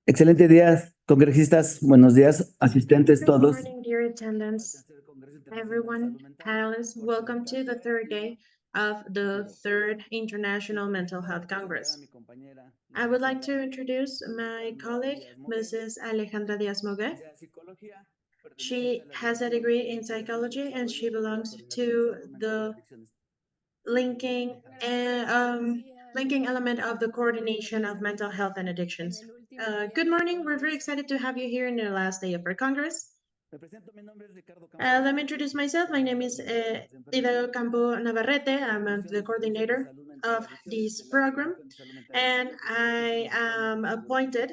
Excelente día, congresistas. Buenos días, asistentes Good todos. morning, dear attendants, everyone, panelists. Welcome to the third day of the third International Mental Health Congress. I would like to introduce my colleague, Mrs. Alejandra Diaz-Mogué. She has a degree in psychology and she belongs to the linking linking element of the coordination of mental health and addictions. Good morning. We're very excited to have you here in the last day of our Congress. Let me introduce myself. My name is Ida Campo Navarrete. I'm the coordinator of this program, and I am appointed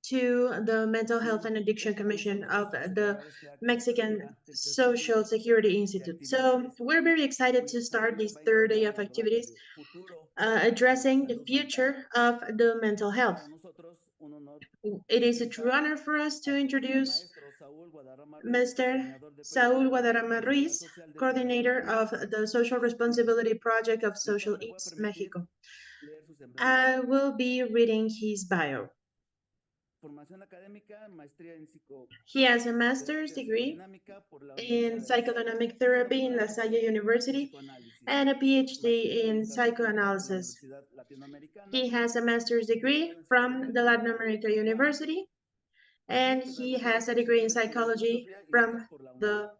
to the Mental Health and Addiction Commission of the Mexican Social Security Institute. So we're very excited to start this third day of activities addressing the future of the mental health. It is a true honor for us to introduce Mr. Saul Guadarrama Ruiz, coordinator of the Social Responsibility Project of Social IMSS Mexico. I will be reading his bio. He has a master's degree in psychodynamic therapy in La Salle University and a PhD in psychoanalysis. He has a master's degree from the Latin America University, and he has a degree in psychology from the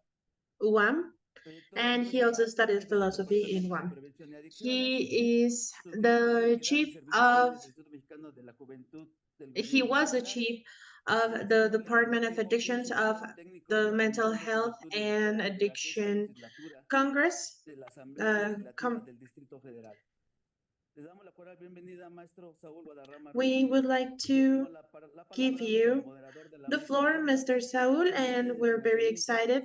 UAM, and he also studied philosophy in UAM. He is the he was the chief of the Department of Addictions of the Mental Health and Addiction Congress. We would like to give you the floor, Mr. Saul, and we're very excited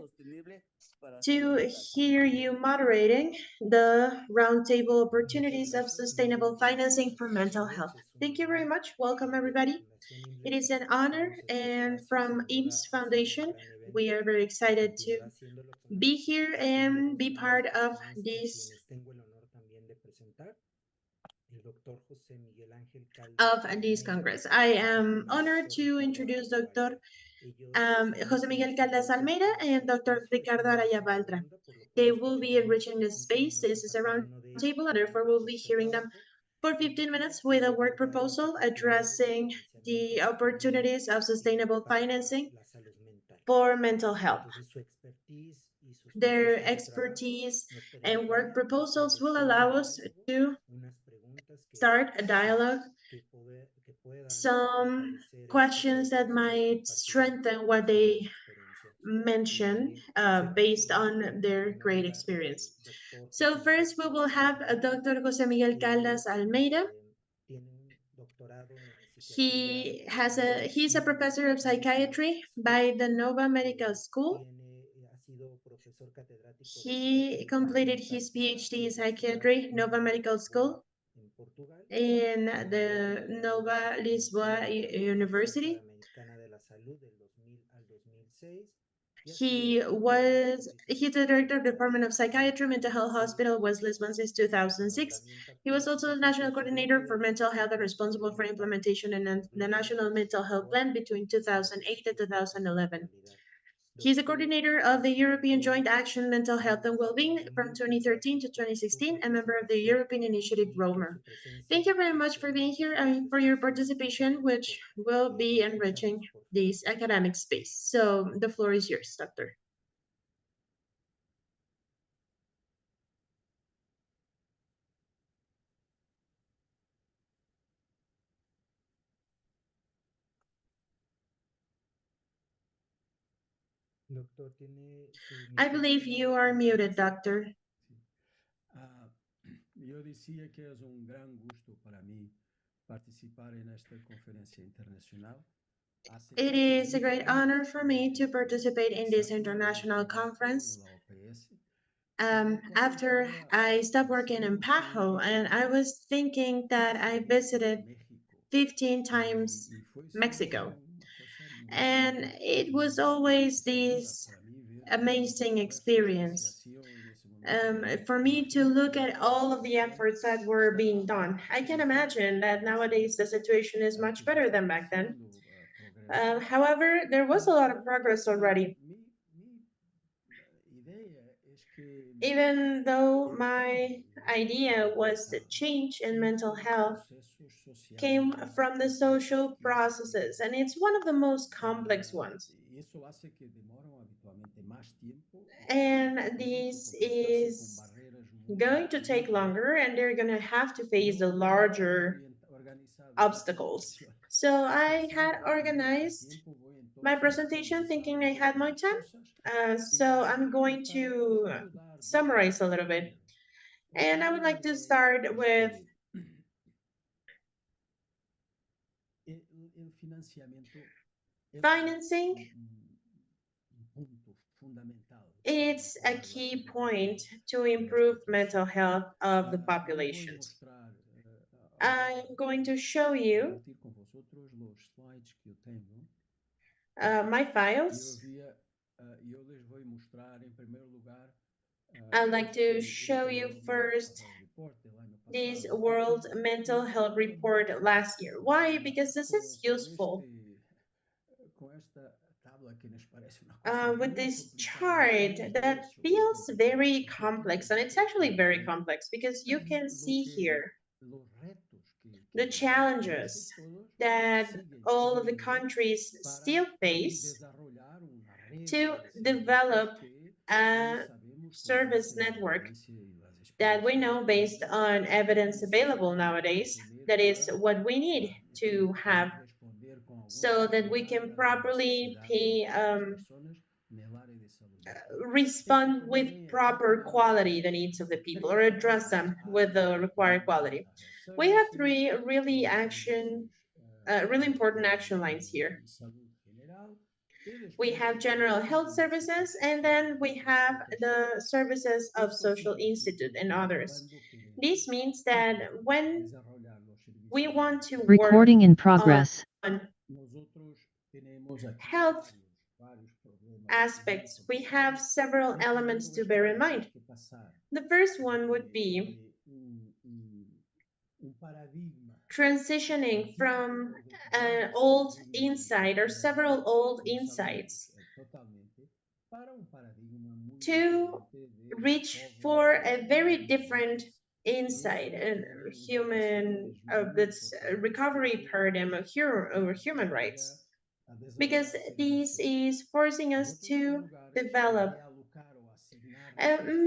to hear you moderating the roundtable opportunities of sustainable financing for mental health. Thank you very much. Welcome, everybody. It is an honor, and from IMSS Foundation, we are very excited to be here and be part of this Congress. I am honored to introduce Dr. Jose Miguel Caldas Almeida and Dr. Ricardo Araya Baltra. They will be enriching the space. This is a round table, and therefore we'll be hearing them for 15 minutes with a work proposal addressing the opportunities of sustainable financing for mental health. Their expertise and work proposals will allow us to start a dialogue, some questions that might strengthen what they mention based on their great experience. So first we will have Dr. Jose Miguel Caldas Almeida. He's a professor of psychiatry by the Nova Medical School. He completed his PhD in psychiatry, Nova Medical School, in the Nova Lisboa University. He's the director of the Department of Psychiatry, Mental Health Hospital, West Lisbon since 2006. He was also the national coordinator for mental health and responsible for implementation in the National Mental Health Plan between 2008 and 2011. He's a coordinator of the European Joint Action Mental Health and Wellbeing from 2013 to 2016, and member of the European Initiative Romer. Thank you very much for being here and for your participation, which will be enriching this academic space. So the floor is yours, Doctor. I believe you are muted, Doctor. Eu dizia que é grande gosto para mim participar nesta conferência internacional. It is a great honor for me to participate in this international conference. After I stopped working in PAHO, and I was thinking that I visited 15 times Mexico. And it was always this amazing experience for me to look at all of the efforts that were being done. I can imagine that nowadays the situation is much better than back then. However, there was a lot of progress already. ideia é que Even though my idea essa was questão that change in mental entre health processos sociais came from the social que processes, and it's one of the most complex ones. isso hace que demoram habitualmente mais tempo e And justamente this porque está-se com is barreiras muito going to take muito longer, grandes and they're going to have to e face eu the havia larger organizado a minha obstacles. apresentação So I had pensando que teria mais organized tempo, vou então my presentation condensar thinking um I had pouco more as time. coisas So I'm going e to para mudar dois summarize a pontos. little bit. A And I would primeira like to ideia start é with que o financiamento é financing. ponto fundamental It's para a melhorar a key saúde point mental to nesta improve crise. mental health of the Eu vou populations. mostrar agora, I'm going to show you compartir com vosotros os slides que eu tenho. my E eu files. havia, eu les vou mostrar em primeiro lugar I'd like to show este you mental first health report do ano this passado, World Mental Health Report last year. Why? Because this is useful. Com esta tabla que nos parece uma coisa With muito this complicada, mas chart vamos ver that se eu vou feels tentar very simplificar complex, um and it's pouco actually very complex because you can lo see que here los retos the que os países challenges todos that siguen all of the teniendo countries para still face desarrollar una red to de develop servicios que hoy a sabemos con service base en la network evidencia y las that we experiencias know based on evidence available necesitan nowadays tener that is para, what we need enfim, to have poder responder con alguna so that we agilidad can a las properly necesidades pay das personas nel área de salud mental. Este respond como with veem aqui proper tenemos quality the needs of the people or address três them with áreas the required diferentes: quality. a health We have services, three really os action serviços really important action lines here. de saúde general e We depois have os general serviços health de assistência services, and social then we e have reabilitação. the services of Esto social significa institute and que others. quando This queremos means that when desarrollar los we servicios want to work Recording in on progress. nosotros tenemos aquí health varios problemas muy aspects, we have complicados. several El elements primero to es que bear in tenemos mind. que pasar The first one would be un paradigma transitioning from antigo de an cuidados old clínicos insight or several old con salud insights totalmente para un paradigma muy to diferente de reach recovery for de a very human different wellness. Y insight eso and tiene human implicaciones muy that's a importantes recovery porque paradigm of over human obliga rights, a because desarrollar this servicios is forcing en us otros to lugares y develop realocar o asignar recursos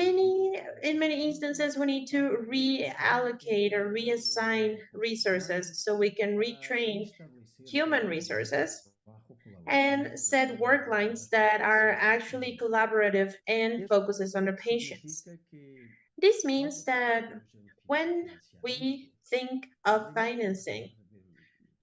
in many públicos instances we need to para que reallocate or los reassign recursos resources humanos so we can y retrain establecer human estrategias de resources trabajo and colaborativo set work para lines las that are poblaciones actually vulnerables. collaborative and Esto focuses on the patients. significa que This means cuando that pensamos en when financiamiento, we think of primero financing, partir del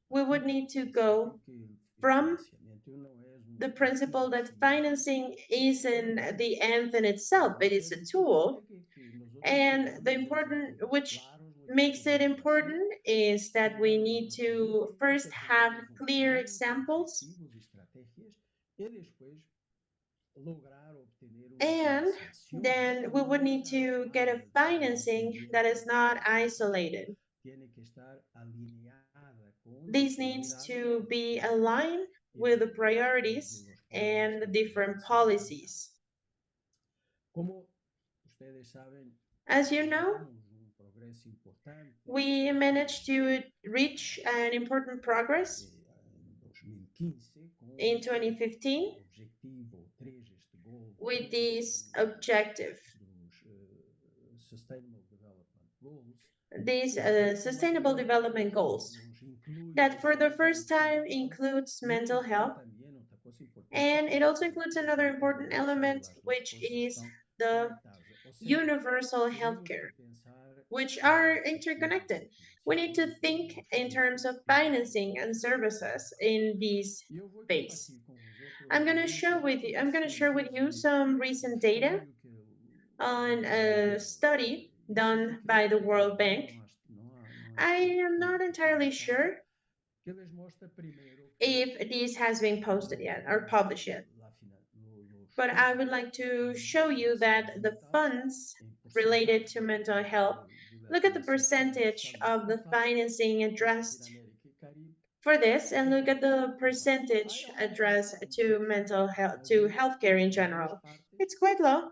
we would partido need del to principio go que el from financiamiento no es the un fin principle en that sí mismo. financing Pero isn't bueno, the end in itself, lo it que is es a importante tool. que nosotros And the tengamos important, objetivos which claros lo que makes it queremos hacer, important, is that we tengamos need una to first política, have tengamos un clear plan con examples objetivos y estrategias y después lograr obtener una and financiación then que we would no need es to get a aislada financing that independiente is not de la población. isolated. Tiene que estar alineada con las This needs prioridades to de los be países aligned y with the de priorities los planes and the de different salud mental. policies. Como ustedes saben, As you know, logramos un progreso importante we managed to reach an important progress en 2015 con in este 2015 objetivo 3, este goal with 3 this objective, dos Sustainable Development Goals, these que pela sustainable primeira development vez goals nos inclui that for esta the first dimensão time mental includes e mental inclui health. também outra coisa importante And que it é also includes another important element, as duas which coisas is estão the conectadas. Ou seja, universal temos que healthcare, pensar which em are sistemas interconnected. de We need to financiamento, think in em terms of sistemas financing and de services inovação. in these E eu vou phase. compartilhar com vosotros alguns I'm dados going to share with you científicos some de recent data estudo que o on Banco a Mundial study isso que done by creio the que World ainda Bank. não I está am not pronto, entirely publicado, sure que eles mostram primeiro que if this has been posted yet or published yet, os but I would fondos like to show you de saúde that the mental funds em related to porcentagem mental health, da look at the financiação de percentage saúde of the total financing em addressed Latinoamérica e Caribe for this and look at the percentage addressed to mental health, to healthcare in general. It's quite low.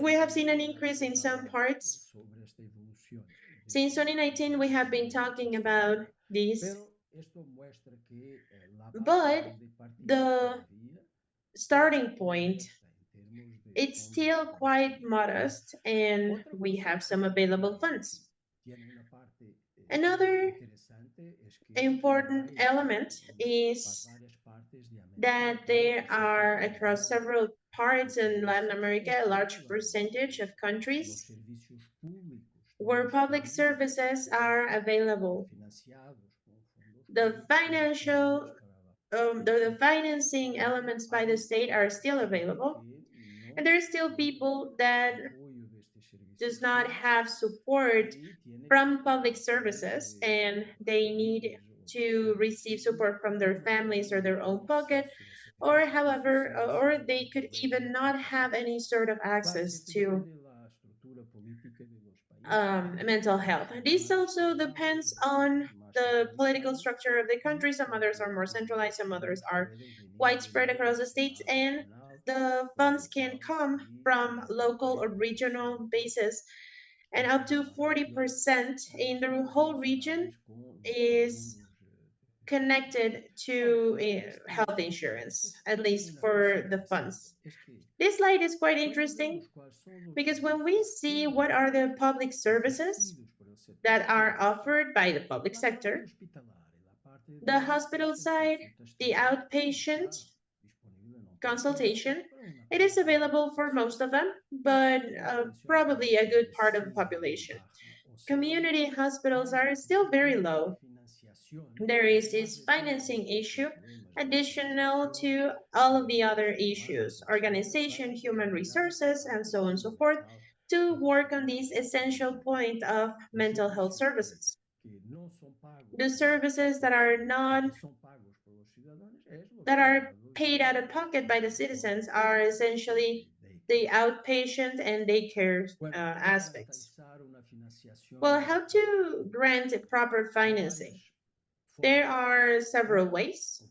We have seen an increase in some parts. Since 2019, we have been talking about this, but the starting point, it's still quite modest, and we have some available funds. Another important element is that there are across several parts in Latin America a large percentage of countries where public services are available. The the financing elements by the state are still available, and there are still people that does not have support from public services, and they need to receive support from their families or their own pocket, or however, or they could even not have any sort of access to mental health. This also depends on the political structure of the country. Some others are more centralized, some others are widespread across the states, and the funds can come from local or regional basis. And up to 40% in the whole region is connected to health insurance, at least for the funds. This slide is quite interesting because when we see what are the public services that are offered by the public sector, the hospital side, the outpatient consultation, it is available for most of them, but probably a good part of the population. Community hospitals are still very low. There is this financing issue additional to all of the other issues, organization, human resources, and so on and so forth, to work on this essential point of mental health services. The services that are paid out of pocket by the citizens are essentially the outpatient and daycare aspects. Well, how to grant proper financing? There are several ways.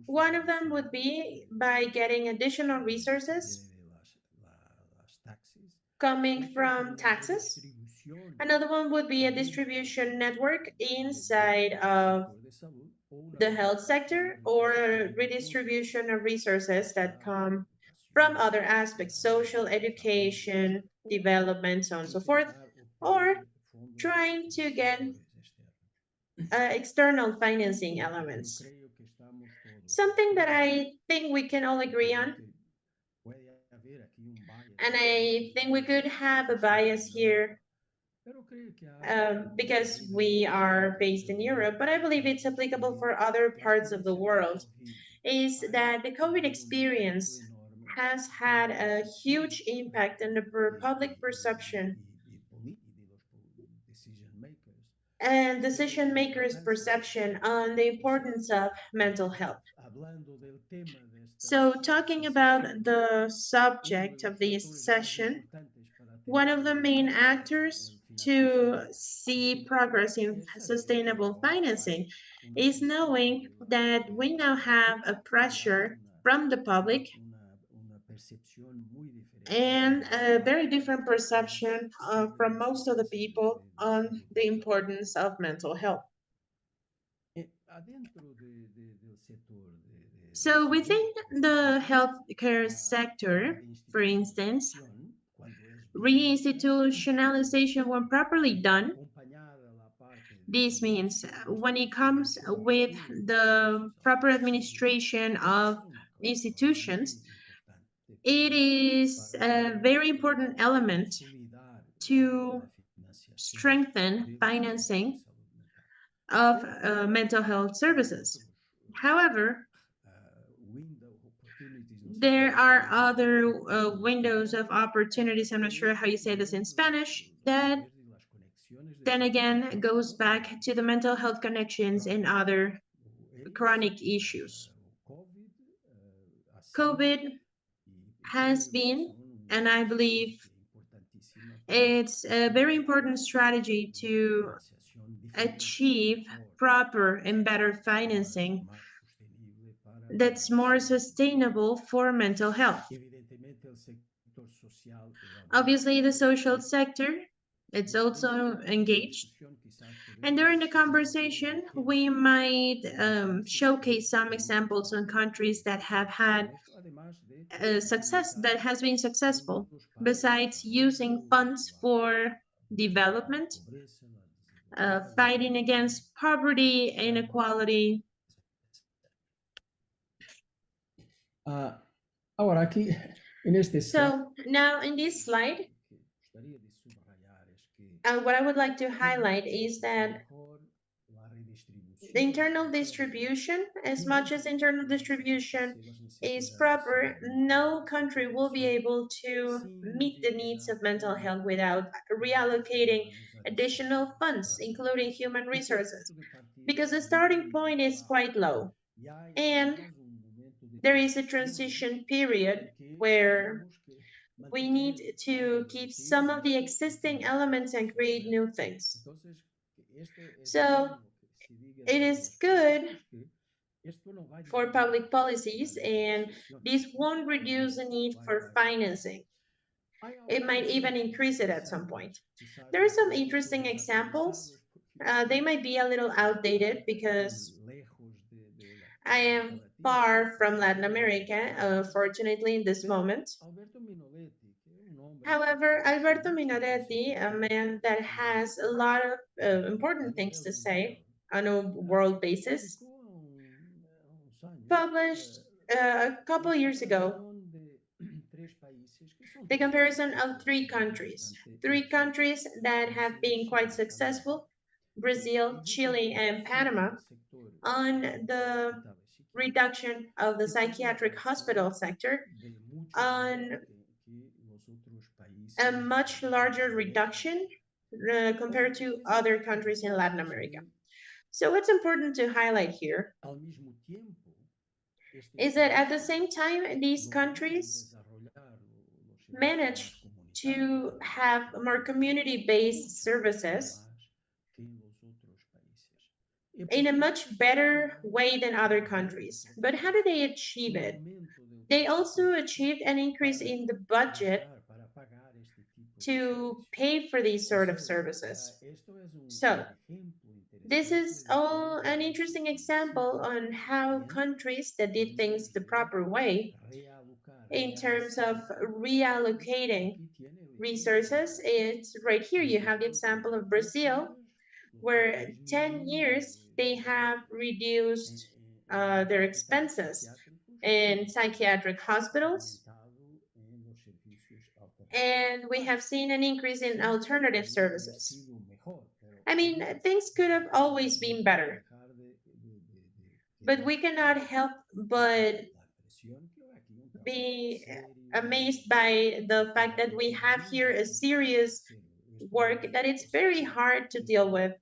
One of them would be by getting additional resources coming from taxes. Another one would be a distribution network inside of the health sector or redistribution of resources that come from other aspects, social, education, development, so on and so forth, or trying to get external financing elements. Something that I think we can all agree on, and I think we could have a bias here because we are based in Europe, but I believe it's applicable for other parts of the world, is that the COVID experience has had a huge impact on the public perception and decision makers' perception on the importance of mental health. So, talking about the subject of this session, one of the main actors to see progress in sustainable financing is knowing that we now have a pressure from the public and a very different perception from most of the people on the importance of mental health. So within the healthcare sector, for instance, reinstitutionalization, when properly done, this means when it comes with the proper administration of institutions, it is a very important element to strengthen financing of mental health services. However, there are other windows of opportunities, I'm not sure how you say this in Spanish, that then again goes back to the mental health connections and other chronic issues. COVID has been, and I believe it's a very important strategy to achieve proper and better financing that's more sustainable for mental health. Obviously, the social sector, it's also engaged. And during the conversation, we might showcase some examples on countries that have had success that has been successful, besides using funds for development, fighting against poverty, inequality. Agora, aqui, neste slide, So now in this slide, que gostaria de subrayar é que what I would like to highlight is that mejor la redistribución the internal de distribution, as much as internal distribution is proper, no country will be able to meet the needs of mental health without reallocating additional funds, including human resources, because the starting point is quite low. And there is a transition period where we need to keep some of the existing elements and create new things. So it is good for public policies, and this won't reduce the need for financing. It might even increase it at some point. There are some interesting examples. They might be a little outdated because I am far from Latin America, fortunately, in this moment. However, Alberto Minaretti, a man that has a lot of important things to say on a world basis, published a couple years ago the comparison of three countries that have been quite successful, Brazil, Chile, and Panama, on the reduction of the psychiatric hospital sector, on a much larger reduction compared to other countries in Latin America. So what's important to highlight here is that at the same time, these countries managed to have more community-based services in a much better way than other countries. But how do they achieve it? They also achieved an increase in the budget to pay for these sort of services. So this is all an interesting example on how countries that did things the proper way in terms of reallocating resources. It's right here. You have the example of Brazil, where 10 years they have reduced their expenses in psychiatric hospitals. And we have seen an increase in alternative services. I mean, things could have always been better, but we cannot help but be amazed by the fact that we have here a serious work that it's very hard to deal with.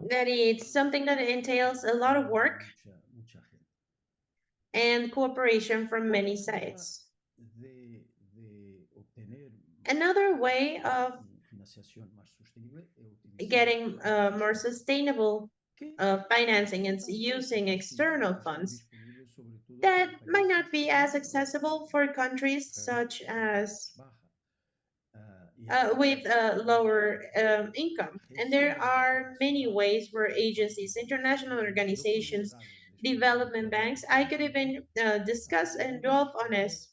That it's something that entails a lot of work and cooperation from many sides. Another way of getting more sustainable financing is using external funds that might not be as accessible for countries such as with lower income. And there are many ways where agencies, international organizations, development banks, I could even discuss and delve on this.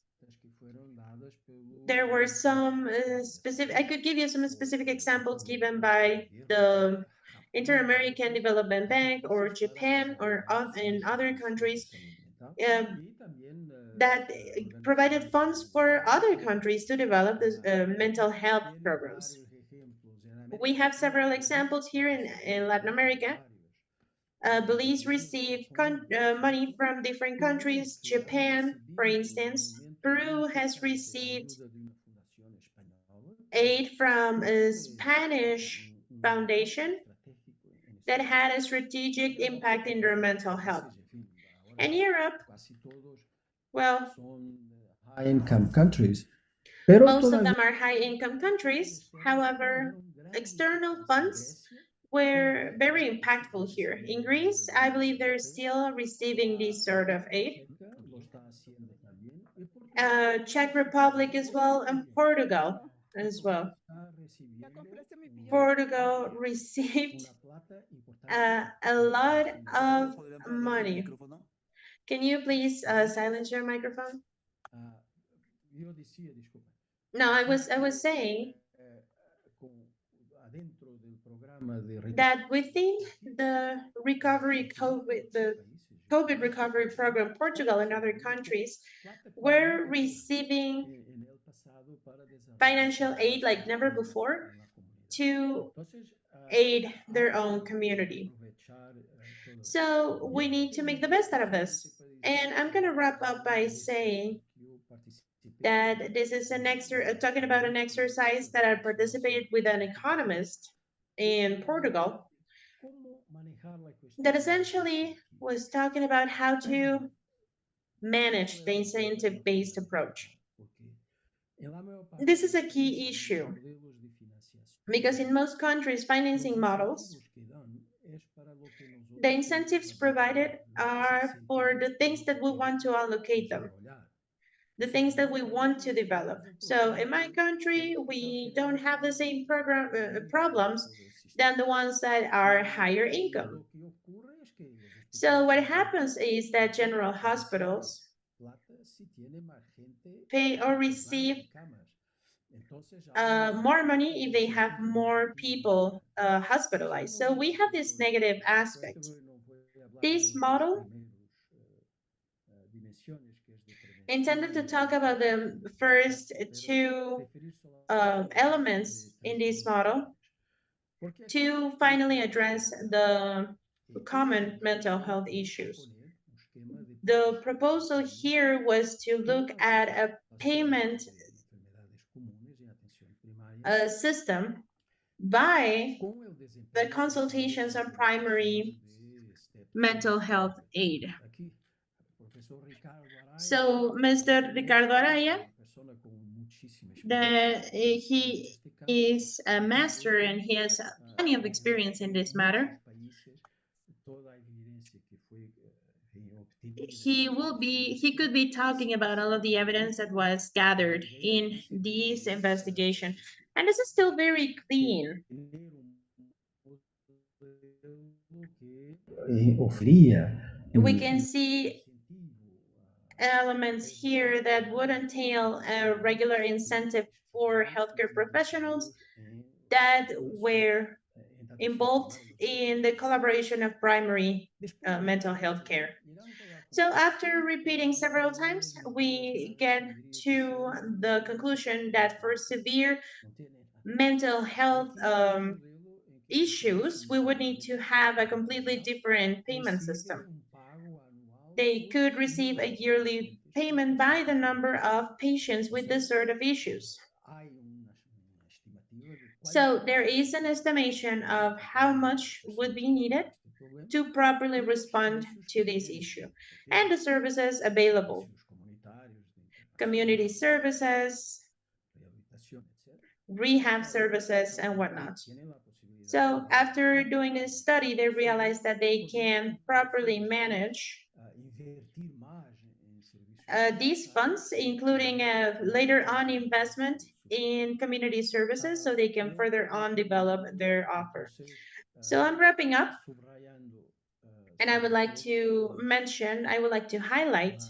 There were some specific, I could give you some specific examples given by the Inter-American Development Bank or Japan or in other countries that provided funds for other countries to develop this, mental health programs. We have several examples here in Latin America. Belize received money from different countries. Japan, for instance, Peru has received aid from a Spanish foundation that had a strategic impact in their mental health. And Europe, well, high-income countries. Pero Most of todavía them are high-income countries. However, external funds were very impactful here. In Greece, I believe they're still receiving this sort of aid. lo está haciendo también. Y Portugal Czech Republic as well, and Portugal as well. está recibiendo Portugal received una plata importante a por lot haciendo. of money. Can you please silence your microphone? Ah, eu dizia, desculpa, No, I dizia was que saying com, adentro do programa de that within the recovery the COVID recovery program, Portugal and other countries were receiving el pasado para desarrollar financial aid like never before la comunidad. to Entonces, aid their hay own que community. aprovechar todo esto. So E we need to make the best out of this. And I'm going to wrap up by saying que eu participei that this is talking about an exercise that I participated with an economist in Portugal como manejar la that cuestión essentially was talking about how to manage the incentive-based approach. porque en la maior parte This is dos a key países, issue modelos de financiação, because in most countries, os financing models, incentivos que dão é para lo que nosotros the incentives provided are for the things that we want to allocate them, the things that we want to develop. So in my country, we don't have the same problems than the ones that are higher income. So what happens is that general hospitals pay or receive more money if they have more people hospitalized. So we have this negative aspect. This model intended to talk about the first two elements in this model to finally address the common mental health issues. The proposal here was to look at a payment system by the consultations on primary mental health aid. So Mr. Ricardo Araya, he is a master and he has plenty of experience in this matter. He could be talking about all of the evidence that was gathered in this investigation. And this is still very clean. We can see elements here that would entail a regular incentive for healthcare professionals that were involved in the collaboration of primary mental health care. So after repeating several times, we get to the conclusion that for severe mental health issues, we would need to have a completely different payment system. They could receive a yearly payment by the number of patients with this sort of issues. So there is an estimation of how much would be needed to properly respond to this issue and the services available, community services, rehab services, and whatnot. So after doing this study, they realized that they can properly manage these funds, including a later on investment in community services so they can further on develop their offer. So I'm wrapping up, and I would like to highlight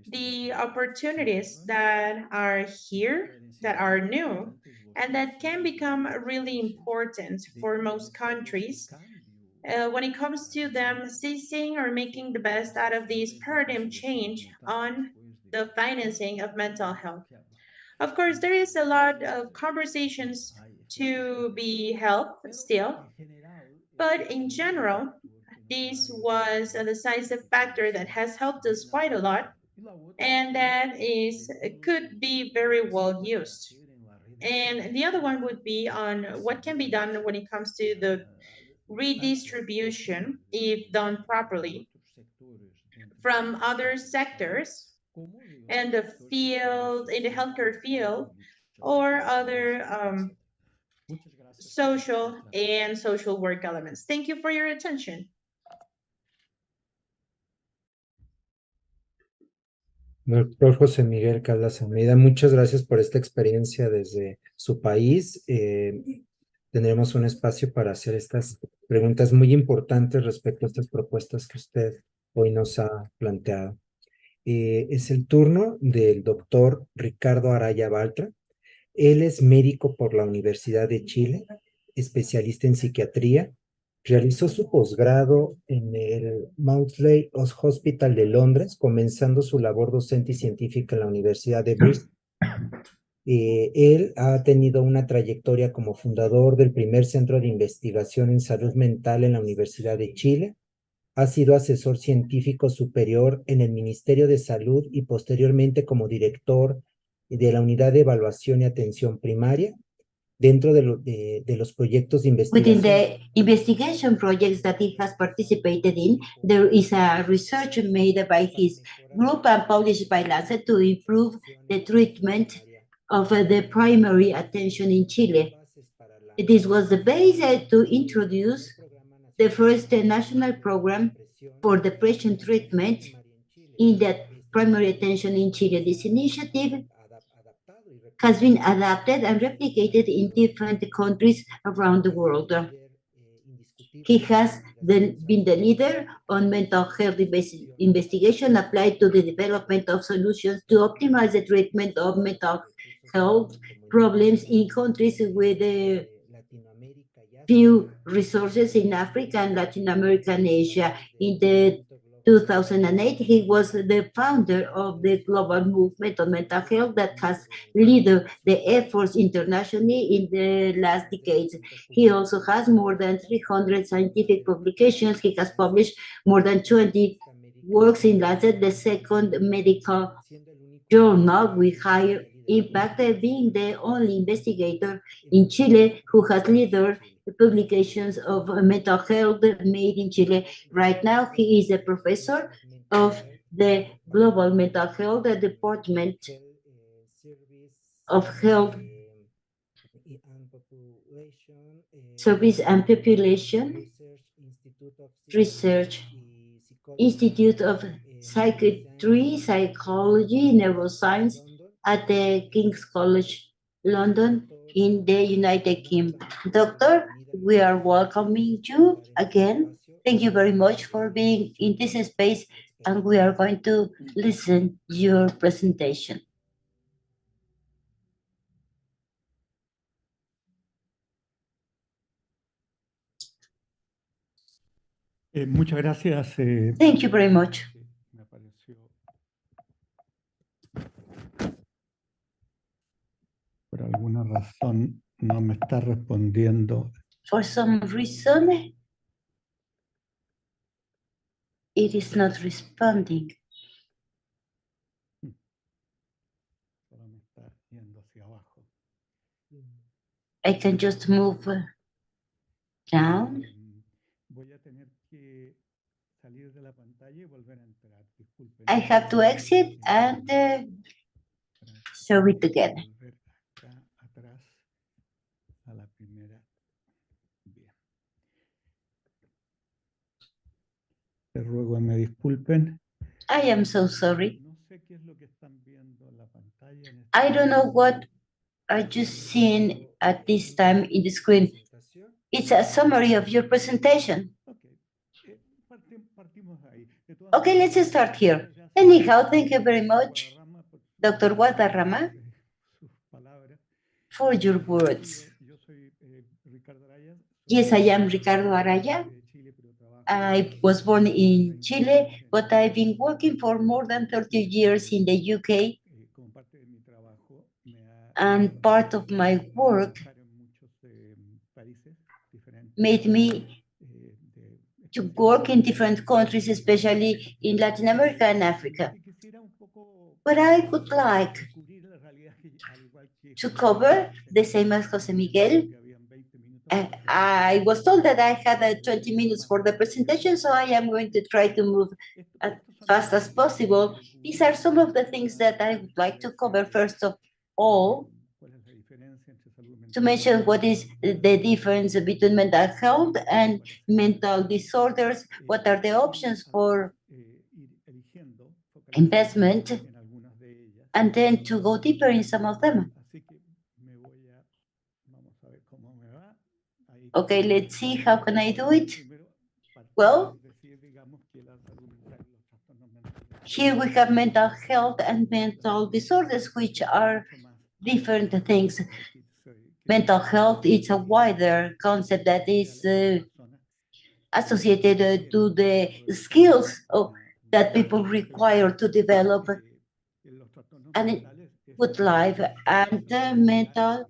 the opportunities that are here, that are new, and that can become really important for most countries when it comes to them seizing or making the best out of this paradigm change on the financing of mental health. Of course, there is a lot of conversations to be held still, but in general, this was a decisive factor that has helped us quite a lot and that is could be very well used. And the other one would be on what can be done when it comes to the redistribution, if done properly, from other sectors in the field, in the healthcare field, or other social work elements. Thank you for your attention. Doctor José Miguel Caldas Almeida, muchas gracias por esta experiencia desde su país. Tendremos un espacio para hacer estas preguntas muy importantes respecto a estas propuestas que usted hoy nos ha planteado. Es el turno del doctor Ricardo Araya Baltra. Él es médico por la Universidad de Chile, especialista en psiquiatría. Realizó su posgrado en el Maudsley Hospital de Londres, comenzando su labor docente y científica en la Universidad de Bristol. Él ha tenido una trayectoria como fundador del primer centro de investigación en salud mental en la Universidad de Chile. Ha sido asesor científico superior en el Ministerio de Salud y posteriormente como director de la Unidad de Evaluación y Atención Primaria. Dentro de los proyectos de investigación. Within the investigation projects that he has participated in, there is a research made by his group and published by Lancet to improve the treatment of the primary attention in Chile. This was the base to introduce the first national program for depression treatment in the primary attention in Chile. This initiative has been adapted and replicated in different countries around the world. He has been the leader on mental health investigation applied to the development of solutions to optimize the treatment of mental health problems in countries with few resources in Africa and Latin America and Asia. In the 2008, he was the founder of the global movement on mental health that has led the efforts internationally in the last decades. He also has more than 300 scientific publications. He has published more than 20 works in Lancet, the second medical journal with higher impact, being the only investigator in Chile who has led the publications of mental health made in Chile. Right now, he is a professor of the Global Mental Health Department of Health Service and Population Research Institute of Psychiatry, Psychology, Neuroscience at the King's College London in the United Kingdom. Doctor, we are welcoming you again. Thank you very much for being in this space, and we are going to listen your presentation. Muchas gracias. Thank you very much. Por alguna razón no me está respondiendo. For some reason, it is not responding. Solo me está yendo hacia abajo. I can just move down. Voy a tener que salir de la pantalla y volver a entrar. Disculpen. I have to exit and show it again. Volver acá atrás a la primera. Bien. Les ruego que me disculpen. I am so sorry. No sé qué es lo que están viendo en la pantalla. I don't know what are you seeing at this time in the screen. It's a summary of your presentation. Okay, let's start here. Anyhow, thank you very much, Dr. Guadarrama, for your words. Yes, I am Ricardo Araya. I was born in Chile, but I've been working for more than 30 years in the UK. And part of my work made me to work in different countries, especially in Latin America and Africa. But I would like to cover, the same as Jose Miguel, I was told that I had 20 minutes for the presentation, so I am going to try to move as fast as possible. These are some of the things that I would like to cover. First of all, to mention what is the difference between mental health and mental disorders, what are the options for investment, and then to go deeper in some of them. Okay, let's see, how can I do it? Well, here we have mental health and mental disorders, which are different things. Mental health is a wider concept that is associated to the skills that people require to develop a good life, and mental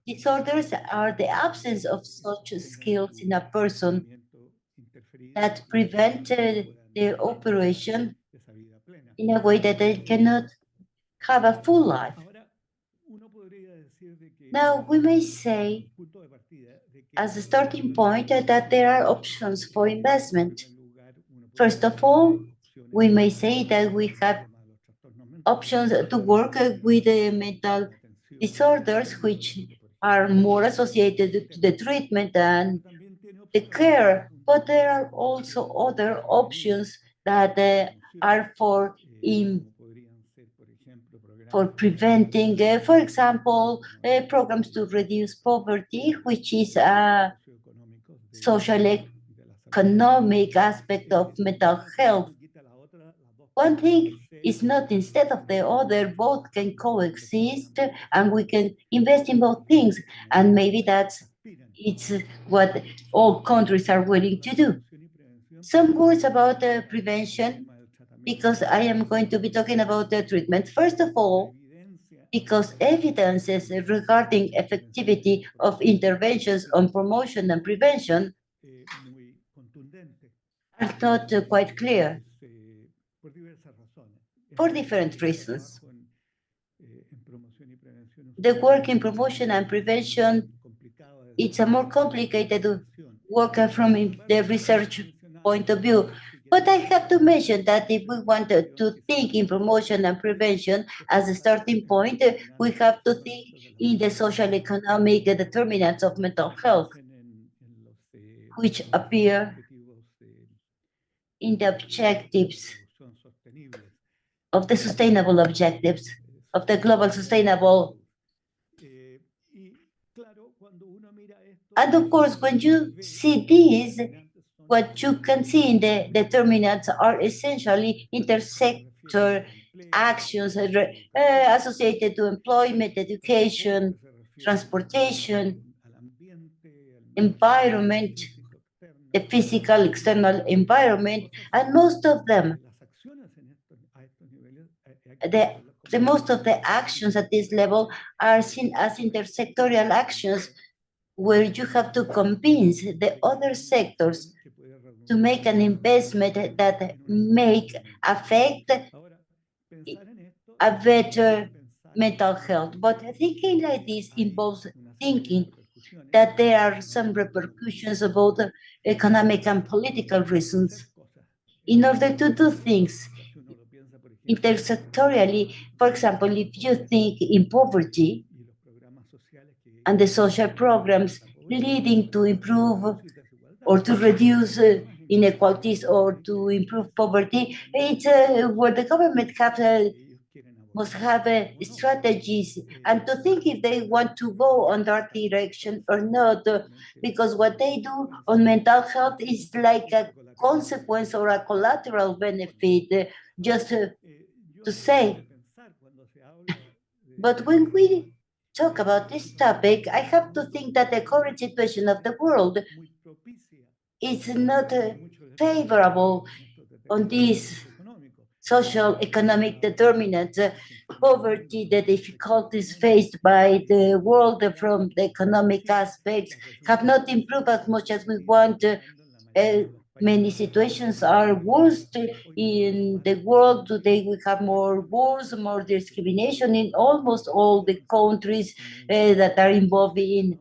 disorders are the absence of such skills in a person that prevent their operation in a way that they cannot have a full life. Now, we may say, as a starting point, that there are options for investment. First of all, we may say that we have options to work with mental disorders, which are more associated to the treatment and the care, but there are also other options that are for preventing, for example, programs to reduce poverty, which is a social economic aspect of mental health. One thing is not instead of the other, both can coexist, and we can invest in both things, and maybe it's what all countries are willing to do. Some words about prevention, because I am going to be talking about the treatment. First of all, because evidences regarding effectivity of interventions on promotion and prevention are not quite clear for different reasons. The work in promotion and prevention, it's a more complicated work from the research point of view. But I have to mention that if we wanted to think in promotion and prevention as a starting point, we have to think in the social economic determinants of mental health, which appear in the objectives of the sustainable objectives of the global sustainable. And of course, when you see these, what you can see in the determinants are essentially intersector actions associated to employment, education, transportation, environment, the physical external environment, and most of them, the most of the actions at this level are seen as intersectorial actions, where you have to convince the other sectors to make an investment that make affect a better mental health. But thinking like this involves thinking that there are some repercussions of both economic and political reasons. In order to do things intersectorially, for example, if you think in poverty and the social programs leading to improve or to reduce inequalities or to improve poverty, it's where the government must have strategies, and to think if they want to go on that direction or not, because what they do on mental health is like a consequence or a collateral benefit, just to say. But when we talk about this topic, I have to think that the current situation of the world is not favorable on these social economic determinants, poverty, the difficulties faced by the world from the economic aspects have not improved as much as we want. Many situations are worse in the world today. We have more wars, more discrimination in almost all the countries that are involved in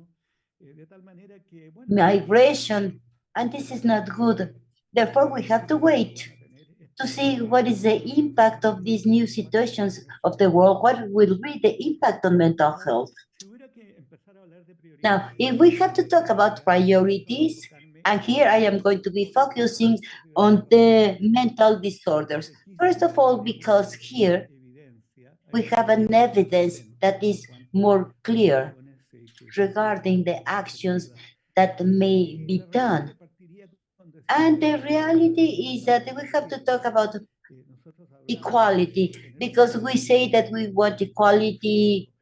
migration, and this is not good. Therefore, we have to wait to see what is the impact of these new situations of the world, what will be the impact on mental health. Now, if we have to talk about priorities, and here I am going to be focusing on the mental disorders. First of all, because here we have an evidence that is more clear regarding the actions that may be done. And the reality is that we have to talk about equality, because we say that we want equality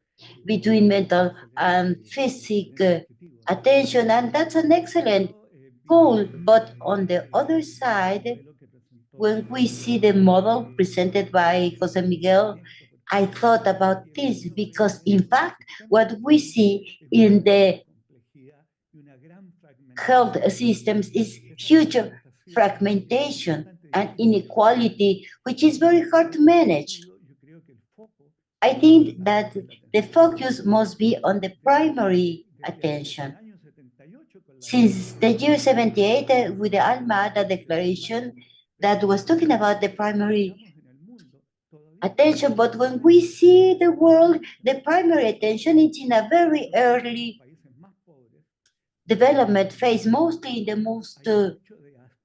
between mental and physical attention, and that's an excellent goal. But on the other side, when we see the model presented by Jose Miguel, I thought about this, because in fact, what we see in the health systems is huge fragmentation and inequality, which is very hard to manage. I think that the focus must be on the primary attention. Since the year 78, with the Alma-Ata Declaration that was talking about the primary attention, but when we see the world, the primary attention is in a very early development phase, mostly in the most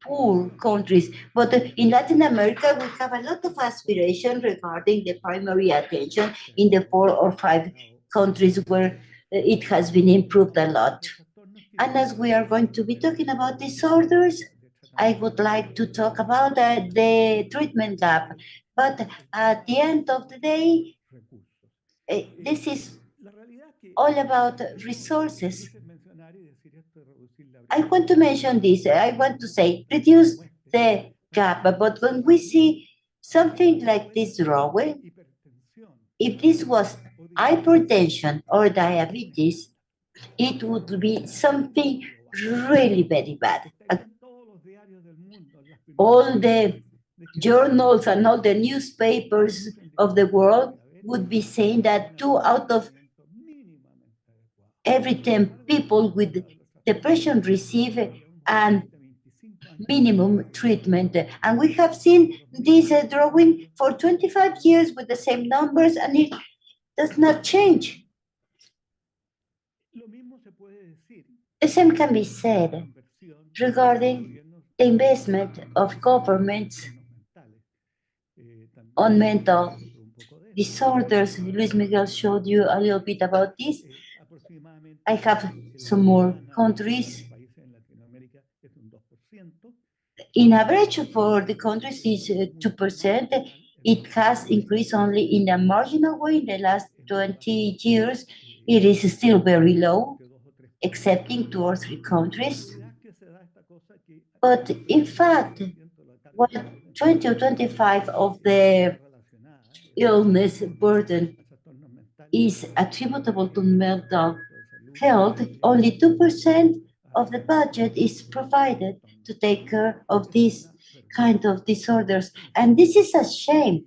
poor countries. But in Latin America, we have a lot of aspiration regarding the primary attention in the 4 or 5 countries where it has been improved a lot. And as we are going to be talking about disorders, I would like to talk about the treatment gap. But at the end of the day, this is all about resources. I want to mention this. I want to say reduce the gap. But when we see something like this drawing, if this was hypertension or diabetes, it would be something really very bad. All the journals and all the newspapers of the world would be saying that 2 out of every 10 people with depression receive an minimum treatment. And we have seen this drawing for 25 years with the same numbers, and it does not change. The same can be said regarding the investment of governments on mental disorders. Luis Miguel showed you a little bit about this. I have some more countries. In average for the countries is 2%. It has increased only in a marginal way in the last 20 years. It is still very low, excepting 2 or 3 countries. But in fact, what 20 or 25 of the illness burden is attributable to mental health, only 2% of the budget is provided to take care of these kind of disorders. And this is a shame.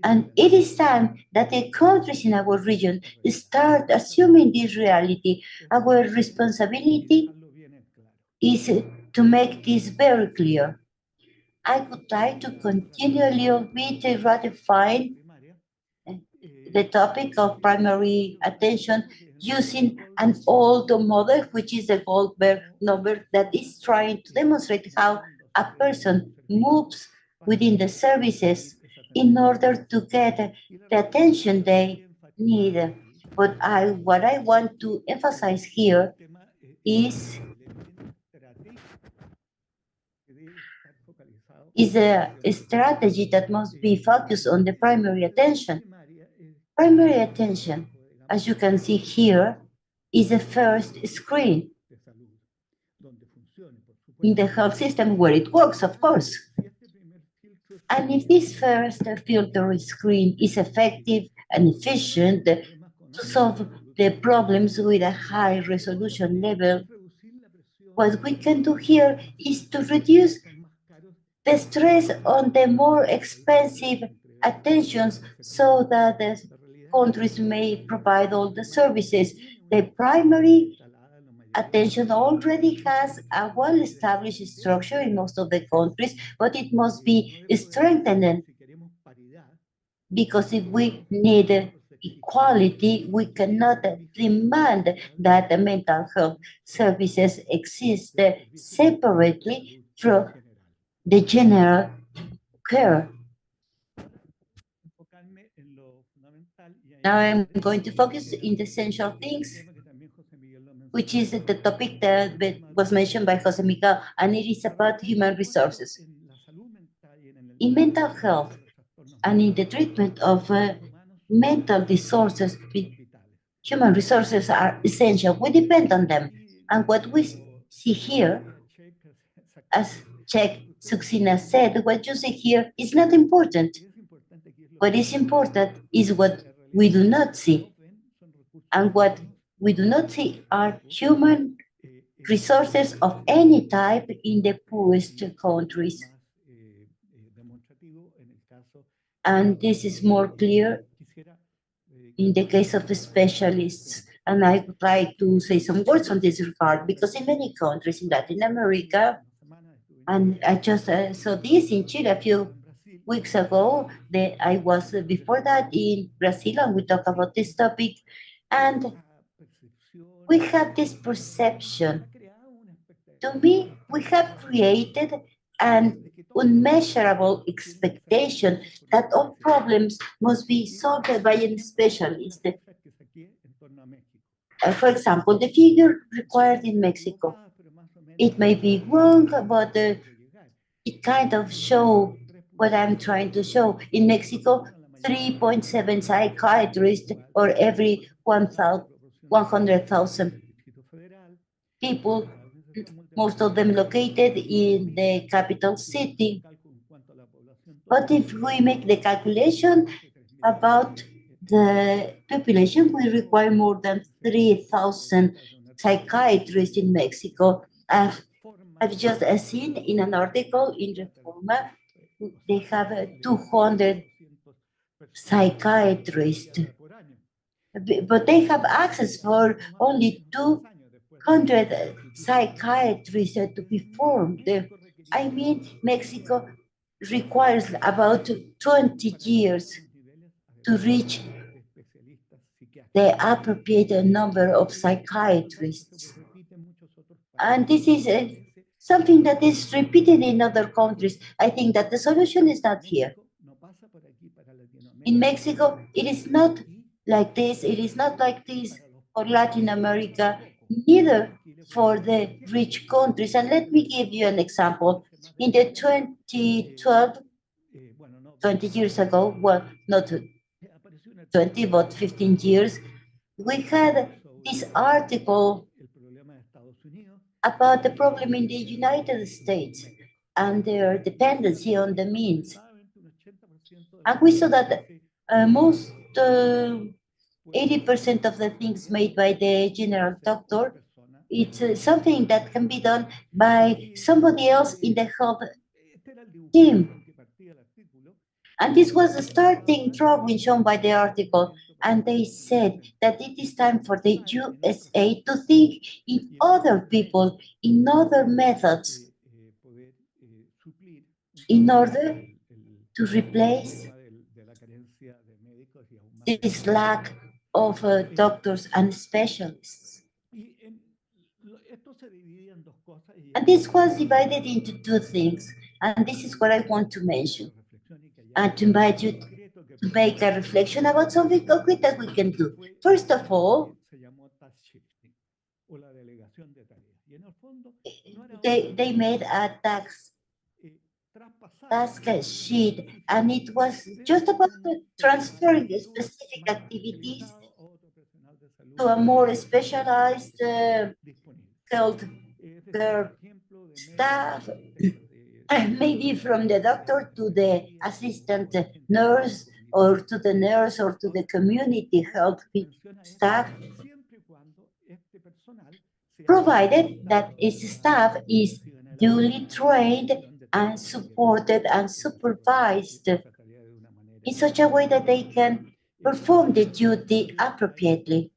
And it is time that the countries in our region start assuming this reality. Our responsibility is to make this very clear. I would like to continue a little bit ratifying the topic of primary attention using an old model, which is the Goldberg number, that is trying to demonstrate how a person moves within the services in order to get the attention they need. But what I want to emphasize here is a strategy that must be focused on the primary attention. Primary attention, as you can see here, is the first screen in the health system where it works, of course. And if this first filter screen is effective and efficient to solve the problems with a high resolution level, what we can do here is to reduce the stress on the more expensive attentions so that the countries may provide all the services. The primary attention already has a well-established structure in most of the countries, but it must be strengthened, because if we need equality, we cannot demand that the mental health services exist separately from the general care. Now I'm going to focus in the essential things, which is the topic that was mentioned by Jose Miguel, and it is about human resources. In mental health and in the treatment of mental disorders, human resources are essential. We depend on them. And what we see here, as Czech Suksina said, what you see here is not important. What is important is what we do not see. And what we do not see are human resources of any type in the poorest countries. And this is more clear in the case of the specialists. And I would like to say some words on this regard, because in many countries in Latin America, and I just saw this in Chile a few weeks ago, I was before that in Brazil, and we talked about this topic, and we have this perception. To me, we have created an unmeasurable expectation that all problems must be solved by a specialist. For example, the figure required in Mexico. It may be wrong, but it kind of show what I'm trying to show. In Mexico, 3.7 psychiatrists or every 100,000 people, most of them located in the capital city. But if we make the calculation about the population, we require more than 3,000 psychiatrists in Mexico. I've just seen in an article in Reforma, they have 200 psychiatrists, but they have access for only 200 psychiatrists to be formed. I mean, Mexico requires about 20 years to reach the appropriate number of psychiatrists. And this is something that is repeated in other countries. I think that the solution is not here. In Mexico, it is not like this. It is not like this for Latin America, neither for the rich countries. And let me give you an example. In the 2012, 20 years ago, well, not 20, but 15 years, we had this article about the problem in the United States and their dependency on the means. And we saw that most 80% of the things made by the general doctor, it's something that can be done by somebody else in the health team. And this was the starting problem shown by the article. And they said that it is time for the USA to think in other people, in other methods, in order to replace this lack of doctors and specialists. And this was divided into two things. And this is what I want to mention. And to invite you to make a reflection about something concrete that we can do. First of all, they made a task sheet, and it was just about transferring the specific activities to a more specialized health care staff, maybe from the doctor to the assistant nurse, or to the nurse, or to the community health staff, provided that its staff is duly trained and supported and supervised in such a way that they can perform the duty appropriately.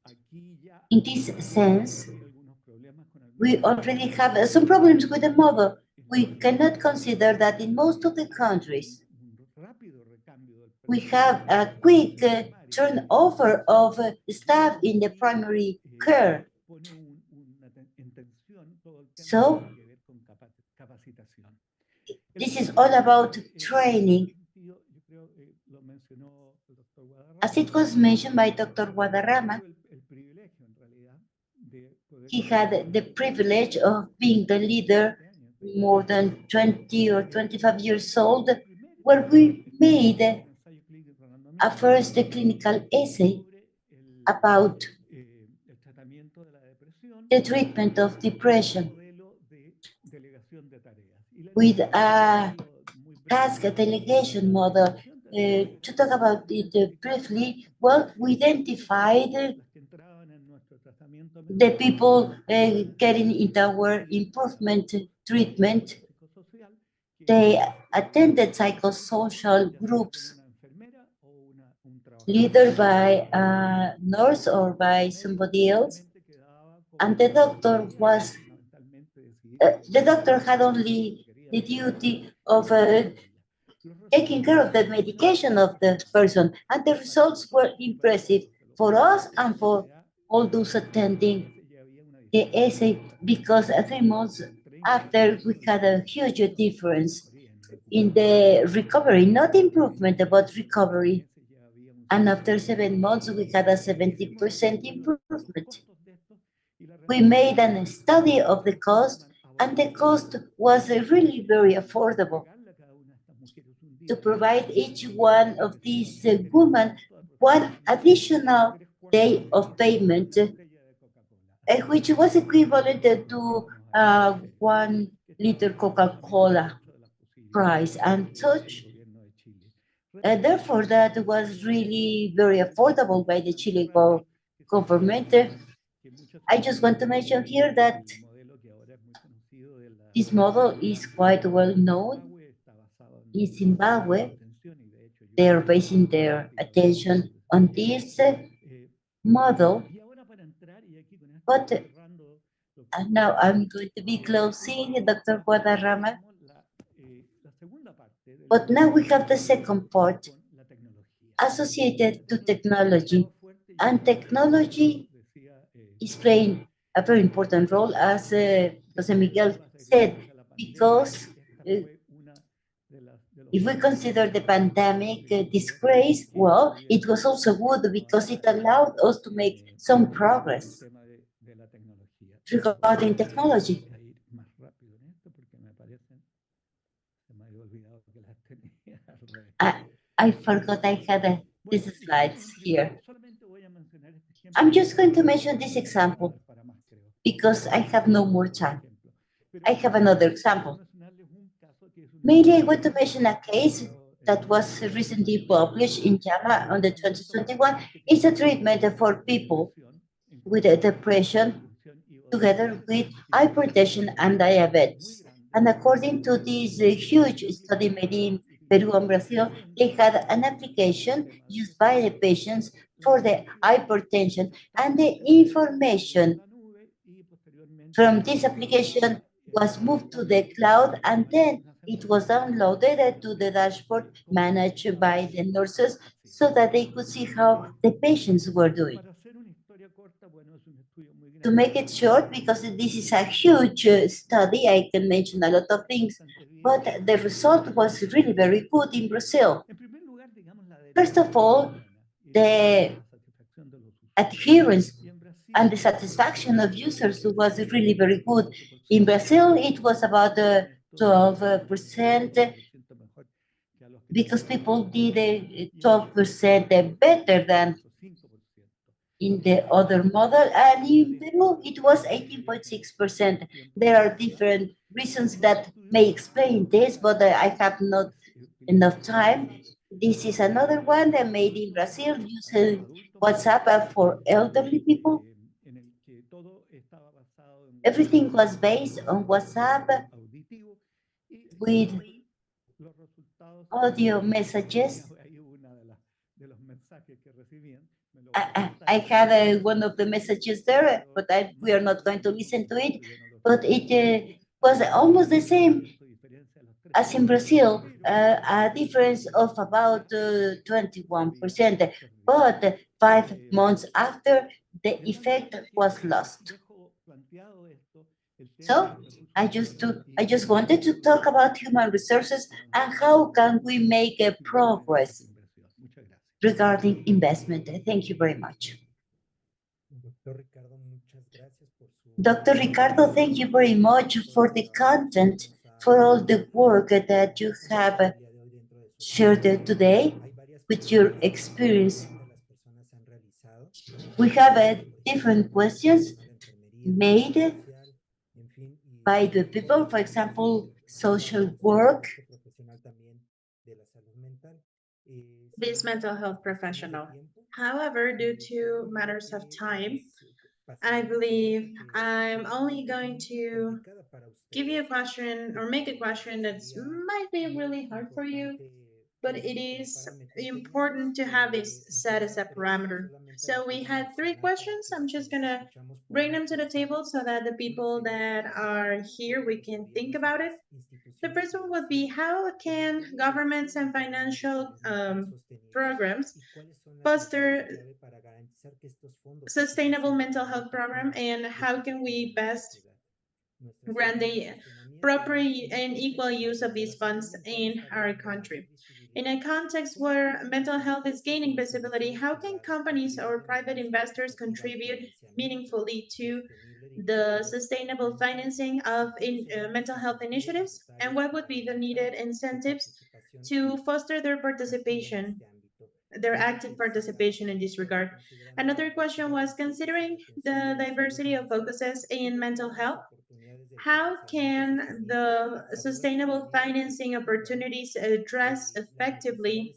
In this sense, we already have some problems with the model. We cannot consider that in most of the countries, we have a quick turnover of staff in the primary care. So, this is all about training. As it was mentioned by Dr. Guadarrama, he had the privilege of being the leader more than 20 or 25 years old, where we made a first clinical essay about the treatment of depression with a task delegation model. To talk about it briefly, well, we identified the people getting into our improvement treatment. They attended psychosocial groups, leader by a nurse or by somebody else, and the doctor had only the duty of taking care of the medication of the person, and the results were impressive for us and for all those attending the essay, because 3 months after we had a huge difference in the recovery, not improvement, but recovery. And after 7 months, we had a 70% improvement. We made a study of the cost, and the cost was really very affordable. To provide each one of these women one additional day of payment, which was equivalent to 1 liter Coca-Cola price and such. Therefore, that was really very affordable by the Chile government. I just want to mention here that this model is quite well known in Zimbabwe. They are basing their attention on this model. But now I'm going to be closing, Dr. Guadarrama. But now we have the second part associated to technology. And technology is playing a very important role, as Jose Miguel said, because if we consider the pandemic disgrace, well, it was also good because it allowed us to make some progress regarding technology. I forgot I had these slides here. I'm just going to mention this example because I have no more time. I have another example. Mainly, I want to mention a case that was recently published in JAMA on the 2021. It's a treatment for people with depression together with hypertension and diabetes. And according to this huge study made in Peru and Brazil, they had an application used by the patients for the hypertension, and the information from this application was moved to the cloud, and then it was downloaded to the dashboard managed by the nurses so that they could see how the patients were doing. To make it short, because this is a huge study, I can mention a lot of things, but the result was really very good in Brazil. First of all, the adherence and the satisfaction of users was really very good. In Brazil, it was about 12%, because people did 12% better than in the other model, and in Peru it was 18.6%. There are different reasons that may explain this, but I have not enough time. This is another one that made in Brazil using WhatsApp for elderly people. Everything was based on WhatsApp with audio messages. I had one of the messages there, but we are not going to listen to it. But it was almost the same as in Brazil, a difference of about 21%. But 5 months after, the effect was lost. So I just wanted to talk about human resources and how can we make a progress regarding investment. Thank you very much. Dr. Ricardo, thank you very much for the content, for all the work that you have shared today with your experience. We have different questions made by the people, for example, social work. This mental health professional. However, due to matters of time, I believe I'm only going to give you a question or make a question that might be really hard for you, but it is important to have this set as a parameter. So we had 3 questions. I'm just gonna bring them to the table so that the people that are here, we can think about it. The first one would be, how can governments and financial programs foster sustainable mental health program, and how can we best grant the proper and equal use of these funds in our country? In a context where mental health is gaining visibility, how can companies or private investors contribute meaningfully to the sustainable financing of mental health initiatives? And what would be the needed incentives to foster their participation, their active participation in this regard? Another question was, considering the diversity of focuses in mental health, how can the sustainable financing opportunities address effectively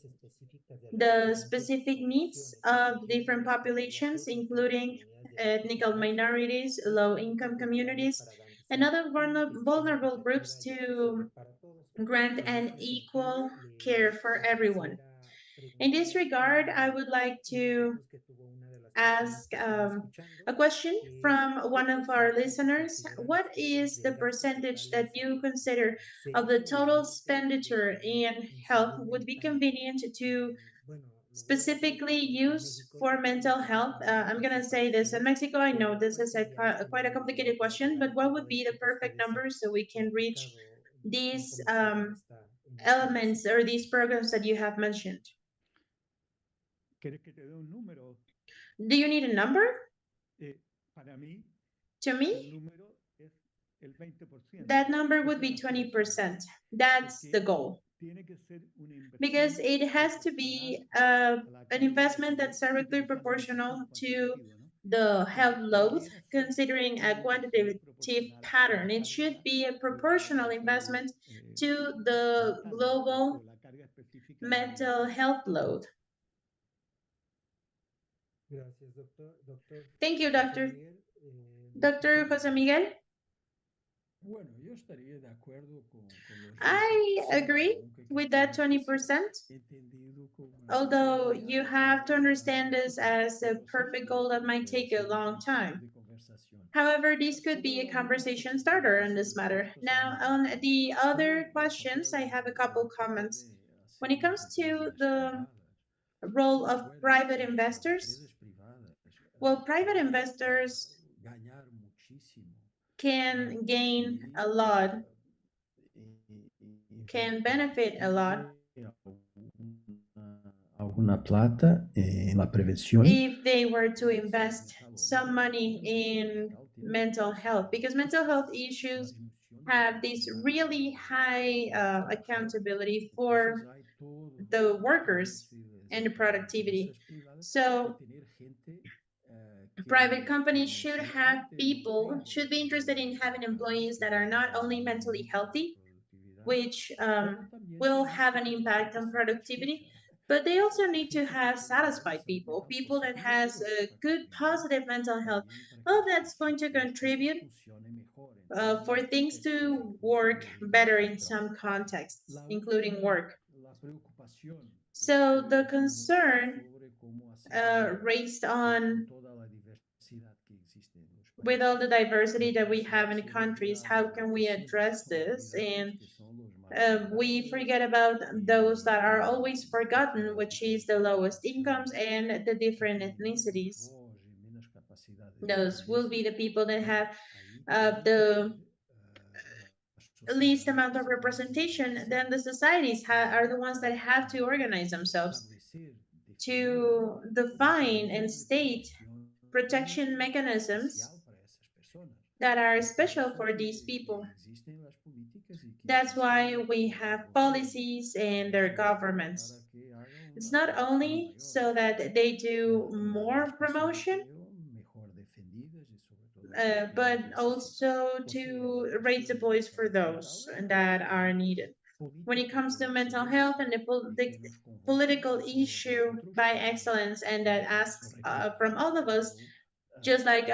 the specific needs of different populations, including ethnic minorities, low-income communities, and other vulnerable groups, to grant an equal care for everyone? In this regard, I would like to ask a question from one of our listeners. What is the percentage that you consider of the total expenditure in health would be convenient to specifically use for mental health? I'm going to say this in Mexico. I know this is quite a complicated question, but what would be the perfect number so we can reach these elements or these programs that you have mentioned? Do you need a number? To me, that number would be 20%. That's the goal. Because it has to be an investment that's directly proportional to the health load, considering a quantitative pattern. It should be a proportional investment to the global mental health load. Thank you, Doctor. Dr. Jose Miguel? I agree with that 20%, although you have to understand this as a perfect goal that might take a long time. However, this could be a conversation starter on this matter. Now, on the other questions, I have a couple comments. When it comes to the role of private investors, well, private investors can gain a lot, can benefit a lot if they were to invest some money in mental health, because mental health issues have this really high accountability for the workers and the productivity. So private companies should be interested in having employees that are not only mentally healthy, which will have an impact on productivity, but they also need to have satisfied people, people that has a good positive mental health. All that's going to contribute for things to work better in some contexts, including work. So the concern raised on toda la diversidad que existe en los with países. all the diversity that we have in the countries, how can we address this? And we forget about those that are always forgotten, which is the lowest incomes and the different ethnicities. Those will be the people that have the least amount of representation. Then the societies are the ones that have to organize themselves to define and state protection mechanisms that are special for these people. That's why we have policies and their governments. It's not only so that they do more promotion, but also to raise the voice for those that are needed. When it comes to mental health and the political issue by excellence, and that asks from all of us, just like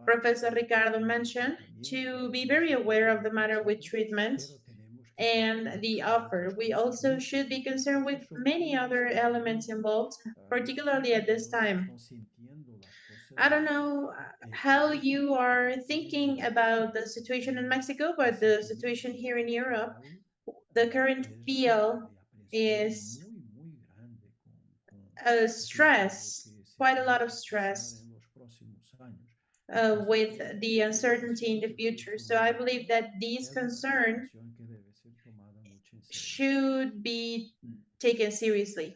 Professor Ricardo mentioned, to be very aware of the matter with treatment and the offer. We also should be concerned with many other elements involved, particularly at this time. I don't know how you are thinking about the situation in Mexico, but the situation here in Europe, the current feel is stress, quite a lot of stress with the uncertainty in the future. So I believe that these concerns should be taken seriously.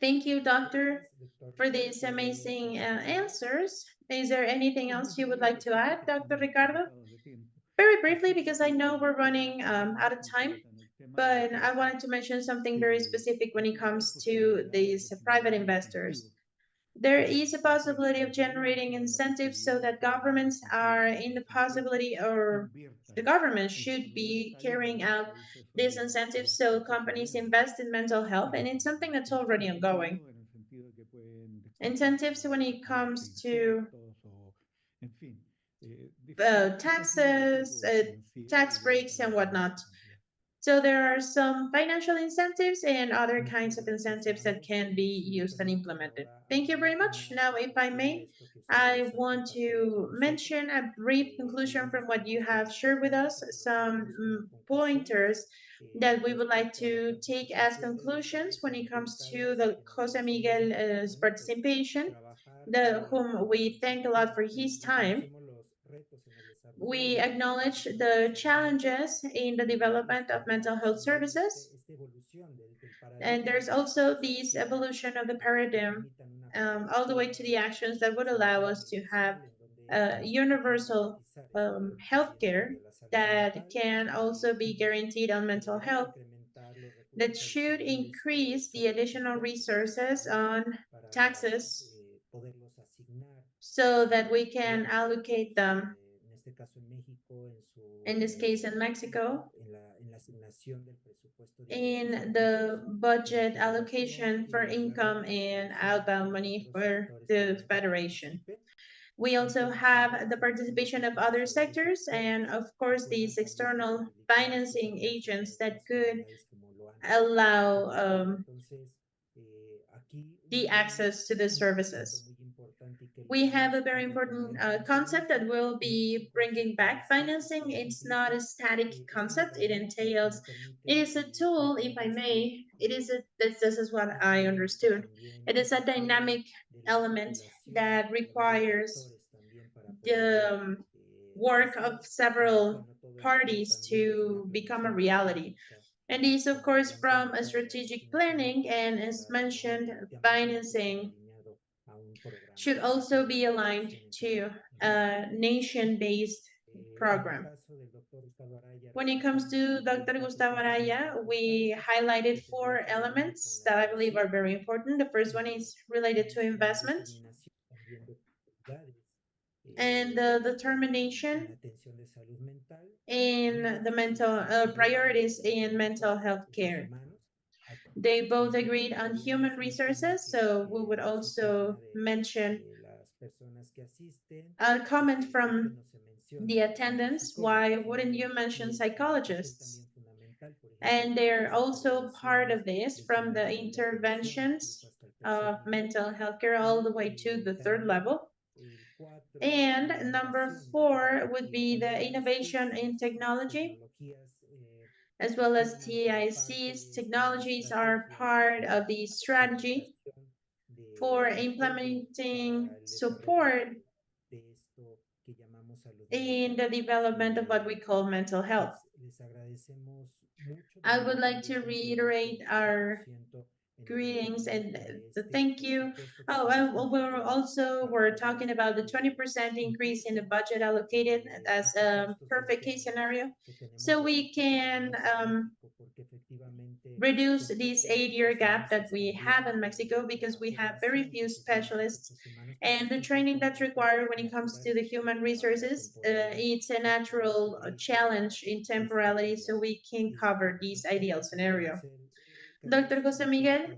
Thank you, doctor, for these amazing answers. Is there anything else you would like to add, Dr. Ricardo? Very briefly, because I know we're running out of time, but I wanted to mention something very specific when it comes to these private investors. There is a possibility of generating incentives so that governments are in the possibility, or the government should be carrying out these incentives so companies invest in mental health, and it's something that's already ongoing. Incentives when it comes to taxes, tax breaks, and whatnot. So there are some financial incentives and other kinds of incentives that can be used and implemented. Thank you very much. Now, if I may, I want to mention a brief conclusion from what you have shared with us, some pointers that we would like to take as conclusions when it comes to the Jose Miguel's participation, whom we thank a lot for his time. We acknowledge the challenges in the development of mental health services. And there's also this evolution of the paradigm, all the way to the actions that would allow us to have universal healthcare that can also be guaranteed on mental health, that should increase the additional resources on taxes so that we can allocate them, in this case in Mexico, in the budget allocation for income and outbound money for the federation. We also have the participation of other sectors and, of course, these external financing agents that could allow the access to the services. We have a very important concept that will be bringing back financing. It's not a static concept. It entails, it is a tool, if I may, this is what I understood. It is a dynamic element that requires the work of several parties to become a reality. And this, of course, from a strategic planning, and as mentioned, financing should also be aligned to a nation-based program. When it comes to Dr. Gustavo Araya, we highlighted 4 elements that I believe are very important. The first one is related to investment and the determination in the mental priorities in mental health care. They both agreed on human resources, so we would also mention a comment from the attendants. Why wouldn't you mention psychologists? And they're also part of this from the interventions of mental health care all the way to the third level. And number 4 would be the innovation in technology, as well as TICs. Technologies are part of the strategy for implementing support in the development of what we call mental health. I would like to reiterate our greetings and the thank you. Oh, we're talking about the 20% increase in the budget allocated as a perfect case scenario. So we can reduce this 8-year gap that we have in Mexico because we have very few specialists, and the training that's required when it comes to the human resources, it's a natural challenge in temporality, so we can cover this ideal scenario. Dr. Jose Miguel,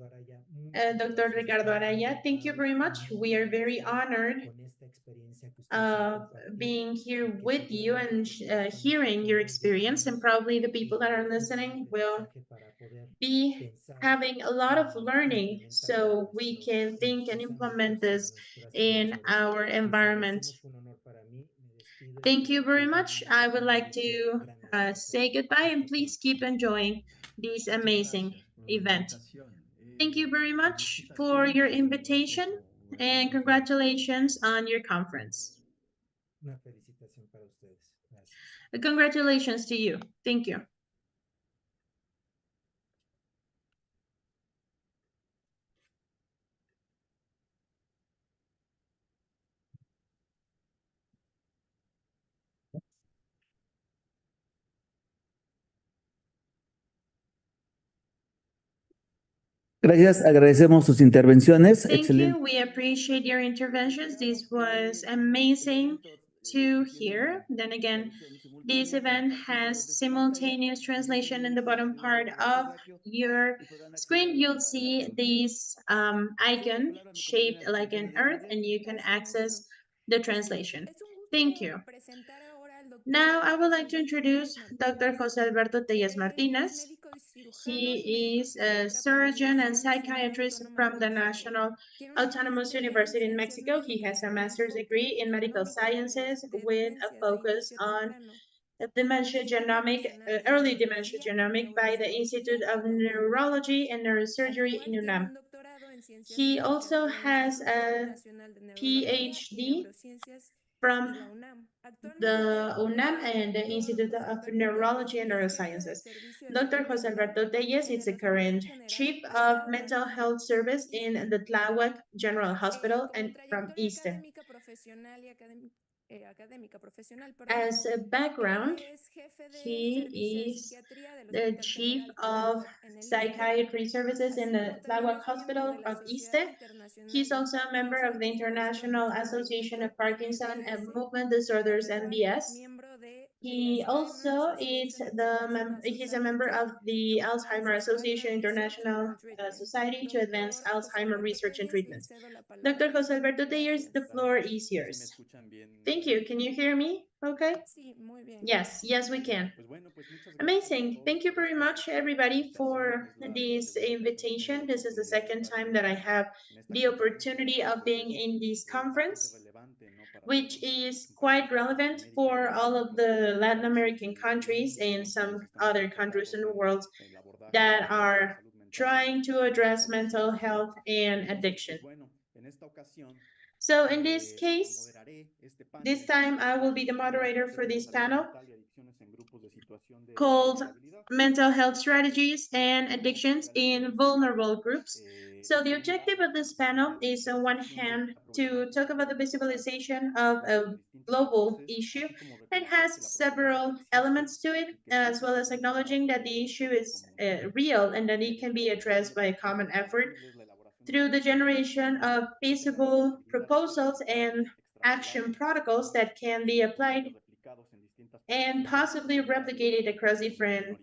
Dr. Ricardo Araya, thank you very much. We are very honored of being here with you and hearing your experience, and probably the people that are listening will be having a lot of learning so we can think and implement this in our environment. Thank you very much. I would like to say goodbye, and please keep enjoying this amazing event. Thank you very much for your invitation, and congratulations on your conference. Congratulations to you. Thank you. Gracias, agradecemos sus intervenciones. Thank Excelente. you. We appreciate your interventions. This was amazing to hear. Then again, this event has simultaneous translation in the bottom part of your screen. You'll see this icon shaped like an earth, and you can access the translation. Thank you. Now, I would like to introduce Dr. Jose Alberto Telles Martinez. He is a surgeon and psychiatrist from the National Autonomous University in Mexico. He has a master's degree in medical sciences with a focus on dementia genomic, early dementia genomic by the Institute of Neurology and Neurosurgery in UNAM. He also has a PhD from the UNAM and the Institute of Neurology and Neurosciences. Dr. Jose Alberto Telles is the current Chief of Mental Health Service in the Tláhuac General Hospital and from ISSSTE. As a background, he is the Chief of Psychiatry Services in the Tláhuac Hospital of ISSSTE. He's also a member of the International Association of Parkinson and Movement Disorders, MDS. He also is he's a member of the Alzheimer's Association International Society to advance Alzheimer research and treatment. Dr. Jose Alberto Telles, the floor is yours. Thank you. Can you hear me? Okay. Yes, we can. Amazing. Thank you very much, everybody, for this invitation. This is the second time that I have the opportunity of being in this conference, which is quite relevant for all of the Latin American countries and some other countries in the world that are trying to address mental health and addiction. So in this case, this time I will be the moderator for this panel called Mental Health Strategies and Addictions in Vulnerable Groups. So the objective of this panel is, on one hand, to talk about the visibilization of a global issue that has several elements to it, as well as acknowledging that the issue is real and that it can be addressed by a common effort through the generation of feasible proposals and action protocols that can be applied and possibly replicated across different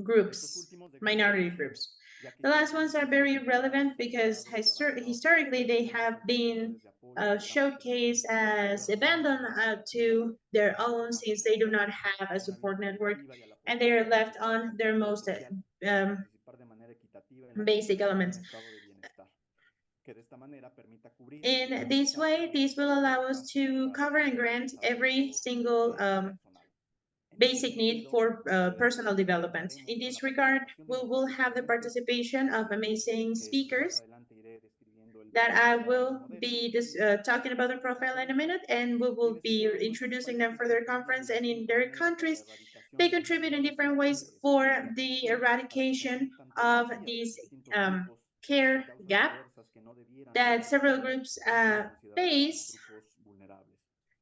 groups, minority groups. The last ones are very relevant because historically they have been showcased as abandoned to their own, since they do not have a support network and they are left on their most basic elements. In this way, this will allow us to cover and grant every single basic need for personal development. In this regard, we will have the participation of amazing speakers that I will be talking about their profile in a minute, and we will be introducing them for their conference. And in their countries, they contribute in different ways for the eradication of this care gap that several groups face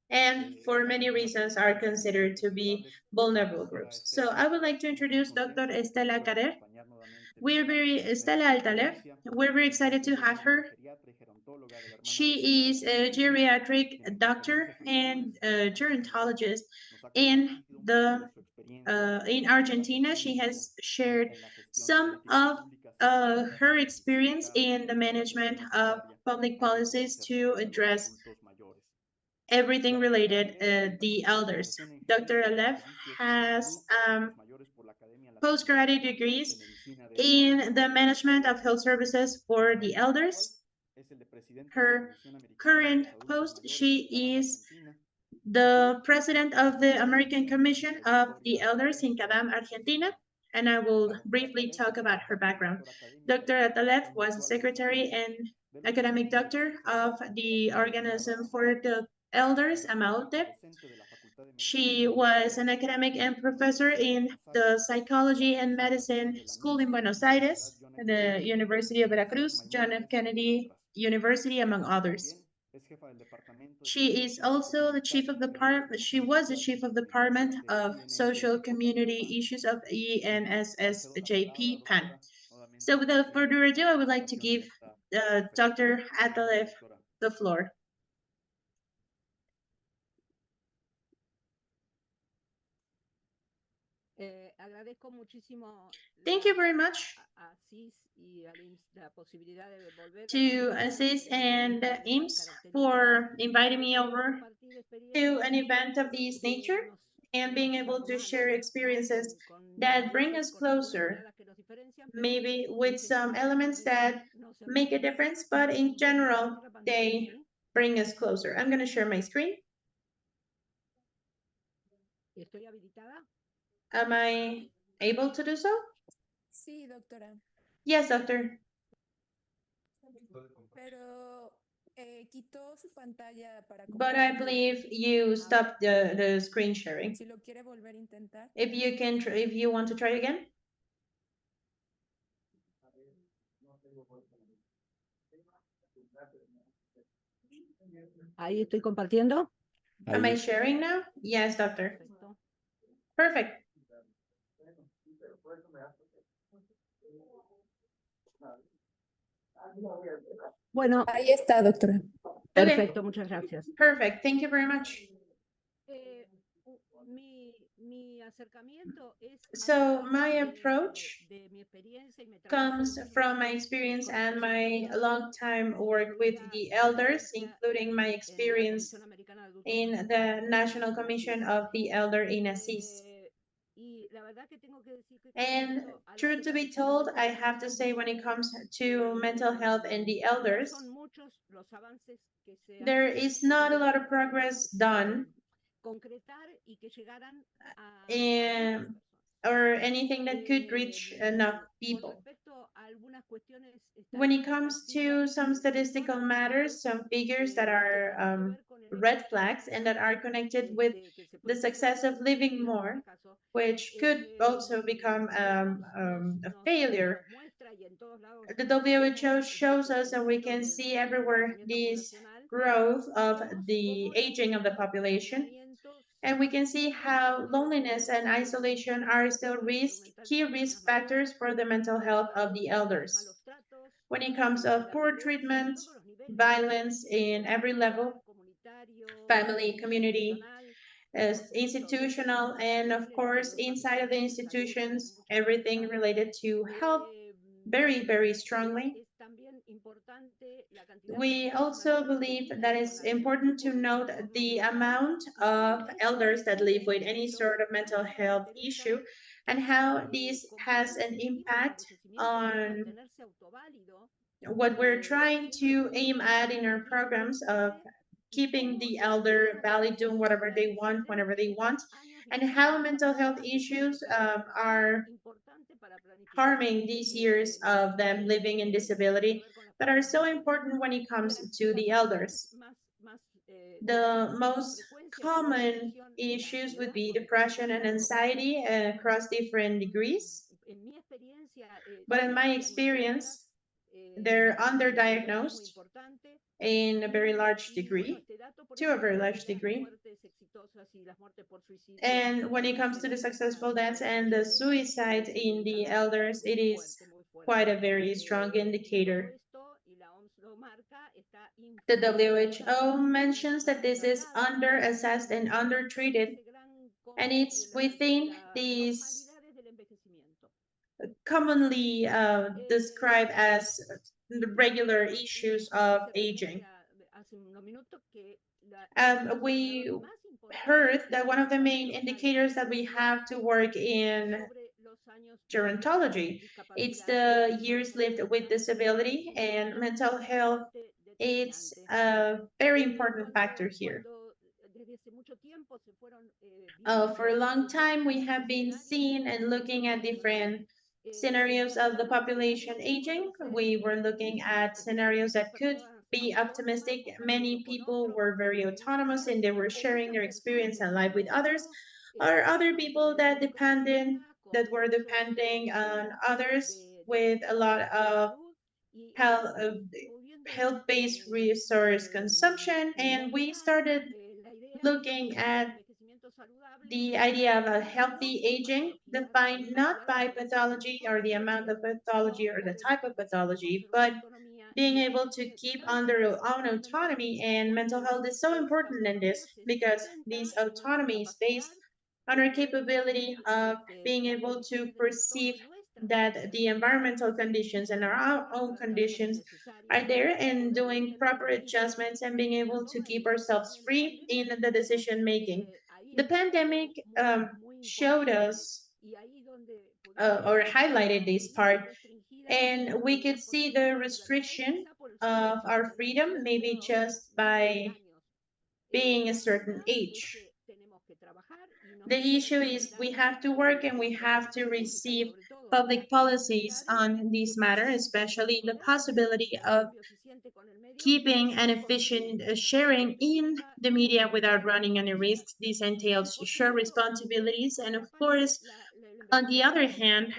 and for many reasons are considered to be vulnerable groups. So I would like to introduce Dr. Estela Carer. Estela Altaler. We're very excited to have her. She is a geriatric doctor and a gerontologist in Argentina. She has shared some of her experience in the management of public policies to address everything related the elders. Dr. Alef has postgraduate degrees in the management of health services for the elders. Her current post, she is the president of the American Commission of the Elders in CADAM, Argentina, and I will briefly talk about her background. Dr. Atalef was a secretary and academic doctor of the Organism for the Elders, AMAOTE. She was an academic and professor in the Psychology and Medicine School in Buenos Aires, the University of Veracruz, John F. Kennedy University, among others. She is also the chief of the she was the chief of the Department of Social Community Issues of INSSJP PAN. So without further ado, I would like to give Dr. Atalev the floor. Thank you very much to ISSSTE and IMSS for inviting me over to an event of this nature and being able to share experiences that bring us closer, maybe with some elements that make a difference, but in general, they bring us closer. I'm going to share my screen. Am I able to do so? Sí, doctora. Yes, doctor. Pero quitó su pantalla para But I believe you stopped the screen sharing. Si lo quiere volver a intentar. If you want to try again. Ahí estoy compartiendo. Am I sharing now? Yes, doctor. Perfect. Bueno, ahí está, doctora. Perfecto, okay. Muchas gracias. Perfect. Thank you very much. So my approach comes from my experience and my long time work with the elders, including my experience in the National Commission of the Elder in ISSSTE. And truth to be told, I have to say when it comes to mental health and the elders, there is not a lot of progress done or anything that could reach enough people. When it comes to some statistical matters, some figures that are red flags and that are connected with the success of living more, which could also become a failure. The WHO shows us, and we can see everywhere, this growth of the aging of the population. And we can see how loneliness and isolation are still key risk factors for the mental health of the elders. When it comes to poor treatment, violence in every level, family, community, institutional, and of course, inside of the institutions, everything related to health very, very strongly. We also believe that it's important to note the amount of elders that live with any sort of mental health issue and how this has an impact on what we're trying to aim at in our programs of keeping the elder valid, doing whatever they want, whenever they want, and how mental health issues are harming these years of them living in disability that are so important when it comes to the elders. The most common issues would be depression and anxiety across different degrees. But in my experience, they're underdiagnosed in a very large degree, to a very large degree. And when it comes to the successful deaths and the suicide in the elders, it is quite a very strong indicator. The WHO mentions that this is under-assessed and undertreated, and it's within these commonly described as the regular issues of aging. We heard that one of the main indicators that we have to work in gerontology, it's the years lived with disability, and mental health. It's a very important factor here. For a long time, we have been seeing and looking at different scenarios of the population aging. We were looking at scenarios that could be optimistic. Many people were very autonomous and they were sharing their experience and life with others, or other people that were depending on others with a lot of health health-based resource consumption, and we started looking at the idea of a healthy aging defined not by pathology or the amount of pathology or the type of pathology, but being able to keep under your own autonomy. And mental health is so important in this because this autonomy is based on our capability of being able to perceive that the environmental conditions and our own conditions are there, and doing proper adjustments and being able to keep ourselves free in the decision making. The pandemic showed us or highlighted this part, and we could see the restriction of our freedom maybe just by being a certain age. The issue is we have to work and we have to receive public policies on this matter, especially the possibility of keeping an efficient sharing in the media without running any risks. This entails shared responsibilities. And of course, on the other hand,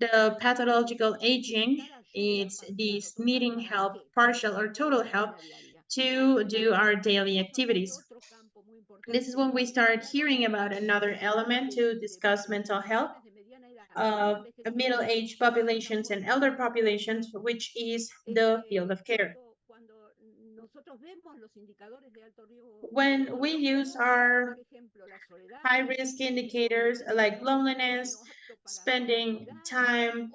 the pathological aging, it's this needing help, partial or total help, to do our daily activities. This is when we start hearing about another element to discuss mental health of middle-aged populations and elder populations, which is the field of care. When we use our high-risk indicators like loneliness, spending time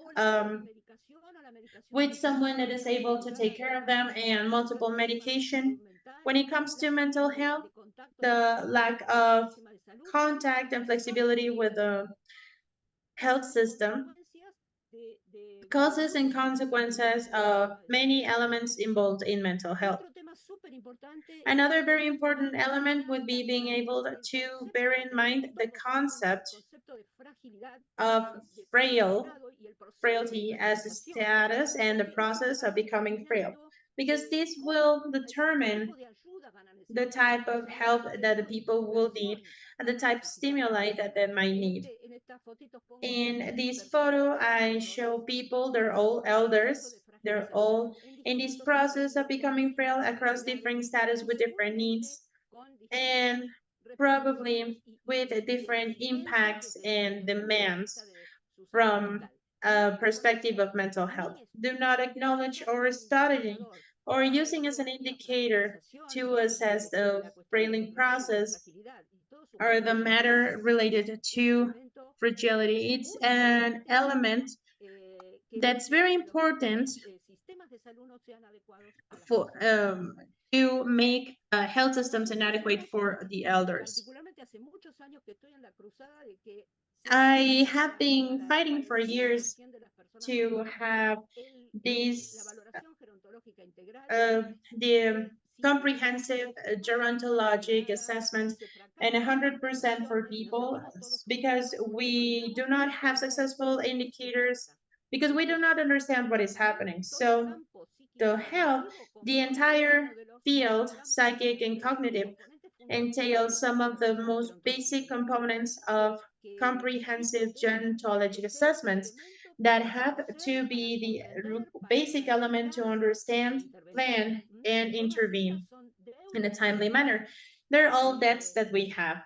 with someone that is able to take care of them, and multiple medication, when it comes to mental health, the lack of contact and flexibility with the health system causes and consequences of many elements involved in mental health. Another very important element would be being able to bear in mind the concept of frailty as a status and the process of becoming frail, because this will determine the type of help that the people will need and the type of stimuli that they might need. In this photo, I show people, they're all elders, they're all in this process of becoming frail across different status with different needs and probably with different impacts and demands from a perspective of mental health. Do not acknowledge or studying or using as an indicator to assess the frailing process or the matter related to fragility. It's an element that's very important for to make health systems inadequate for the elders. I have been fighting for years to have this the comprehensive gerontologic assessment and 100% for people because we do not have successful indicators because we do not understand what is happening. So the health, the entire field, psychic and cognitive, entails some of the most basic components of comprehensive gerontologic assessments that have to be the basic element to understand, plan, and intervene in a timely manner. They're all debts that we have.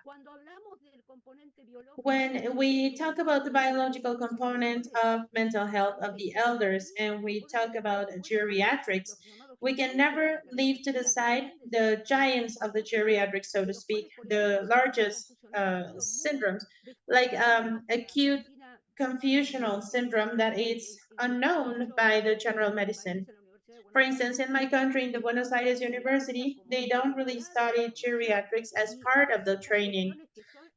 When we talk about the biological component of mental health of the elders and we talk about geriatrics, we can never leave to the side the giants of the geriatrics, so to speak, the largest syndromes, like acute confusional syndrome that is unknown by the general medicine. For instance, in my country, in the Buenos Aires University, they don't really study geriatrics as part of the training.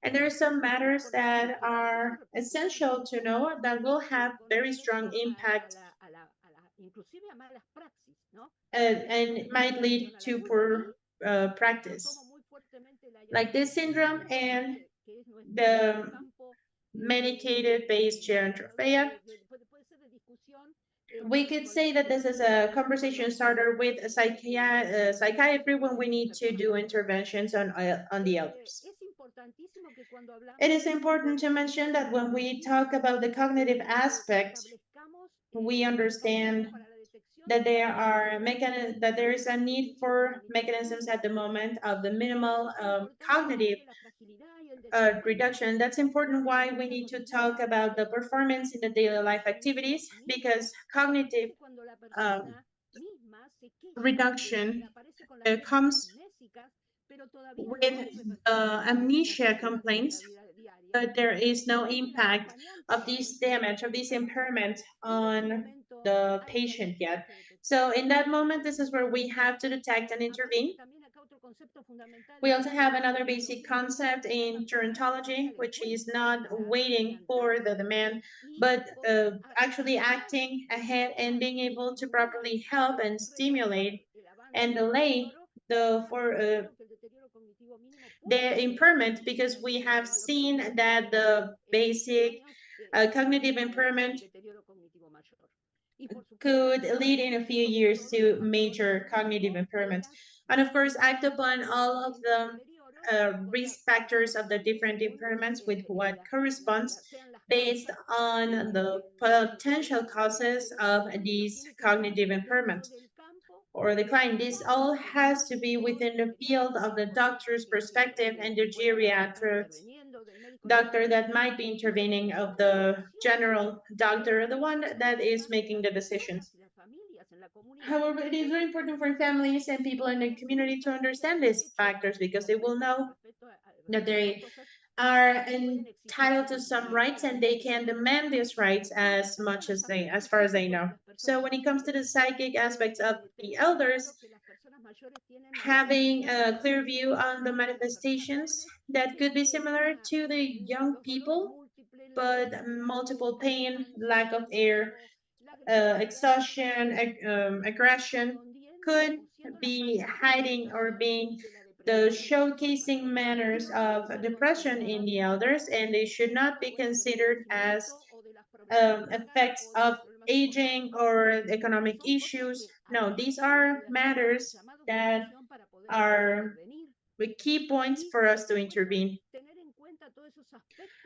And there are some matters that are essential to know that will have very strong impact and might lead to poor practice. Like this syndrome and the medicated based gerontophagia, we could say that this is a conversation starter with a psychiatry when we need to do interventions on the elders. It is important to mention that when we talk about the cognitive aspect, we understand that there is a need for mechanisms at the moment of the minimal cognitive reduction. That's important why we need to talk about the performance in the daily life activities because cognitive reduction comes with amnesia complaints, but there is no impact of this damage, of this impairment on the patient yet. So in that moment, this is where we have to detect and intervene. We also have another basic concept in gerontology, which is not waiting for the demand, but actually acting ahead and being able to properly help and stimulate and delay the impairment because we have seen that the basic cognitive impairment could lead in a few years to major cognitive impairment. And of course, act upon all of the risk factors of the different impairments with what corresponds based on the potential causes of these cognitive impairment or decline. This all has to be within the field of the doctor's perspective and the geriatric doctor that might be intervening of the general doctor, the one that is making the decisions. However, it is very important for families and people in the community to understand these factors because they will know that they are entitled to some rights and they can demand these rights as far as they know. So when it comes to the psychic aspects of the elders, having a clear view on the manifestations that could be similar to the young people, but multiple pain, lack of air, exhaustion, aggression could be hiding or being the showcasing manners of depression in the elders, and they should not be considered as effects of aging or economic issues. No, these are matters that are the key points for us to intervene.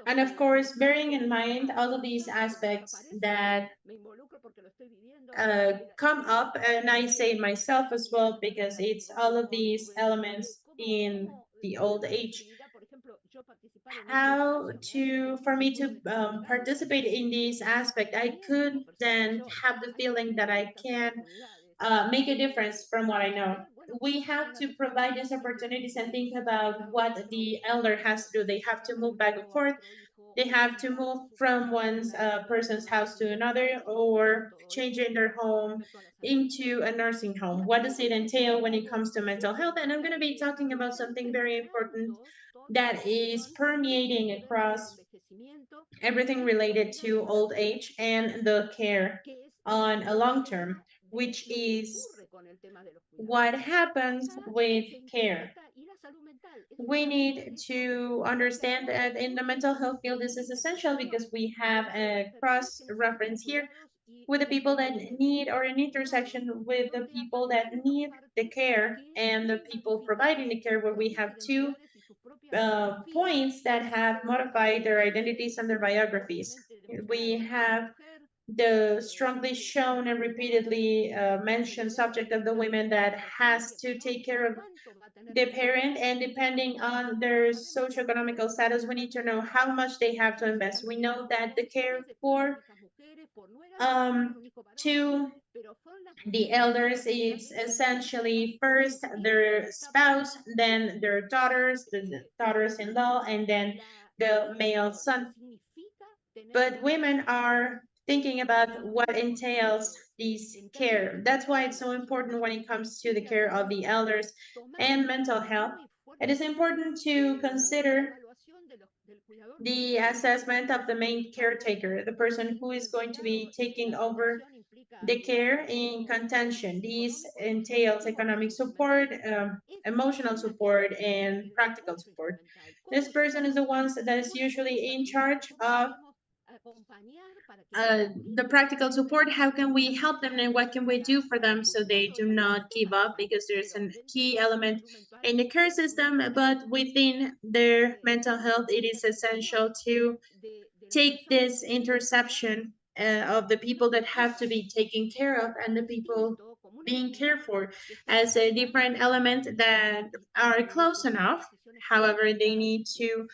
And of course, bearing in mind all of these aspects that come up, and I say myself as well, because it's all of these elements in the old age. How to, for me to participate in this aspect, I could then have the feeling that I can make a difference from what I know. We have to provide these opportunities and think about what the elder has to do. They have to move back and forth. They have to move from one person's house to another or changing their home into a nursing home. What does it entail when it comes to mental health? And I'm going to be talking about something very important that is permeating across everything related to old age and the care on a long term, which is what happens with care. We need to understand that in the mental health field, this is essential because we have a cross reference here with the people that need, or an intersection with the people that need the care and the people providing the care, where we have two points that have modified their identities and their biographies. We have the strongly shown and repeatedly mentioned subject of the women that has to take care of the parent, and depending on their socioeconomical status, we need to know how much they have to invest. We know that the care for to the elders is essentially first their spouse, then their daughters, the daughters-in-law, and then the male son. But women are thinking about what entails this care. That's why it's so important when it comes to the care of the elders and mental health. It is important to consider the assessment of the main caretaker, the person who is going to be taking over the care in contention. These entails economic support, emotional support, and practical support. This person is the ones that is usually in charge of the practical support. How can we help them, and what can we do for them so they do not give up? Because there's a key element in the care system, but within their mental health, it is essential to take this interception of the people that have to be taken care of and the people being cared for as a different element that are close enough. However, they need to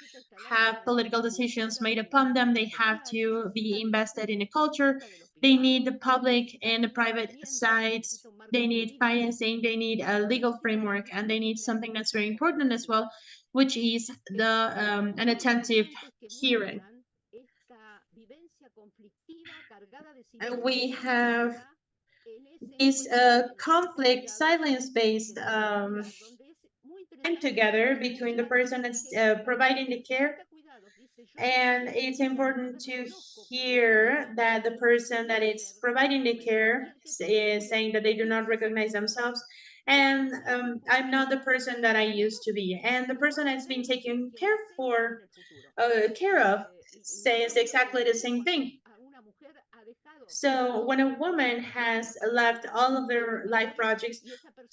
have political decisions made upon them. They have to be invested in the culture. They need the public and the private sides. They need financing. They need a legal framework, and they need something that's very important as well, which is the an attentive hearing. And we have this conflict silence-based time together between the person that's providing the care, and it's important to hear that the person that is providing the care is saying that they do not recognize themselves, and I'm not the person that I used to be, and the person that's been taken care of says exactly the same thing. So when a woman has left all of their life projects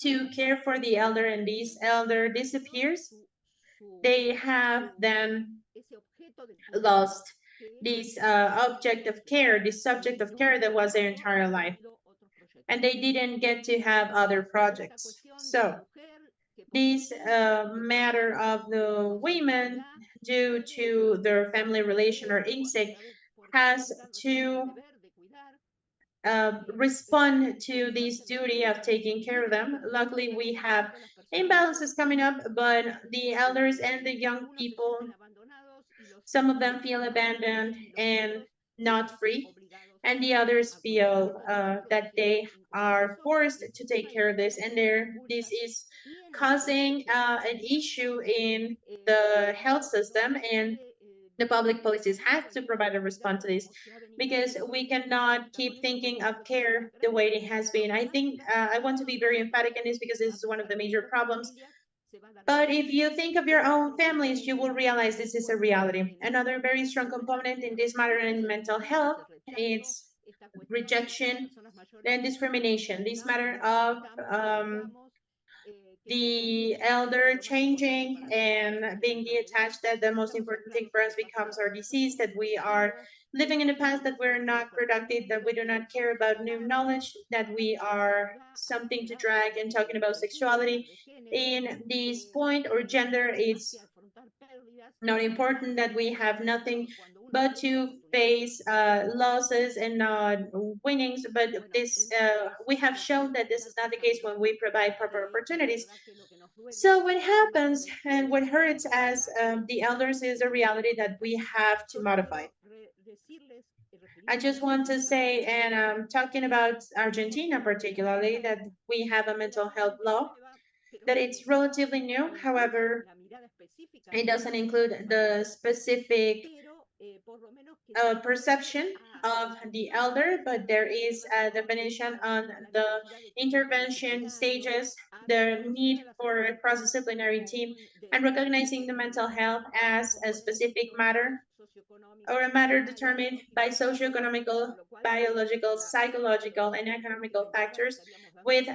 to care for the elder, and this elder disappears, they have then lost this object of care, this subject of care that was their entire life, and they didn't get to have other projects. So this matter of the women, due to their family relation or instinct, has to respond to this duty of taking care of them. Luckily, we have imbalances coming up, but the elders and the young people, some of them feel abandoned and not free, and the others feel that they are forced to take care of this, and this is causing an issue in the health system, and the public policies have to provide a response to this, because we cannot keep thinking of care the way it has been. I think I want to be very emphatic in this because this is one of the major problems. But if you think of your own families, you will realize this is a reality. Another very strong component in this matter in mental health is rejection and discrimination. This matter of the elder changing and being detached, that the most important thing for us becomes our disease, that we are living in the past, that we're not productive, that we do not care about new knowledge, that we are something to drag, and talking about sexuality in this point or gender, it's not important, that we have nothing but to face losses and not winnings. But this we have shown that this is not the case when we provide proper opportunities. So what happens and what hurts as the elders is a reality that we have to modify. I just want to say, and talking about Argentina particularly, that we have a mental health law that it's relatively new. However, it doesn't include the specific perception of the elder, but there is a definition on the intervention stages, the need for a cross-disciplinary team, and recognizing the mental health as a specific matter or a matter determined by socioeconomical, biological, psychological, and economical factors with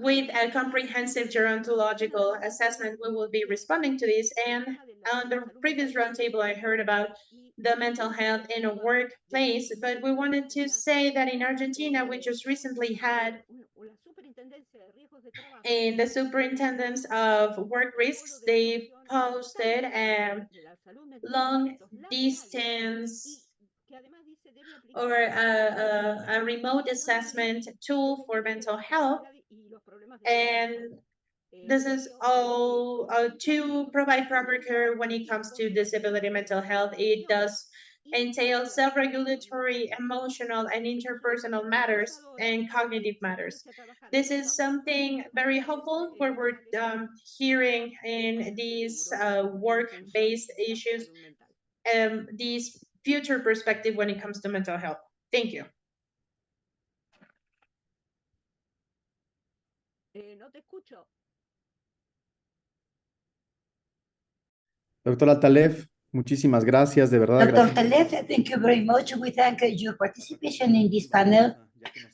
with a comprehensive gerontological assessment, we will be responding to this. And on the previous roundtable, I heard about the mental health in a workplace, but we wanted to say that in Argentina, we just recently had in the superintendents of work risks, they posted a long distance or a remote assessment tool for mental health. And this is all to provide proper care when it comes to disability mental health. It does entail self-regulatory, emotional, and interpersonal matters and cognitive matters. This is something very hopeful where we're hearing in these work-based issues, these future perspective when it comes to mental health. Thank you. Doctora Taleb, muchísimas gracias, de verdad. Dr. Gracias. Taleb, thank you very much. We thank your participation in this panel,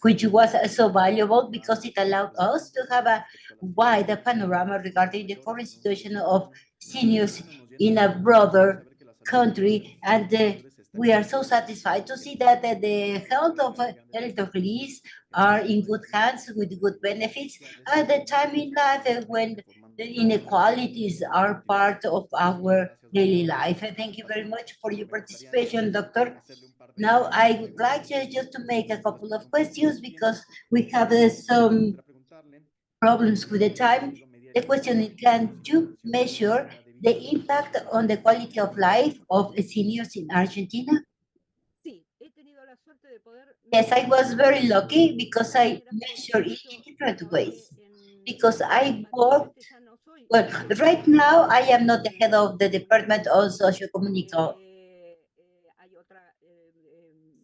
which was so valuable because it allowed us to have a wide panorama regarding the current situation of seniors in a broader country. And we are so satisfied to see that the health of elderlies are in good hands with good benefits at the time in life when the inequalities are part of our daily life. Thank you very much for your participation, Doctor. Now, I would like just to make a couple of questions because we have some problems with the time. The question is, can you measure the impact on the quality of life of seniors in Argentina? Yes, I was very lucky because I measure it in different ways. Because I worked, well, right now I am not the head of the Department of Sociocommunication.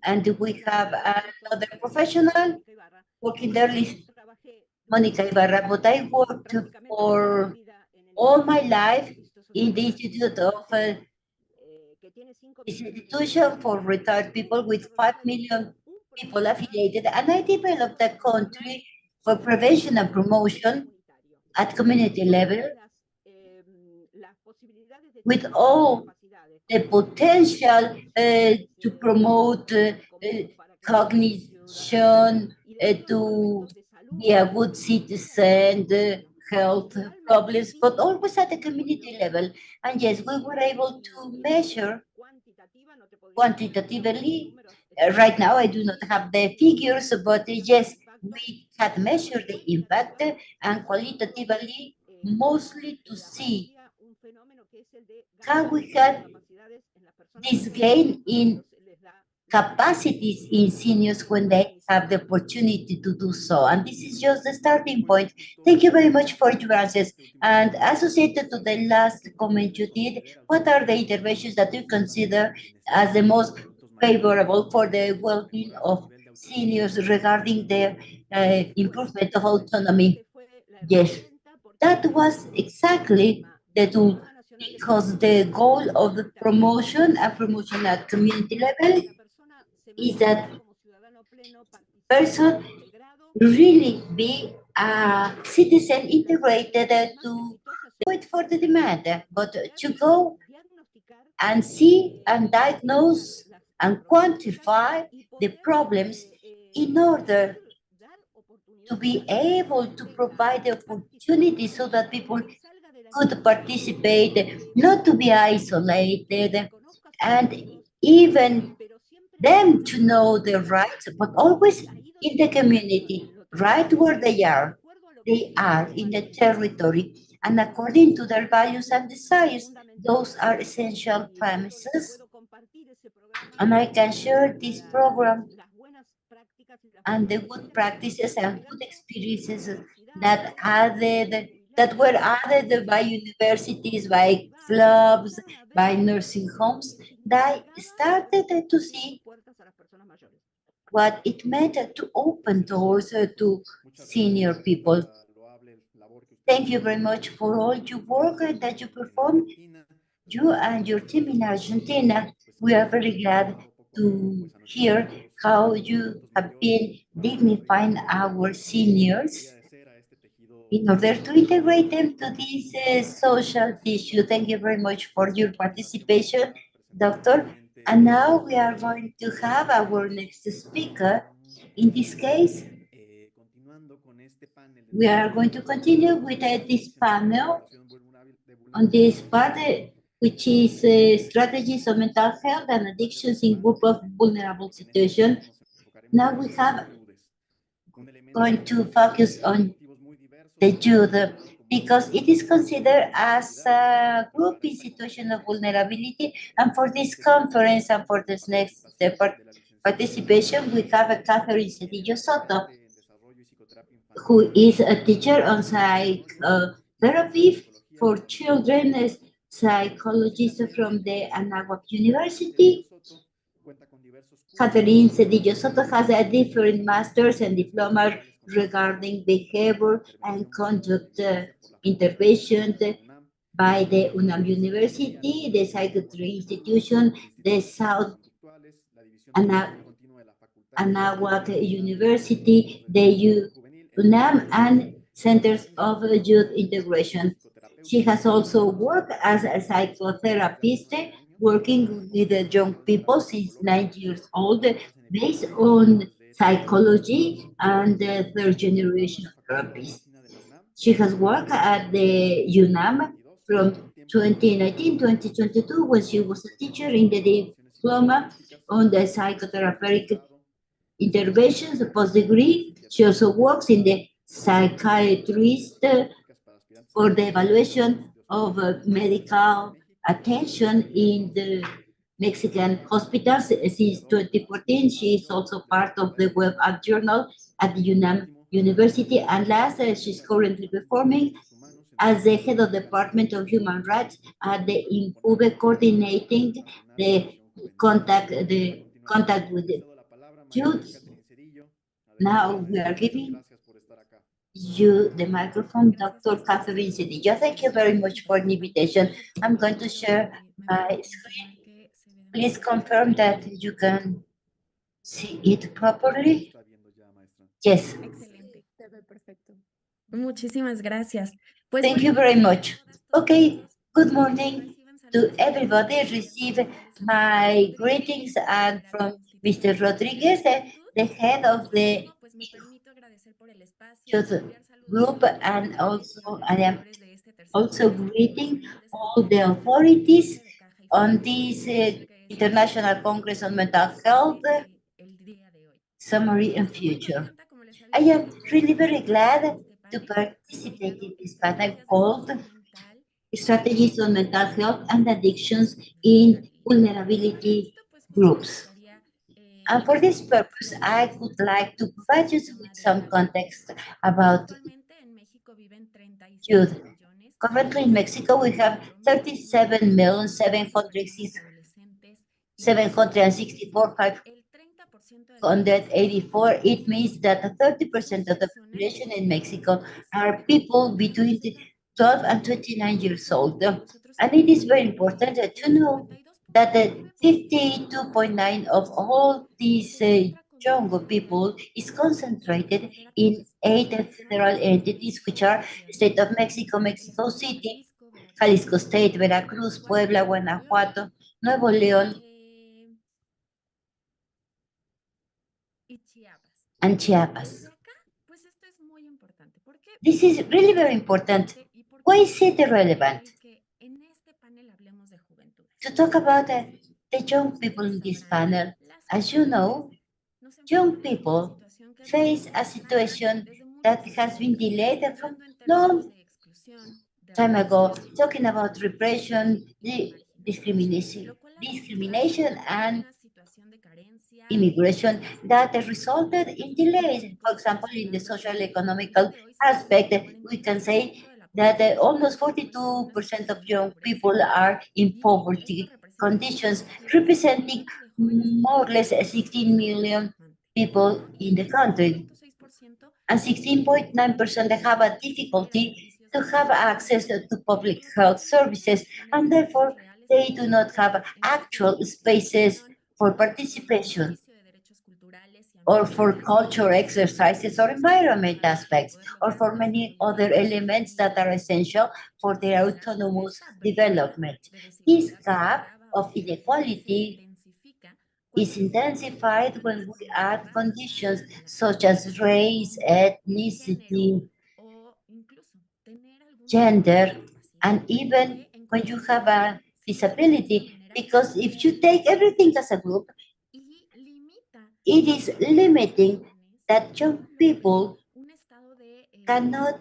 And we have another professional working there, Monica Ibarra, but I worked for all my life in the Institute of this institution for retired people with 5 million people affiliated, and I developed a country for prevention and promotion at community level with all the potential to promote cognition, to be a good citizen, health problems, but always at the community level. And yes, we were able to measure quantitatively. Right now, I do not have the figures, but yes, we had measured the impact and qualitatively, mostly to see how we had this gain in capacities in seniors when they have the opportunity to do so. And this is just the starting point. Thank you very much for your answers. And associated to the last comment you did, what are the interventions that you consider as the most favorable for the well-being of seniors regarding their improvement of autonomy? Yes, that was exactly the tool, because the goal of the promotion and promotion at community level is that person really be a citizen integrated to wait for the demand, but to go and see and diagnose and quantify the problems in order to be able to provide the opportunity so that people could participate, not to be isolated, and even them to know their rights, but always in the community, right where they are. They are in the territory, and according to their values and desires, those are essential premises. And I can share this program and the good practices and good experiences that were added by universities, by clubs, by nursing homes, they started to see what it meant to open doors to senior people. Thank you very much for all your work that you perform. You and your team in Argentina, we are very glad to hear how you have been dignifying our seniors in order to integrate them to this social tissue. Thank you very much for your participation, Doctor. And now we are going to have our next speaker. In this case, we are going to continue with this panel on this part, which is strategies of mental health and addictions in group of vulnerable situations. Now we have going to focus on the youth because it is considered as a group in situation of vulnerability. And for this conference and for this next participation, we have Catherine Cedillo Soto, who is a teacher on psychotherapy for children, a psychologist from the Anáhuac University. Catherine Cedillo Soto has a different master's and diploma regarding behavior and conduct intervention by the UNAM University, the Psychiatry Institution, the South Anáhuac University, the UNAM, and Centers of Youth Integration. She has also worked as a psychotherapist, working with young people since 9 years old, based on psychology and third generation therapies. She has worked at the UNAM from 2019-2022 when she was a teacher in the diploma on the psychotherapeutic interventions, a post-degree. She also works in the psychiatrist for the evaluation of medical attention in the Mexican hospitals since 2014. She is also part of the Web Art Journal at the UNAM University. And last, she's currently performing as the head of the Department of Human Rights at the INPUBE, coordinating the contact with the youth. Now we are giving you the microphone, Dr. Catherine Cedillo. Thank you very much for the invitation. I'm going to share my screen. Please confirm that you can see it properly. Yes. Excelente. Se ve perfecto. Muchísimas gracias. Pues Thank you very much. Okay, good morning to everybody. Receive my greetings and from Mr. Rodriguez, the head of the youth group, and also I am also greeting all the authorities on this International Congress on Mental Health Summary and Future. I am really very glad to participate in this panel called Strategies on Mental Health and Addictions in Vulnerability Groups. And for this purpose, I would like to provide you with some context about youth. Currently in Mexico, we have 37,764,584. It means that 30% of the population in Mexico are people between 12 and 29 years old. And it is very important to know that 52.9% of all these young people is concentrated in 8 federal entities, which are State of Mexico, Mexico City, Jalisco State, Veracruz, Puebla, Guanajuato, Nuevo León, and Chiapas. This is really very important. Why is it relevant? To talk about the young people in this panel. As you know, young people face a situation that has been delayed from long time ago, talking about repression, discrimination, and immigration that resulted in delays. For example, in the social economical aspect, we can say that almost 42% of young people are in poverty conditions, representing more or less 16 million people in the country. And 16.9% have a difficulty to have access to public health services, and therefore they do not have actual spaces for participation or for culture exercises or environment aspects, or for many other elements that are essential for their autonomous development. This gap of inequality is intensified when we add conditions such as race, ethnicity, gender, and even when you have a disability, because if you take everything as a group, it is limiting that young people cannot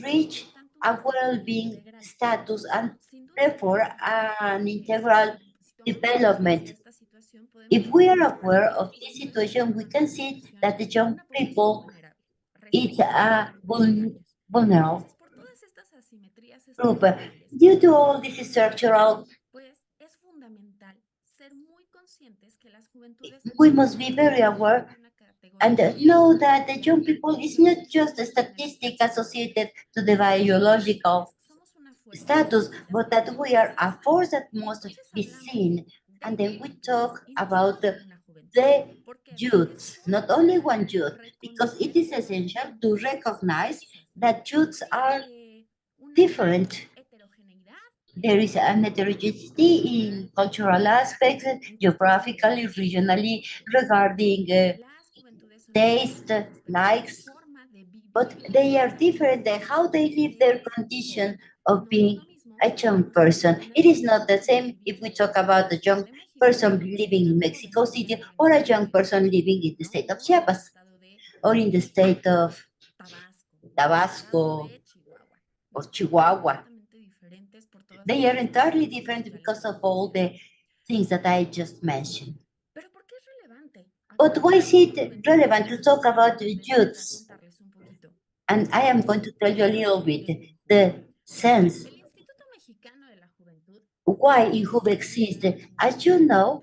reach a well-being status and therefore an integral development. If we are aware of this situation, we can see that the young people is a vulnerable group. Due to all these structural, we must be very aware and know that the young people is not just a statistic associated to the biological status, but that we are a force that must be seen. And then we talk about the youths, not only one youth, because it is essential to recognize that youths are different. There is an heterogeneity in cultural aspects, geographically, regionally, regarding taste, likes, but they are different in how they live their condition of being a young person. It is not the same if we talk about a young person living in Mexico City or a young person living in the state of Chiapas or in the state of Tabasco or Chihuahua. They are entirely different because of all the things that I just mentioned. But why is it relevant to talk about the youths? And I am going to tell you a little bit the sense why INJUVE exists. As you know,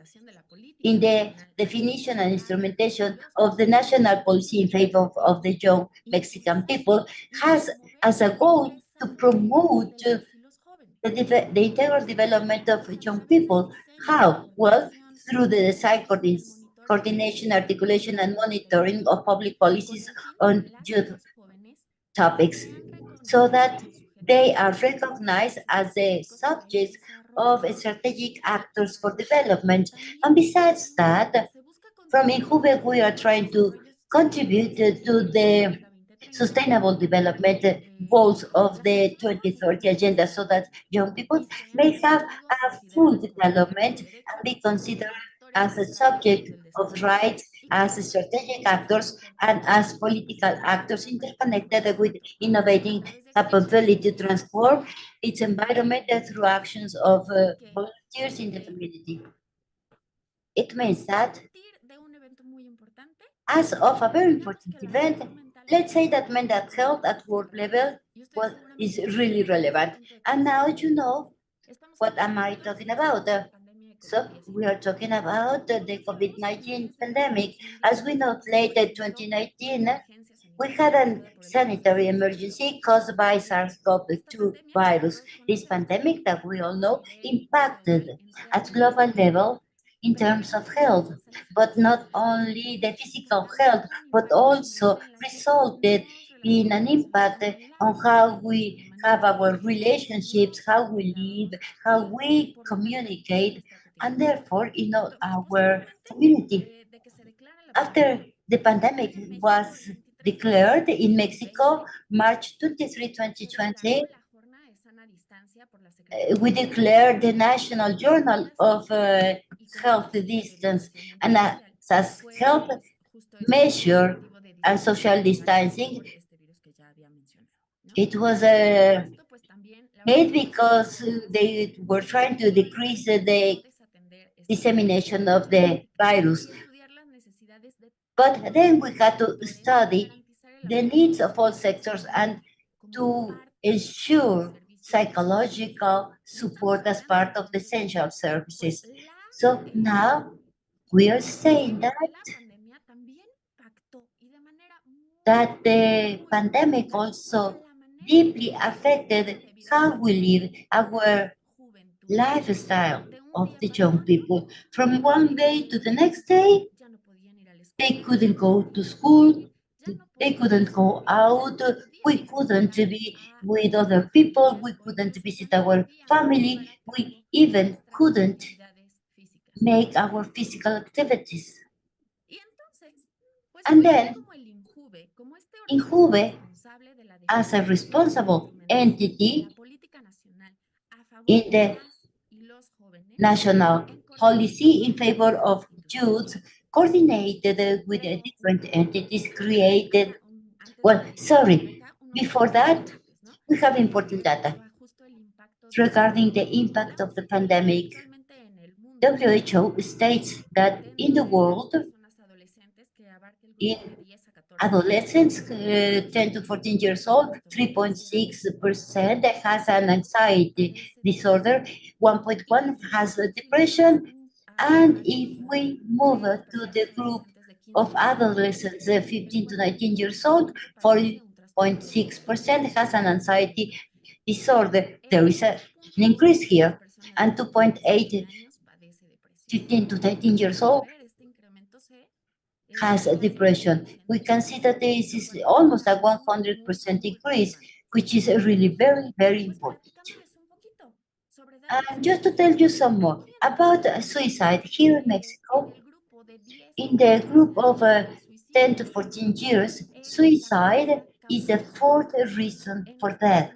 in the definition and instrumentation of the national policy in favor of the young Mexican people, has as a goal to promote the integral development of young people. How? Well, through the design, coordination, articulation, and monitoring of public policies on youth topics, so that they are recognized as the subjects of strategic actors for development. And besides that, from INJUVE, we are trying to contribute to the sustainable development goals of the 2030 agenda, so that young people may have a full development and be considered as a subject of rights, as strategic actors, and as political actors interconnected with innovating capability to transform its environment through actions of volunteers in the community. It means that as of a very important event, let's say that mental health at world level is really relevant. And now you know what am I talking about. So we are talking about the COVID-19 pandemic. As we know, late in 2019, we had a sanitary emergency caused by SARS-CoV-2 virus. This pandemic that we all know impacted at global level in terms of health, but not only the physical health, but also resulted in an impact on how we have our relationships, how we live, how we communicate, and therefore in all our community. After the pandemic was declared in Mexico, March 23, 2020, we declared the National Journal of Health Distance and as health measure and social distancing. It was made because they were trying to decrease the dissemination of the virus. But then we had to study the needs of all sectors and to ensure psychological support as part of the essential services. So now we are saying that the pandemic also deeply affected how we live, our lifestyle of the young people. From one day to the next day, they couldn't go to school, they couldn't go out, we couldn't be with other people, we couldn't visit our family, we even couldn't make our physical activities. And then, INJUVE, as a responsible entity in the national policy in favor of youth, coordinated with the different entities, created, before that, we have important data regarding the impact of the pandemic. WHO states that in the world, in adolescents 10 to 14 years old, 3.6% has an anxiety disorder, 1.1% has a depression, and if we move to the group of adolescents 15 to 19 years old, 40.6% has an anxiety disorder. There is an increase here, and 2.8, 15 to 19 years old, has a depression. We can see that this is almost a 100% increase, which is really very, very important. And just to tell you some more about suicide here in Mexico, in the group of 10 to 14 years, suicide is the fourth reason for death.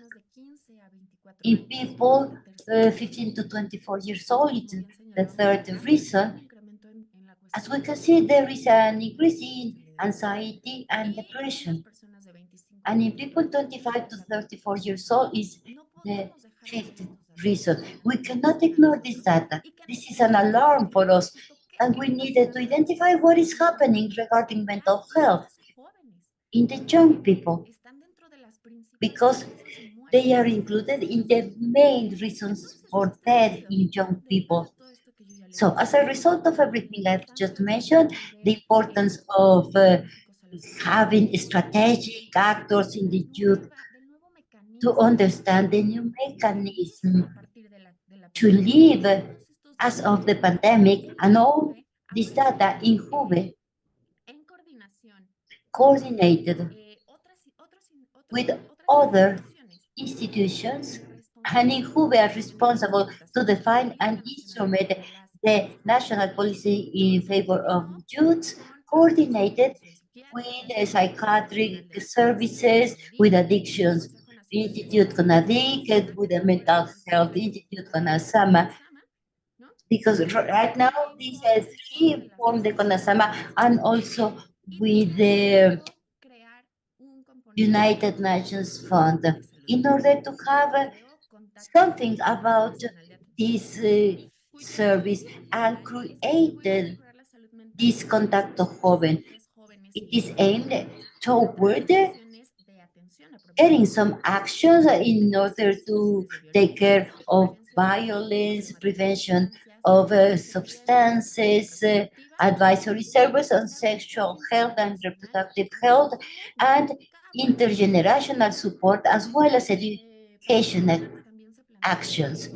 In people 15 to 24 years old, it's the third reason. As we can see, there is an increase in anxiety and depression. And in people 25 to 34 years old is the fifth reason. We cannot ignore this data. This is an alarm for us. And we needed to identify what is happening regarding mental health in the young people, because they are included in the main reasons for death in young people. So as a result of everything I've just mentioned, the importance of having strategic actors in the youth to understand the new mechanism to live as of the pandemic, and all this data INJUVE coordinated with other institutions, and INJUVE are responsible to define and instrument the national policy in favor of youth, coordinated with psychiatric services, with addictions Institute CONADIC, with the Mental Health Institute CONASAMA, because right now these three form the CONASAMA, and also with the United Nations Fund, in order to have something about this service and created this Contacto Joven. It is aimed toward getting some actions in order to take care of violence, prevention of substances, advisory service on sexual health and reproductive health, and intergenerational support, as well as educational actions.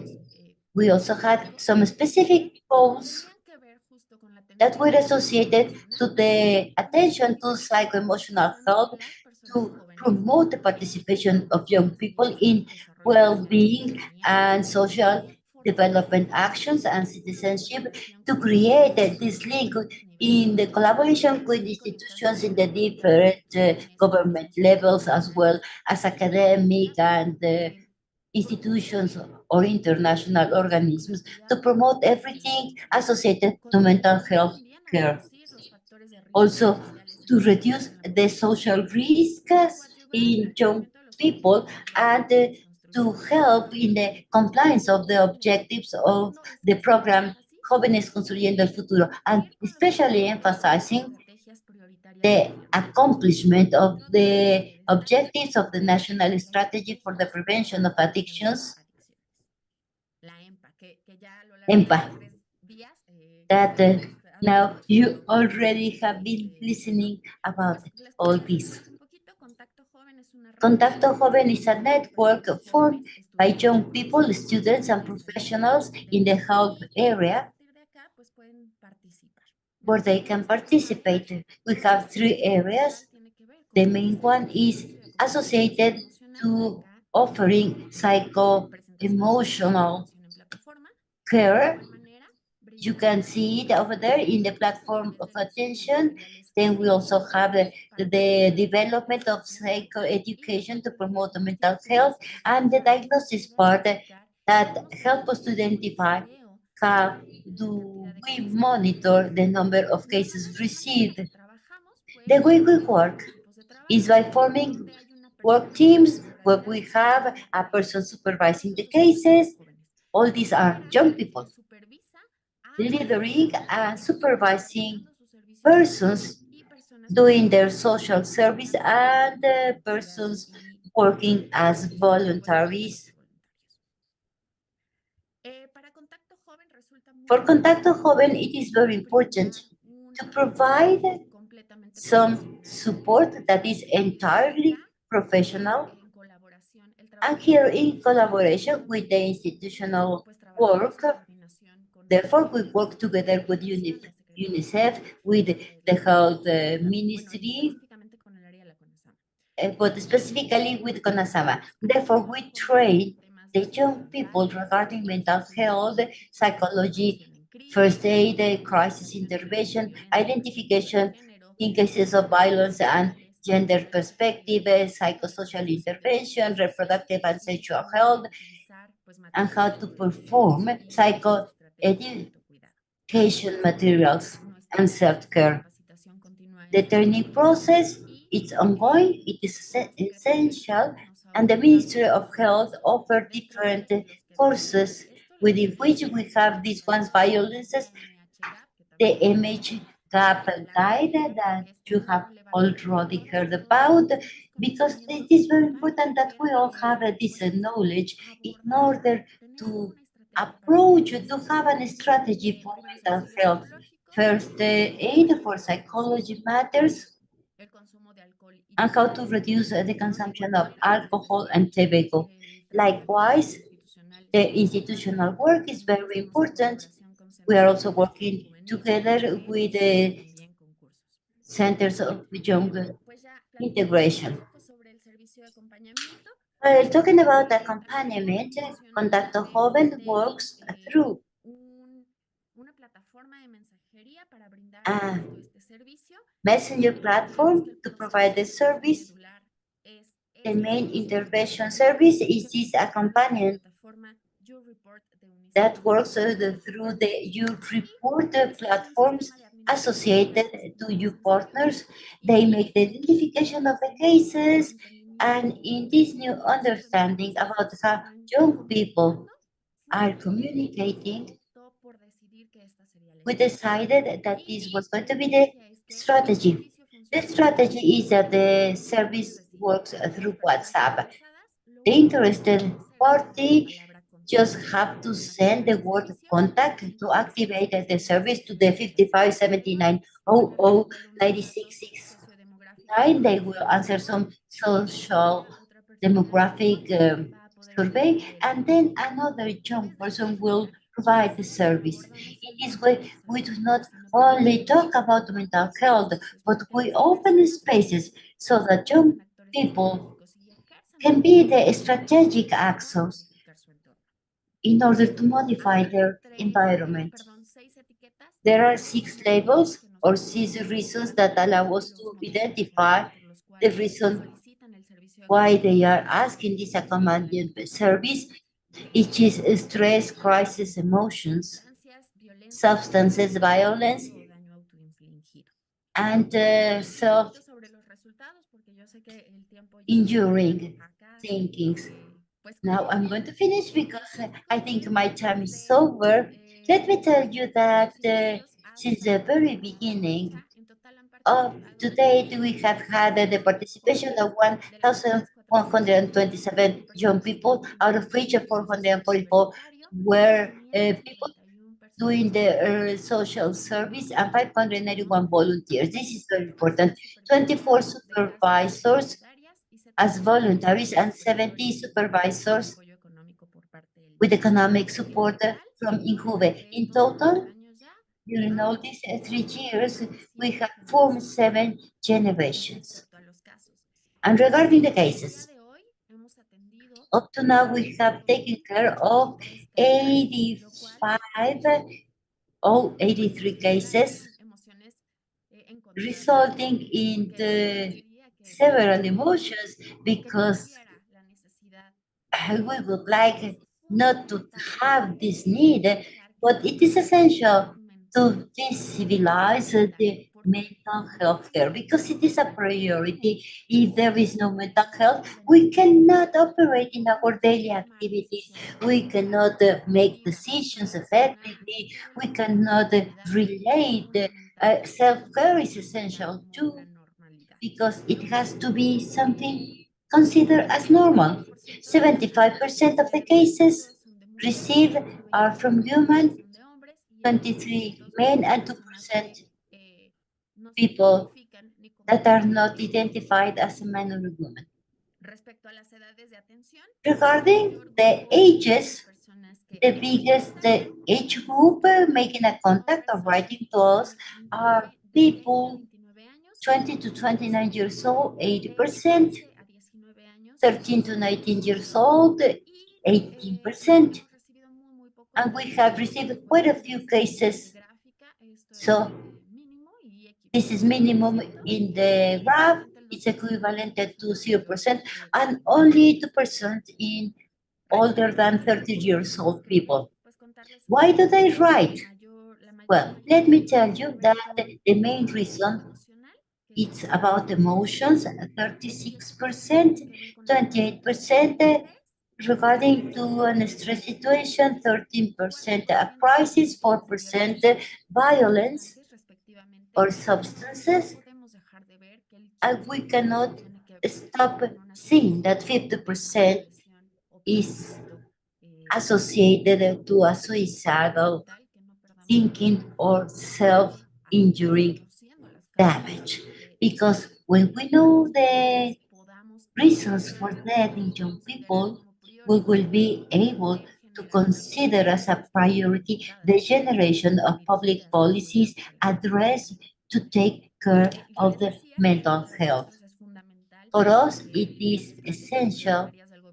We also had some specific goals that were associated to the attention to psycho-emotional health, to promote the participation of young people in well-being and social development actions and citizenship, to create this link in the collaboration with institutions in the different government levels, as well as academic and institutions or international organisms, to promote everything associated to mental health care. Also, to reduce the social risks in young people, and to help in the compliance of the objectives of the program Jóvenes Construyendo el Futuro, and especially emphasizing the accomplishment of the objectives of the National Strategy for the Prevention of Addictions, EMPA, that now you already have been listening about all this. Contacto Joven is a network formed by young people, students, and professionals in the health area where they can participate. We have 3 areas. The main one is associated to offering psycho-emotional care. You can see it over there in the platform of attention. Then we also have the development of psychoeducation to promote the mental health and the diagnosis part that help us to identify how do we monitor the number of cases received. The way we work is by forming work teams where we have a person supervising the cases. All these are young people leading and supervising persons doing their social service and persons working as voluntaries. For Contacto Joven, it is very important to provide some support that is entirely professional and here in collaboration with the institutional work. Therefore, we work together with UNICEF, with the Health Ministry, but specifically with CONASAMA. Therefore, we train the young people regarding mental health, psychology, first aid, crisis intervention, identification in cases of violence and gender perspective, psychosocial intervention, reproductive and sexual health, and how to perform psycho-education materials and self-care. The training process is ongoing, it is essential, and the Ministry of Health offers different courses within which we have these ones violences, the image gap guide that you have already heard about, because it is very important that we all have this knowledge in order to approach, to have a strategy for mental health. First aid for psychology matters, and how to reduce the consumption of alcohol and tobacco. Likewise, the institutional work is very important. We are also working together with the centers of young integration. Talking about accompaniment, Contacto Joven works through a messenger platform to provide the service. The main intervention service is this accompaniment that works through the youth report platforms associated to youth partners. They make the identification of the cases, and in this new understanding about how young people are communicating, we decided that this was going to be the strategy. The strategy is that the service works through WhatsApp. The interested party just have to send the word contact to activate the service to the 5579009669. They will answer some social demographic survey, and then another young person will provide the service. In this way, we do not only talk about mental health, but we open spaces so that young people can be the strategic actors in order to modify their environment. There are 6 labels or 6 reasons that allow us to identify the reason why they are asking this accompaniment service, which is stress, crisis, emotions, substances, violence, and self-injuring thinkings. Now I'm going to finish because I think my time is over. Let me tell you that since the very beginning To date, we have had the participation of 1,127 young people, out of which 444 were people doing the social service and 591 volunteers. This is very important. 24 supervisors as voluntaries and 70 supervisors with economic support from INJUVE. In total, during all these 3 years, we have formed 7 generations. And regarding the cases, up to now, we have taken care of 83 cases, resulting in the several emotions, because we would like not to have this need, but it is essential to visibilize the mental health care, because it is a priority. If there is no mental health, we cannot operate in our daily activities. We cannot make decisions effectively. We cannot relate. Self-care is essential too, because it has to be something considered as normal. 75% of the cases received are from women, 23 men, and 2% people that are not identified as a man or a woman. Regarding the ages, the biggest age group making a contact or writing to us are people 20 to 29 years old, 80%, 13 to 19 years old, 18%, and we have received quite a few cases. So this is minimum in the graph. It's equivalent to 0%, and only 2% in older than 30 years old people. Why do they write? Well, let me tell you that the main reason it's about emotions, 36%, 28% regarding to a stress situation, 13% a crisis, 4% violence or substances, and we cannot stop seeing that 50% is associated to a suicidal thinking or self-injuring damage. Because when we know the reasons for death in young people, we will be able to consider as a priority the generation of public policies addressed to take care of the mental health. For us, it is essential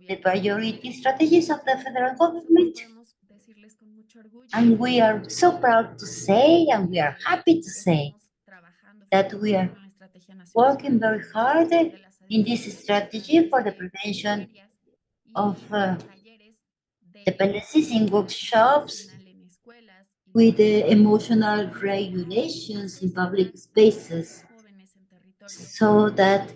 the priority strategies of the federal government. And we are so proud to say, and we are happy to say, that we are working very hard in this strategy for the prevention of dependencies in workshops with emotional regulations in public spaces, so that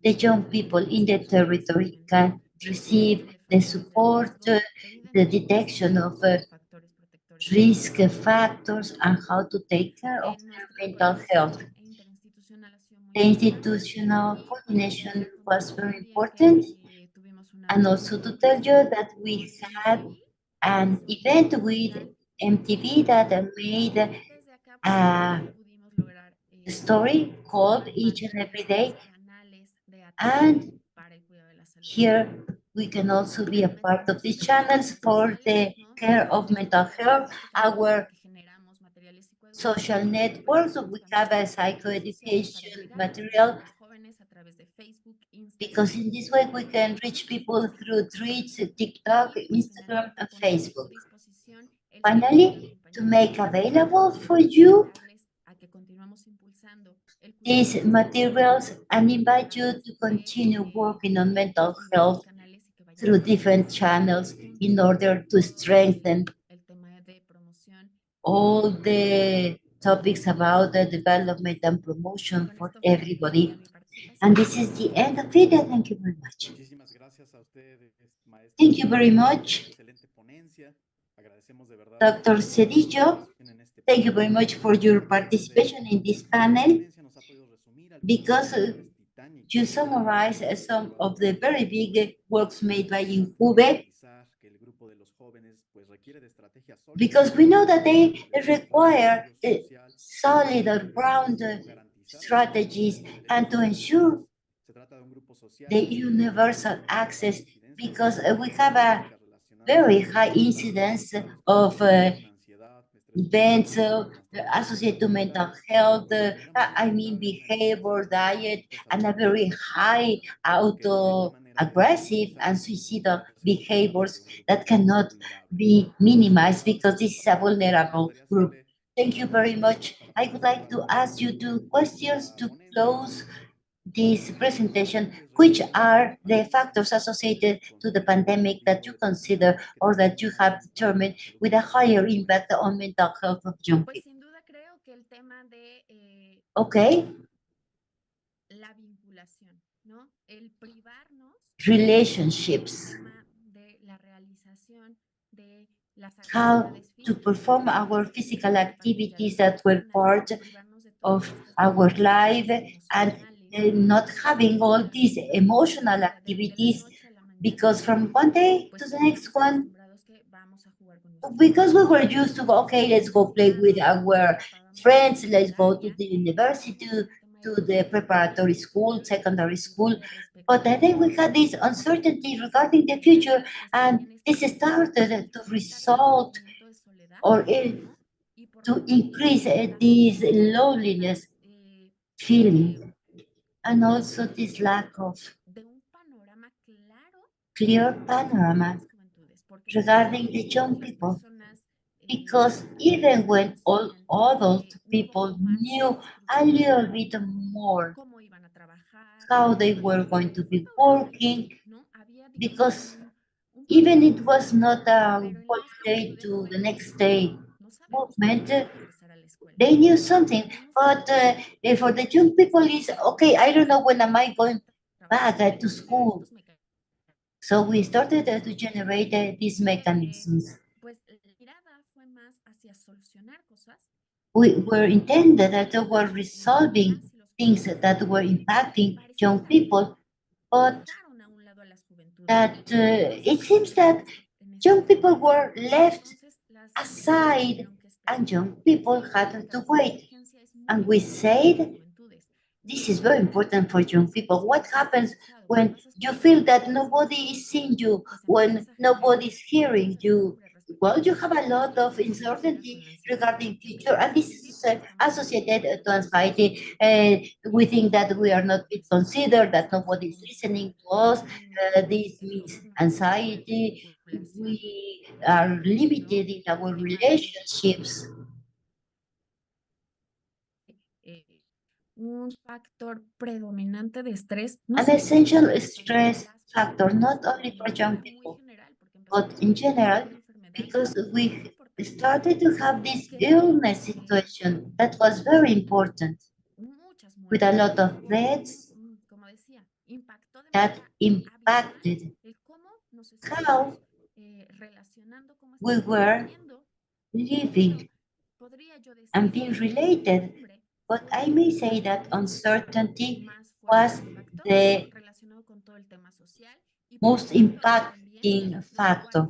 the young people in the territory can receive the support, the detection of risk factors, and how to take care of their mental health. The institutional coordination was very important, and also to tell you that we had an event with MTV that made a story called Each and Every Day, and here we can also be a part of the channels for the care of mental health. Our social networks, we have a psychoeducation material, because in this way we can reach people through Twitch, TikTok, Instagram, and Facebook. Finally, to make available for you these materials and invite you to continue working on mental health through different channels in order to strengthen all the topics about the development and promotion for everybody. And this is the end of it. Thank you very much. Thank you very much, Dr. Cedillo. Thank you very much for your participation in this panel. because you summarize some of the very big works made by INJUVE, because we know that they require solid or ground strategies and to ensure the universal access, because we have a very high incidence of events associated to mental health, I mean behavior, diet, and a very high auto-aggressive and suicidal behaviors that cannot be minimized because this is a vulnerable group. Thank you very much. I would like to ask you two questions to close this presentation. Which are the factors associated to the pandemic that you consider or that you have determined with a higher impact on mental health of young Pues people? sin duda creo que el tema de Okay, la vinculación, ¿no? El privarnos relationships, de la realización de las how actividades to físicas, perform our physical activities that were part of our life, and not having all these emotional activities, because from one day to the next one, because we were used to, okay, let's go play with our friends, let's go to the university, to the preparatory school, secondary school. But I think we had this uncertainty regarding the future, and this started to result or to increase this loneliness feeling, and also this lack of clear panorama regarding the young people, because even when all adult people knew a little bit more how they were going to be working, because even it was not a one day to the next day movement, they knew something. But for the young people, is okay, I don't know when am I going back to school. So we started to generate these mechanisms. We were intended that were resolving things that were impacting young people, but that it seems that young people were left aside and young people had to wait. And we said, this is very important for young people. What happens when you feel that nobody is seeing you, when nobody is hearing you? Well, you have a lot of uncertainty regarding future, and this is associated to anxiety. We think that we are not being considered, that nobody is listening to us. This means anxiety. We are limited in our relationships. Un factor predominante de estrés. An essential stress factor, not only for young people, but in general, because we started to have this illness situation that was very important, with a lot of deaths that impacted how we were living and being related. But I may say that uncertainty was the most impacting factor.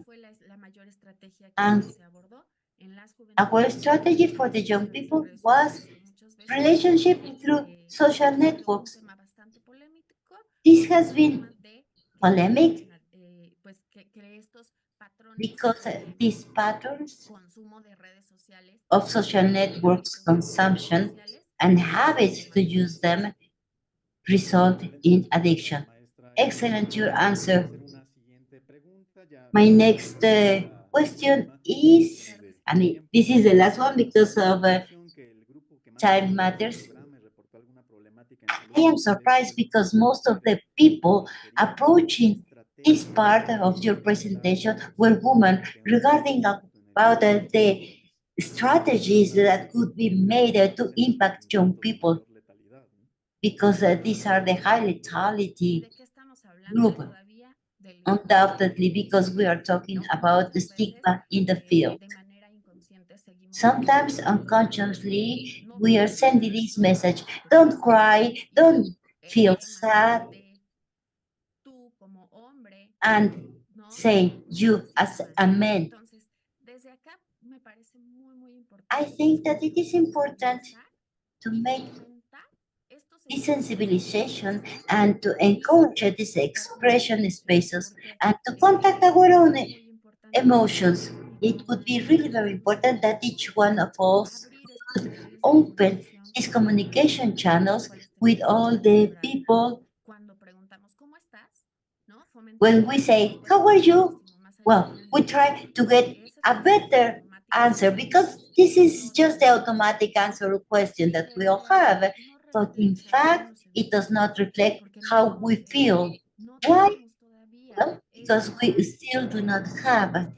And our strategy for the young people was relationship through social networks. This has been polemic because these patterns of social networks consumption and habits to use them result in addiction. Excellent, your answer. My next question is, I mean, this is the last one because of time matters. I am surprised because most of the people approaching this part of your presentation were women, regarding about the strategies that could be made to impact young people, because these are the high lethality group, undoubtedly, because we are talking about the stigma in the field. Sometimes unconsciously, we are sending this message. Don't cry, don't feel sad, and say you as a man. I think that it is important to make desensibilization and to encourage these expression spaces and to contact our own emotions. It would be really very important that each one of us could open these communication channels with all the people. When we say, how are you? Well, we try to get a better answer because this is just the automatic answer question that we all have. But in fact, it does not reflect how we feel. Why? Well, because we still do not have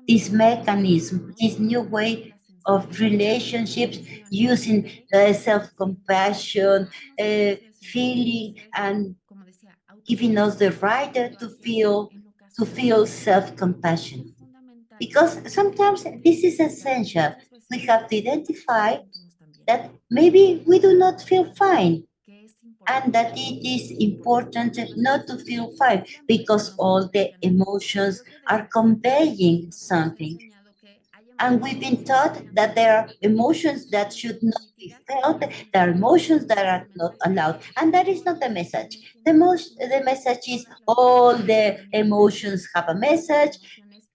this mechanism, this new way of relationships using self-compassion, feeling, and giving us the right to feel self-compassion. Because sometimes this is essential. We have to identify that maybe we do not feel fine, and that it is important not to feel fine because all the emotions are conveying something. And we've been taught that there are emotions that should not be felt, there are emotions that are not allowed. And that is not the message. The message is all the emotions have a message,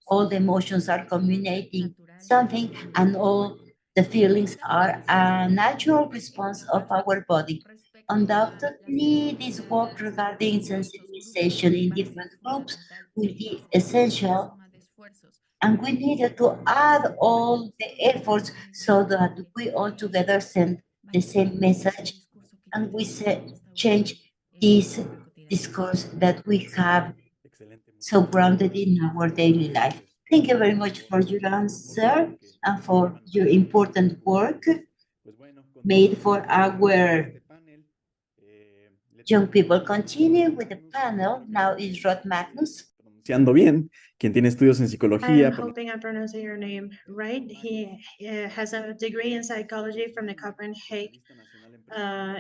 all the emotions are communicating something, and all the feelings are a natural response of our body. Undoubtedly, this work regarding sensibilization in different groups will be essential, and we needed to add all the efforts so that we all together send the same message and we change this discourse that we have so grounded in our daily life. Thank you very much for your answer and for your important work made for our young people. Continue with the panel. Now is Rod Magnus. Pronunciando bien, quien tiene estudios en psicología. I'm hoping I'm pronouncing your name right. He has a degree in psychology from the Copenhagen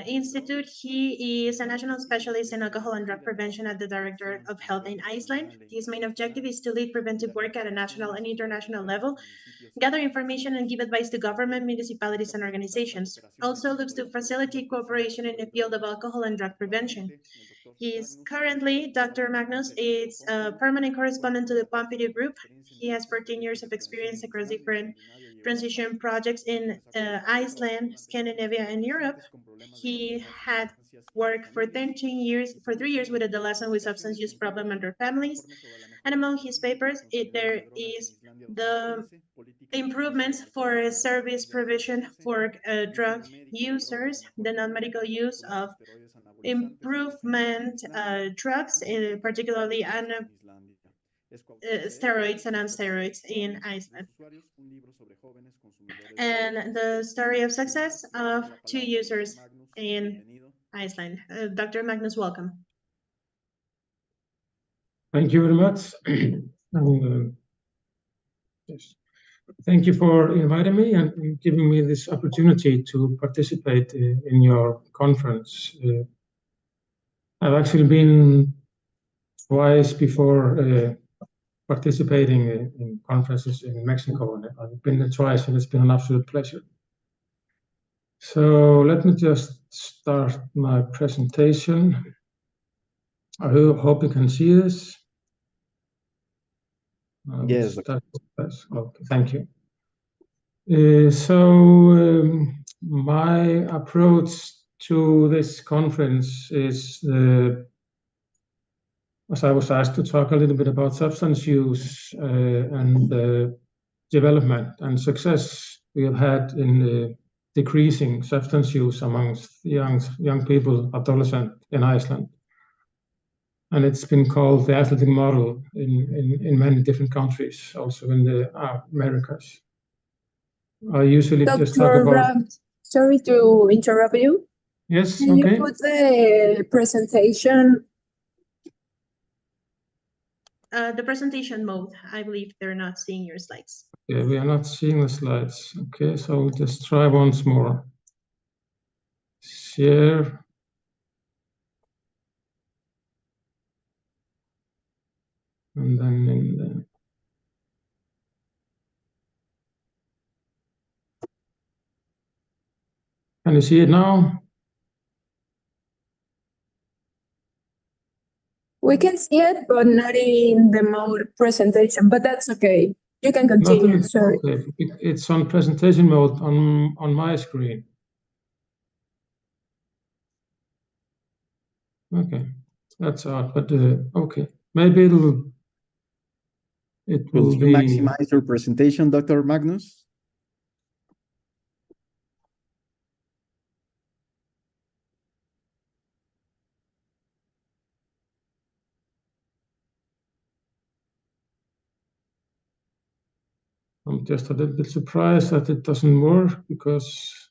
Institute. He is a national specialist in alcohol and drug prevention at the Directorate of Health in Iceland. His main objective is to lead preventive work at a national and international level, gather information and give advice to government, municipalities, and organizations. Also looks to facilitate cooperation in the field of alcohol and drug prevention. He is currently, Dr. Magnus is a permanent correspondent to the PAHO group. He has 14 years of experience across different transition projects in Iceland, Scandinavia, and Europe. He had worked for 3 years with adolescents with substance use problem and their families. And among his papers, there is the improvements for service provision for drug users, the non-medical use of improvement drugs, particularly steroids and non-steroids in Iceland. And the story of success of 2 users in Iceland. Dr. Magnus, welcome. Thank you very much. Yes. Thank you for inviting me and giving me this opportunity to participate in your conference. I've actually been twice before participating in conferences in Mexico, and I've been there twice, and it's been an absolute pleasure. So let me just start my presentation. I hope you can see this. Yes. Okay, thank you. My approach to this conference is, as I was asked to talk a little bit about substance use and development and success we have had in decreasing substance use amongst young people, adolescents in Iceland. And it's been called the athletic model in many different countries, also in the Americas. I usually just talk about... Sorry to interrupt you. Yes, Can okay. you put the presentation the presentation mode. I believe they're not seeing your slides. Yeah, we are not seeing the slides. Okay, so we'll just try once more. Share. And then in the can you see it now? We can see it, but not in the mode presentation, but that's okay. You can Not in continue, the, sorry. okay. It's on presentation mode on my screen. Okay, that's odd, but okay. Maybe it Will will you be. maximize your presentation, Dr. Magnus? I'm just a little bit surprised that it doesn't work because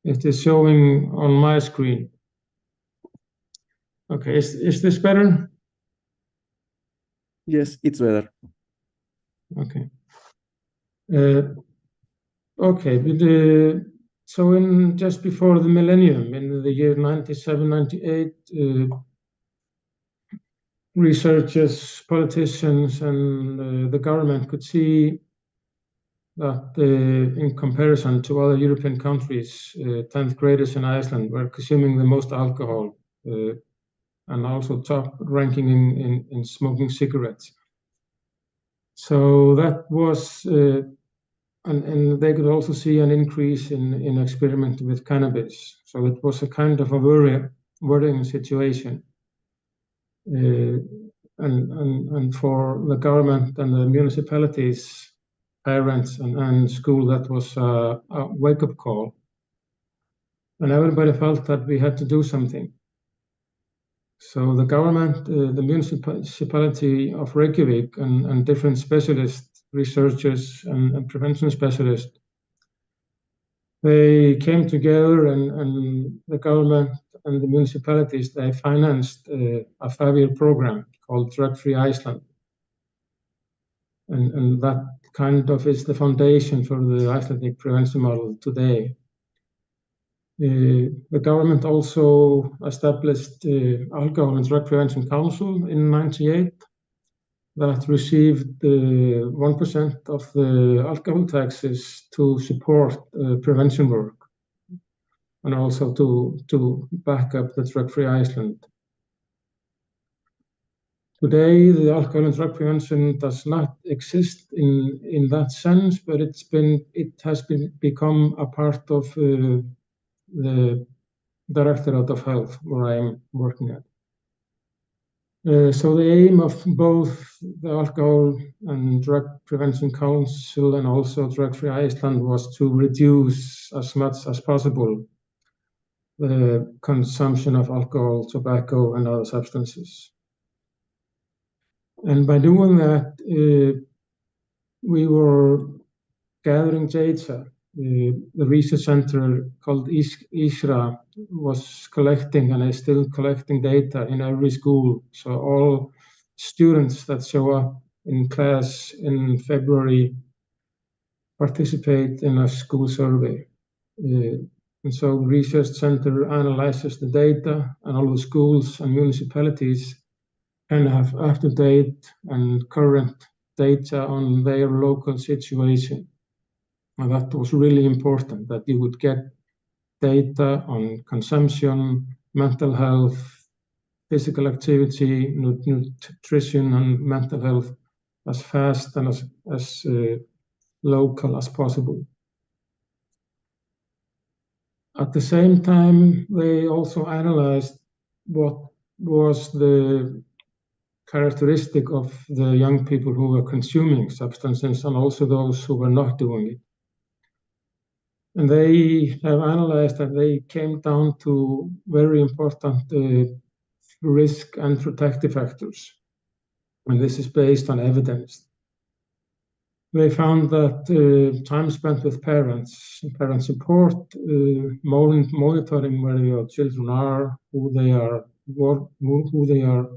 it is showing on my screen. Okay, is this better? Yes, it's better. Okay. Okay, but, so in just before the millennium, in the year 97, 98, researchers, politicians, and the government could see that in comparison to other European countries, 10th graders in Iceland were consuming the most alcohol and also top ranking in smoking cigarettes. So that was, and they could also see an increase in experimenting with cannabis. So it was a kind of a worrying situation. And for the government and the municipalities, parents and school, that was a wake-up call. And everybody felt that we had to do something. So the government, the municipality of Reykjavik and different specialists, researchers and prevention specialists, they came together and the government and the municipalities, they financed a 5-year program called Drug-Free Iceland. And that kind of is the foundation for the Icelandic prevention model today. The government also established the Alcohol and Drug Prevention Council in '98 that received 1% of the alcohol taxes to support prevention work and also to back up the Drug-Free Iceland. Today, the alcohol and drug prevention does not exist in that sense, but it has become a part of the Directorate of Health, where I'm working at. So the aim of both the Alcohol and Drug Prevention Council and also Drug-Free Iceland was to reduce as much as possible the consumption of alcohol, tobacco, and other substances. And by doing that, we were gathering data. The research center called ISSSTE was collecting and is still collecting data in every school. So all students that show up in class in February participate in a school survey. And so the research center analyzes the data, and all the schools and municipalities can have up-to-date and current data on their local situation. And that was really important, that you would get data on consumption, mental health, physical activity, nutrition, and mental health as fast and as local as possible. At the same time, they also analyzed what was the characteristic of the young people who were consuming substances and also those who were not doing it. And they have analyzed that they came down to very important risk and protective factors. And this is based on evidence. They found that time spent with parent support, monitoring where your children are, who they are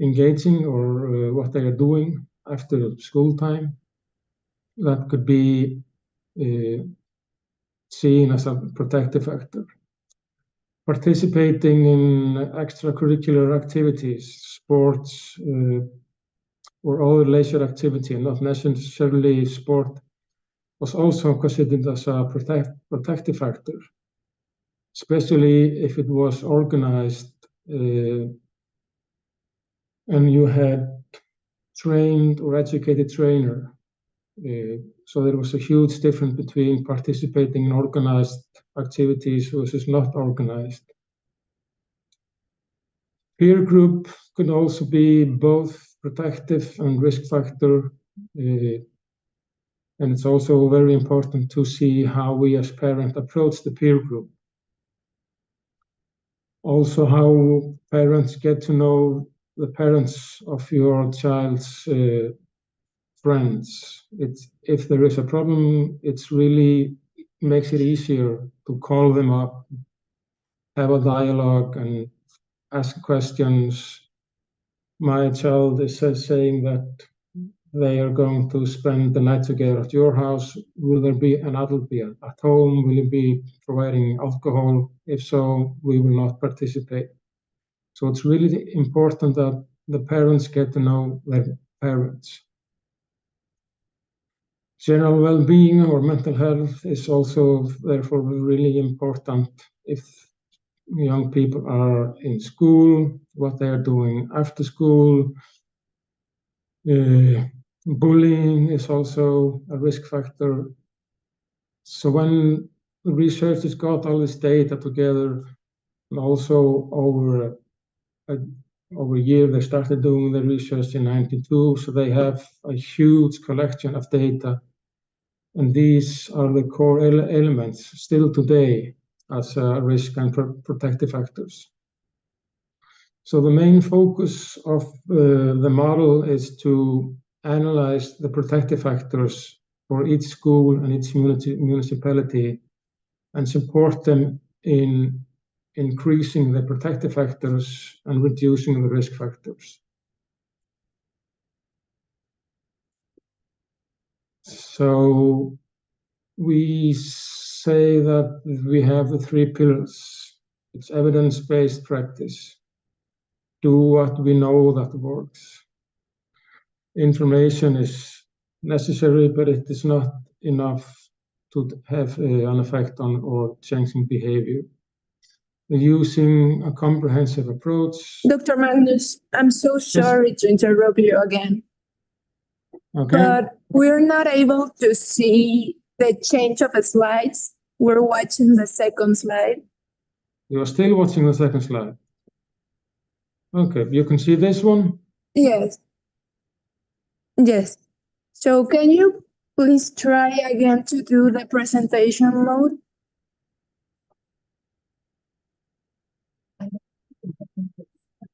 engaging, or what they are doing after school time, that could be seen as a protective factor. Participating in extracurricular activities, sports, or other leisure activity, not necessarily sport, was also considered as a protective factor, especially if it was organized and you had trained or educated trainer. So there was a huge difference between participating in organized activities versus not organized. Peer group could also be both protective and risk factor. And it's also very important to see how we as parents approach the peer group. Also how parents get to know the parents of your child's friends. If there is a problem, it's really makes it easier to call them up, have a dialogue and ask questions. My child is saying that they are going to spend the night together at your house. Will there be an adult be at home? Will it be providing alcohol? If so, we will not participate. So it's really important that the parents get to know their parents. General well-being or mental health is also therefore really important. If young people are in school, what they are doing after school. Bullying is also a risk factor. So when the researchers got all this data together, and also over a year, they started doing the research in 92, so they have a huge collection of data. And these are the core elements still today as risk and protective factors. So the main focus of the model is to analyze the protective factors for each school and each municipality and support them in increasing the protective factors and reducing the risk factors. So we say that we have the three pillars. It's evidence-based practice. Do what we know that works. Information is necessary, but it is not enough to have an effect on or changing behavior. Using a comprehensive approach. Dr. Magnus, I'm so sorry to interrupt you again. Okay. But we're not able to see the change of slides. We're watching the second slide. You're still watching the second slide. Okay, you can see this one? Yes. Yes. So can you please try again to do the presentation mode?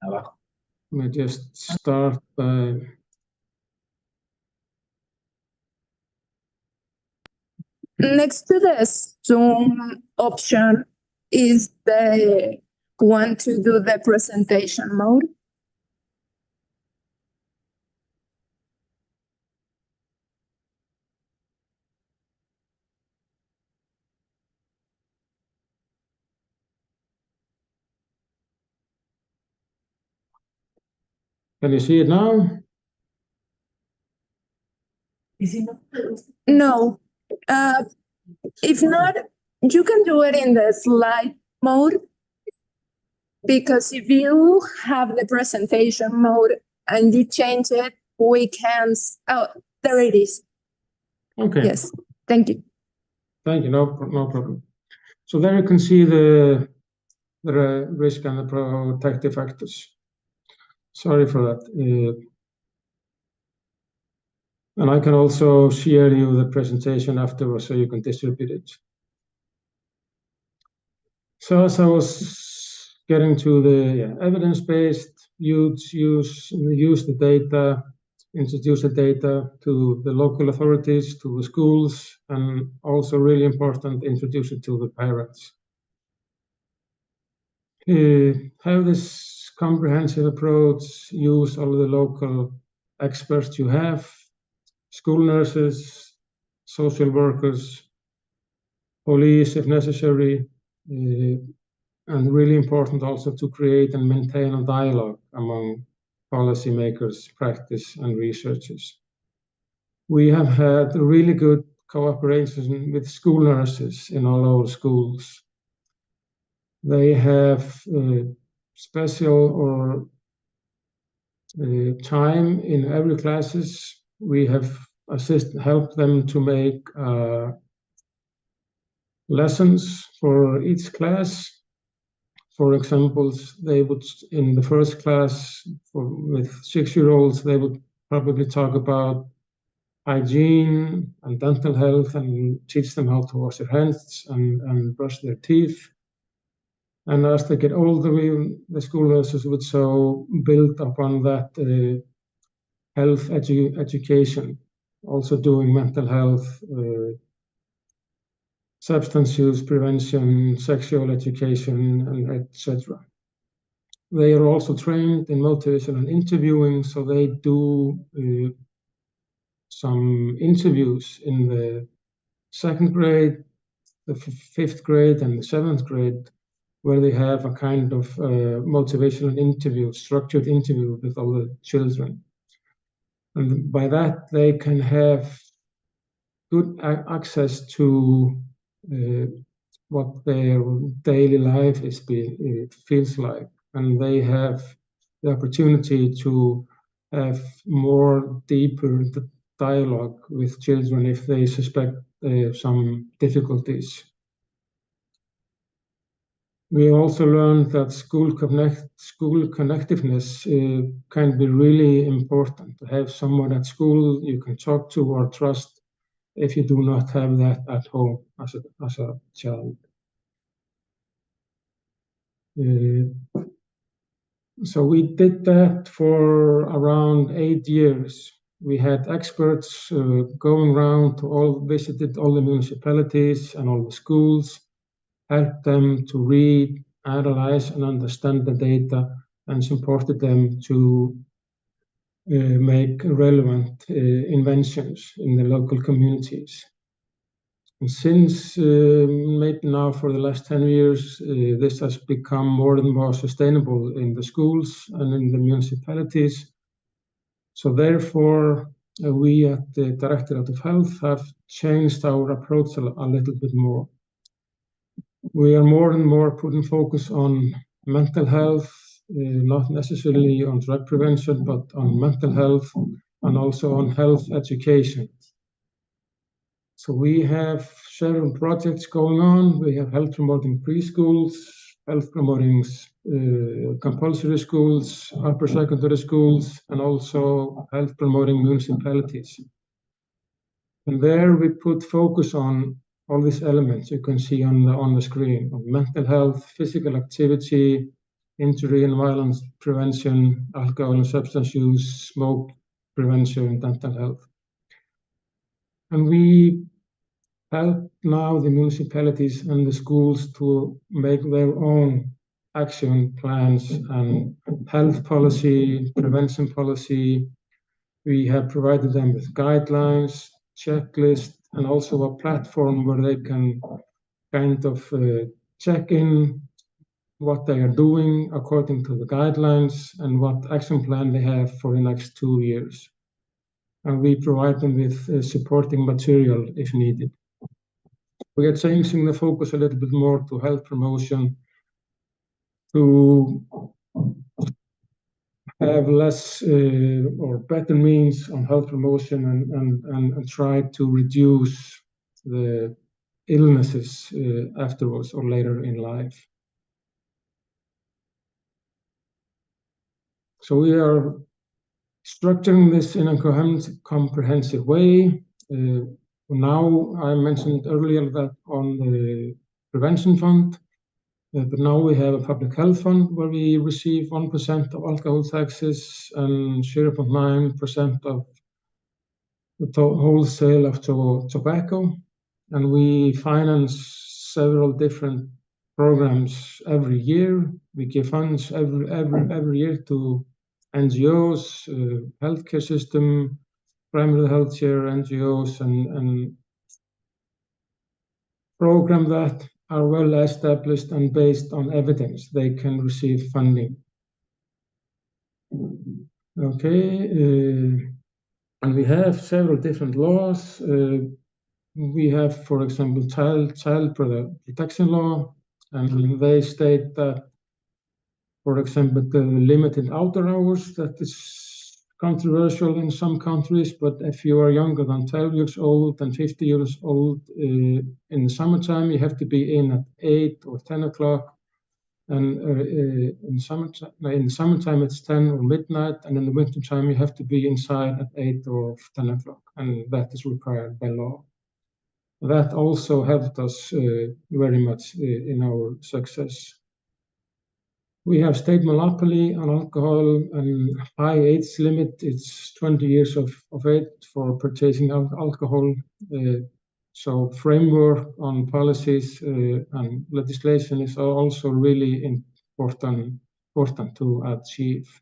Let me just start by... Next to the Zoom option is the one to do the presentation mode. Can you see it now? No. If not, you can do it in the slide mode. Because if you have the presentation mode and you change it, we can, oh, there it is. Okay. Yes, thank you. Thank you, no problem. So there you can see the risk and the protective factors. Sorry for that. And I can also share you the presentation afterwards so you can distribute it. So as I was getting to the evidence-based, use the data, introduce the data to the local authorities, to the schools, and also really important, introduce it to the parents. Have this comprehensive approach, use all the local experts you have, school nurses, social workers, police if necessary, and really important also to create and maintain a dialogue among policymakers, practice, and researchers. We have had really good cooperation with school nurses in all our schools. They have special or time in every classes. We have helped them to make lessons for each class. For example, they would, in the first class with 6-year-olds, they would probably talk about hygiene and dental health and teach them how to wash their hands and brush their teeth. And as they get older, the school nurses would so build upon that health education, also doing mental health, substance use prevention, sexual education, and etc. They are also trained in motivation and interviewing, so they do some interviews in the 2nd grade, the 5th grade, and the 7th grade, where they have a kind of motivational interview, structured interview with all the children. And by that, they can have good access to what their daily life feels like. And they have the opportunity to have more deeper dialogue with children if they suspect some difficulties. We also learned that school connectiveness can be really important. To have someone at school you can talk to or trust if you do not have that at home as a child. So we did that for around 8 years. We had experts going around visited all the municipalities and all the schools, helped them to read, analyze, and understand the data, and supported them to make relevant inventions in the local communities. And since maybe now for the last 10 years, this has become more and more sustainable in the schools and in the municipalities. So therefore, we at the Directorate of Health have changed our approach a little bit more. We are more and more putting focus on mental health, not necessarily on drug prevention, but on mental health and also on health education. So we have several projects going on. We have health promoting preschools, health promoting compulsory schools, upper secondary schools, and also health promoting municipalities. And there we put focus on all these elements you can see on the screen: on mental health, physical activity, injury and violence prevention, alcohol and substance use, smoke prevention, and dental health. And we help now the municipalities and the schools to make their own action plans and health policy, prevention policy. We have provided them with guidelines, checklists, and also a platform where they can kind of check in what they are doing according to the guidelines and what action plan they have for the next 2 years. And we provide them with supporting material if needed. We are changing the focus a little bit more to health promotion, to have less or better means on health promotion and try to reduce the illnesses afterwards or later in life. So we are structuring this in a comprehensive way. Now, I mentioned earlier that on the prevention fund, But now we have a public health fund where we receive 1% of alcohol taxes and 0.9% of the wholesale of tobacco. And we finance several different programs every year. We give funds every year to NGOs, healthcare system, primary healthcare NGOs, and programs that are well established and based on evidence. They can receive funding. Okay, and we have several different laws. We have, for example, child protection law, and they state that, for example, the limited outer hours, that is controversial in some countries, but if you are younger than 12 years old and 50 years old, in the summertime, you have to be in at 8 or 10 o'clock. And in the summertime, it's 10 or midnight, and in the wintertime, you have to be inside at 8 or 10 o'clock, and that is required by law. That also helped us very much in our success. We have state monopoly on alcohol and high age limit. It's 20 years of age for purchasing alcohol. So framework on policies and legislation is also really important to achieve.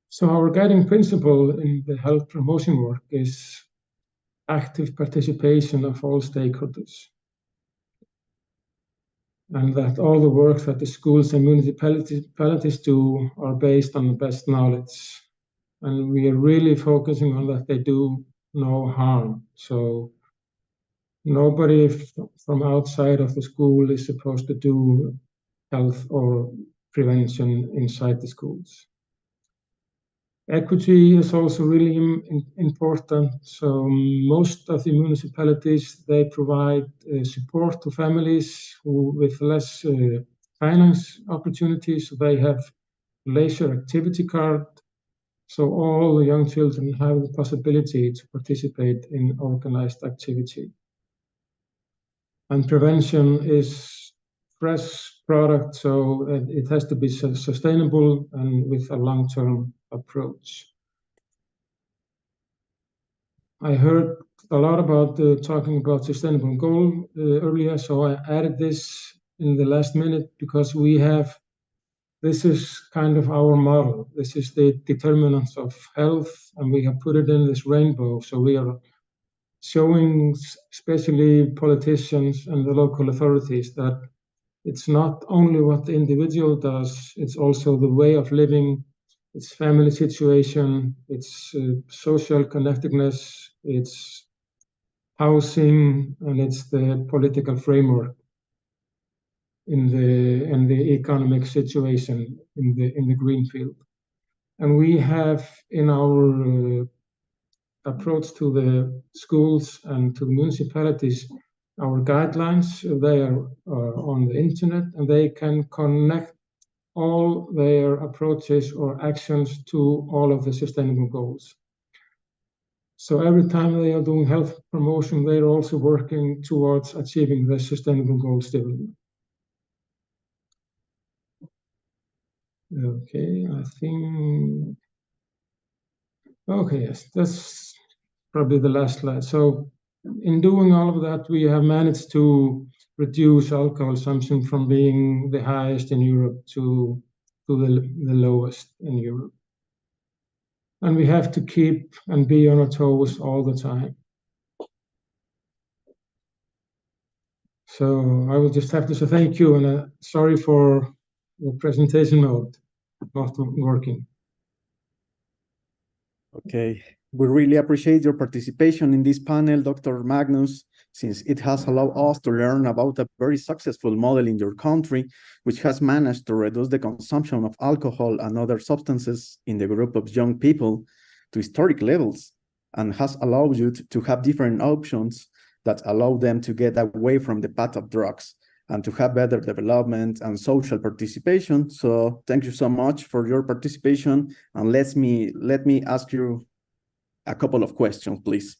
So our guiding principle in the health promotion work is active participation of all stakeholders, and that all the work that the schools and municipalities do are based on the best knowledge. And we are really focusing on that they do no harm. So nobody from outside of the school is supposed to do health or prevention inside the schools. Equity is also really important. So most of the municipalities, they provide support to families with less finance opportunities. So they have leisure activity card. So all the young children have the possibility to participate in organized activity. And prevention is fresh product, so it has to be sustainable and with a long-term approach. I heard a lot about talking about sustainable goal earlier, so I added this in the last minute because this is kind of our model. This is the determinants of health, and we have put it in this rainbow. So we are showing, especially politicians and the local authorities, that it's not only what the individual does, it's also the way of living, it's family situation, it's social connectedness, it's housing, and it's the political framework in the economic situation in the green field. And we have in our approach to the schools and to the municipalities, our guidelines, they are on the internet, and they can connect all their approaches or actions to all of the sustainable goals. So every time they are doing health promotion, they are also working towards achieving the sustainable goals development. Okay, I think, okay, yes, that's probably the last slide. So in doing all of that, we have managed to reduce alcohol consumption from being the highest in Europe to the lowest in Europe. And we have to keep and be on our toes all the time. So I will just have to say thank you, and sorry for the presentation mode not working. Okay, we really appreciate your participation in this panel, Dr. Magnus, since it has allowed us to learn about a very successful model in your country, which has managed to reduce the consumption of alcohol and other substances in the group of young people to historic levels, and has allowed you to have different options that allow them to get away from the path of drugs and to have better development and social participation. So thank you so much for your participation. And let me ask you a couple of questions, please.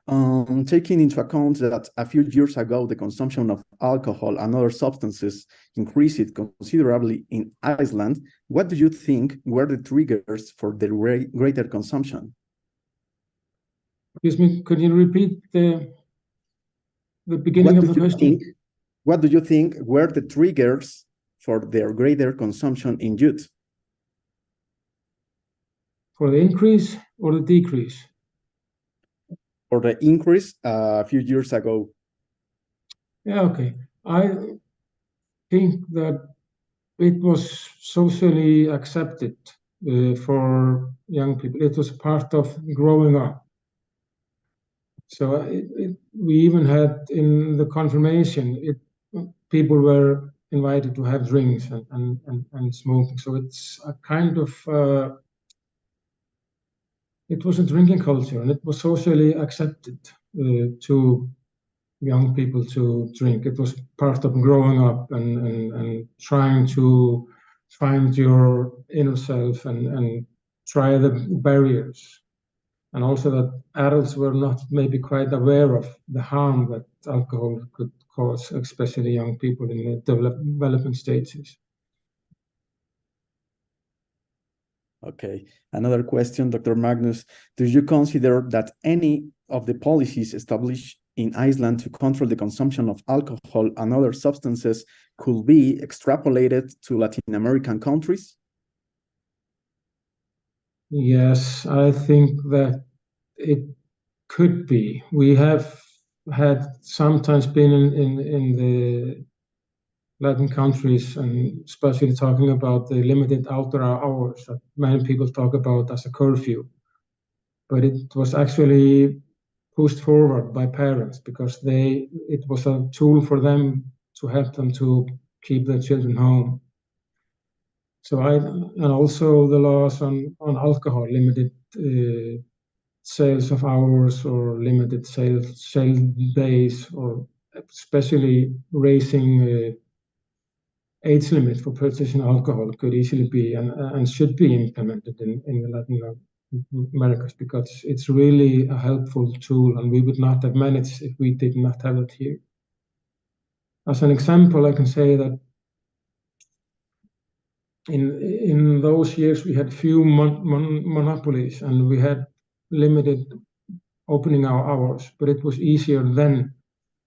Taking into account that a few years ago, the consumption of alcohol and other substances increased considerably in Iceland, what do you think were the triggers for the greater consumption? Excuse me, could you repeat the beginning of the question? What do you think were the triggers for their greater consumption in youth? For the increase or the decrease? For the increase a few years ago. Yeah, okay. I think that it was socially accepted for young people. It was part of growing up. So we even had in the confirmation, people were invited to have drinks and smoking. So it's a kind of, it was a drinking culture, and it was socially accepted to young people to drink. It was part of growing up and trying to find your inner self and try the barriers. And also that adults were not maybe quite aware of the harm that alcohol could cause, especially young people in the development stages. Okay, another question, Dr. Magnus. Do you consider that any of the policies established in Iceland to control the consumption of alcohol and other substances could be extrapolated to Latin American countries? Yes, I think that it could be. We have had sometimes been in the Latin countries, and especially talking about the limited outdoor hours that many people talk about as a curfew. But it was actually pushed forward by parents because it was a tool for them to help them to keep their children home. So and also the laws on alcohol, limited sales of hours or limited sale days, or especially raising age limit for purchasing alcohol could easily be and should be implemented in the Latin Americas, because it's really a helpful tool, and we would not have managed if we did not have it here. As an example, I can say that in those years we had few monopolies and we had limited opening our hours, but it was easier then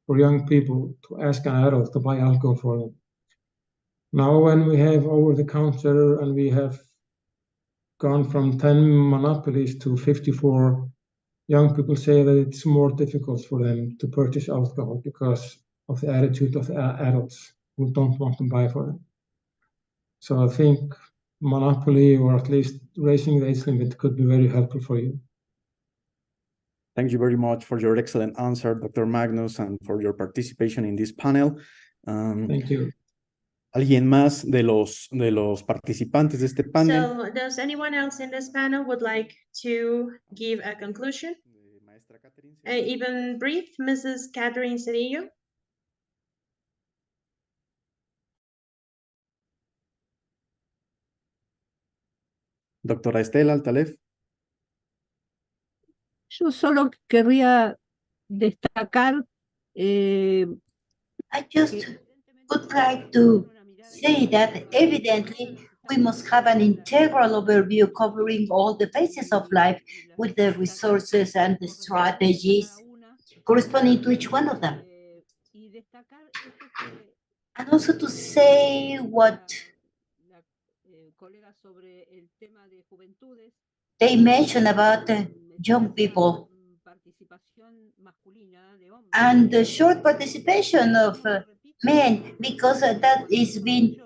for young people to ask an adult to buy alcohol for them. Now when we have over the counter and we have gone from 10 monopolies to 54, young people say that it's more difficult for them to purchase alcohol because of the attitude of the adults who don't want to buy for them. So I think monopoly, or at least raising the age limit, could be very helpful for you. Thank you very much for your excellent answer, Dr. Magnus, and for your participation in this panel. Thank you. ¿Alguien más de los participantes de este panel? So, does anyone else in this panel would like to give a conclusion? Even brief, Mrs. Catherine Cedillo? Doctora Estela Altalef. Yo solo querría destacar. I just would like to say that evidently we must have an integral overview covering all the phases of life with the resources and the strategies corresponding to each one of them. And also to say what they mentioned about young people and the short participation of men, because that is being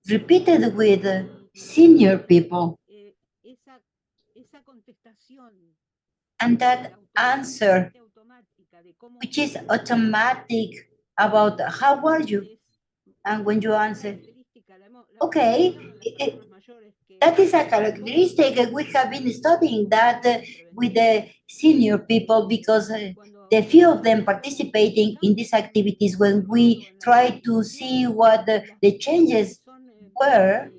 repeated with senior people. And that answer, which is automatic about how are you? And when you answer, okay, that is a characteristic. We have been studying that with the senior people, because the few of them participating in these activities, when we try to see what the changes were,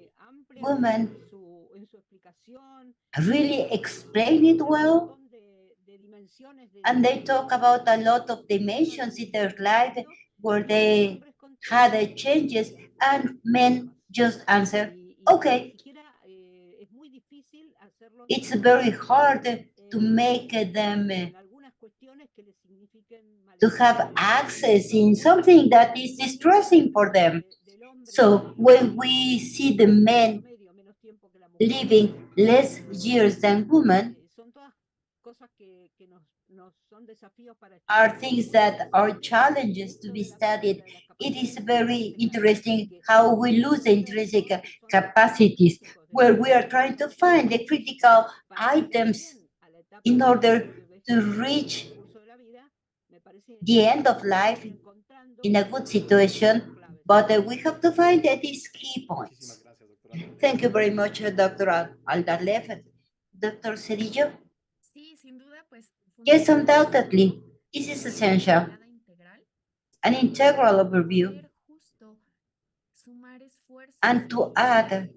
women really explain it well And they talk about a lot of dimensions in their life where they had changes, and men just answer, okay. It's very hard to make them to have access in something that is distressing for them. So when we see the men living less years than women, are things that are challenges to be studied. It is very interesting how we lose the intrinsic capacities, where we are trying to find the critical items in order to reach the end of life in a good situation, but we have to find these key points. Thank you very much, Dr. Aldalev. Dr. Cedillo? Yes, undoubtedly. This is essential. An integral overview, and to add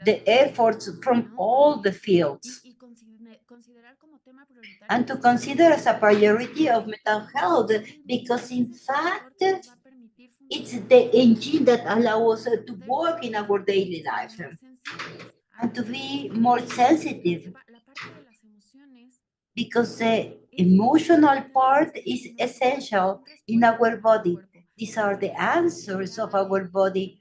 the efforts from all the fields, and to consider as a priority of mental health, because in fact, it's the engine that allows us to work in our daily life and to be more sensitive, because the emotional part is essential in our body. These are the answers of our body.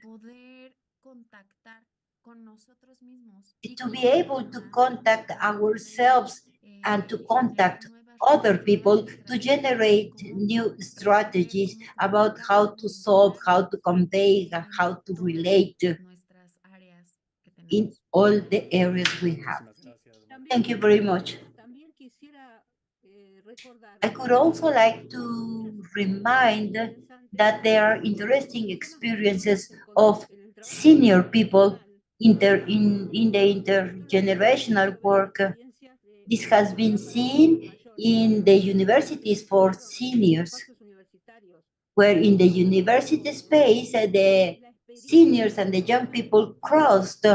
To be able to contact ourselves and to contact other people to generate new strategies about how to solve, how to convey, how to relate in all the areas we have. Thank you very much. I could also like to remind that there are interesting experiences of senior people in the intergenerational work. This has been seen in the universities for seniors, where in the university space, the seniors and the young people crossed,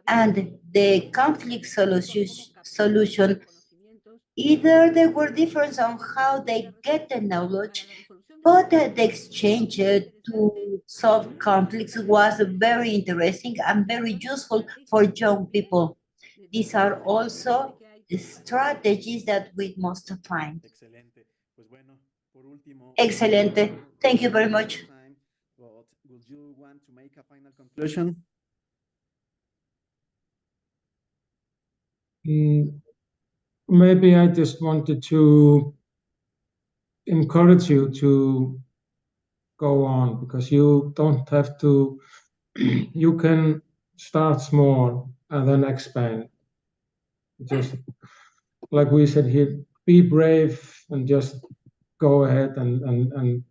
and the conflict solution, either they were different on how they get the knowledge, but the exchange to solve conflicts was very interesting and very useful for young people. These are also strategies that we must find. Excellent. Thank you very much. Would you want to make a final conclusion? Maybe I just wanted to encourage you to go on, because you don't have to, you can start small and then expand. Just like we said here, be brave and just go ahead, and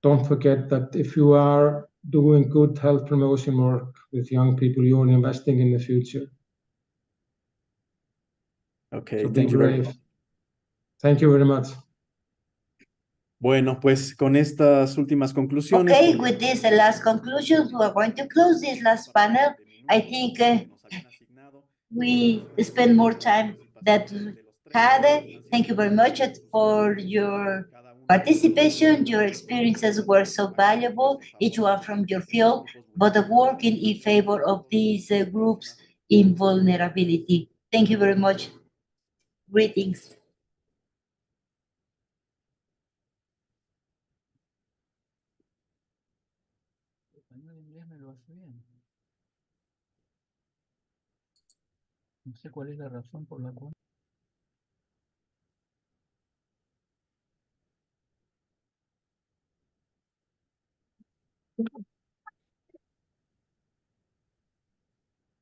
don't forget that if you are doing good health promotion work with young people, you're investing in the future. Okay, So thank you very brave. much. Thank you very much. Bueno, pues con estas últimas conclusiones. Okay, with these last conclusions, we are going to close this last panel. I think we spend more time that had. Thank you very much for your participation. Your experiences were so valuable, each one from your field, but working in favor of these groups in vulnerability. Thank you very much. Greetings. No sé cuál es la razón por la cual.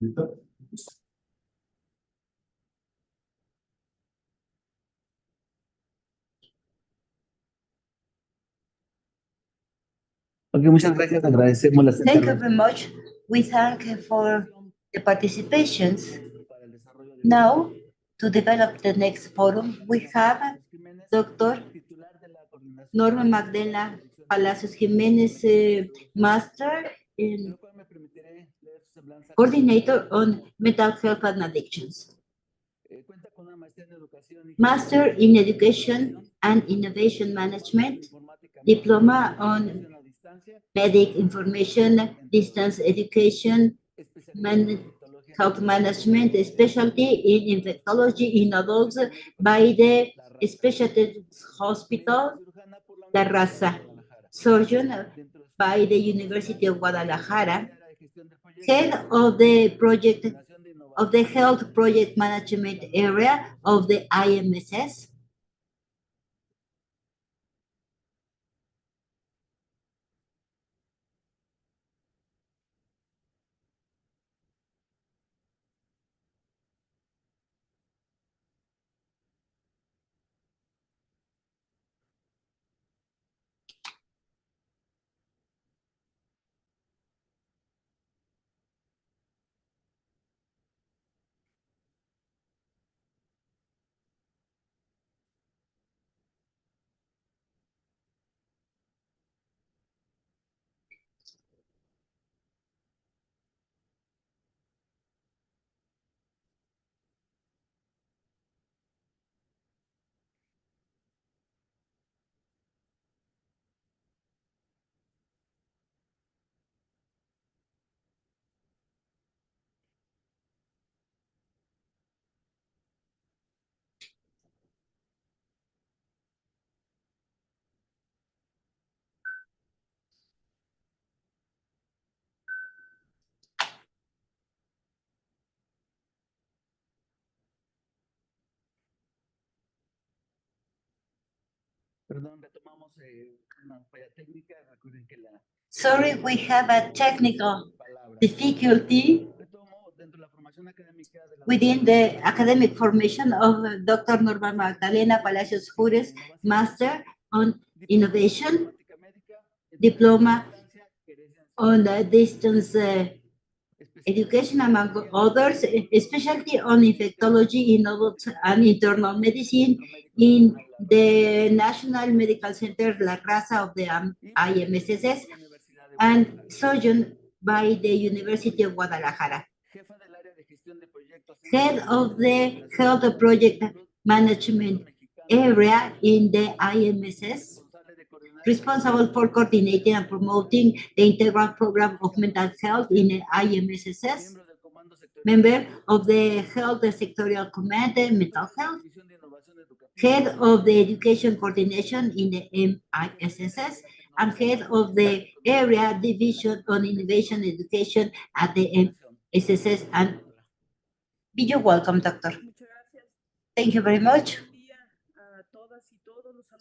¿Listo? Ok, muchas gracias, agradecemos las Thank you very much. We thank for the participations. Now, to develop the next forum, we have Dr. Norma Magdalena Palacios Jimenez, Master and Coordinator on Mental Health and Addictions. Master in Education and Innovation Management, Diploma on Medic Information, Distance Education, Health Management, Specialty in Infectology in Adults by the Specialty Hospital La Raza, Surgeon by the University of Guadalajara, Head of the project of the Health Project Management Area of the IMSS. Sorry, we have a technical difficulty within the academic formation of Dr. Norma Magdalena Palacios Jures, Master on Innovation, Diploma on Distance Education, among others, especially on infectology in adults and internal medicine in the National Medical Center La Raza of the IMSS, and surgeon by the University of Guadalajara. Head of the Health Project Management Area in the IMSS, responsible for coordinating and promoting the integral program of mental health in the IMSS, member of the Health Sectorial Command Mental Health, head of the Education Coordination in the MISSS, and head of the Area Division on Innovation Education at the MSSS. And you're welcome, Doctor. Thank you very much.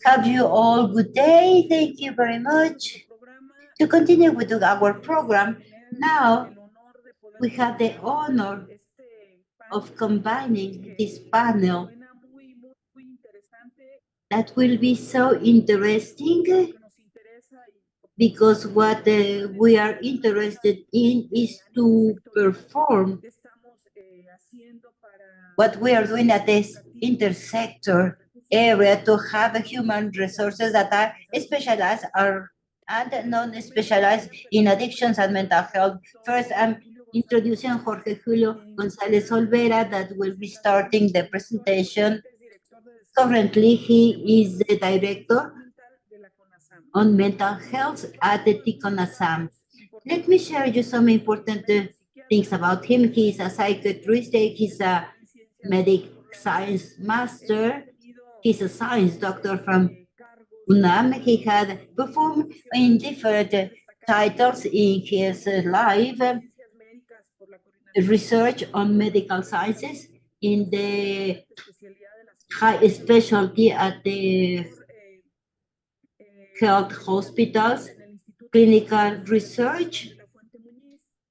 Have you all good day? Thank you very much. To continue with our program, now we have the honor of combining this panel that will be so interesting, because what we are interested in is to perform what we are doing at this intersector area to have human resources that are specialized and non-specialized in addictions and mental health. First, I'm introducing Jorge Julio González Olvera, that will be starting the presentation. Currently, he is the director on mental health at the CONASAMA. Let me share you some important things about him. He is a psychiatrist, he's a medic science master, he's a science doctor from UNAM. He had performed in different titles in his life, research on medical sciences in the high specialty at the health hospitals, clinical research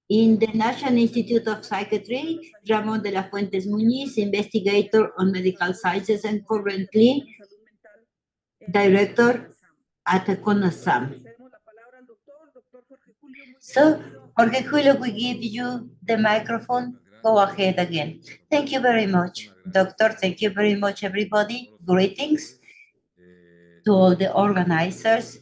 in the National Institute of Psychiatry, Ramón de las Fuentes Muñiz, investigator on medical sciences, and currently director at CONASAMA. So, Jorge Julio, we give you the microphone. Go ahead again. Thank you very much, Doctor. Thank you very much, everybody. Greetings to all the organizers.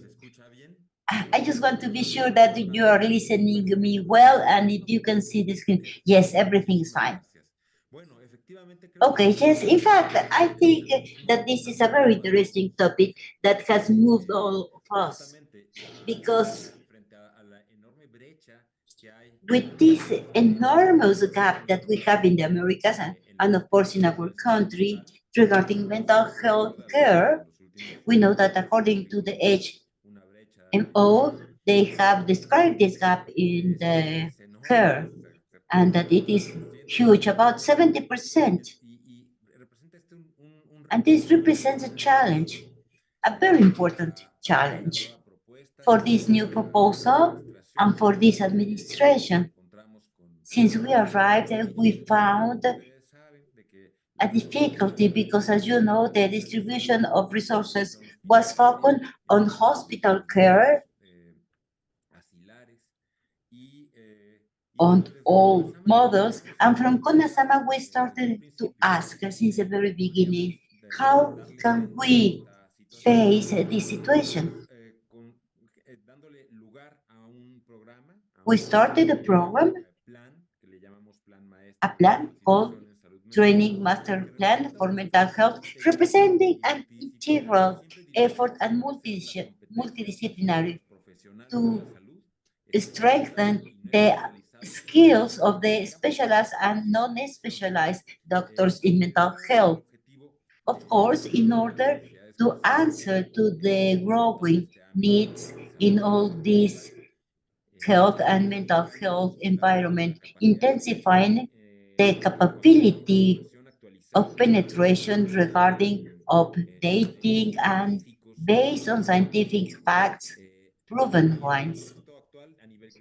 I just want to be sure that you are listening to me well, and if you can see the screen. Yes, everything is fine. Okay, yes, in fact, I think that this is a very interesting topic that has moved all of us, because with this enormous gap that we have in the Americas and of course in our country regarding mental health care, we know that according to the HMO, they have described this gap in the care, and that it is huge, about 70%. And this represents a challenge, a very important challenge for this new proposal and for this administration. Since we arrived, we found a difficulty because, as you know, the distribution of resources was focused on hospital care, on all models. And from CONASAMA, we started to ask since the very beginning, how can we face this situation? We started a program, a plan called Training Master Plan for Mental Health, representing an integral effort and multidisciplinary to strengthen the skills of the specialized and non-specialized doctors in mental health. Of course, in order to answer to the growing needs in all these health and mental health environment, intensifying the capability of penetration regarding updating and based on scientific facts, proven ones.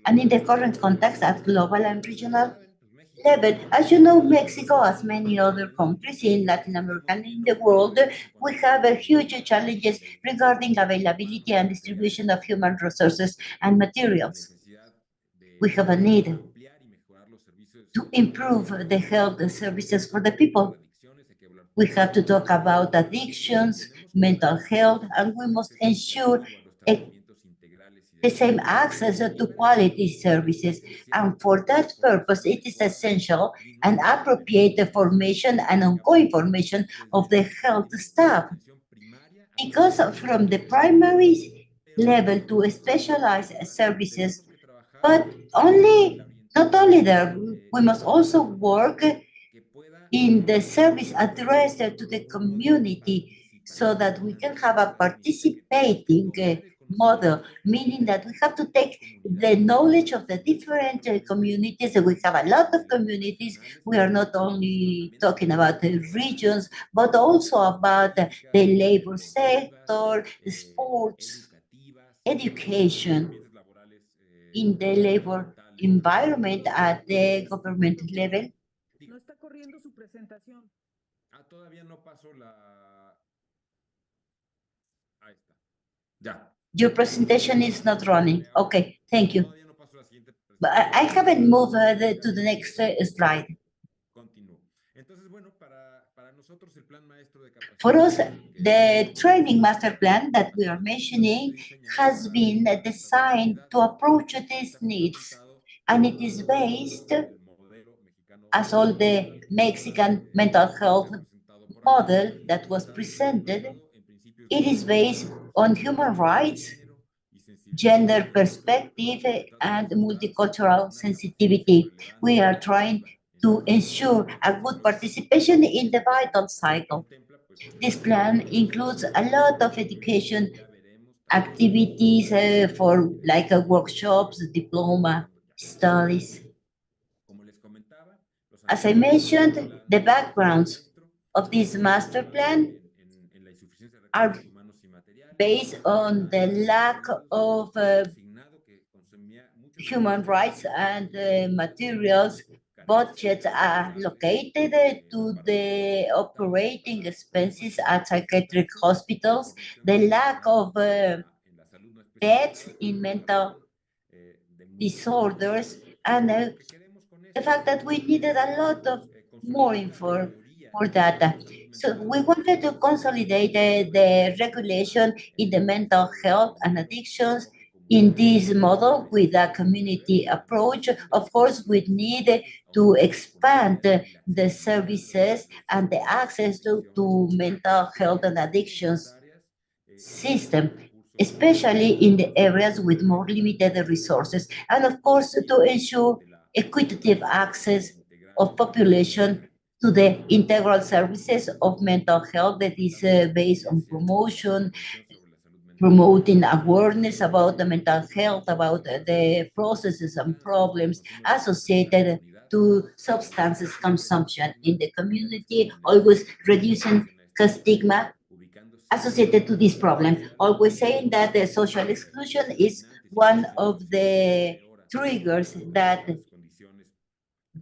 And in the current context at global and regional level, as you know, Mexico, as many other countries in Latin America and in the world, we have a huge challenges regarding availability and distribution of human resources and materials. We have a need to improve the health services for the people. We have to talk about addictions, mental health, and we must ensure the same access to quality services. And for that purpose, it is essential and appropriate formation and ongoing formation of the health staff. Because from the primary level to specialized services, but not only there, we must also work in the service addressed to the community so that we can have a participating model, meaning that we have to take the knowledge of the different communities. We have a lot of communities. We are not only talking about the regions, but also about the labor sector, sports, education, in the labor environment at the government level. No está corriendo su presentación. Todavía no pasó la... Ahí está. Ya. Your presentation is not running. Okay, thank you. But I haven't moved to the next slide. For us, the training master plan that we are mentioning has been designed to approach these needs, and it is based, as all the Mexican mental health model that was presented, it is based on human rights, gender perspective, and multicultural sensitivity. We are trying to ensure a good participation in the vital cycle. This plan includes a lot of education activities for like workshops, diploma, studies. As I mentioned, the backgrounds of this master plan are based on the lack of human rights and materials. Budgets are allocated to the operating expenses at psychiatric hospitals, the lack of beds in mental disorders, and the fact that we needed a lot of more info for data. So we wanted to consolidate the regulation in the mental health and addictions In this model, with a community approach, of course, we need to expand the services and the access to mental health and addictions system, especially in the areas with more limited resources, and of course, to ensure equitable access of population to the integral services of mental health that is based on promoting awareness about the mental health, about the processes and problems associated to substances consumption in the community, always reducing the stigma associated to this problem, always saying that the social exclusion is one of the triggers that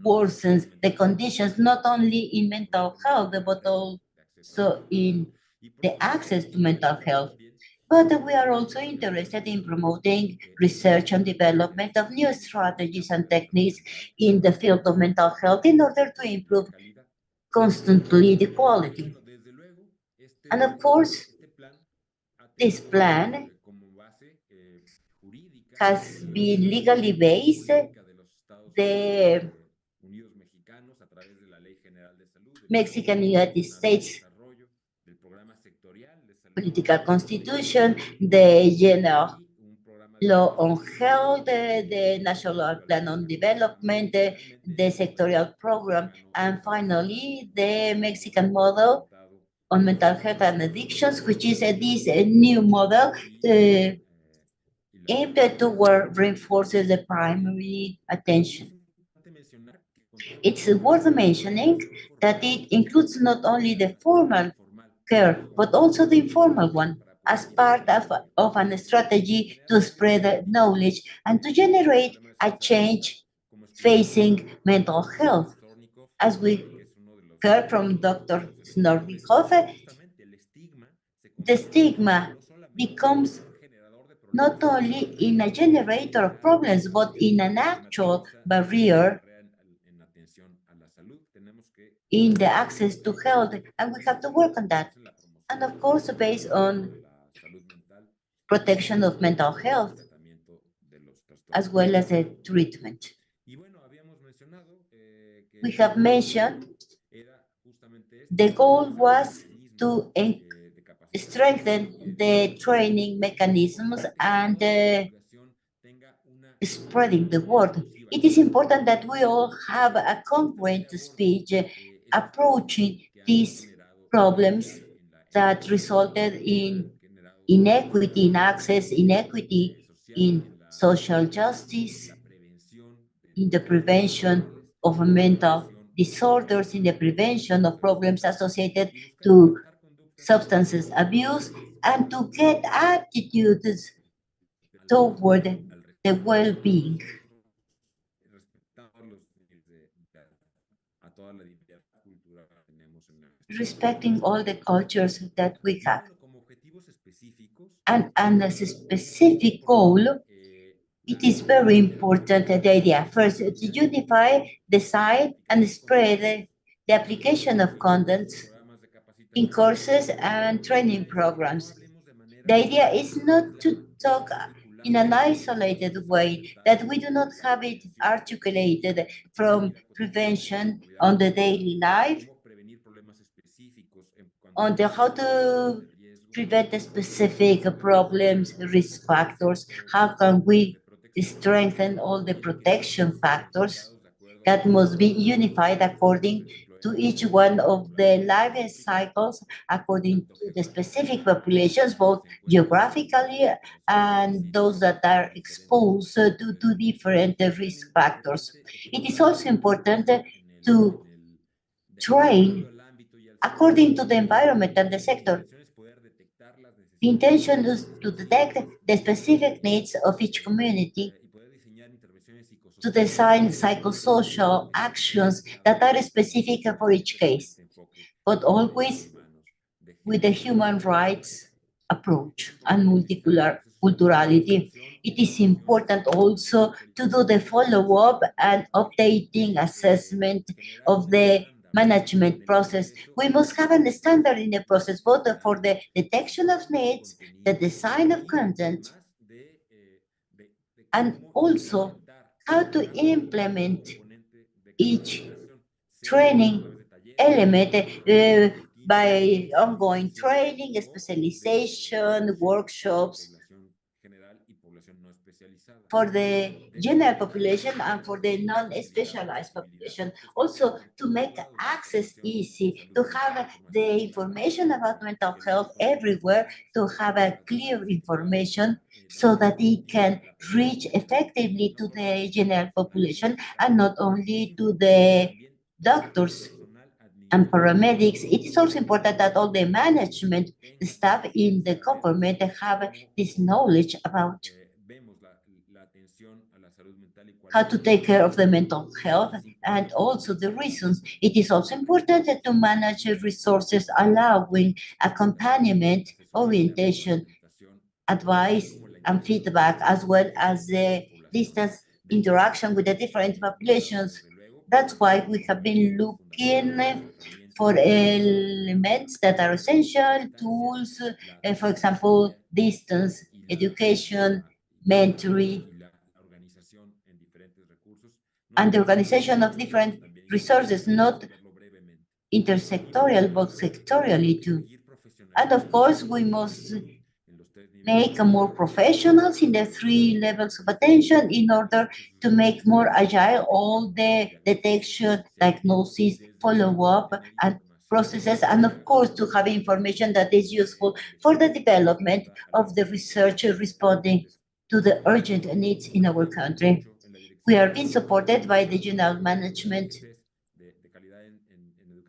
worsens the conditions not only in mental health, but also in the access to mental health. But we are also interested in promoting research and development of new strategies and techniques in the field of mental health in order to improve constantly the quality. And of course, this plan has been legally based. The Mexican United States political constitution, the general law on health, the national plan on development, the sectorial program, and finally the Mexican model on mental health and addictions, which is this new model aimed toward reinforces the primary attention. It's worth mentioning that it includes not only the formal care, but also the informal one, as part of a strategy to spread knowledge and to generate a change facing mental health. As we heard from Dr. Snorvikov, the stigma becomes not only in a generator of problems, but in an actual barrier in the access to health, and we have to work on that. And of course, based on protection of mental health, as well as the treatment. We have mentioned the goal was to strengthen the training mechanisms and spreading the word. It is important that we all have a congruent speech approaching these problems that resulted in inequity in access, inequity in social justice, in the prevention of mental disorders, in the prevention of problems associated to substances abuse, and to get attitudes toward the well-being. Respecting all the cultures that we have. And as a specific goal, it is very important the idea first to unify, design, and spread the application of contents in courses and training programs. The idea is not to talk in an isolated way, that we do not have it articulated from prevention on the daily life, on the how to prevent the specific problems, risk factors, how can we strengthen all the protection factors that must be unified according to each one of the life cycles, according to the specific populations, both geographically and those that are exposed to different risk factors. It is also important to train according to the environment and the sector. The intention is to detect the specific needs of each community, to design psychosocial actions that are specific for each case, but always with the human rights approach and multiculturality. It is important also to do the follow-up and updating assessment of the management process. We must have a standard in the process, both for the detection of needs, the design of content, and also how to implement each training element by ongoing training, specialization, workshops for the general population and for the non-specialized population. Also, to make access easy, to have the information about mental health everywhere, to have a clear information so that it can reach effectively to the general population and not only to the doctors and paramedics. It is also important that all the management staff in the government have this knowledge about how to take care of the mental health and also the reasons. It is also important to manage resources allowing accompaniment, orientation, advice, and feedback, as well as the distance interaction with the different populations. That's why we have been looking for elements that are essential, tools, for example, distance, education, mentoring, and the organization of different resources, not intersectorial, but sectorially too. And of course, we must make more professionals in the 3 levels of attention in order to make more agile all the detection, diagnosis, follow-up, and processes, and of course to have information that is useful for the development of the research responding to the urgent needs in our country. We are being supported by the general management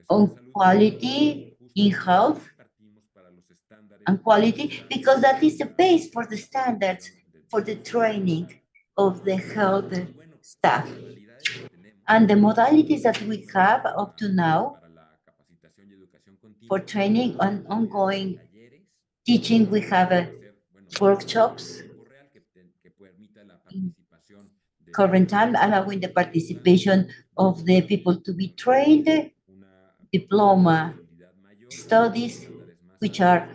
on quality in health and quality, because that is the base for the standards for the training of the health staff. And the modalities that we have up to now for training and ongoing teaching, we have workshops in current time, allowing the participation of the people to be trained, diploma studies, which are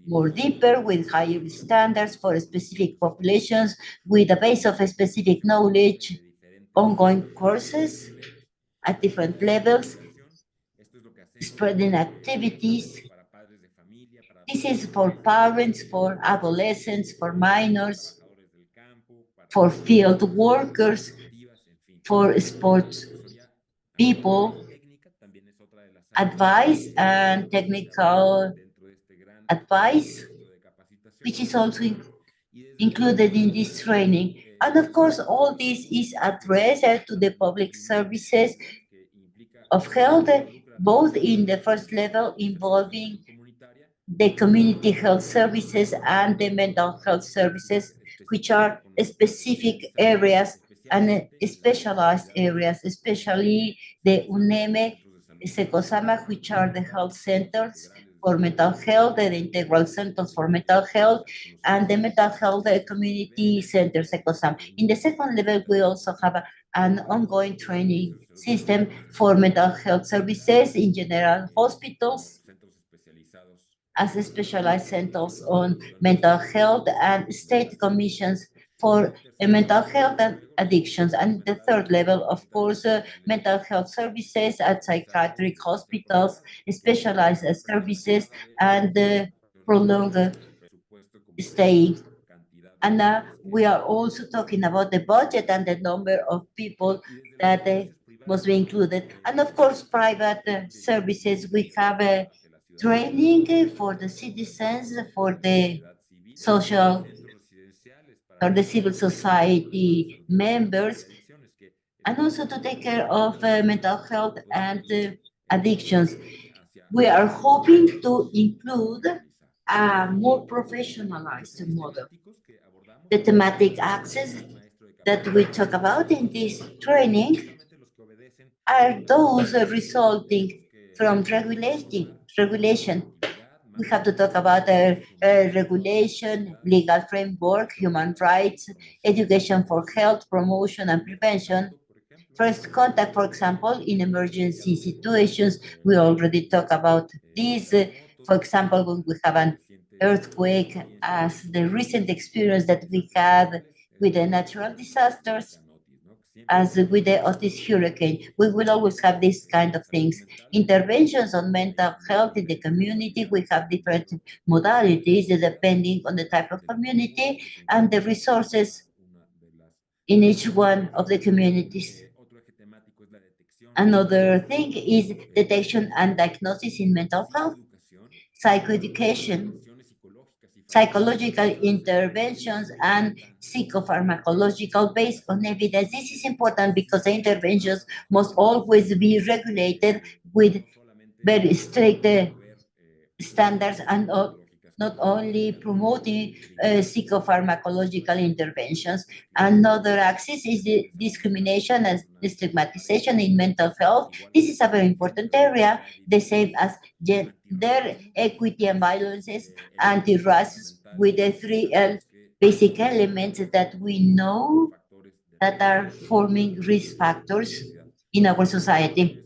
more deeper with higher standards for specific populations, with a base of a specific knowledge, ongoing courses at different levels, spreading activities. This is for parents, for adolescents, for minors, for field workers, for sports people, advice and technical advice, which is also included in this training. And of course, all this is addressed to the public services of health, both in the first level involving the community health services and the mental health services, which are specific areas and specialized areas, especially the UNEME, CONASAMA, which are the health centers for mental health, the integral centers for mental health, and the mental health community centers, CONASAMA. In the second level, we also have an ongoing training system for mental health services in general hospitals, as specialized centers on mental health and state commissions for mental health and addictions. And the third level, of course, mental health services at psychiatric hospitals, specialized services, and prolonged stay. And we are also talking about the budget and the number of people that must be included. And of course, private services, we have training for the citizens, for the social, or the civil society members, and also to take care of mental health and addictions. We are hoping to include a more professionalized model. The thematic access that we talk about in this training are those resulting from regulation. We have to talk about regulation, legal framework, human rights, education for health, promotion and prevention. First contact, for example, in emergency situations, we already talk about this. For example, when we have an earthquake, as the recent experience that we had with the natural disasters, as with the Otis hurricane. We will always have these kind of things. Interventions on mental health in the community, we have different modalities depending on the type of community and the resources in each one of the communities. Another thing is detection and diagnosis in mental health, psychoeducation, psychological interventions, and psychopharmacological based on evidence. This is important because the interventions must always be regulated with very strict standards and not only promoting psychopharmacological interventions. Another axis is the discrimination and stigmatization in mental health. This is a very important area, the same as gender equity and violences, anti-racism, with the three basic elements that we know that are forming risk factors in our society.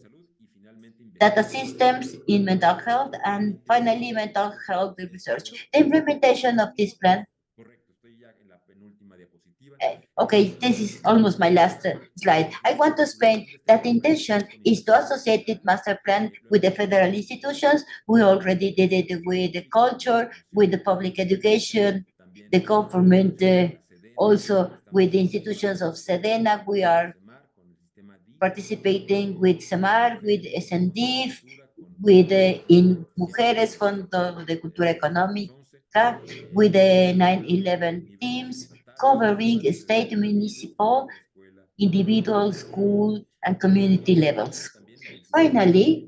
Data systems in mental health, and finally, mental health research. The implementation of this plan. Okay, this is almost my last slide. I want to explain that the intention is to associate this master plan with the federal institutions. We already did it with the culture, with the public education, the government, also with the institutions of SEDENA. We are participating with SEMAR, with SNDIF, with in Mujeres, Fondo de Cultura Económica, with the 9/11 teams, covering state, municipal, individual, school, and community levels. Finally,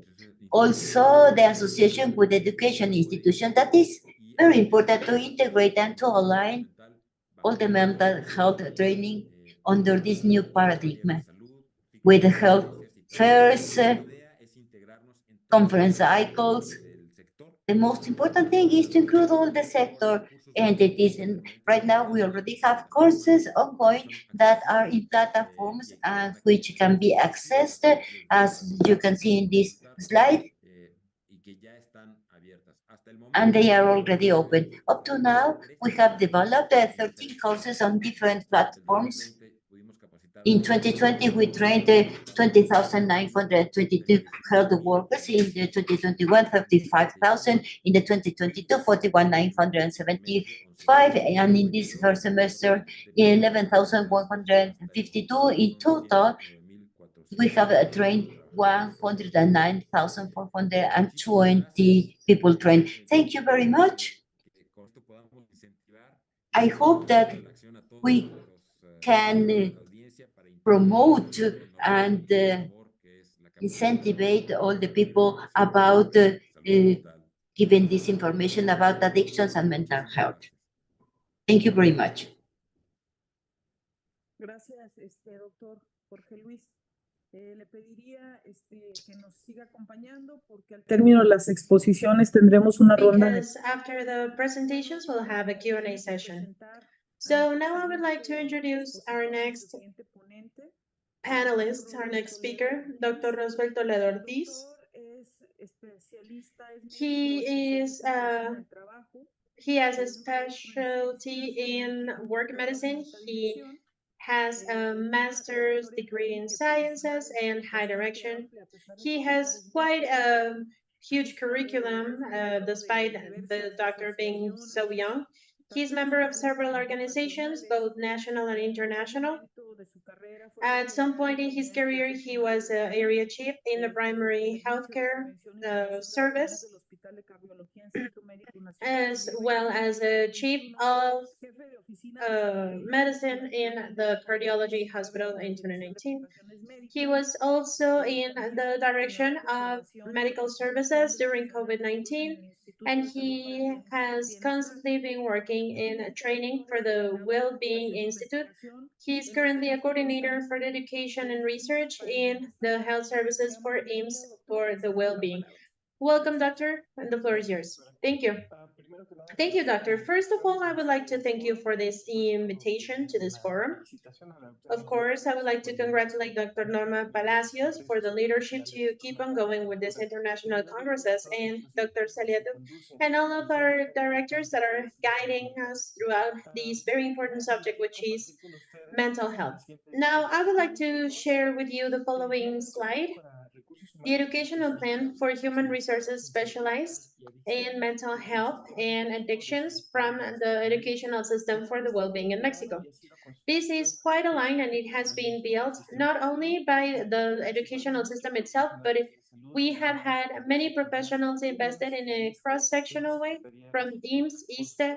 also the association with education institutions, that is very important to integrate and to align all the mental health training under this new paradigm with health fairs, conference cycles. The most important thing is to include all the sector entities. And right now we already have courses ongoing that are in platforms and which can be accessed, as you can see in this slide. And they are already open. Up to now, we have developed 13 courses on different platforms. In 2020, we trained 20,922 health workers. In the 2021, 35,000. In the 2022, 41,975. And in this first semester, 11,152. In total, we have trained 109,420 people trained. Thank you very much. I hope that we can promote and incentivize all the people about giving this information about addictions and mental health. Thank you very much. Gracias, doctor Jorge Luis. Le pediría que nos siga acompañando porque al término de las exposiciones tendremos una ronda. Because after the presentations, we'll have a Q&A session. So now I would like to introduce our next panelist, our next speaker, Dr. Roswell Toledo Ortiz. He has a specialty in work medicine. He has a master's degree in sciences and high direction. He has quite a huge curriculum, despite the doctor being so young. He's a member of several organizations, both national and international. At some point in his career, he was an area chief in the primary healthcare service, as well as a chief of medicine in the cardiology hospital in 2019. He was also in the direction of medical services during COVID-19, and he has constantly been working in training for the Well-Being Institute. He's currently a coordinator for the education and research in the health services for IMSS for the well-being. Welcome, doctor, and the floor is yours. Thank you. Thank you, Doctor. First of all, I would like to thank you for this invitation to this forum. Of course, I would like to congratulate Dr. Norma Palacios for the leadership to keep on going with these international congresses, and Dr. Saliato, and all of our directors that are guiding us throughout this very important subject, which is mental health. Now, I would like to share with you the following slide. The educational plan for human resources specialized in mental health and addictions from the educational system for the well-being in Mexico. This is quite a line, and it has been built not only by the educational system itself, but we have had many professionals invested in a cross-sectional way from IMSS, ISSSTE,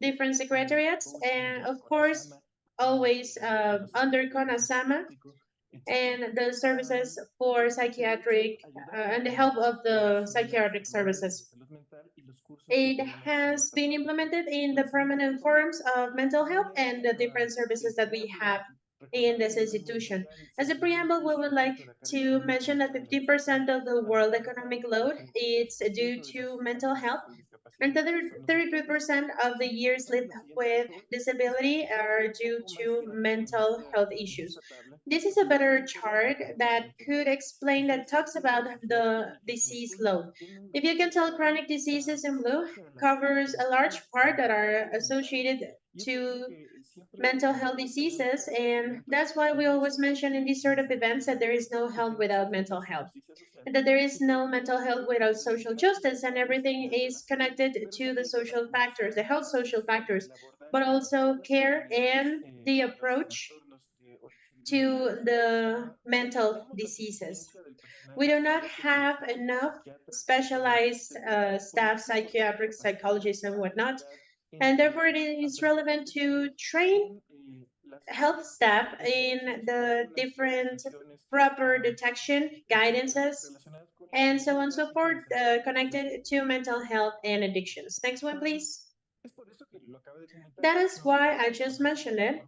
different secretariats, and of course, always under CONASAMA, and the services for psychiatric and the help of the psychiatric services. It has been implemented in the permanent forums of mental health and the different services that we have in this institution. As a preamble, we would like to mention that 50% of the world economic load is due to mental health, and 33% of the years lived with disability are due to mental health issues. This is a better chart that could explain, that talks about the disease load. If you can tell, chronic diseases in blue covers a large part that are associated to mental health diseases, and that's why we always mention in these sort of events that there is no health without mental health, and that there is no mental health without social justice, and everything is connected to the social factors, the health social factors, but also care and the approach to the mental diseases. We do not have enough specialized staff, psychiatric psychologists and whatnot, and therefore it is relevant to train health staff in the different proper detection guidances and so on and so forth, connected to mental health and addictions. Next one, please. That is why I just mentioned it.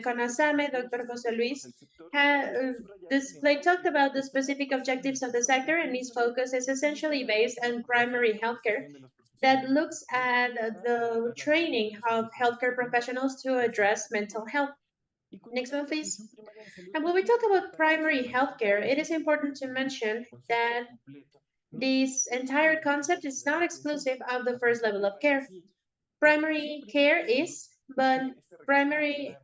CONASAMA, Dr. Jose Luis, talked about the specific objectives of the sector, and his focus is essentially based on primary healthcare that looks at the training of healthcare professionals to address mental health. Next one, please. And when we talk about primary healthcare, it is important to mention that this entire concept is not exclusive of the first level of care. Primary care is, but primary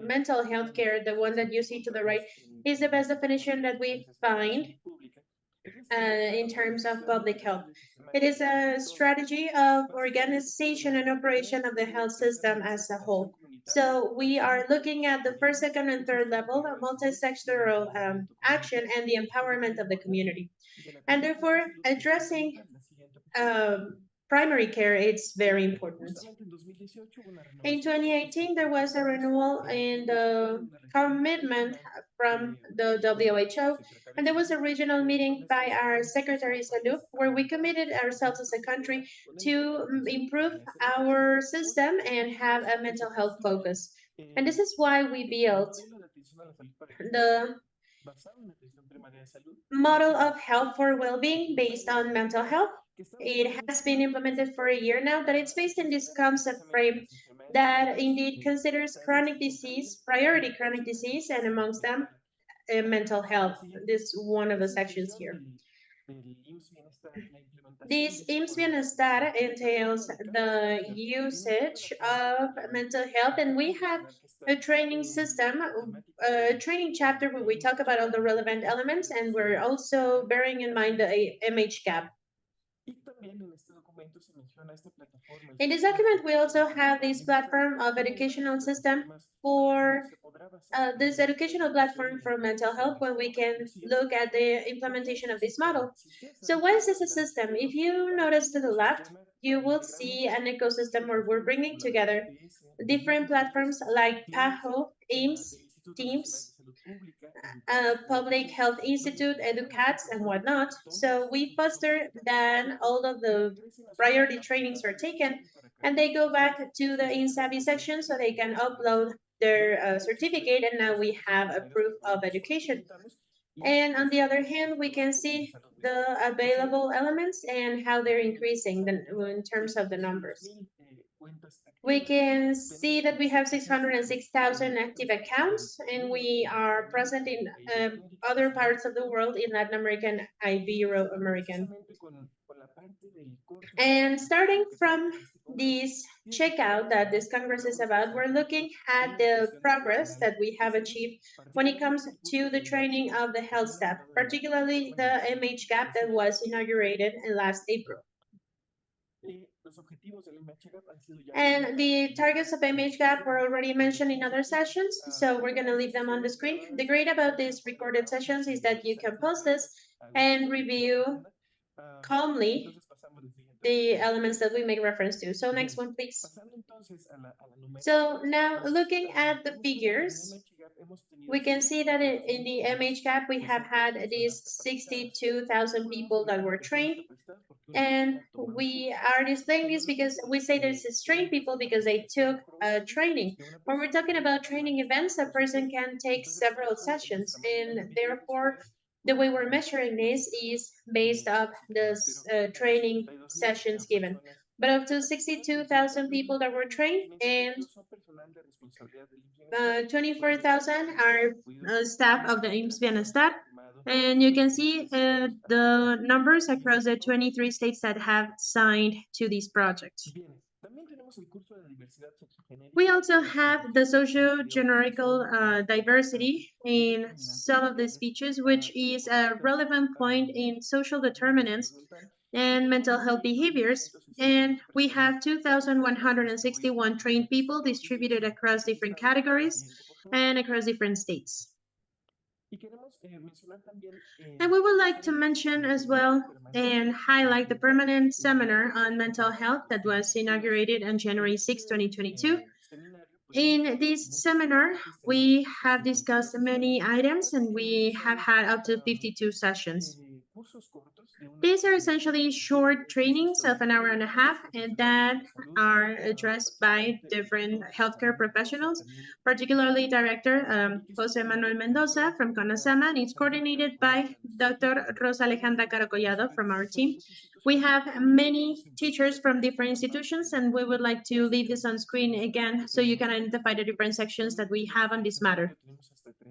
mental health care, the one that you see to the right, is the best definition that we find in terms of public health. It is a strategy of organization and operation of the health system as a whole. So we are looking at the first, second, and third level of multi-sectoral action and the empowerment of the community. And therefore, addressing primary care, it's very important. In 2018, there was a renewal in the commitment from the WHO, and there was a regional meeting by our Secretary Salud, where we committed ourselves as a country to improve our system and have a mental health focus. And this is why we built the model of health for well-being based on mental health. It has been implemented for a year now, but it's based in this concept frame that indeed considers chronic disease, priority chronic disease, and amongst them, mental health. This is one of the sections here. This IMSS Bienestar entails the usage of mental health, and we have a training system, a training chapter where we talk about all the relevant elements, and we're also bearing in mind the MH gap. In this document, we also have this platform of educational system for this educational platform for mental health, where we can look at the implementation of this model. So why is this a system? If you notice to the left, you will see an ecosystem where we're bringing together different platforms like PAHO, IMSS, TEAMS, Public Health Institute, EDUCATS, and whatnot. So we foster that all of the priority trainings are taken, and they go back to the INSABI section so they can upload their certificate, and now we have a proof of education. And on the other hand, we can see the available elements and how they're increasing in terms of the numbers. We can see that we have 606,000 active accounts, and we are present in other parts of the world in Latin America and Ibero-American. And starting from this checkout that this Congress is about, we're looking at the progress that we have achieved when it comes to the training of the health staff, particularly the MH-GAP that was inaugurated in last April. And the targets of MH-GAP were already mentioned in other sessions, so we're going to leave them on the screen. The great about these recorded sessions is that you can pause this and review calmly the elements that we make reference to. So next one, please. So now looking at the figures, we can see that in the MH-GAP, we have had these 62,000 people that were trained. And we are displaying this because we say there's trained people because they took training. When we're talking about training events, a person can take several sessions, and therefore the way we're measuring this is based off the training sessions given. But up to 62,000 people that were trained, and 24,000 are staff of the IMSS Bienestar. And you can see the numbers across the 23 states that have signed to this project. We also have the socio-generical diversity in some of the speeches, which is a relevant point in social determinants and mental health behaviors. And we have 2,161 trained people distributed across different categories and across different states. And we would like to mention as well and highlight the permanent seminar on mental health that was inaugurated on January 6, 2022. In this seminar, we have discussed many items and we have had up to 52 sessions. These are essentially short trainings of an hour and a half and that are addressed by different healthcare professionals, particularly Director Jose Manuel Mendoza from CONASAMA, and it's coordinated by Dr. Rosa Alejandra Caracollado from our team. We have many teachers from different institutions, and we would like to leave this on screen again so you can identify the different sections that we have on this matter.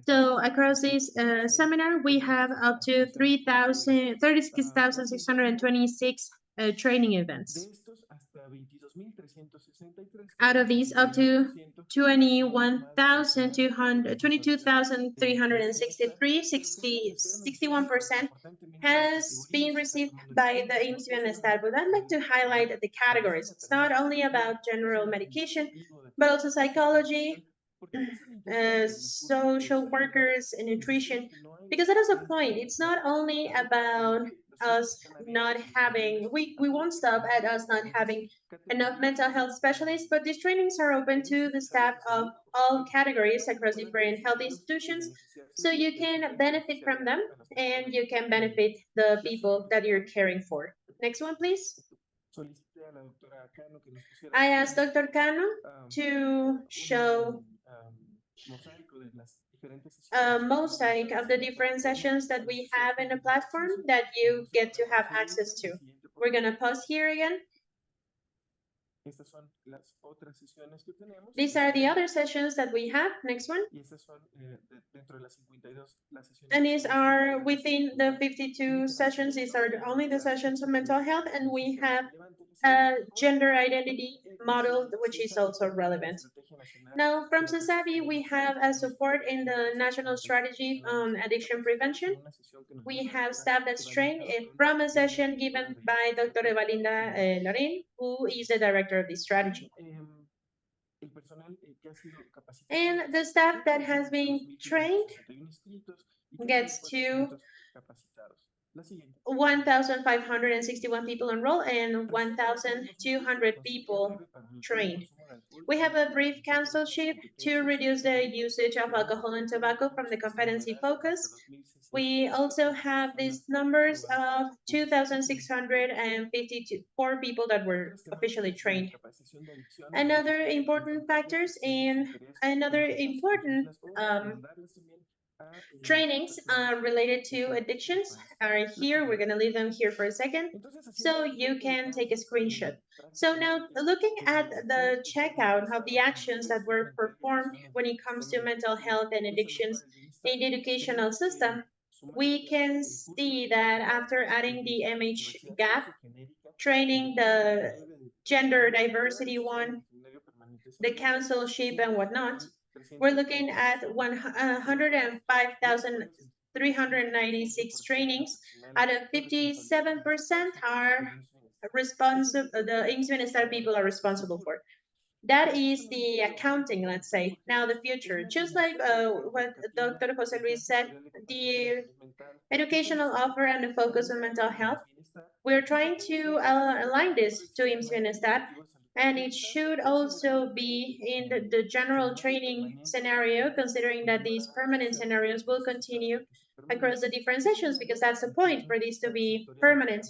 So across this seminar, we have up to 36,626 training events. Out of these, up to 22,363, 61% has been received by the IMSS Bienestar. But I'd like to highlight the categories. It's not only about general medication, but also psychology, social workers, and nutrition, because that is a point. It's not only about us not having, we won't stop at us not having enough mental health specialists, but these trainings are open to the staff of all categories across different health institutions, so you can benefit from them and you can benefit the people that you're caring for. Next one, please. I asked Dr. Cano to show a mosaic of the different sessions that we have in the platform that you get to have access to. We're going to pause here again. These are the other sessions that we have. Next one. And these are within the 52 sessions. These are only the sessions of mental health, and we have a gender identity model, which is also relevant. Now, from CONASAMA, we have a support in the National Strategy on Addiction Prevention. We have staff that's trained from a session given by Dr. Evalinda Lorin, who is the director of this strategy. And the staff that has been trained gets to 1,561 people enrolled and 1,200 people trained. We have a brief councilship to reduce the usage of alcohol and tobacco from the competency focus. We also have these numbers of 2,654 people that were officially trained. Another important factors and another important trainings related to addictions are here. We're going to leave them here for a second so you can take a screenshot. So now looking at the checkout of the actions that were performed when it comes to mental health and addictions in the educational system, we can see that after adding the MH gap, training, the gender diversity one, the councilship and whatnot, we're looking at 105,396 trainings. Out of 57% are responsible, the IMSS Bienestar people are responsible for. That is the accounting, let's say. Now the future, just like what Dr. Jose Luis said, the educational offer and the focus on mental health, we're trying to align this to IMSS Bienestar, and it should also be in the general training scenario, considering that these permanent scenarios will continue across the different sessions, because that's the point for these to be permanent.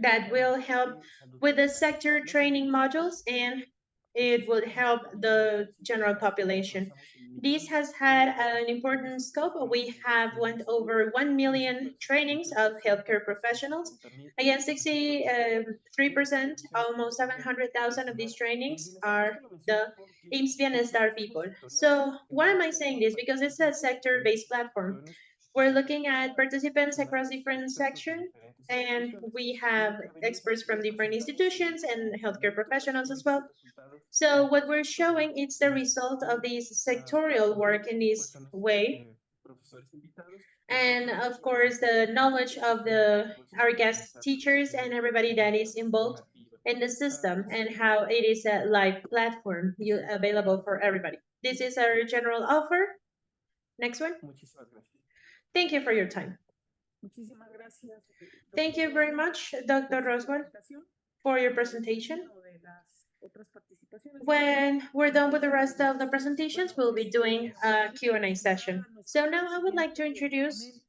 That will help with the sector training modules, and it will help the general population. This has had an important scope. We have went over 1 million trainings of healthcare professionals. Again, 63%, almost 700,000 of these trainings are the IMSS Bienestar people. So why am I saying this? Because it's a sector-based platform. We're looking at participants across different sections, and we have experts from different institutions and healthcare professionals as well. So what we're showing is the result of this sectorial work in this way. And of course, the knowledge of our guest teachers and everybody that is involved in the system, and how it is a live platform available for everybody. This is our general offer. Next one. Thank you for your time. Thank you very much, Dr. Roswell, for your presentation. When we're done with the rest of the presentations, we'll be doing a Q&A session. So now I would like to introduce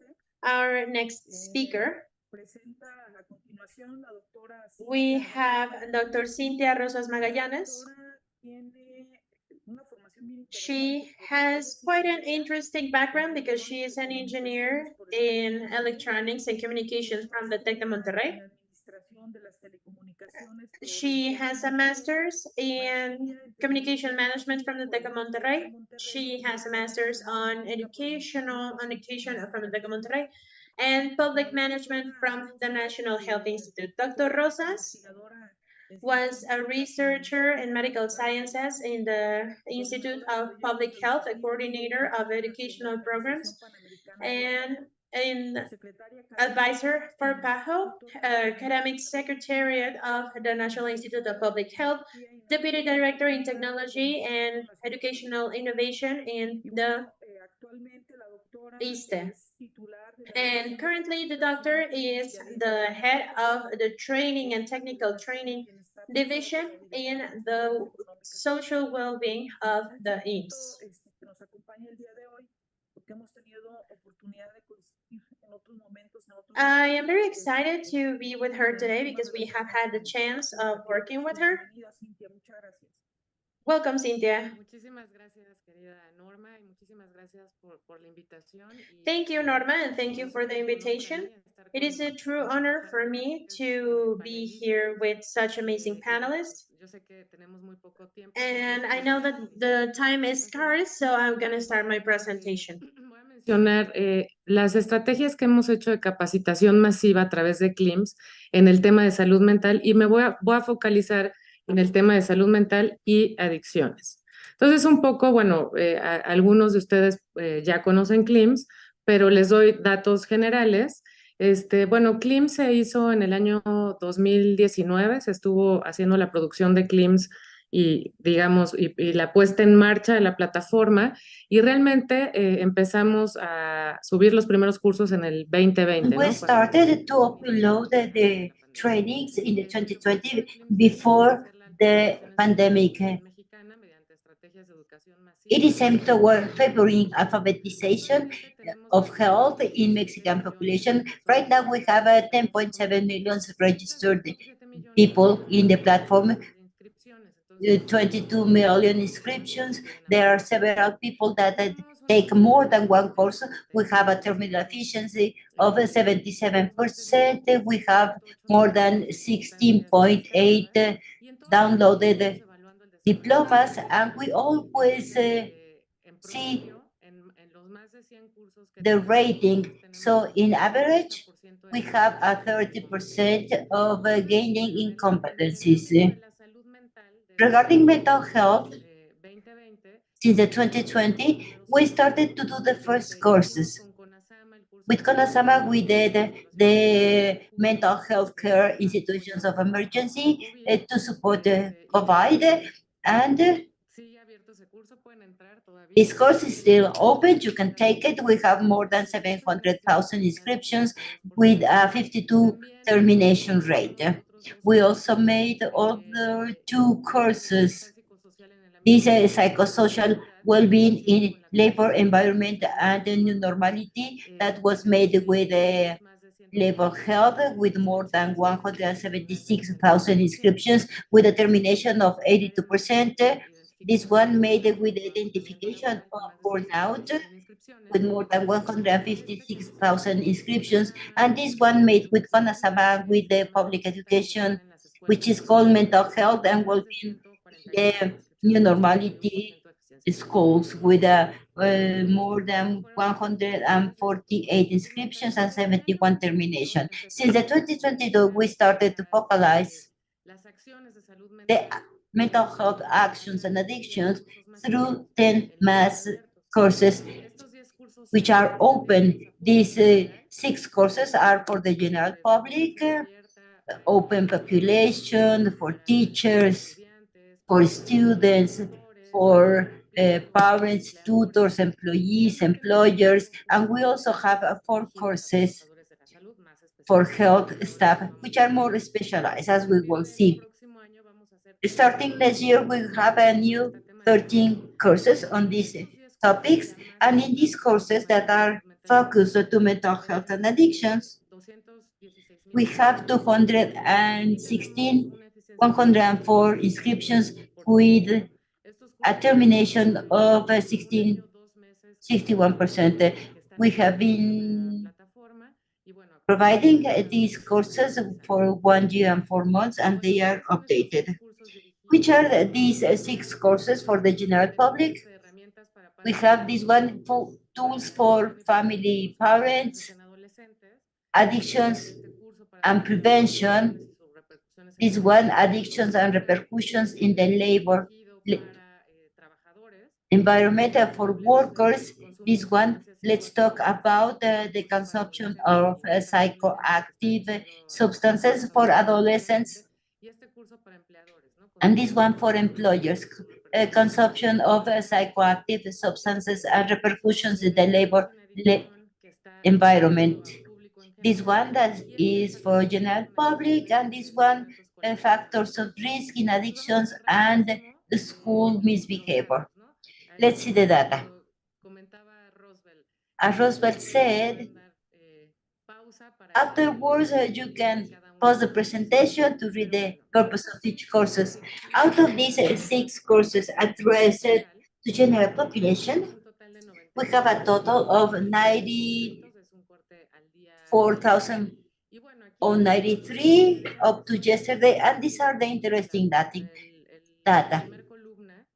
our next speaker. We have Dr. Cynthia Rosas Magallanes. She has quite an interesting background because she is an engineer in electronics and communications from the Tec de Monterrey. She has a master's in communication management from the Tec de Monterrey. She has a master's on education from the Tec de Monterrey, and public management from the National Health Institute. Dr. Rosas was a researcher in medical sciences in the Institute of Public Health, a coordinator of educational programs, and an advisor for PAHO, academic secretariat of the National Institute of Public Health, deputy director in technology and educational innovation in the ISSSTE. And currently the doctor is the head of the training and technical training division in the social well-being of the IMSS. I am very excited to be with her today because we have had the chance of working with her. Welcome, Cynthia. Thank you, Norma, and thank you for the invitation. It is a true honor for me to be here with such amazing panelists. And I know that the time is scarce, so I'm going to start my presentation. Las estrategias que hemos hecho de capacitación masiva a través de CLIMS en el tema de salud mental, y me voy a focalizar en el tema de salud mental y adicciones. Entonces, un poco, bueno, algunos de ustedes ya conocen CLIMS, pero les doy datos generales. Bueno, CLIMS se hizo en el año 2019, se estuvo haciendo la producción de CLIMS y, digamos, y la puesta en marcha de la plataforma, y realmente empezamos a subir los primeros cursos en el 2020. We started to upload the trainings in the 2020 before the pandemic. It is aimed toward favoring alphabetization of health in Mexican population. Right now we have 10.7 million registered people in the platform, 22 million inscriptions. There are several people that take more than one course, we have a terminal efficiency of 77%. We have more than 16.8 downloaded diplomas, and we always see the rating. So in average, we have a 30% of gaining in competencies. Regarding mental health, since the 2020, we started to do the first courses. With CONASAMA, we did the mental health care institutions of emergency to support the COVID, and this course is still open. You can take it. We have more than 700,000 inscriptions with a 52 termination rate. We also made other two courses. This is psychosocial well-being in labor environment and the new normality that was made with labor health with more than 176,000 inscriptions with a termination of 82%. This one made with identification of burnout with more than 156,000 inscriptions. And this one made with CONASAMA with the public education, which is called mental health and well-being, the new normality schools with more than 148 inscriptions and 71 termination. Since the 2022, we started to focalize the mental health actions and addictions through 10 mass courses, which are open. These 6 courses are for the general public, open population, for teachers, for students, for parents, tutors, employees, employers, and we also have 4 courses for health staff, which are more specialized, as we will see. Starting next year, we'll have a new 13 courses on these topics, and in these courses that are focused to mental health and addictions, we have 104 inscriptions with a termination of 61%. We have been providing these courses for 1 year and 4 months, and they are updated. Which are these 6 courses for the general public? We have this one for tools for family parents, addictions and prevention. This one, addictions and repercussions in the labor environment for workers. This one, let's talk about the consumption of psychoactive substances for adolescents. And this one for employers, consumption of psychoactive substances and repercussions in the labor environment. This one that is for general public, and this one factors of risk in addictions and the school misbehavior. Let's see the data. As Roosevelt said, afterwards you can pause the presentation to read the purpose of each courses. Out of these 6 courses addressed to general population, we have a total of 94,093 up to yesterday, and these are the interesting data.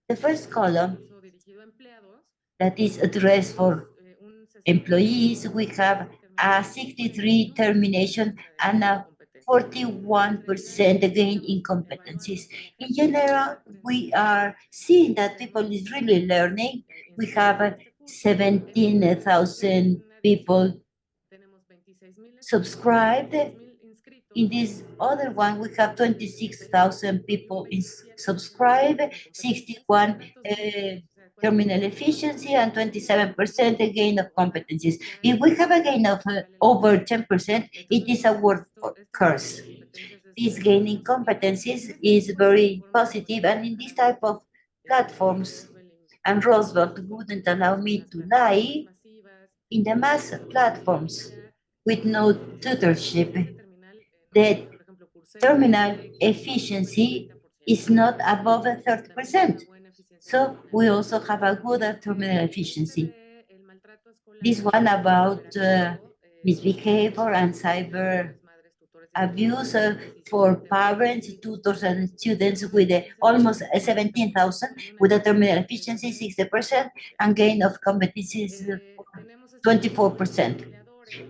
The first column that is addressed for employees, we have a 63 termination and a 41% gain in competencies. In general, we are seeing that people is really learning. We have 17,000 people subscribed. In this other one, we have 26,000 people subscribed, 61 terminal efficiency, and 27% gain of competencies. If we have a gain of over 10%, it is a work course. This gain in competencies is very positive, and in this type of platforms, and Roosevelt wouldn't allow me to lie, in the mass platforms with no tutorship, the terminal efficiency is not above 30%. So we also have a good terminal efficiency. This one about misbehavior and cyber abuse for parents, tutors, and students with almost 17,000, with a terminal efficiency 60% and gain of competencies 24%.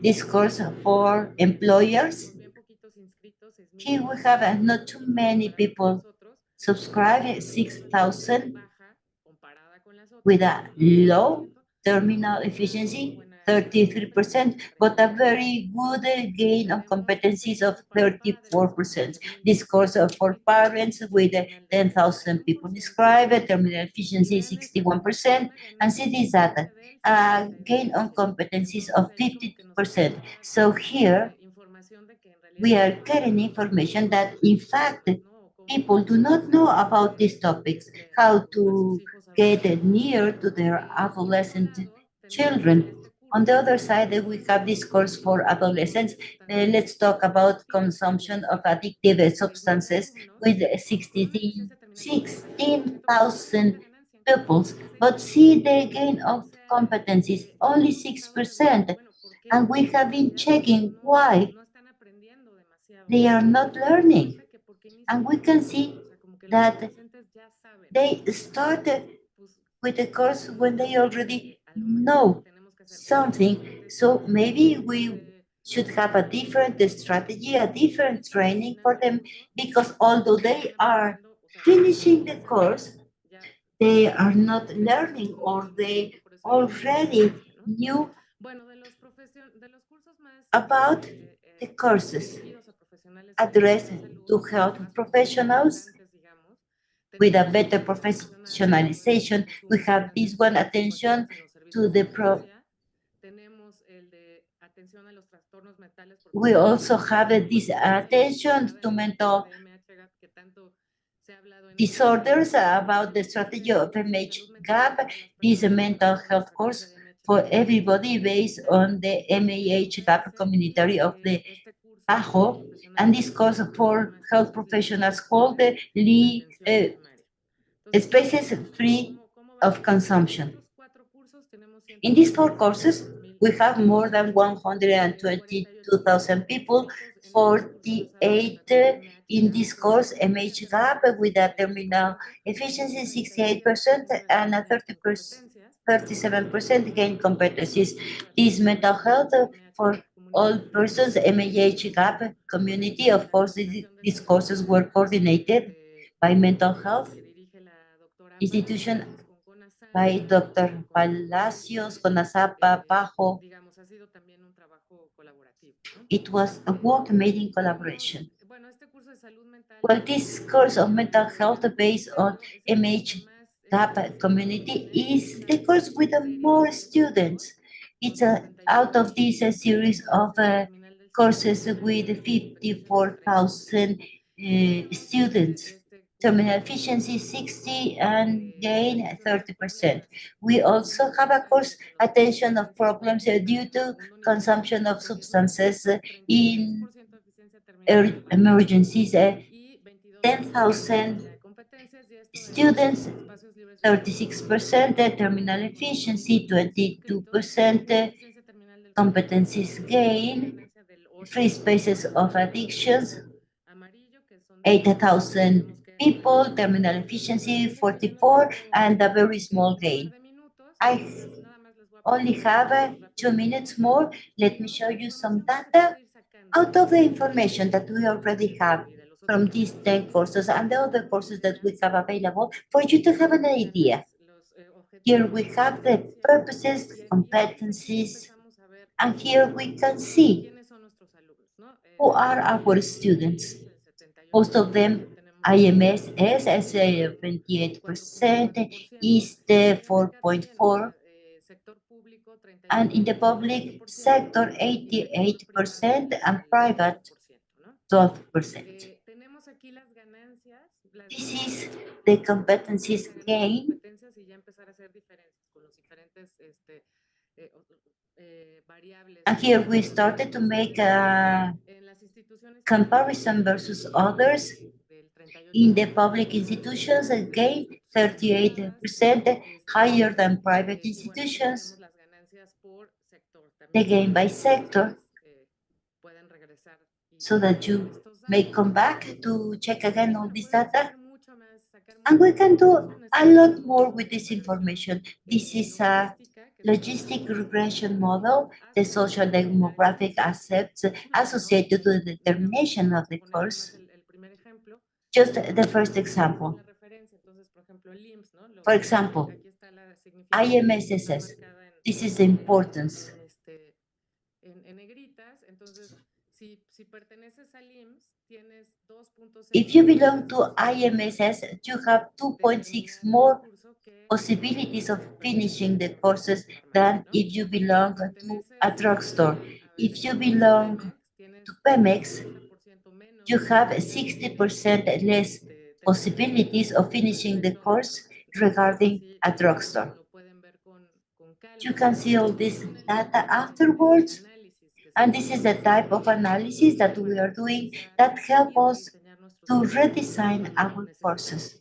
This course for employers. Here we have not too many people subscribe, 6,000 with a low terminal efficiency, 33%, but a very good gain of competencies of 34%. This course for parents with 10,000 people described, terminal efficiency 61%, and see this data, gain on competencies of 50%. So here we are getting information that in fact people do not know about these topics, how to get near to their adolescent children. On the other side, we have this course for adolescents. Let's talk about consumption of addictive substances with 16,000 pupils, but see the gain of competencies, only 6%. And we have been checking why they are not learning. And we can see that they started with the course when they already know something. So maybe we should have a different strategy, a different training for them, because although they are finishing the course, they are not learning, or they already knew about the courses addressed to health professionals with a better professionalization. We have this one, attention to the we also have this attention to mental disorders, about the strategy of MH gap. This mental health course for everybody based on the MAH gap community of the PAHO, and this course for health professionals called the spaces free of consumption. In these 4 courses, we have more than 122,000 people, 48 in this course, MH gap with a terminal efficiency 68% and a 37% gain competencies. This mental health for all persons, MAH gap community. Of course, these courses were coordinated by mental health institution, by Dr. Palacios, CONASAMA, PAHO. It was a work made in collaboration. Well, this course of mental health based on MH gap community is the course with more students. It's out of this series of courses with 54,000 students. Terminal efficiency 60 and gain 30%. We also have a course, attention of problems due to consumption of substances in emergencies. 10,000 students, 36%, terminal efficiency 22%, competencies gain, free spaces of addictions, 8,000 people, terminal efficiency 44, and a very small gain. I only have 2 minutes more. Let me show you some data out of the information that we already have from these 10 courses and the other courses that we have available for you to have an idea. Here we have the purposes, competencies, and here we can see who are our students. Most of them IMSS as 28%, ISSSTE 4.4%, and in the public sector 88%, and private 12%. This is the competencies gain. And here we started to make a comparison versus others. In the public institutions, gain 38%, higher than private institutions. the gain by sector, so that you may come back to check again all this data. And we can do a lot more with this information. This is a logistic regression model, the social demographic aspects associated to the determination of the course. Just the first example. For example, IMSS. This is the importance. If you belong to IMSS, you have 2.6 more possibilities of finishing the courses than if you belong to a drugstore. If you belong to Pemex, you have 60% less possibilities of finishing the course regarding a drugstore. You can see all this data afterwards, and this is the type of analysis that we are doing that help us to redesign our courses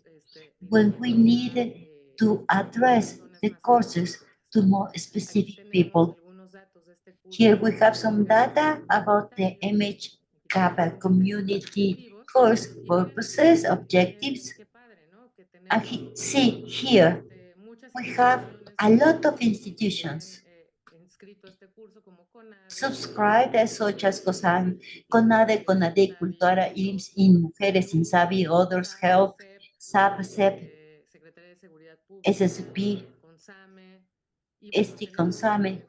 when we need to address the courses to more specific people. Here we have some data about the MH community course purposes, objectives. And see here, we have a lot of institutions subscribed, such as CONADE, CONADE, Cultura, IMSS, Mujeres, INSABI, others, Healt, SAP, CEP, SSP, ST, CONASAMA,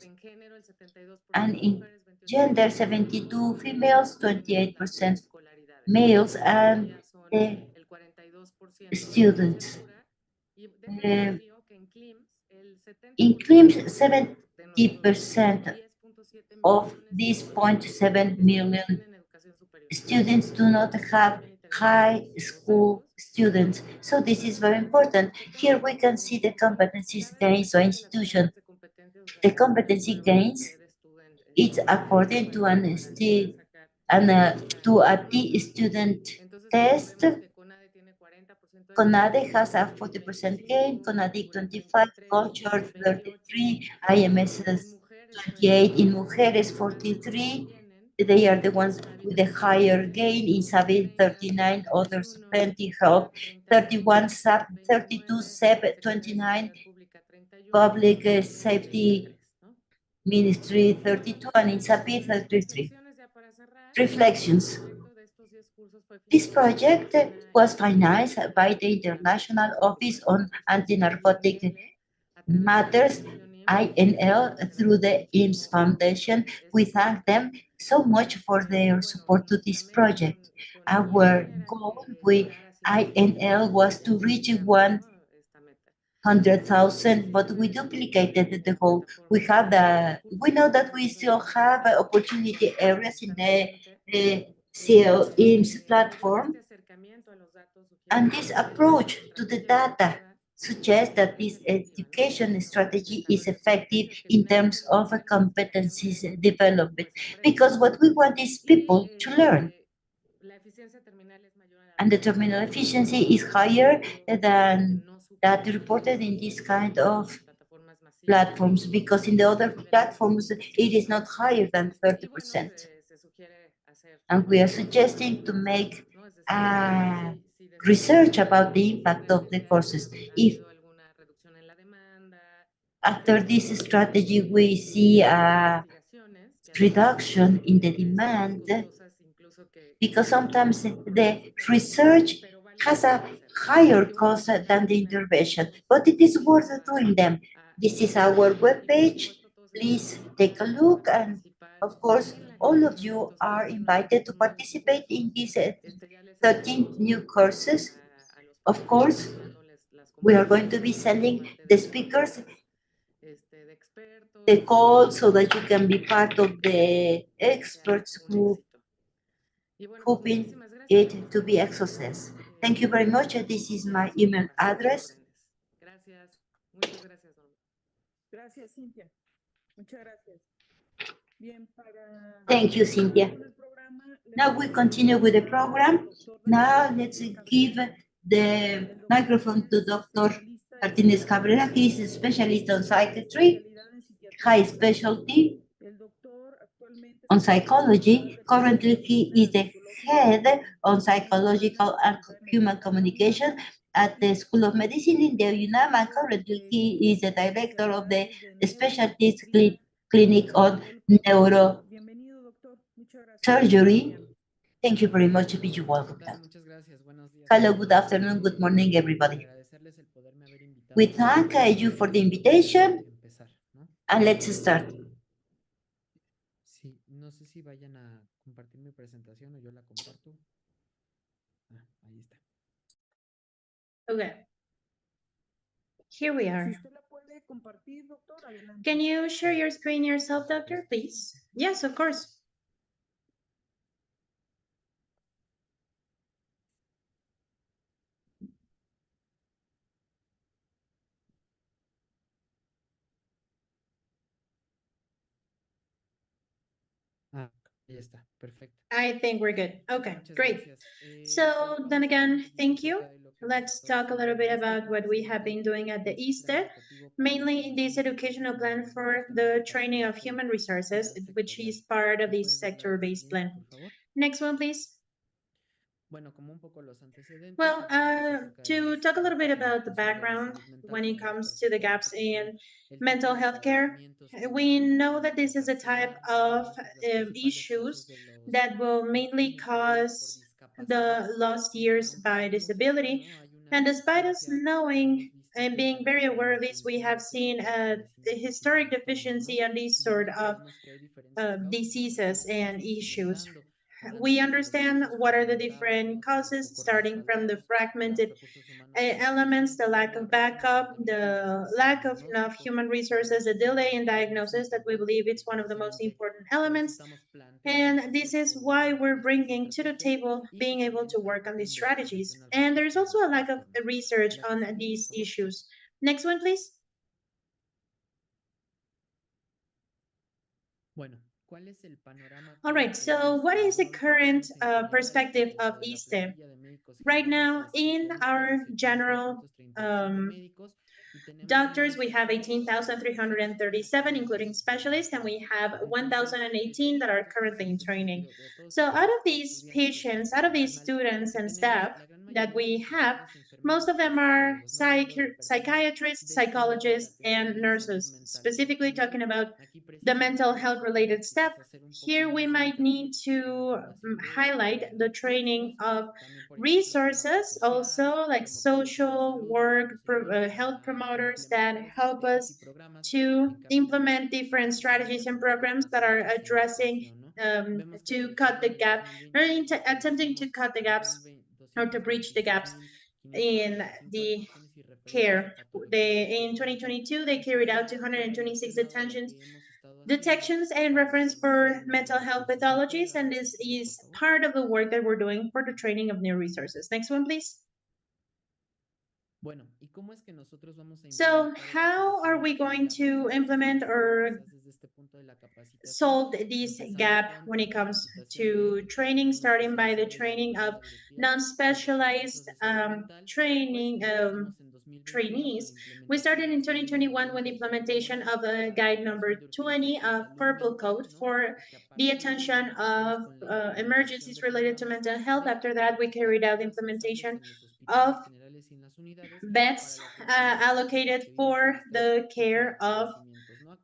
and in gender, 72 females, 28% males, and the students. In CLIMS, 70% of these 0.7 million students do not have high school students. So this is very important. Here we can see the competencies gains by institution. The competency gains, it's according to to a T-student test. CONADE has a 40% gain, CONADIC 25, culture 33, IMSS 28, in Mujeres 43. They are the ones with the higher gain. In INSABI 39, others 20, Healt 31, SAP 32, CEP 29, Public Safety Ministry 32, and in INSABI 33. Reflections. This project was financed by the International Office on Anti-Narcotic Matters, INL, through the IMSS Foundation. We thank them so much for their support to this project. Our goal with INL was to reach 100,000, but we duplicated the goal. We know that we still have opportunity areas in the IMSS platform, and this approach to the data suggests that this education strategy is effective in terms of competencies development, because what we want is people to learn. And the terminal efficiency is higher than that reported in this kind of platforms, because in the other platforms, it is not higher than 30%. And we are suggesting to make research about the impact of the courses. If after this strategy we see a reduction in the demand, because sometimes the research has a higher cost than the intervention, but it is worth doing them. This is our webpage. Please take a look, and of course, all of you are invited to participate in these 13 new courses. Of course, we are going to be sending the speakers the call so that you can be part of the experts group, hoping it to be a success. Thank you very much. This is my email address. Gracias, Cintia. Muchas gracias. Bien, thank you, Cynthia. Now we continue with the program. Now let's give the microphone to Dr. Martinez Cabrera. He is a specialist on psychiatry, high specialty, on psychology. Currently, he is the head on psychological and human communication at the School of Medicine in the UNAM. Currently, he is the director of the specialist clinic on neurosurgery. Thank you very much. Be welcome. Hello, good afternoon, good morning, everybody. We thank you for the invitation, and let's start. Sí, no sé si vayan a compartir mi presentación o yo la comparto. Ahí está. Okay. Here we are. Can you share your screen yourself, doctor, please? Yes, of course. Ya está, perfecto. I think we're good. Okay, great. So then again, thank you. Let's talk a little bit about what we have been doing at the ISSSTE, mainly in this educational plan for the training of human resources, which is part of this sector-based plan. Next one, please. Well, to talk a little bit about the background when it comes to the gaps in mental health care, we know that this is a type of issues that will mainly cause the lost years by disability. And despite us knowing and being very aware of this, we have seen the historic deficiency on these sort of diseases and issues. We understand what are the different causes, starting from the fragmented elements, the lack of backup, the lack of enough human resources, the delay in diagnosis that we believe it's one of the most important elements. And this is why we're bringing to the table being able to work on these strategies. And there's also a lack of research on these issues. Next one, please. All right, so what is the current perspective of ISSSTE? Right now, in our general doctors, we have 18,337, including specialists, and we have 1,018 that are currently in training. So out of these patients, out of these students and staff that we have, most of them are psychiatrists, psychologists, and nurses, specifically talking about the mental health related staff. Here we might need to highlight the training of resources, also like social work, health promoters that help us to implement different strategies and programs that are addressing to cut the gap, or attempting to cut the gaps or to bridge the gaps in the care. In 2022, they carried out 226 detections and reference for mental health pathologies, and this is part of the work that we're doing for the training of new resources. Next one, please. So how are we going to implement or solve this gap when it comes to training, starting by the training of non-specialized trainees? We started in 2021 with the implementation of a guide number 20 of Purple Code for the attention of emergencies related to mental health. After that, we carried out the implementation of beds allocated for the care of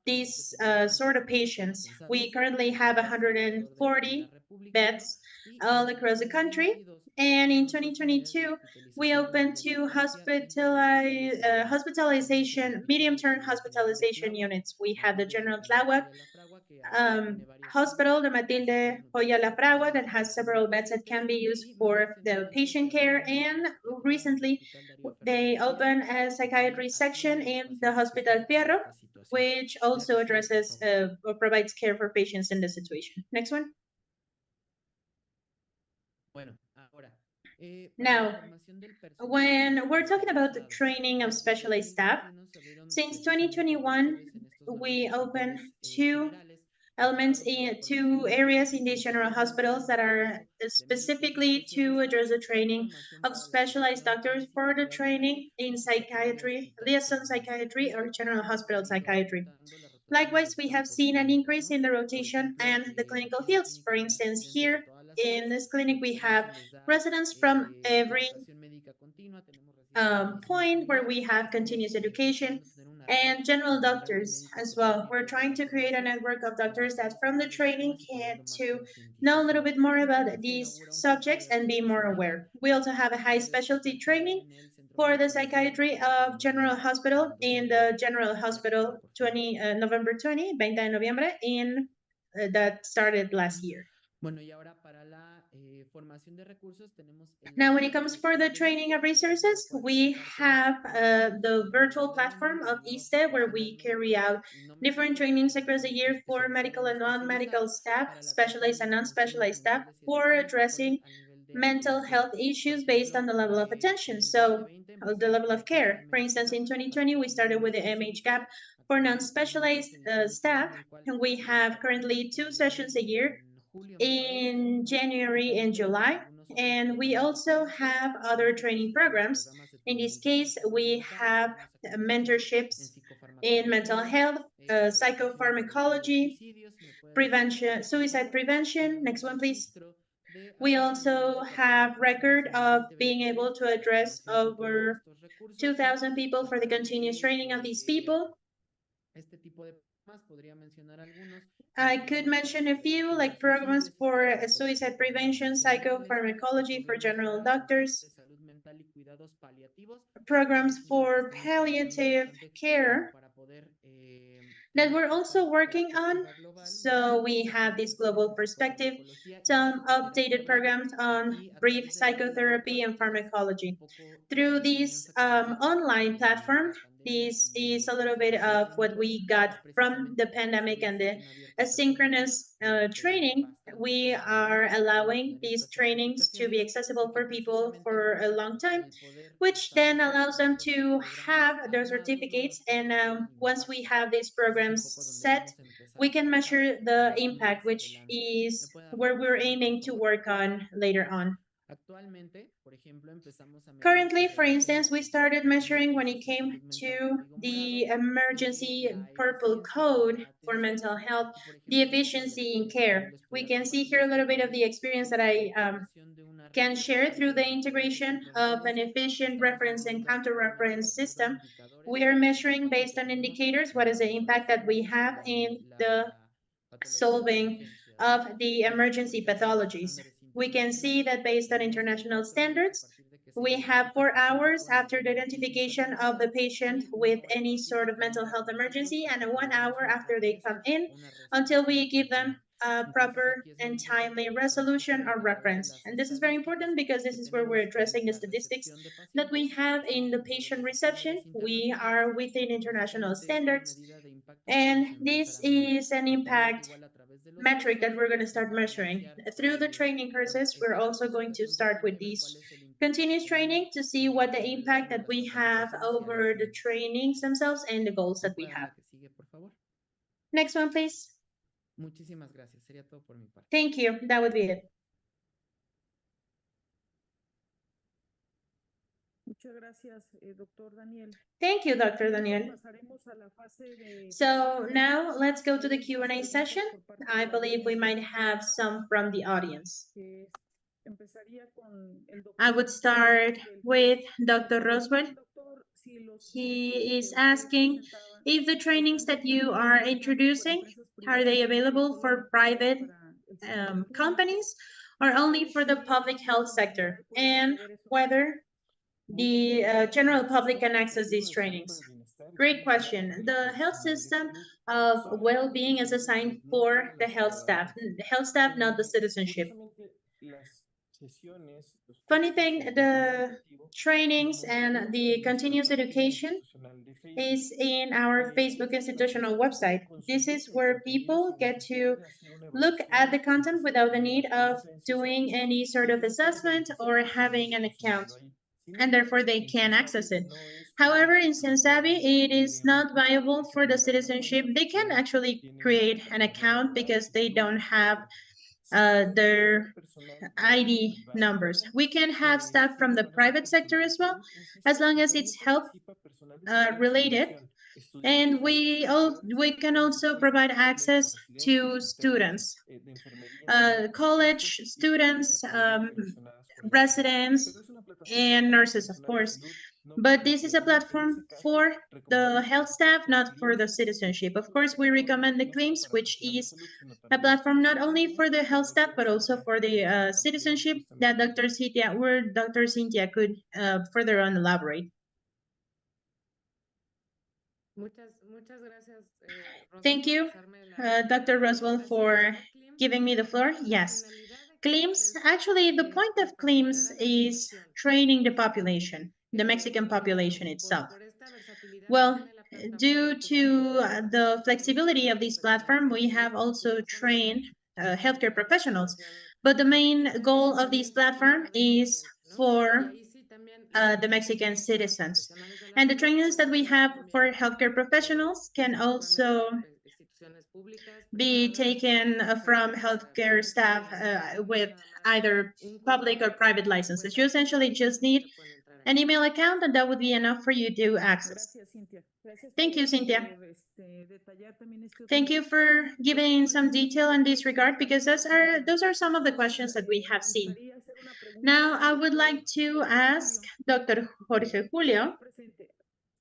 these sort of patients. We currently have 140 beds all across the country. And in 2022, we opened two hospitalization, medium-term hospitalization units. We have the General Tláhuac Hospital, the Matilde Joya La Fragua, that has several beds that can be used for the patient care. And recently, they opened a psychiatry section in the Hospital Fierro, which also addresses or provides care for patients in this situation. Next one. Now, when we're talking about the training of specialized staff, since 2021, we opened two areas in these general hospitals that are specifically to address the training of specialized doctors for the training in psychiatry, liaison psychiatry, or general hospital psychiatry. Likewise, we have seen an increase in the rotation and the clinical fields. For instance, here in this clinic, we have residents from every point where we have continuous education and general doctors as well. We're trying to create a network of doctors that from the training can to know a little bit more about these subjects and be more aware. We also have a high specialty training for the psychiatry of General Hospital in the General Hospital November 20, 20 de noviembre, that started last year. Now, when it comes for the training of resources, we have the virtual platform of ISSSTE, where we carry out different trainings across the year for medical and non-medical staff, specialized and non-specialized staff, for addressing mental health issues based on the level of attention. So the level of care. For instance, in 2020, we started with the MH gap for non-specialized staff, and we have currently 2 sessions a year in January and July. And we also have other training programs. In this case, we have mentorships in mental health, psychopharmacology, prevention, suicide prevention. Next one, please. We also have record of being able to address over 2,000 people for the continuous training of these people. I could mention a few, like programs for suicide prevention, psychopharmacology for general doctors, programs for palliative care that we're also working on. So we have this global perspective, some updated programs on brief psychotherapy and pharmacology. Through this online platform, this is a little bit of what we got from the pandemic and the asynchronous training. We are allowing these trainings to be accessible for people for a long time, which then allows them to have their certificates. And once we have these programs set, we can measure the impact, which is where we're aiming to work on later on. Currently, for instance, we started measuring when it came to the emergency purple code for mental health, the efficiency in care. We can see here a little bit of the experience that I can share through the integration of an efficient reference and counter-reference system. We are measuring based on indicators what is the impact that we have in the solving of the emergency pathologies. We can see that based on international standards, we have 4 hours after the identification of the patient with any sort of mental health emergency and 1 hour after they come in until we give them a proper and timely resolution or reference. And this is very important because this is where we're addressing the statistics that we have in the patient reception. We are within international standards, and this is an impact metric that we're going to start measuring. Through the training courses, we're also going to start with these continuous training to see what the impact that we have over the trainings themselves and the goals that we have. Next one, please. Thank you. That would be it. Thank you, Dr. Daniel. So now let's go to the Q&A session. I believe we might have some from the audience. I would start with Dr. Roswell. He is asking if the trainings that you are introducing, are they available for private companies or only for the public health sector, and whether the general public can access these trainings? Great question. The health system of well-being is assigned for the health staff, not the citizenship. Funny thing, the trainings and the continuous education is in our Facebook institutional website. This is where people get to look at the content without the need of doing any sort of assessment or having an account, and therefore they can access it. However, in Sensavi, it is not viable for the citizenship. They can actually create an account because they don't have their ID numbers. We can have staff from the private sector as well, as long as it's health related. And we can also provide access to students, college students, residents, and nurses, of course. But this is a platform for the health staff, not for the citizenship. Of course, we recommend the claims, which is a platform not only for the health staff, but also for the citizenship that Dr. Cynthia could further on elaborate. Muchas gracias, Thank you, Dr. Roswell, for giving me the floor. Yes, CLIMS, actually, the point of CLIMS is training the population, the Mexican population itself. Well, due to the flexibility of this platform, we have also trained healthcare professionals. But the main goal of this platform is for the Mexican citizens. And the trainings that we have for healthcare professionals can also be taken from healthcare staff with either public or private licenses. You essentially just need an email account, and that would be enough for you to access. Thank you, Cynthia. Thank you for giving some detail in this regard, because those are some of the questions that we have seen. Now, I would like to ask Dr. Jorge Julio,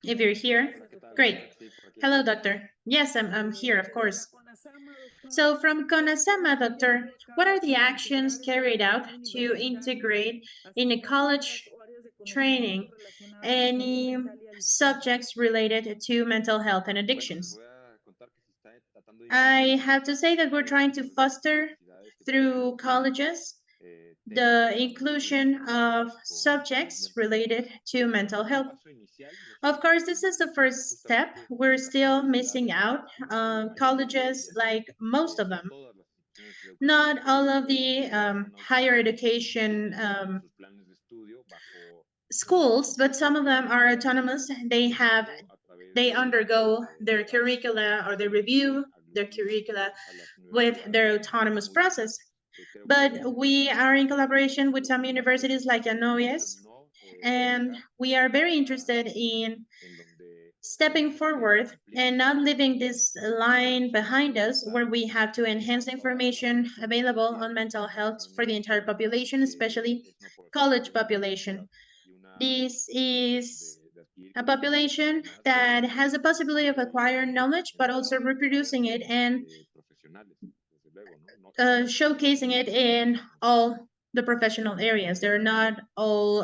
if you're here. Great. Hello, doctor. Yes, I'm here, of course. So from CONASAMA, doctor, what are the actions carried out to integrate in a college training any subjects related to mental health and addictions? I have to say that we're trying to foster through colleges the inclusion of subjects related to mental health. Of course, this is the first step. We're still missing out colleges, like most of them. Not all of the higher education schools, but some of them are autonomous. They undergo their curricula, or they review their curricula with their autonomous process. But we are in collaboration with some universities like IMSS, and we are very interested in stepping forward and not leaving this line behind us, where we have to enhance the information available on mental health for the entire population, especially college population. This is a population that has the possibility of acquiring knowledge, but also reproducing it and showcasing it in all the professional areas. They're not all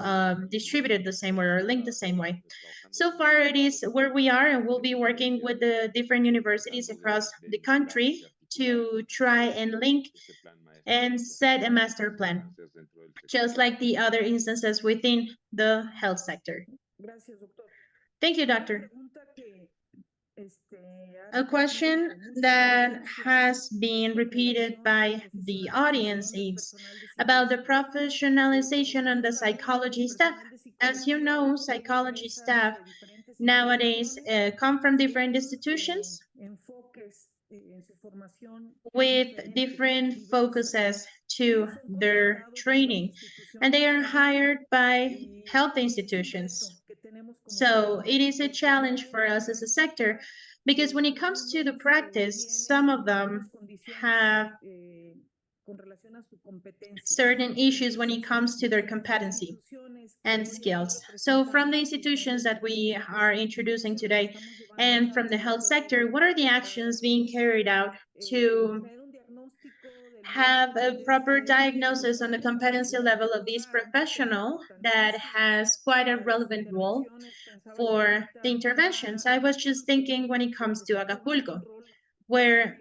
distributed the same way or linked the same way. So far, it is where we are, and we'll be working with the different universities across the country to try and link and set a master plan, just like the other instances within the health sector. Thank you, doctor. A question that has been repeated by the audience is about the professionalization on the psychology staff. As you know, psychology staff nowadays come from different institutions with different focuses to their training, and they are hired by health institutions. So it is a challenge for us as a sector, because when it comes to the practice, some of them have certain issues when it comes to their competency and skills. So from the institutions that we are introducing today and from the health sector, what are the actions being carried out to have a proper diagnosis on the competency level of this professional that has quite a relevant role for the interventions? I was just thinking when it comes to Acapulco, where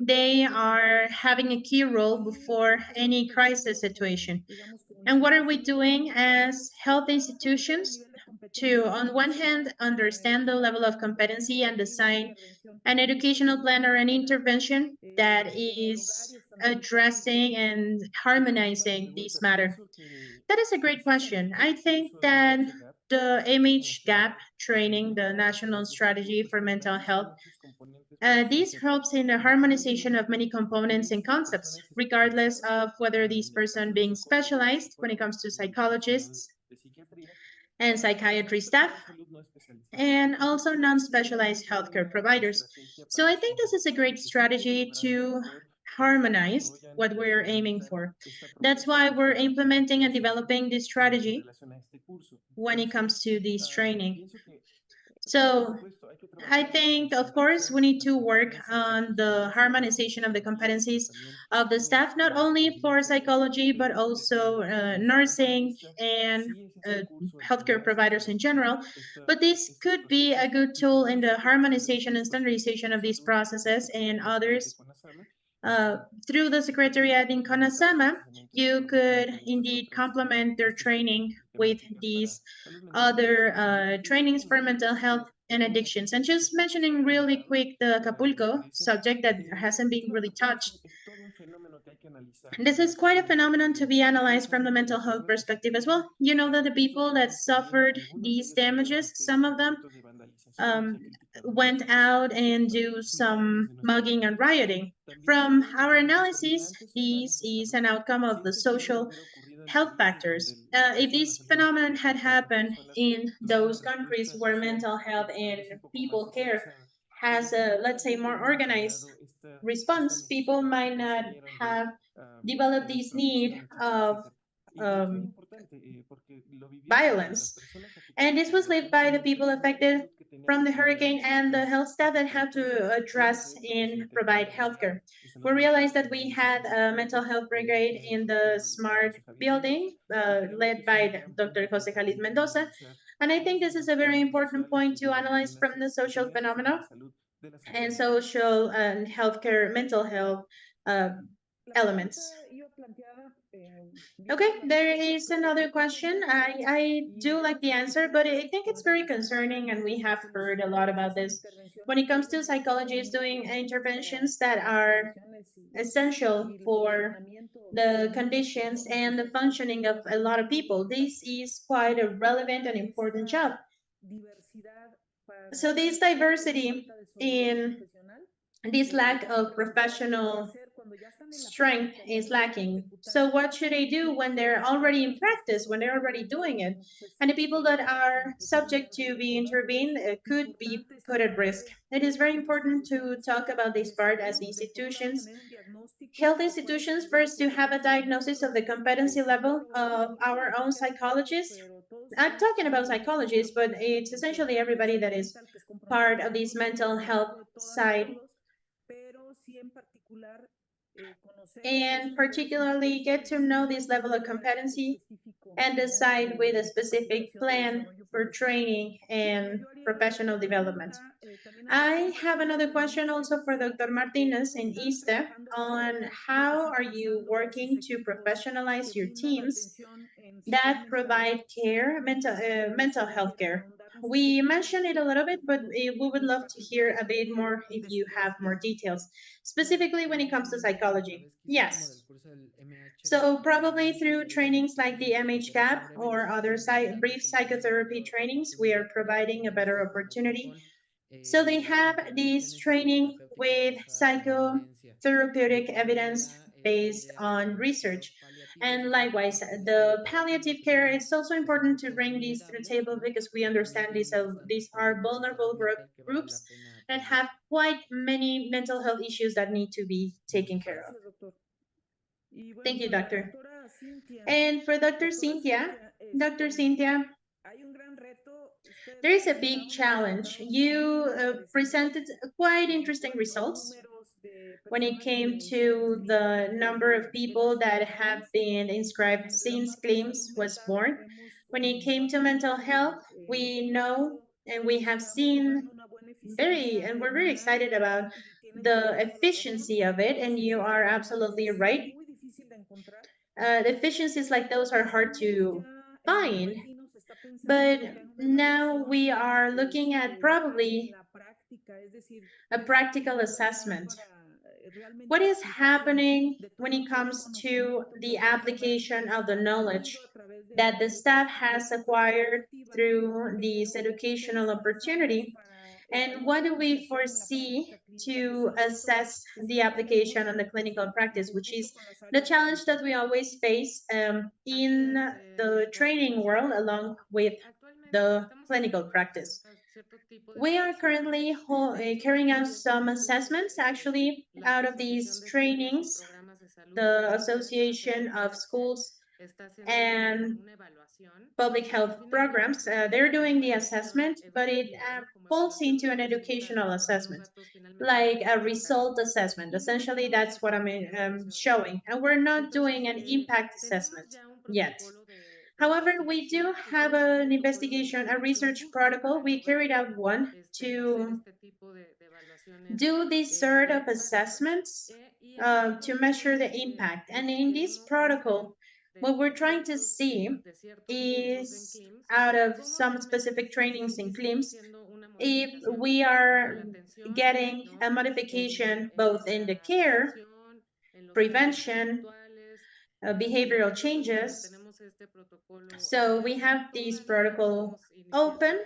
they are having a key role before any crisis situation. And what are we doing as health institutions to, on one hand, understand the level of competency and design an educational plan or an intervention that is addressing and harmonizing this matter? That is a great question. I think that the MH GAP training, the National Strategy for Mental Health, this helps in the harmonization of many components and concepts, regardless of whether this person being specialized when it comes to psychologists, and psychiatry staff, and also non-specialized healthcare providers. So I think this is a great strategy to harmonize what we're aiming for. That's why we're implementing and developing this strategy when it comes to this training. So I think, of course, we need to work on the harmonization of the competencies of the staff, not only for psychology, but also nursing and healthcare providers in general. But this could be a good tool in the harmonization and standardization of these processes and others. Through the Secretariat in CONASAMA, you could indeed complement their training with these other trainings for mental health and addictions. And just mentioning really quick the Acapulco subject that hasn't been really touched. This is quite a phenomenon to be analyzed from the mental health perspective as well. You know that the people that suffered these damages, some of them went out and do some mugging and rioting. From our analysis, this is an outcome of the social health factors. If this phenomenon had happened in those countries where mental health and people care has a, let's say, more organized response, people might not have developed this need of violence. And this was led by the people affected from the hurricane and the health staff that had to address and provide healthcare. We realized that we had a mental health brigade in the SMART building led by Dr. Jose Khalid Mendoza. And I think this is a very important point to analyze from the social phenomena and social and healthcare, mental health elements. Okay, there is another question. I do like the answer, but I think it's very concerning, and we have heard a lot about this. When it comes to psychologists doing interventions that are essential for the conditions and the functioning of a lot of people, this is quite a relevant and important job. So this diversity in this lack of professional strength is lacking. So what should they do when they're already in practice, when they're already doing it? And the people that are subject to be intervened could be put at risk. It is very important to talk about this part as institutions. Health institutions first to have a diagnosis of the competency level of our own psychologists. I'm talking about psychologists, but it's essentially everybody that is part of this mental health side, and particularly get to know this level of competency and decide with a specific plan for training and professional development. I have another question also for Dr. Martinez in ISSSTE on how are you working to professionalize your teams that provide care, mental health care. We mentioned it a little bit, but we would love to hear a bit more if you have more details, specifically when it comes to psychology. Yes. So probably through trainings like the MHGAP or other brief psychotherapy trainings, we are providing a better opportunity. So they have this training with psychotherapeutic evidence based on research. And likewise, the palliative care, it's also important to bring these to the table because we understand these are vulnerable groups that have quite many mental health issues that need to be taken care of. Thank you, doctor. And for Dr. Cynthia, there is a big challenge. You presented quite interesting results when it came to the number of people that have been inscribed since CLIMS was born. When it came to mental health, we know and we have seen and we're very excited about the efficiency of it, and you are absolutely right. Efficiencies like those are hard to find, but now we are looking at probably a practical assessment. What is happening when it comes to the application of the knowledge that the staff has acquired through this educational opportunity? And what do we foresee to assess the application on the clinical practice, which is the challenge that we always face in the training world, along with the clinical practice. We are currently carrying out some assessments. Actually, out of these trainings, the Association of Schools and Public Health Programs, they're doing the assessment, but it falls into an educational assessment, like a result assessment. Essentially, that's what I'm showing. And we're not doing an impact assessment yet. However, we do have an investigation, a research protocol. We carried out one to do these sort of assessments to measure the impact. And in this protocol, what we're trying to see is, out of some specific trainings in CLIMS, if we are getting a modification both in the care, prevention, behavioral changes. So we have this protocol open,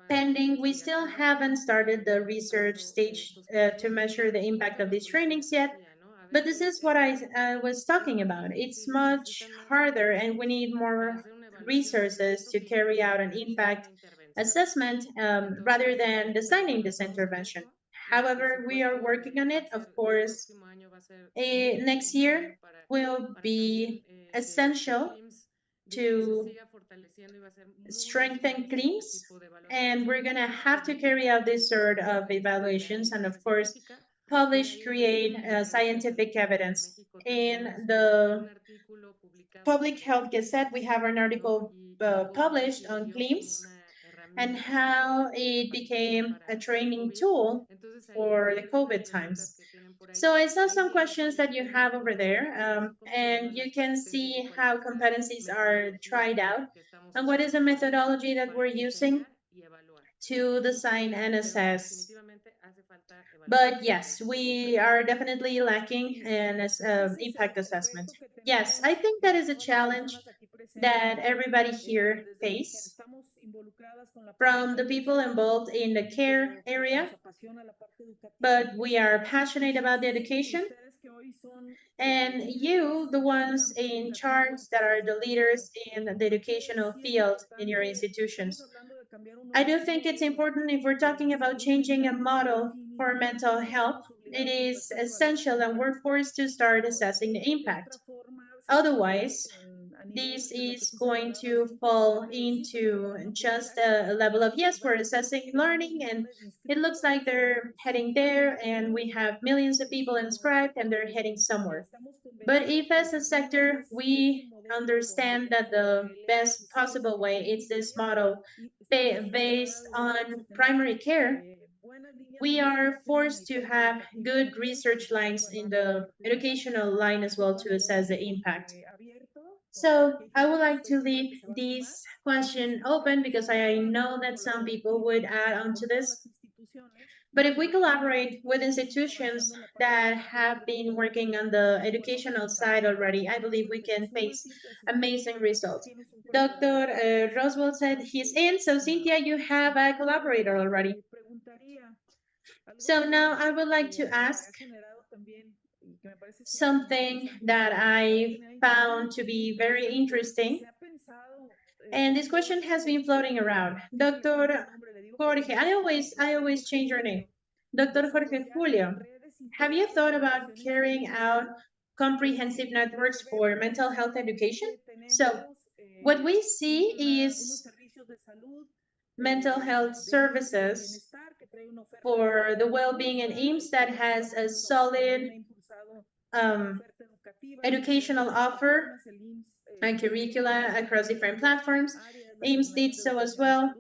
pending. We still haven't started the research stage to measure the impact of these trainings yet, but this is what I was talking about. It's much harder and we need more resources to carry out an impact assessment rather than designing this intervention. However, we are working on it. Of course, next year will be essential to strengthen CLIMS, and we're going to have to carry out this sort of evaluations and, of course, create scientific evidence. In the Public Health Gazette, we have an article published on CLIMS and how it became a training tool for the COVID times. So I saw some questions that you have over there, and you can see how competencies are tried out and what is the methodology that we're using to design and assess. But yes, we are definitely lacking an impact assessment. Yes, I think that is a challenge that everybody here faces, from the people involved in the care area, but we are passionate about the education. And you, the ones in charge that are the leaders in the educational field in your institutions. I do think it's important, if we're talking about changing a model for mental health, it is essential that we're forced to start assessing the impact. Otherwise, this is going to fall into just a level of, yes, we're assessing learning and it looks like they're heading there and we have millions of people inscribed and they're heading somewhere. But if as a sector we understand that the best possible way is this model based on primary care, we are forced to have good research lines in the educational line as well to assess the impact. So I would like to leave this question open because I know that some people would add on to this. But if we collaborate with institutions that have been working on the educational side already, I believe we can face amazing results. Dr. Roswell said he's in, so Cynthia, you have a collaborator already. So now I would like to ask something that I found to be very interesting. And this question has been floating around. Dr. Jorge, I always change your name. Dr. Jorge Julio, have you thought about carrying out comprehensive networks for mental health education? So what we see is mental health services for the well-being in IMSS that has a solid educational offer and curricula across different platforms. IMSS did so as well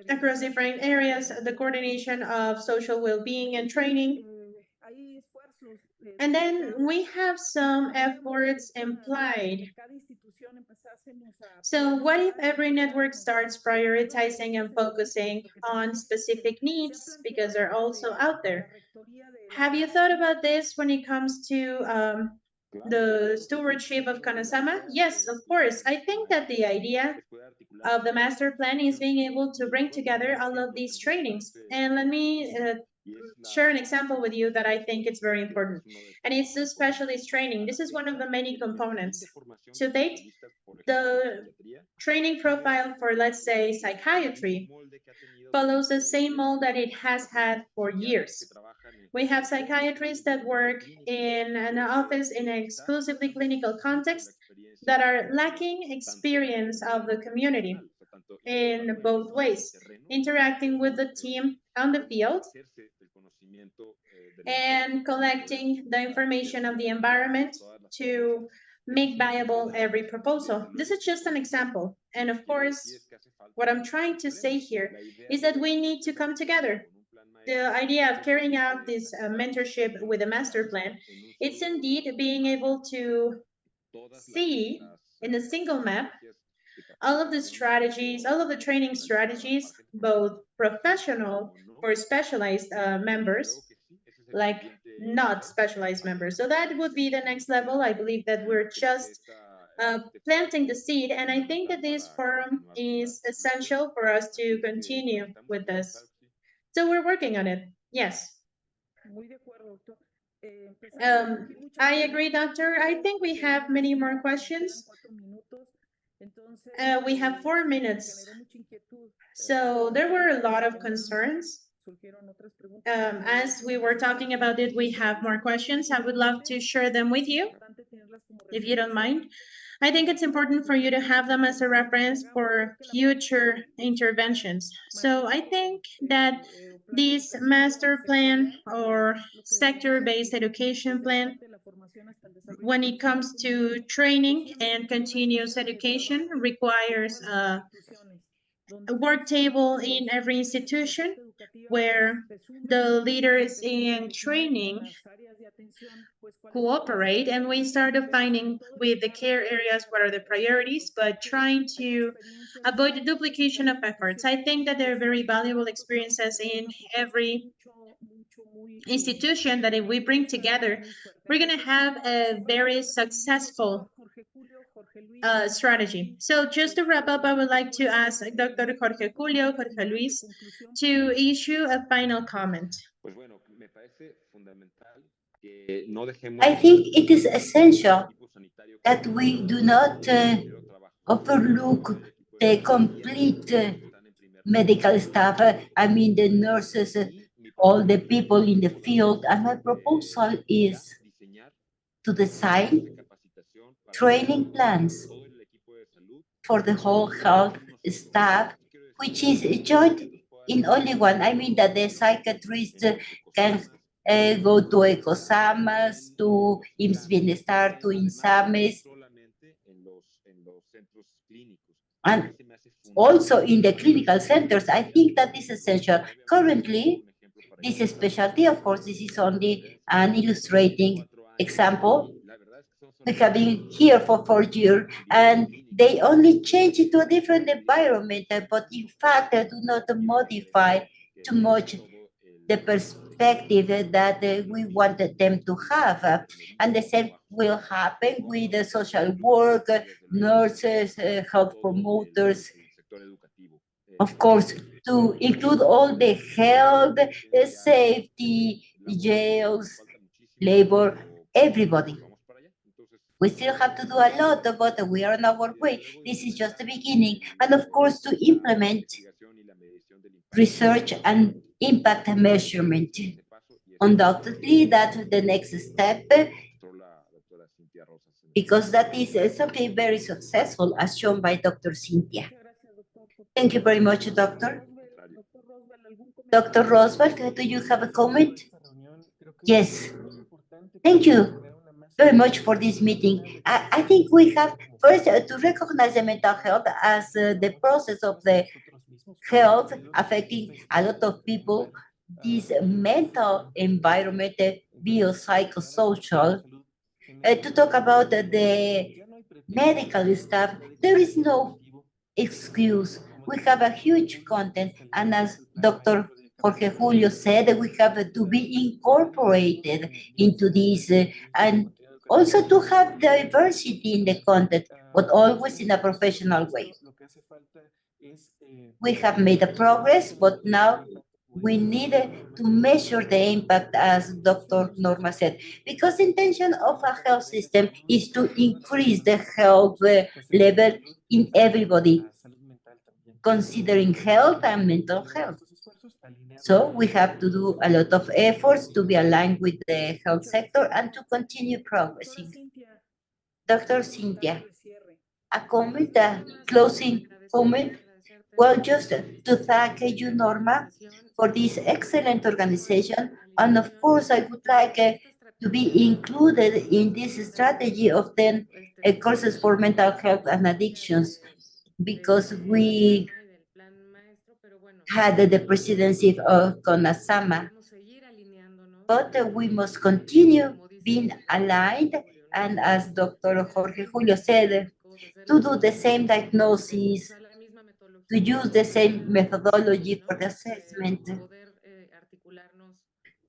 across different areas, the coordination of social well-being and training. And then we have some efforts implied. So what if every network starts prioritizing and focusing on specific needs because they're also out there? Have you thought about this when it comes to the stewardship of CONASAMA? Yes, of course. I think that the idea of the master plan is being able to bring together all of these trainings. And let me share an example with you that I think it's very important. And it's the specialist training. This is one of the many components. To date, The training profile for, let's say, psychiatry follows the same mold that it has had for years. We have psychiatrists that work in an office in an exclusively clinical context that are lacking experience of the community in both ways, interacting with the team on the field and collecting the information of the environment to make viable every proposal. This is just an example. And of course, what I'm trying to say here is that we need to come together. The idea of carrying out this mentorship with a master plan, it's indeed being able to see in a single map all of the strategies, all of the training strategies, both professional for specialized members, like not specialized members. So that would be the next level. I believe that we're just planting the seed, and I think that this forum is essential for us to continue with this. So we're working on it. Yes. I agree, Doctor. I think we have many more questions. We have 4 minutes. So there were a lot of concerns. As we were talking about it, we have more questions. I would love to share them with you, if you don't mind. I think it's important for you to have them as a reference for future interventions. So I think that this master plan or sector-based education plan, when it comes to training and continuous education, requires a work table in every institution where the leaders in training cooperate, and we start defining with the care areas what are the priorities, but trying to avoid the duplication of efforts. I think that there are very valuable experiences in every institution that if we bring together, we're going to have a very successful strategy. So just to wrap up, I would like to ask Dr. Jorge Luis, to issue a final comment. I think it is essential that we do not overlook the complete medical staff, I mean the nurses, all the people in the field. And my proposal is to design training plans for the whole health staff, which is joined in only one. I mean that the psychiatrist can go to CONASAMA, to IMSS Bienestar, to INSAMES, and also in the clinical centers. I think that is essential. Currently, this specialty, of course, this is only an illustrating example. We have been here for 4 years, and they only change it to a different environment, but in fact, they do not modify too much the perspective that we wanted them to have. And the same will happen with the social work, nurses, health promoters. Of course, to include all the health, safety, jails, labor, everybody. We still have to do a lot, but we are on our way. This is just the beginning. And of course, to implement research and impact measurement. Undoubtedly, that's the next step, because that is something very successful, as shown by Dr. Cynthia. Thank you very much, Doctor. Dr. Roswell, do you have a comment? Yes. Thank you very much for this meeting. I think we have first to recognize the mental health as the process of the health affecting a lot of people. This mental environment, biopsychosocial, to talk about the medical staff, there is no excuse. We have a huge content, and as Dr. Jorge Julio said, we have to be incorporated into this and also to have diversity in the content, but always in a professional way. We have made a progress, but now we need to measure the impact, as Dr. Norma said, because the intention of a health system is to increase the health level in everybody, considering health and mental health. So we have to do a lot of efforts to be aligned with the health sector and to continue progressing. Dr. Cynthia, a comment, a closing comment? Well, just to thank you, Norma, for this excellent organization. And of course, I would like to be included in this strategy of 10 courses for mental health and addictions, because we had the presidency of CONASAMA, but we must continue being aligned, and as Dr. Jorge Julio said, to do the same diagnosis, to use the same methodology for the assessment,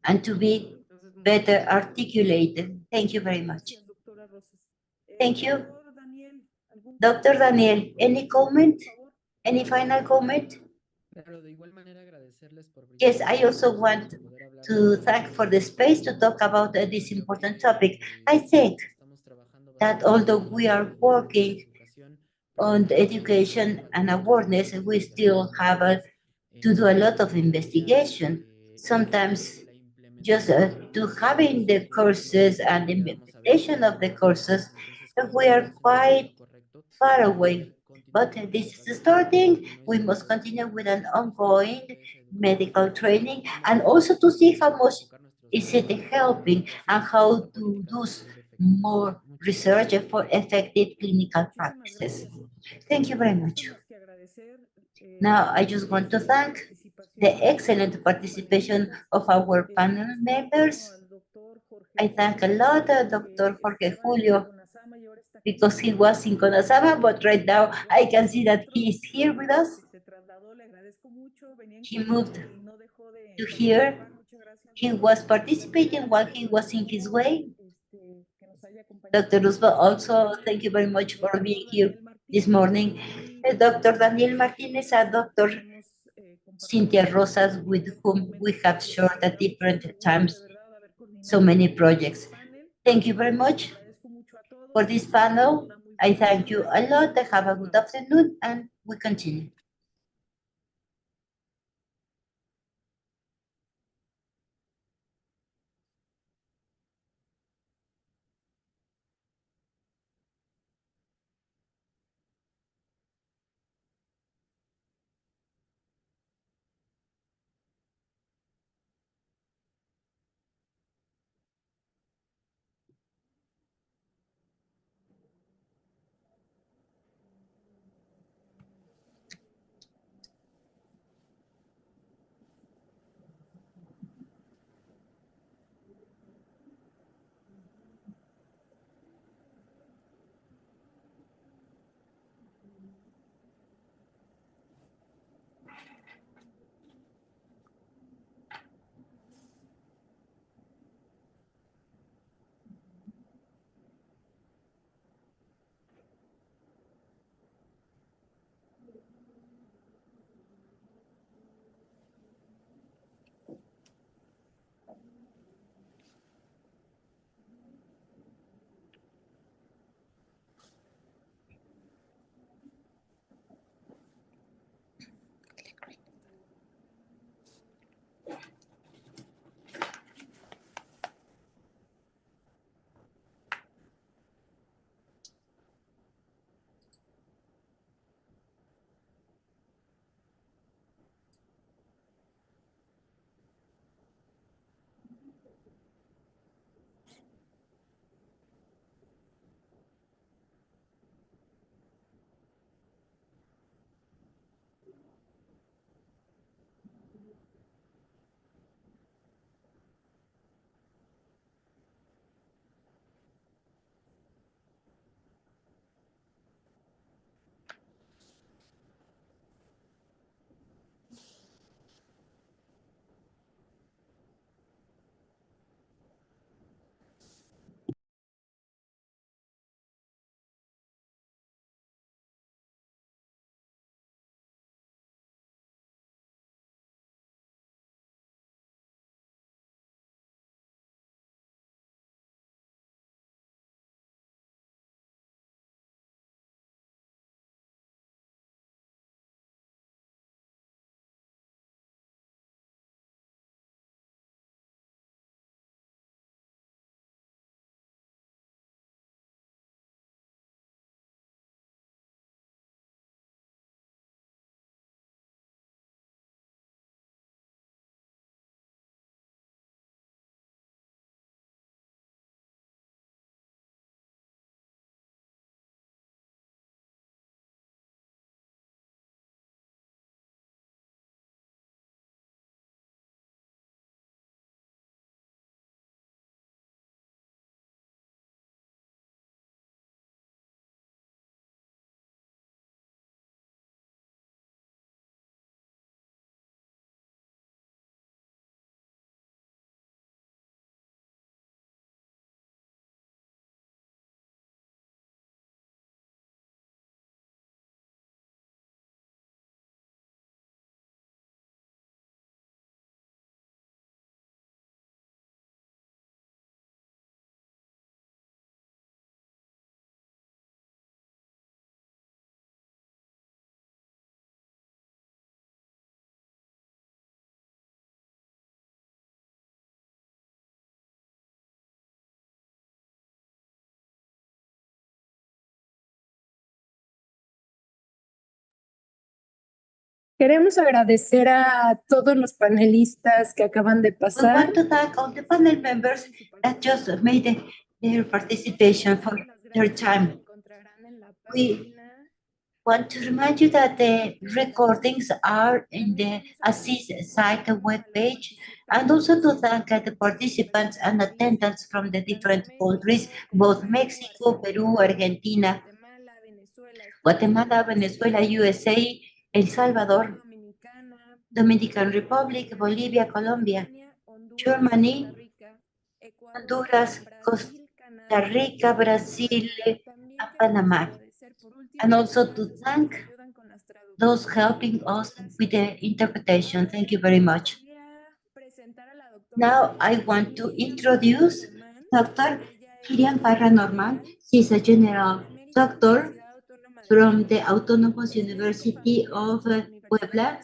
and to be better articulated. Thank you very much. Thank you. Dr. Daniel, any comment? Any final comment? Yes, I also want to thank for the space to talk about this important topic. I think that although we are working on the education and awareness, we still have to do a lot of investigation. Sometimes just to having the courses and the implementation of the courses, we are quite far away. But this is starting. We must continue with an ongoing medical training, and also to see how much is it helping and how to do more research for effective clinical practices. Thank you very much. Now, I just want to thank the excellent participation of our panel members. I thank a lot Dr. Jorge Julio, because he was in CONASAMA, but right now I can see that he is here with us. He moved to here. He was participating while he was in his way. Dr. Roosevelt, also, thank you very much for being here this morning. Dr. Daniel Martinez and Dr. Cynthia Rosas, with whom we have shared at different times so many projects. Thank you very much for this panel. I thank you a lot. Have a good afternoon, and we continue. Queremos agradecer a todos los panelistas que acaban de We pasar. want to thank all the panel members that just made their participation for their time. We want to remind you that the recordings are in the ISSSTE site webpage, and also to thank the participants and attendants from the different countries, both Mexico, Peru, Argentina, Guatemala, Venezuela, USA, El Salvador, Dominican Republic, Bolivia, Colombia, Germany, Honduras, Costa Rica, Brazil, and Panama. And also to thank those helping us with the interpretation. Thank you very much. Now I want to introduce Dr. Miriam Parra-Norman. She's a general doctor from the Autonomous University of Puebla,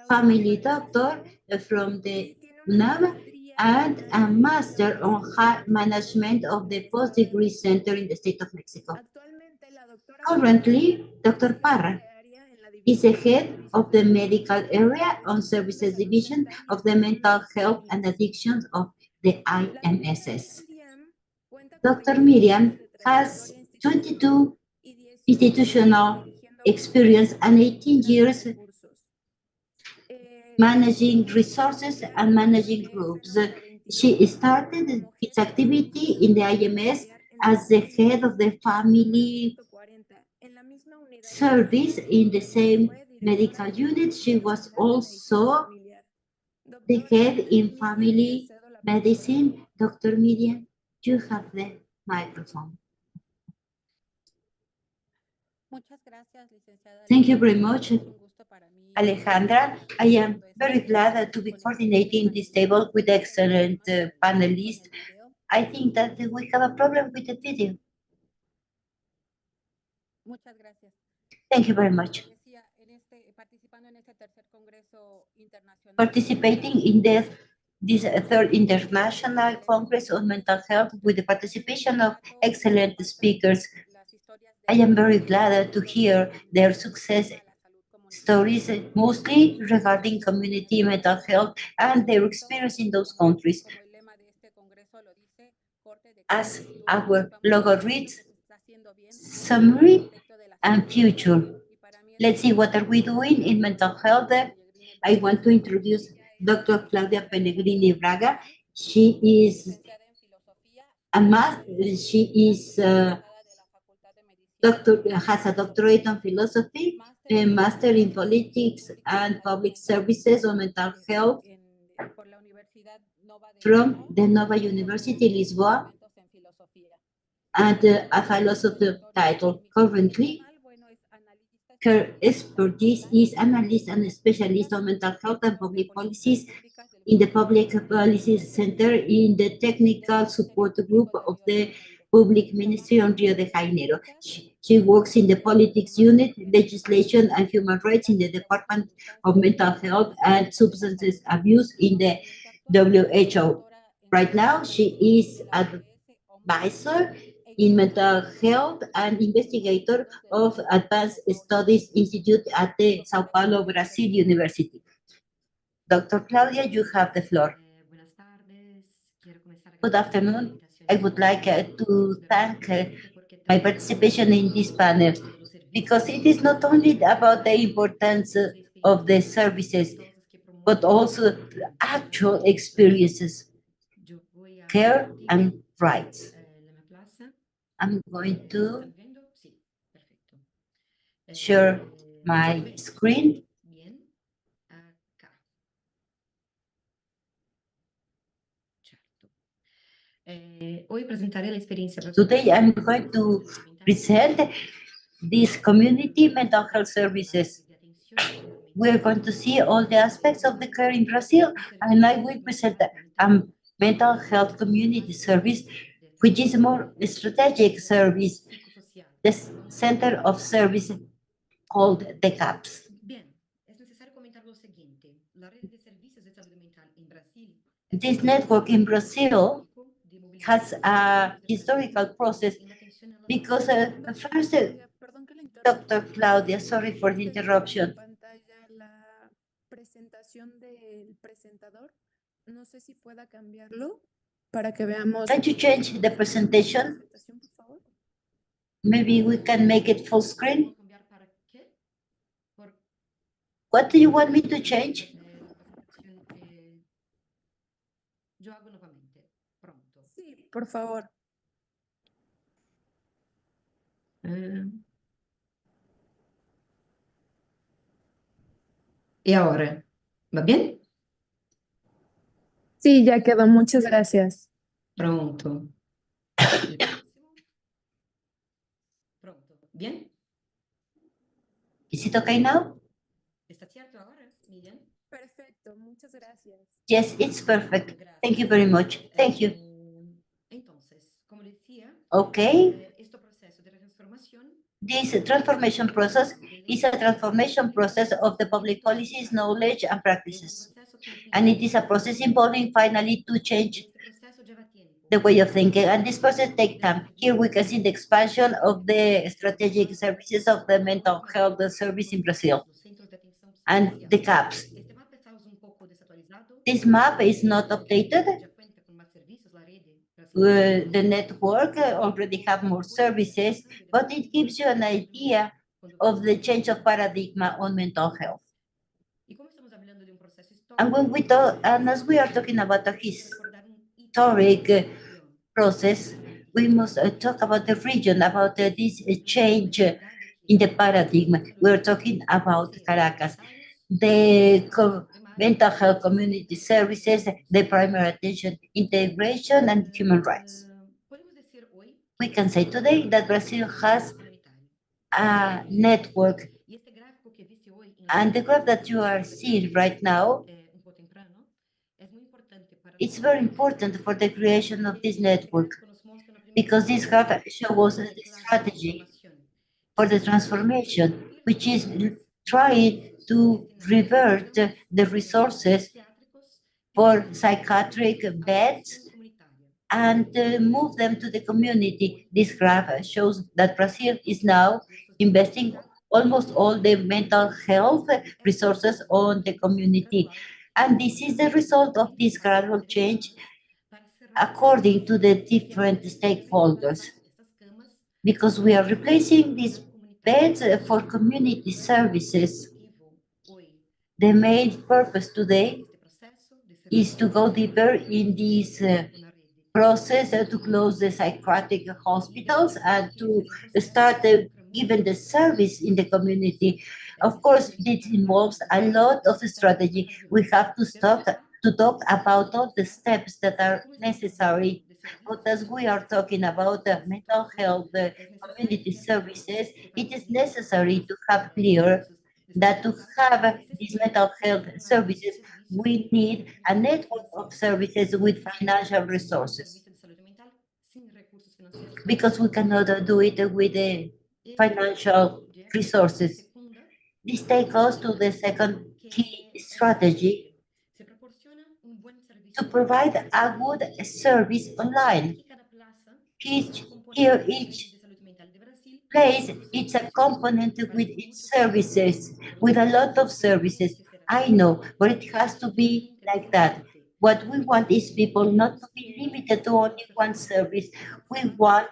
family doctor from the UNAM, and a master on high management of the post-degree center in the state of Mexico. Currently, Dr. Parra is the head of the medical area on services division of the mental health and addictions of the IMSS. Dr. Miriam has 22 institutional experience and 18 years managing resources and managing groups. She started its activity in the IMS as the head of the family service in the same medical unit. She was also the head in family medicine. Dr. Miriam, you have the microphone. Thank you very much, Alejandra. I am very glad to be coordinating this table with excellent panelists. I think that we have a problem with the video. Thank you very much. Participating in this third International Congress on Mental Health with the participation of excellent speakers. I am very glad to hear their success stories, mostly regarding community mental health and their experience in those countries. As our logo reads, summary and future. Let's see what are we doing in mental health. I want to introduce Dr. Claudia Pellegrini Braga. She is has a doctorate in philosophy, a master in politics and public services on mental health from the Nova University Lisboa, and a philosophy title. Currently, her expertise is analyst and specialist on mental health and public policies in the Public Policy Center in the Technical Support Group of the Public Ministry on Rio de Janeiro. She works in the Politics Unit, Legislation and Human Rights in the Department of Mental Health and Substance Abuse in the WHO. Right now, she is advisor in mental health and investigator of Advanced Studies Institute at the Sao Paulo, Brazil University. Dr. Claudia, you have the floor. Good afternoon. I would like to thank my participation in this panel, because it is not only about the importance of the services, but also the actual experiences, care and rights. I'm going to share my screen. Today I'm going to present these community mental health services. We're going to see all the aspects of the care in Brazil, and I will present a mental health community service, which is a more strategic service, the center of service called the CAPS. This network in Brazil has a historical process, because first, Dr. Claudia, sorry for the interruption. presentación del presentador. No sé si pueda cambiarlo para que veamos. Can you change the presentation? Presentación, por favor. Maybe we can make it full screen. What do you want me to change? Sí, por favor. ¿Y ahora? ¿Va bien? Sí, ya quedó. Muchas gracias. Pronto. Pronto. ¿Bien? Is it okay now? ¿Está cierto ahora? ¿Bien? Perfecto, muchas gracias. Yes, it's perfect. Thank you very much. Thank you. Entonces, como decía, Okay. este proceso de transformación This transformation process is a transformation process of the public policies, knowledge, and practices. And it is a process involving finally to change the way of thinking. And this process takes time. Here we can see the expansion of the strategic services of the mental health service in Brazil and the gaps. This map is not updated. The network already have more services, but it gives you an idea of the change of paradigm on mental health. And when we talk, and as we are talking about a historic process, we must talk about the region, about this change in the paradigm. We're talking about Caracas, the mental health community services, the primary attention, integration, and human rights. We can say today that Brazil has a network, and the graph that you are seeing right now, it's very important for the creation of this network, because this graph shows us the strategy for the transformation, which is trying to revert the resources for psychiatric beds and move them to the community. This graph shows that Brazil is now investing almost all the mental health resources on the community. And this is the result of this gradual change according to the different stakeholders, because we are replacing these beds for community services. The main purpose today is to go deeper in this process to close the psychiatric hospitals and to start giving the service in the community. Of course, this involves a lot of strategy. We have to stop to talk about all the steps that are necessary. But as we are talking about mental health community services, it is necessary to have clear that to have these mental health services, we need a network of services with financial resources, because we cannot do it with the financial resources. This takes us to the second key strategy, to provide a good service online. Each place, it's a component with its services, with a lot of services. I know, but it has to be like that. What we want is people not to be limited to only one service. We want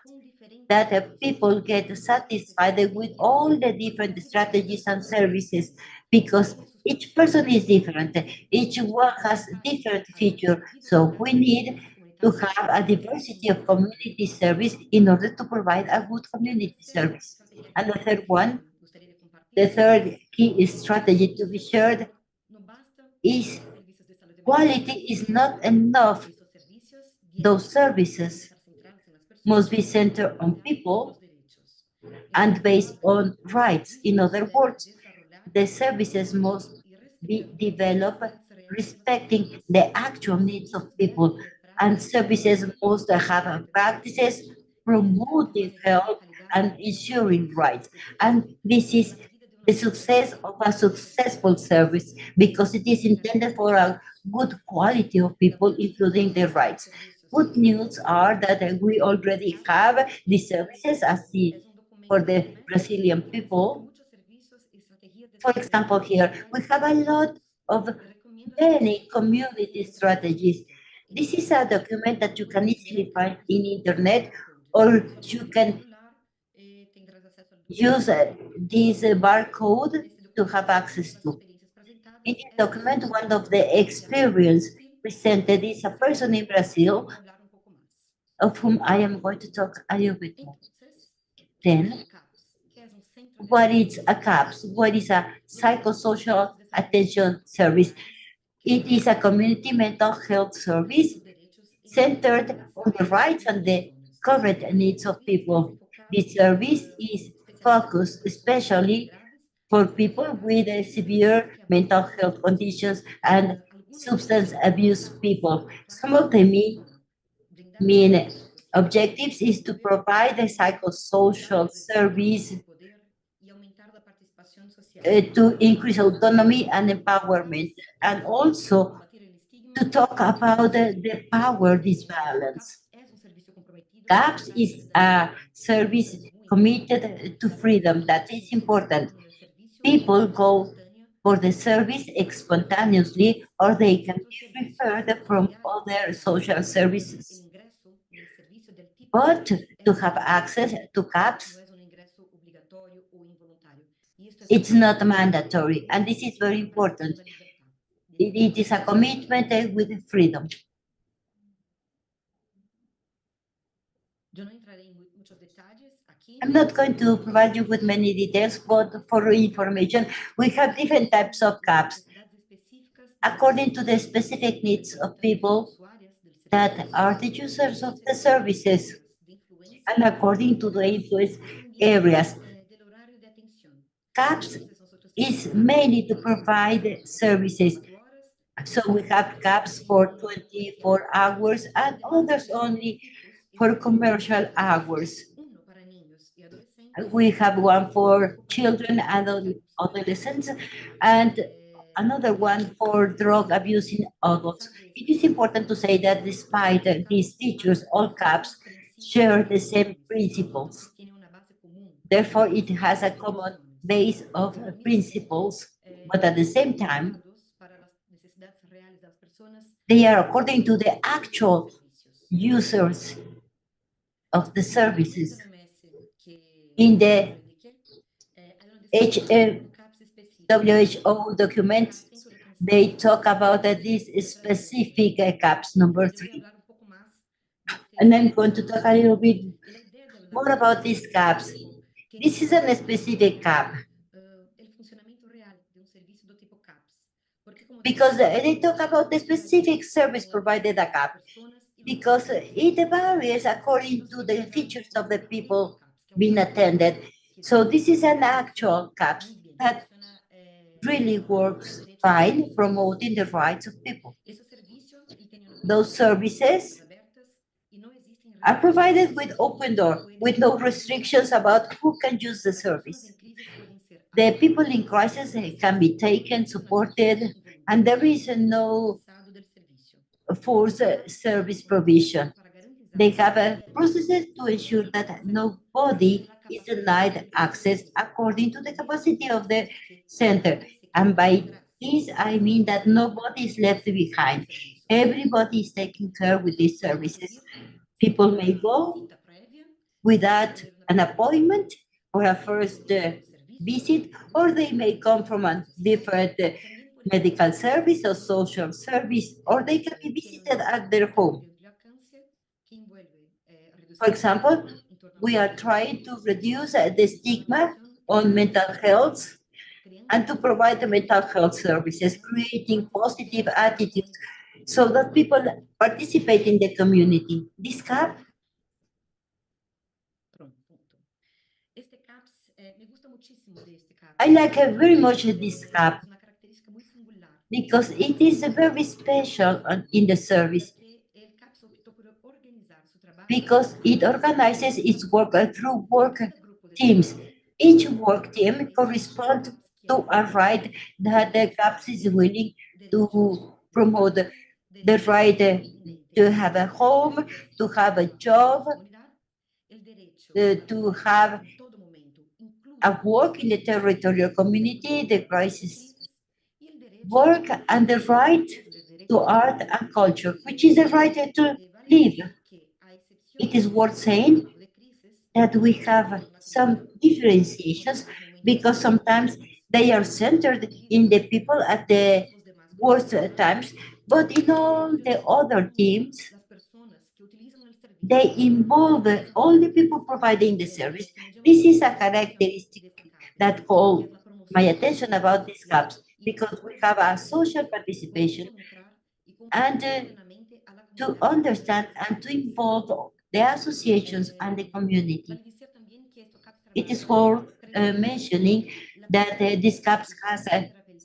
that people get satisfied with all the different strategies and services, because each person is different. Each one has different features. So we need to have a diversity of community service in order to provide a good community service. And the third one, the third key strategy to be shared is quality is not enough. Those services must be centered on people and based on rights. In other words, the services must be developed respecting the actual needs of people, and services must have practices promoting health and ensuring rights. And this is the success of a successful service, because it is intended for a good quality of people, including their rights. Good news are that we already have the services as for the Brazilian people. For example, here we have a lot of many community strategies. This is a document that you can easily find in internet, or you can use this barcode to have access to. In this document, one of the experience presented is a person in Brazil, of whom I am going to talk a little bit more. Then, what is a CAPS? What is a psychosocial attention service? It is a community mental health service centered on the rights and the current needs of people. This service is focused especially for people with severe mental health conditions and substance abuse people. Some of the main objectives is to provide a psychosocial service to increase autonomy and empowerment, and also to talk about the power disbalance. CAPS is a service committed to freedom. That is important. People go for the service spontaneously, or they can be referred from other social services. But to have access to CAPS, it's not mandatory, and this is very important. It is a commitment with freedom. I'm not going to provide you with many details, but for information, we have different types of CAPS according to the specific needs of people that are the users of the services and according to the influence areas. CAPS is mainly to provide services. So we have CAPS for 24 hours and others only for commercial hours. We have one for children and adolescents and another one for drug abusing adults. It is important to say that despite these features, all CAPS share the same principles. Therefore, it has a common base of principles, but at the same time, they are according to the actual users of the services. In the WHO documents, they talk about this specific CAPS number 3. And I'm going to talk a little bit more about these CAPS. This is a specific CAP because they talk about the specific service provided a CAP, because it varies according to the features of the people being attended. So this is an actual CAPS that really works fine promoting the rights of people. Those services are provided with open door, with no restrictions about who can use the service. The people in crisis can be taken, supported, and there is no forced service provision. They have processes to ensure that nobody is denied access according to the capacity of the center. And by this, I mean that nobody is left behind. Everybody is taken care with these services. People may go without an appointment or a first visit, or they may come from a different medical service or social service, or they can be visited at their home. For example, we are trying to reduce the stigma on mental health and to provide the mental health services, creating positive attitudes so that people participate in the community. This CAP I like very much this CAP because it is very special in the service, because it organizes its work through work teams. Each work team corresponds to a right that the CAPS is willing to promote, the right to have a home, to have a job, to have a work in the territorial community, the crisis work and the right to art and culture, which is the right to live. It is worth saying that we have some differentiations because sometimes they are centered in the people at the worst times, but in all the other teams, they involve all the people providing the service. This is a characteristic that called my attention about these gaps because we have a social participation and to understand and to involve the associations and the community. It is worth mentioning that this CAPS has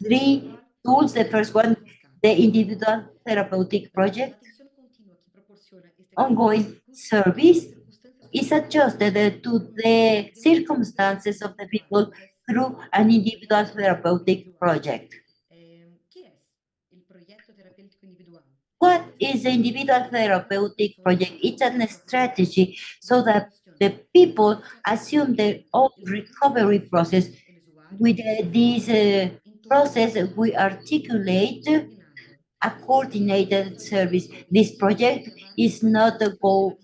three tools. The first one, the individual therapeutic project, ongoing service is adjusted to the circumstances of the people through an individual therapeutic project. What is the individual therapeutic project? It's a strategy so that the people assume their own recovery process. With this process, we articulate a coordinated service. This project is not a goal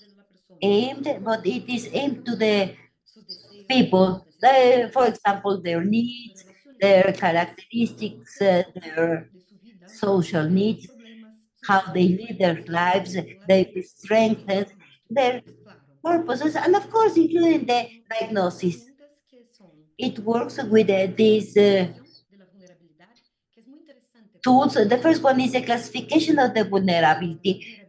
aimed, but it is aimed to the people. For example, their needs, their characteristics, their social needs, how they live their lives, their strengths, their purposes, and of course, including the diagnosis. It works with these tools. The first one is the classification of the vulnerability.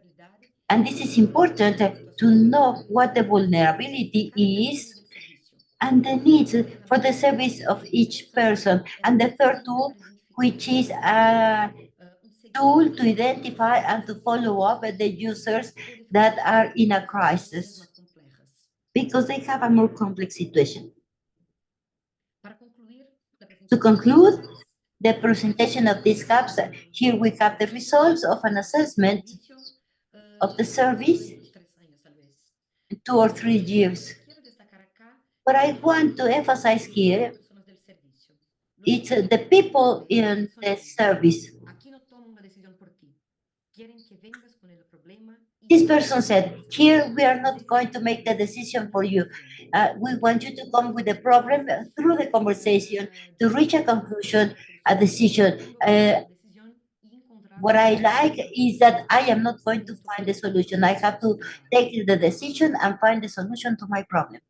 And this is important to know what the vulnerability is and the needs for the service of each person. And the third tool, which is a tool to identify and to follow up the users that are in a crisis because they have a more complex situation. To conclude the presentation of these gaps, here we have the results of an assessment of the service in 2 or 3 years. What I want to emphasize here is the people in the service. This person said, here we are not going to make the decision for you. We want you to come with the problem through the conversation to reach a conclusion, a decision. What I like is that I am not going to find the solution. I have to take the decision and find the solution to my problem.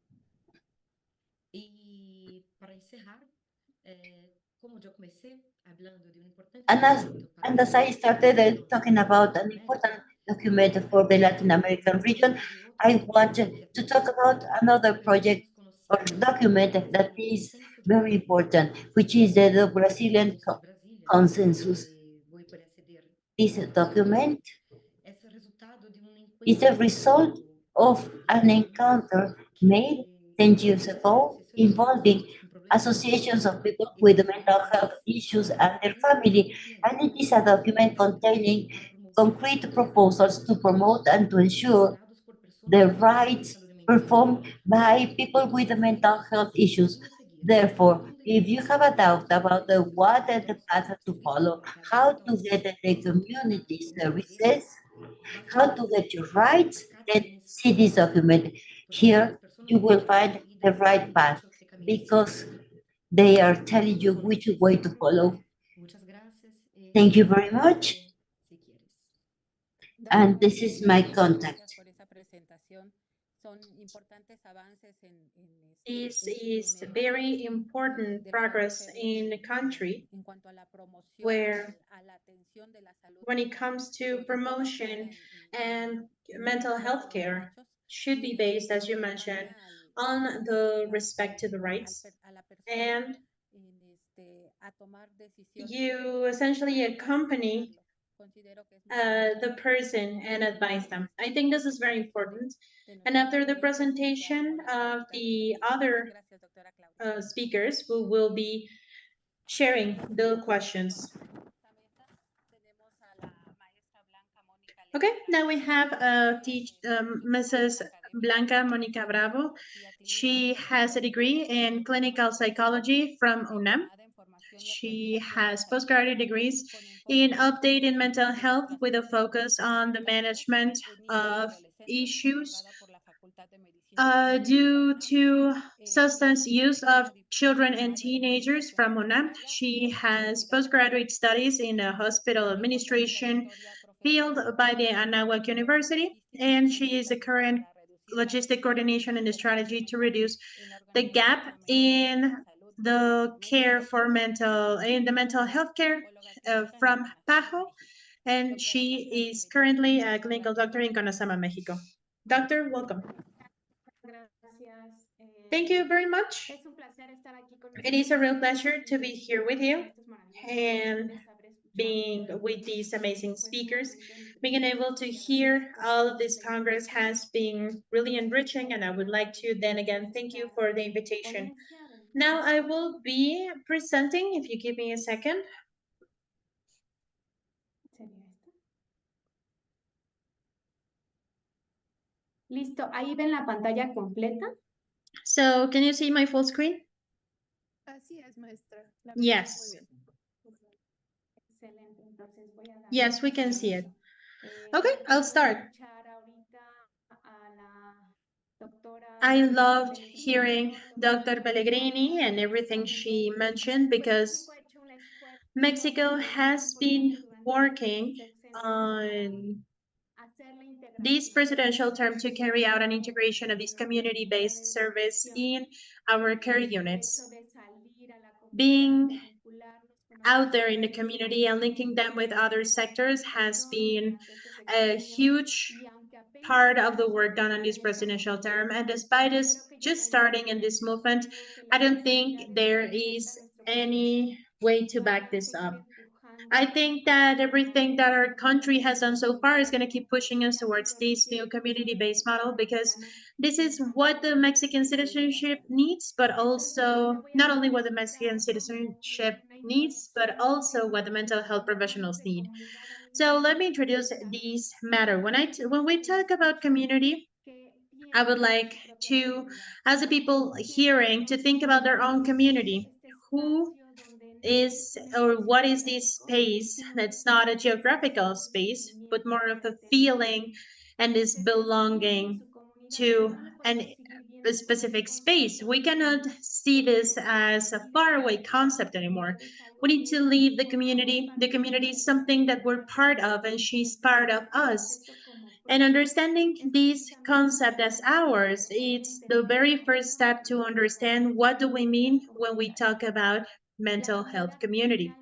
And as I started talking about an important document for the Latin American region, I want to talk about another project or document that is very important, which is the Brazilian consensus. This document is a result of an encounter made 10 years ago involving associations of people with mental health issues and their family, and it is a document containing concrete proposals to promote and to ensure the rights performed by people with mental health issues. Therefore, if you have a doubt about what are the path to follow, how to get the community services, how to get your rights, then see this document. Here, you will find the right path because they are telling you which way to follow. Thank you very much. And this is my contact. This is very important progress in the country where when it comes to promotion and mental health care should be based, as you mentioned, on the respect to the rights. And you essentially accompany the person and advise them. I think this is very important. And after the presentation of the other speakers, we will be sharing the questions. Okay, now we have Mrs. Blanca Monica Bravo. She has a degree in clinical psychology from UNAM. She has postgraduate degrees in updating mental health with a focus on the management of issues due to substance use of children and teenagers from UNAM. She has postgraduate studies in a hospital administration field by the Anáhuac University, and she is the current logistic coordination and the strategy to reduce the gap in the care for the mental health care from PAHO, and she is currently a clinical doctor in CONASAMA, Mexico. Doctor, welcome. Thank you very much. It is a real pleasure to be here with you and being with these amazing speakers. Being able to hear all of this Congress has been really enriching, and I would like to then again thank you for the invitation. Now I will be presenting, if you give me a second. Listo, ahí ven la pantalla completa. So, can you see my full screen? Así es, maestra. Yes. Excelente, entonces voy a dar. Yes, we can see it. Okay, I'll start. I loved hearing Dr. Pellegrini and everything she mentioned because Mexico has been working on this presidential term to carry out an integration of this community-based service in our care units. Being out there in the community and linking them with other sectors has been a huge part of the work done on this presidential term. And despite us just starting in this movement, I don't think there is any way to back this up. I think that everything that our country has done so far is going to keep pushing us towards this new community-based model, because this is what the Mexican citizenship needs, but also not only what the Mexican citizenship needs, but also what the mental health professionals need. So let me introduce this matter. When we talk about community, I would like to ask the people hearing to think about their own community. Who is, or what is this space that's not a geographical space, but more of a feeling and this belonging to a specific space? We cannot see this as a faraway concept anymore. We need to leave the community. The community is something that we're part of, and she's part of us. And understanding this concept as ours, it's the very first step to understand what do we mean when we talk about mental health community.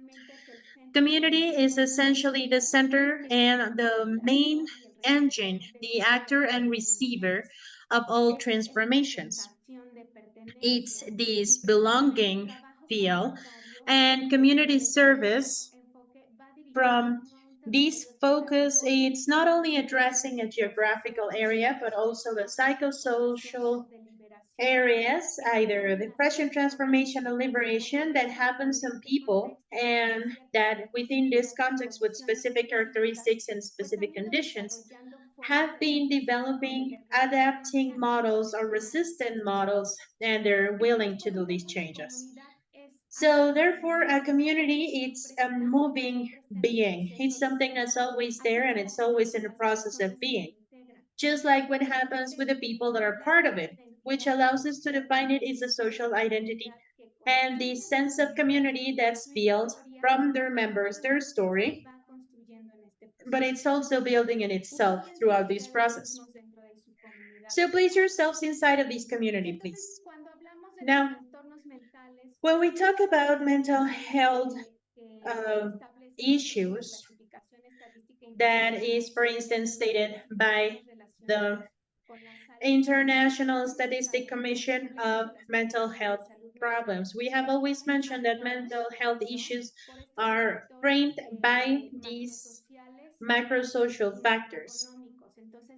Community is essentially the center and the main engine, the actor and receiver of all transformations. It's this belonging feel, and community service from this focus, it's not only addressing a geographical area, but also the psychosocial areas, either depression, transformation, or liberation, that happens in people, and that within this context, with specific characteristics and specific conditions, have been developing adapting models or resistant models, and they're willing to do these changes. So therefore, a community, it's a moving being. It's something that's always there, and it's always in the process of being. Just like what happens with the people that are part of it, which allows us to define it as a social identity and the sense of community that's built from their members, their story, but it's also building in itself throughout this process. So place yourselves inside of this community, please. Now, when we talk about mental health issues, that is, for instance, stated by the International Statistic Commission of Mental Health Problems. We have always mentioned that mental health issues are framed by these macrosocial factors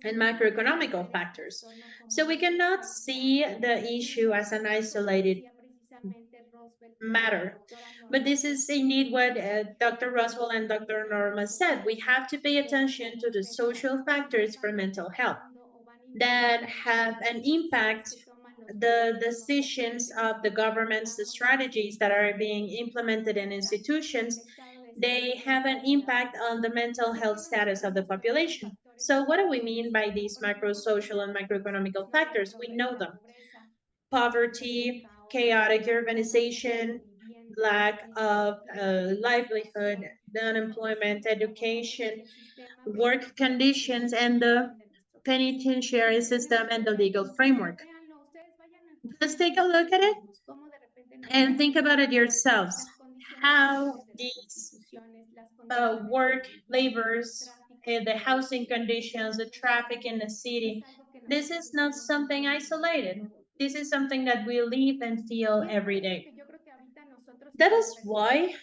and macroeconomical factors. So we cannot see the issue as an isolated matter. But this is indeed what Dr. Roswell and Dr. Norma said. We have to pay attention to the social factors for mental health that have an impact the decisions of the governments, the strategies that are being implemented in institutions, they have an impact on the mental health status of the population. So what do we mean by these macro-social and macroeconomical factors? We know them. Poverty, chaotic urbanization, lack of livelihood, the unemployment, education, work conditions, and the penitentiary system and the legal framework. Just take a look at it and think about it yourselves. How these work, labors, the housing conditions, the traffic in the city, this is not something isolated. This is something that we live and feel every day. That is why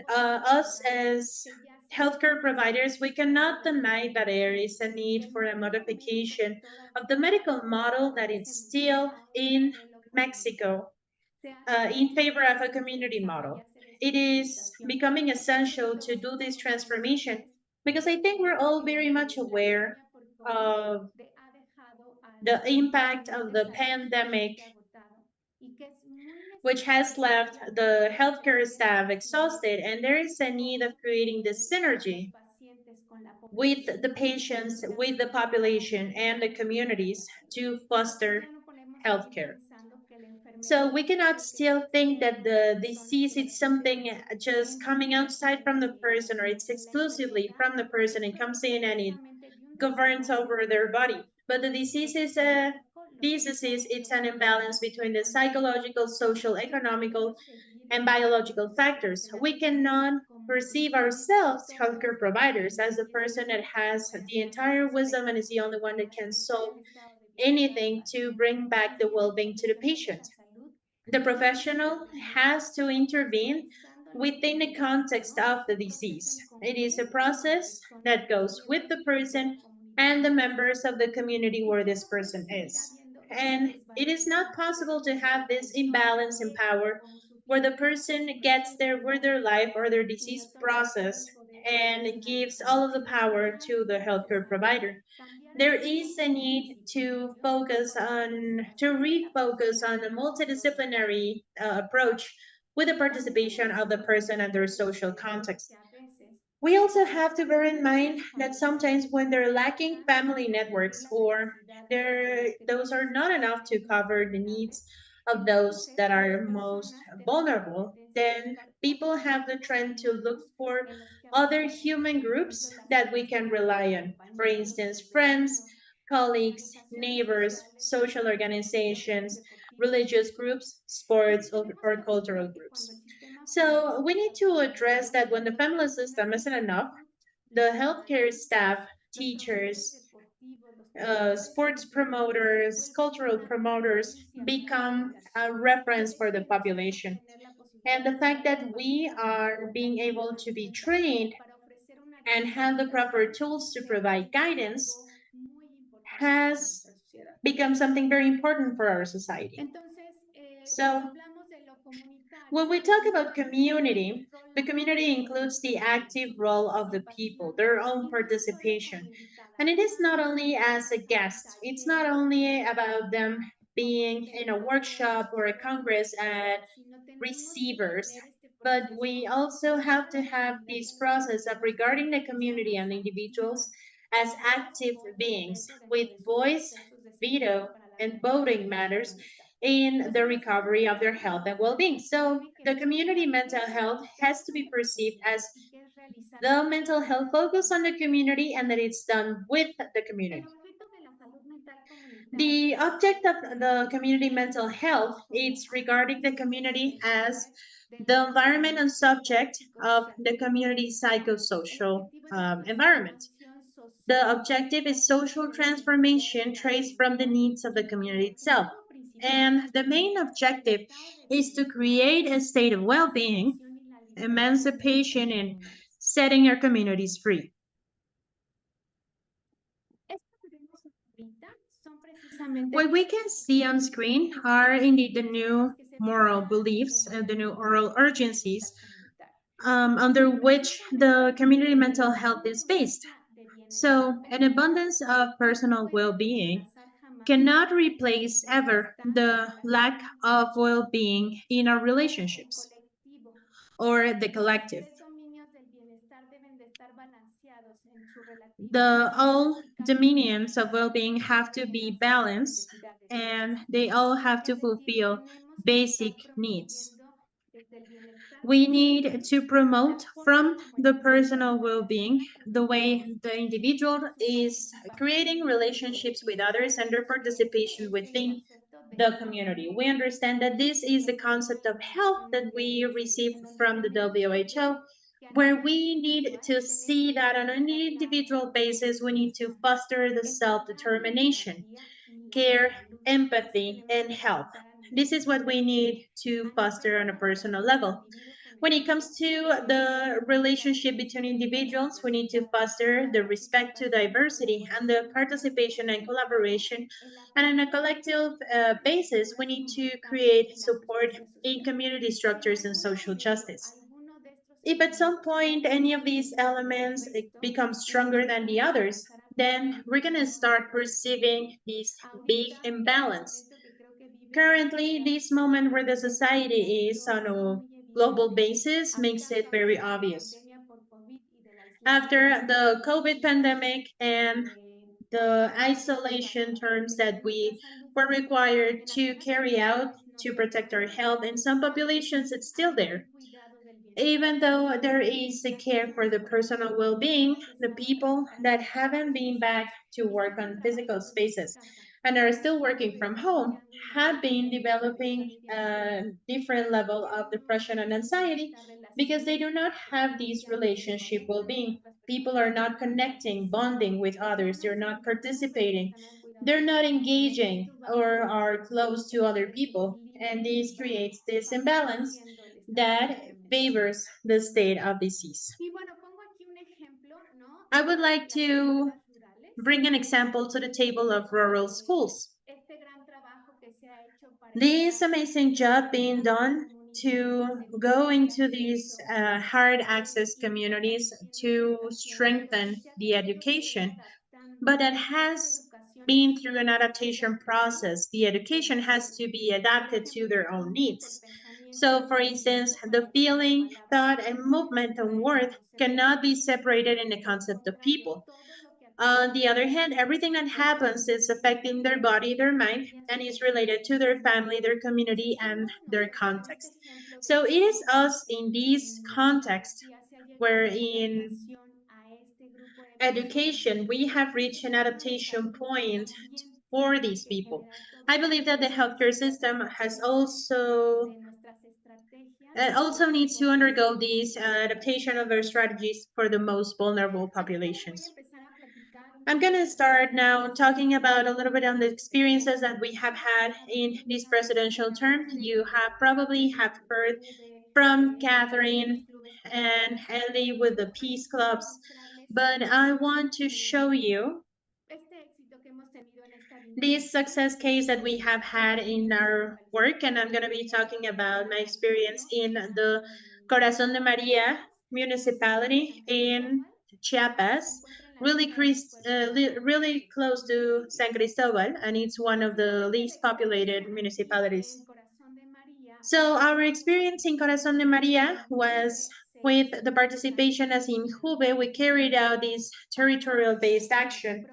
us as healthcare providers, we cannot deny that there is a need for a modification of the medical model that is still in Mexico in favor of a community model. It is becoming essential to do this transformation because I think we're all very much aware of the impact of the pandemic, which has left the healthcare staff exhausted, and there is a need of creating this synergy with the patients, with the population, and the communities to foster healthcare. So we cannot still think that the disease is something just coming outside from the person, or it's exclusively from the person and comes in and it governs over their body. But the disease is a disease, it's an imbalance between the psychological, social, economical, and biological factors. We cannot perceive ourselves, healthcare providers, as the person that has the entire wisdom and is the only one that can solve anything to bring back the well-being to the patient. The professional has to intervene within the context of the disease. It is a process that goes with the person and the members of the community where this person is. And it is not possible to have this imbalance in power where the person gets there with their life or their disease process and gives all of the power to the healthcare provider. There is a need to refocus on a multidisciplinary approach with the participation of the person and their social context. We also have to bear in mind that sometimes when they're lacking family networks or those are not enough to cover the needs of those that are most vulnerable, then people have the trend to look for other human groups that we can rely on. For instance, friends, colleagues, neighbors, social organizations, religious groups, sports, or cultural groups. So we need to address that when the family system isn't enough, the healthcare staff, teachers, sports promoters, cultural promoters become a reference for the population. And the fact that we are being able to be trained and have the proper tools to provide guidance has become something very important for our society. So when we talk about community, the community includes the active role of the people, their own participation. And it is not only as a guest, it's not only about them being in a workshop or a congress and receivers, but we also have to have this process of regarding the community and individuals as active beings with voice, veto, and voting matters in the recovery of their health and well-being. So the community mental health has to be perceived as the mental health focus on the community and that it's done with the community. The object of the community mental health is regarding the community as the environment and subject of the community psychosocial environment. The objective is social transformation traced from the needs of the community itself. And the main objective is to create a state of well-being, emancipation, and setting our communities free. What we can see on screen are indeed the new moral beliefs and the new oral urgencies under which the community mental health is based. So, an abundance of personal well being cannot replace ever the lack of well-being in our relationships or the collective. All dominions of well-being have to be balanced, and they all have to fulfill basic needs. We need to promote from the personal well-being the way the individual is creating relationships with others and their participation within the community. We understand that this is the concept of health that we receive from the WHO, where we need to see that on an individual basis, we need to foster the self-determination, care, empathy, and health. This is what we need to foster on a personal level. When it comes to the relationship between individuals, we need to foster the respect to diversity and the participation and collaboration. And on a collective basis, we need to create support in community structures and social justice. If at some point any of these elements become stronger than the others, then we're going to start perceiving this big imbalance. Currently, this moment where the society is on a global basis makes it very obvious. After the COVID pandemic and the isolation terms that we were required to carry out to protect our health, in some populations it's still there. Even though there is the care for the personal well-being, the people that haven't been back to work on physical spaces and are still working from home have been developing a different level of depression and anxiety because they do not have this relationship well-being. People are not connecting, bonding with others, they're not participating, they're not engaging or are close to other people, and this creates this imbalance that favors the state of disease. I would like to bring an example to the table of rural schools. This amazing job being done to go into these hard access communities to strengthen the education, but that has been through an adaptation process. The education has to be adapted to their own needs. So, for instance, the feeling, thought, and movement and worth cannot be separated in the concept of people. On the other hand, everything that happens is affecting their body, their mind, and is related to their family, their community, and their context. So it is us in this context where in education we have reached an adaptation point for these people. I believe that the healthcare system has also needs to undergo these adaptation of their strategies for the most vulnerable populations. I'm going to start now talking about a little bit on the experiences that we have had in this presidential term. You have probably heard from Catherine and Ellie with the peace clubs, but I want to show you this success case that we have had in our work, and I'm going to be talking about my experience in the Corazon de Maria municipality in Chiapas, really close to San Cristobal, and it's one of the least populated municipalities. So our experience in Corazon de Maria was with the participation as in Jube. We carried out this territorial-based action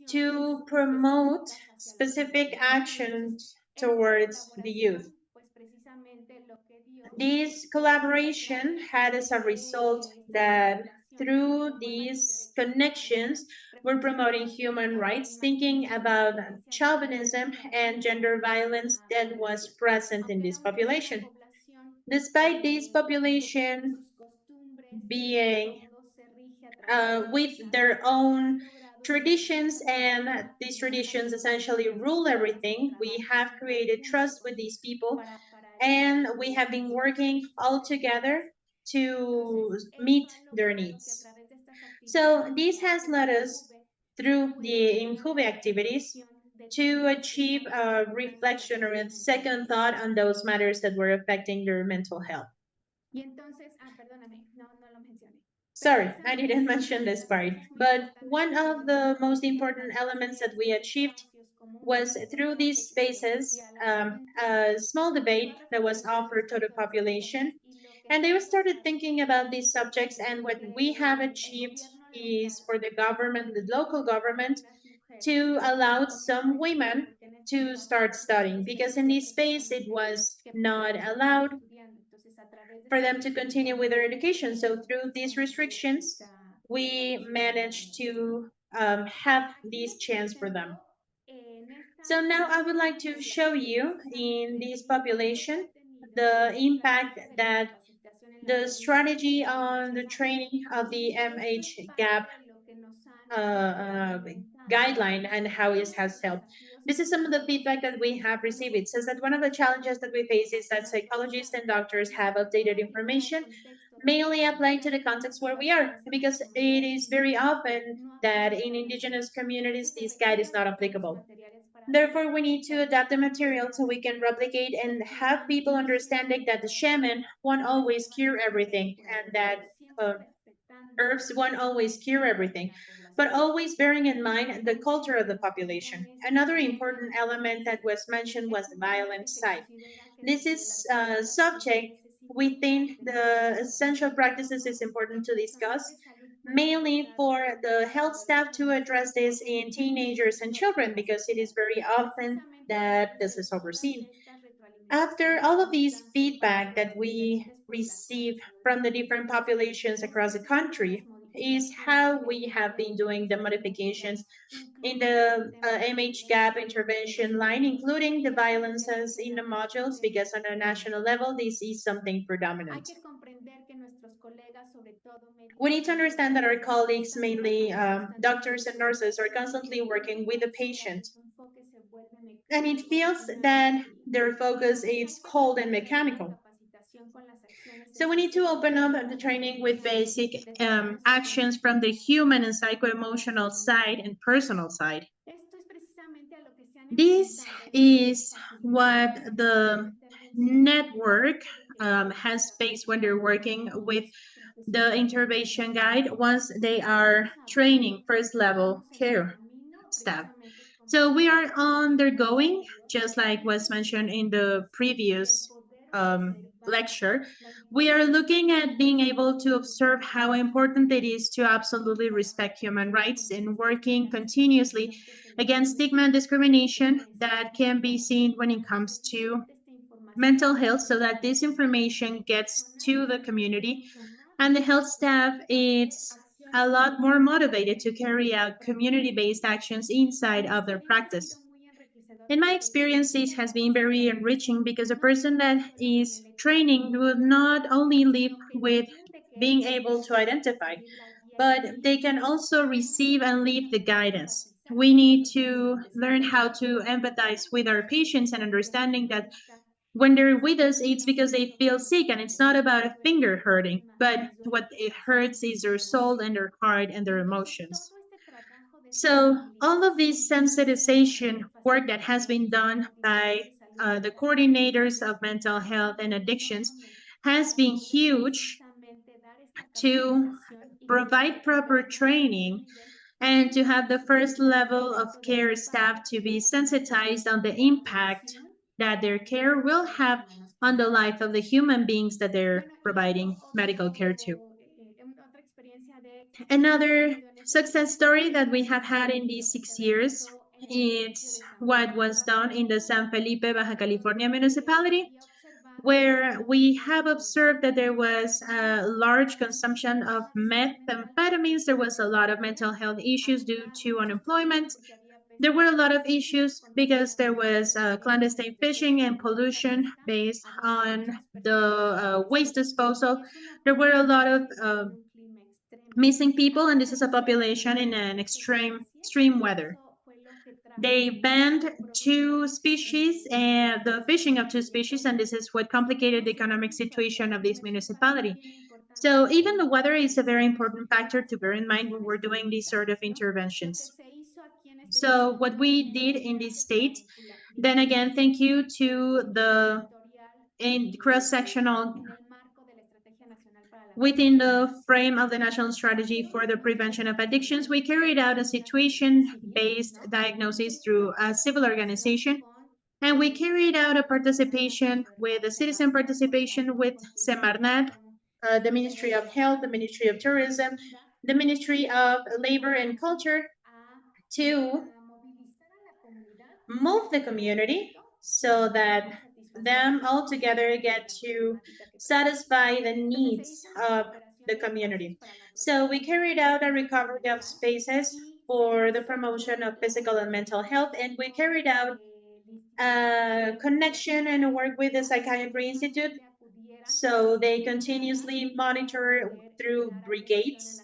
to promote specific actions towards the youth. This collaboration had as a result that through these connections, we're promoting human rights, thinking about chauvinism and gender violence that was present in this population. Despite this population being with their own traditions, and these traditions essentially rule everything, we have created trust with these people, and we have been working all together to meet their needs. So this has led us through the Injube activities to achieve a reflection or a second thought on those matters that were affecting their mental health. Sorry, I didn't mention this part, but one of the most important elements that we achieved was through these spaces, a small debate that was offered to the population. And they started thinking about these subjects. And what we have achieved is for the government, the local government, to allow some women to start studying, because in this space it was not allowed for them to continue with their education. So through these restrictions, we managed to have this chance for them. So now I would like to show you in this population the impact that the strategy on the training of the MH gap guideline and how it has helped. This is some of the feedback that we have received. It says that one of the challenges that we face is that psychologists and doctors have updated information, mainly applying to the context where we are, because it is very often that in indigenous communities, this guide is not applicable. Therefore, we need to adapt the material so we can replicate and have people understanding that the shaman won't always cure everything, and that herbs won't always cure everything, but always bearing in mind the culture of the population. Another important element that was mentioned was the violent side. This is a subject within the essential practices is important to discuss, mainly for the health staff to address this in teenagers and children, because it is very often that this is overseen. After all of these feedback that we receive from the different populations across the country, is how we have been doing the modifications in the MH gap intervention line, including the violences in the modules, because on a national level, this is something predominant. We need to understand that our colleagues, mainly doctors and nurses, are constantly working with the patient. And it feels that their focus is cold and mechanical. So we need to open up the training with basic actions from the human and psycho-emotional side and personal side. This is what the network has faced when they're working with the intervention guide once they are training first level care staff. So we are undergoing, just like was mentioned in the previous lecture, we are looking at being able to observe how important it is to absolutely respect human rights and working continuously against stigma and discrimination that can be seen when it comes to mental health, so that this information gets to the community and the health staff is a lot more motivated to carry out community-based actions inside of their practice. In my experience, this has been very enriching, because a person that is training will not only live with being able to identify, but they can also receive and live the guidance. We need to learn how to empathize with our patients and understanding that when they're with us, it's because they feel sick, and it's not about a finger hurting, but what it hurts is their soul and their heart and their emotions. So all of this sensitization work that has been done by the coordinators of mental health and addictions has been huge to provide proper training and to have the first level of care staff to be sensitized on the impact that their care will have on the life of the human beings that they're providing medical care to. Another success story that we have had in these 6 years is what was done in the San Felipe, Baja California municipality, where we have observed that there was a large consumption of methamphetamines. There was a lot of mental health issues due to unemployment. There were a lot of issues because there was clandestine fishing and pollution based on the waste disposal. There were a lot of missing people, and this is a population in an extreme weather. They banned 2 species and the fishing of 2 species, and this is what complicated the economic situation of this municipality. So even the weather is a very important factor to bear in mind when we're doing these sort of interventions. So what we did in this state, then again, thank you to the cross-sectional Within the frame of the National Strategy for the Prevention of Addictions, we carried out a situation-based diagnosis through a civil organization, and we carried out a participation with a citizen participation with Semarnat, the Ministry of Health, the Ministry of Tourism, the Ministry of Labor and Culture, to move the community so that them all together get to satisfy the needs of the community. So we carried out a recovery of spaces for the promotion of physical and mental health, and we carried out a connection and a work with the Psychiatry Institute, so they continuously monitor through brigades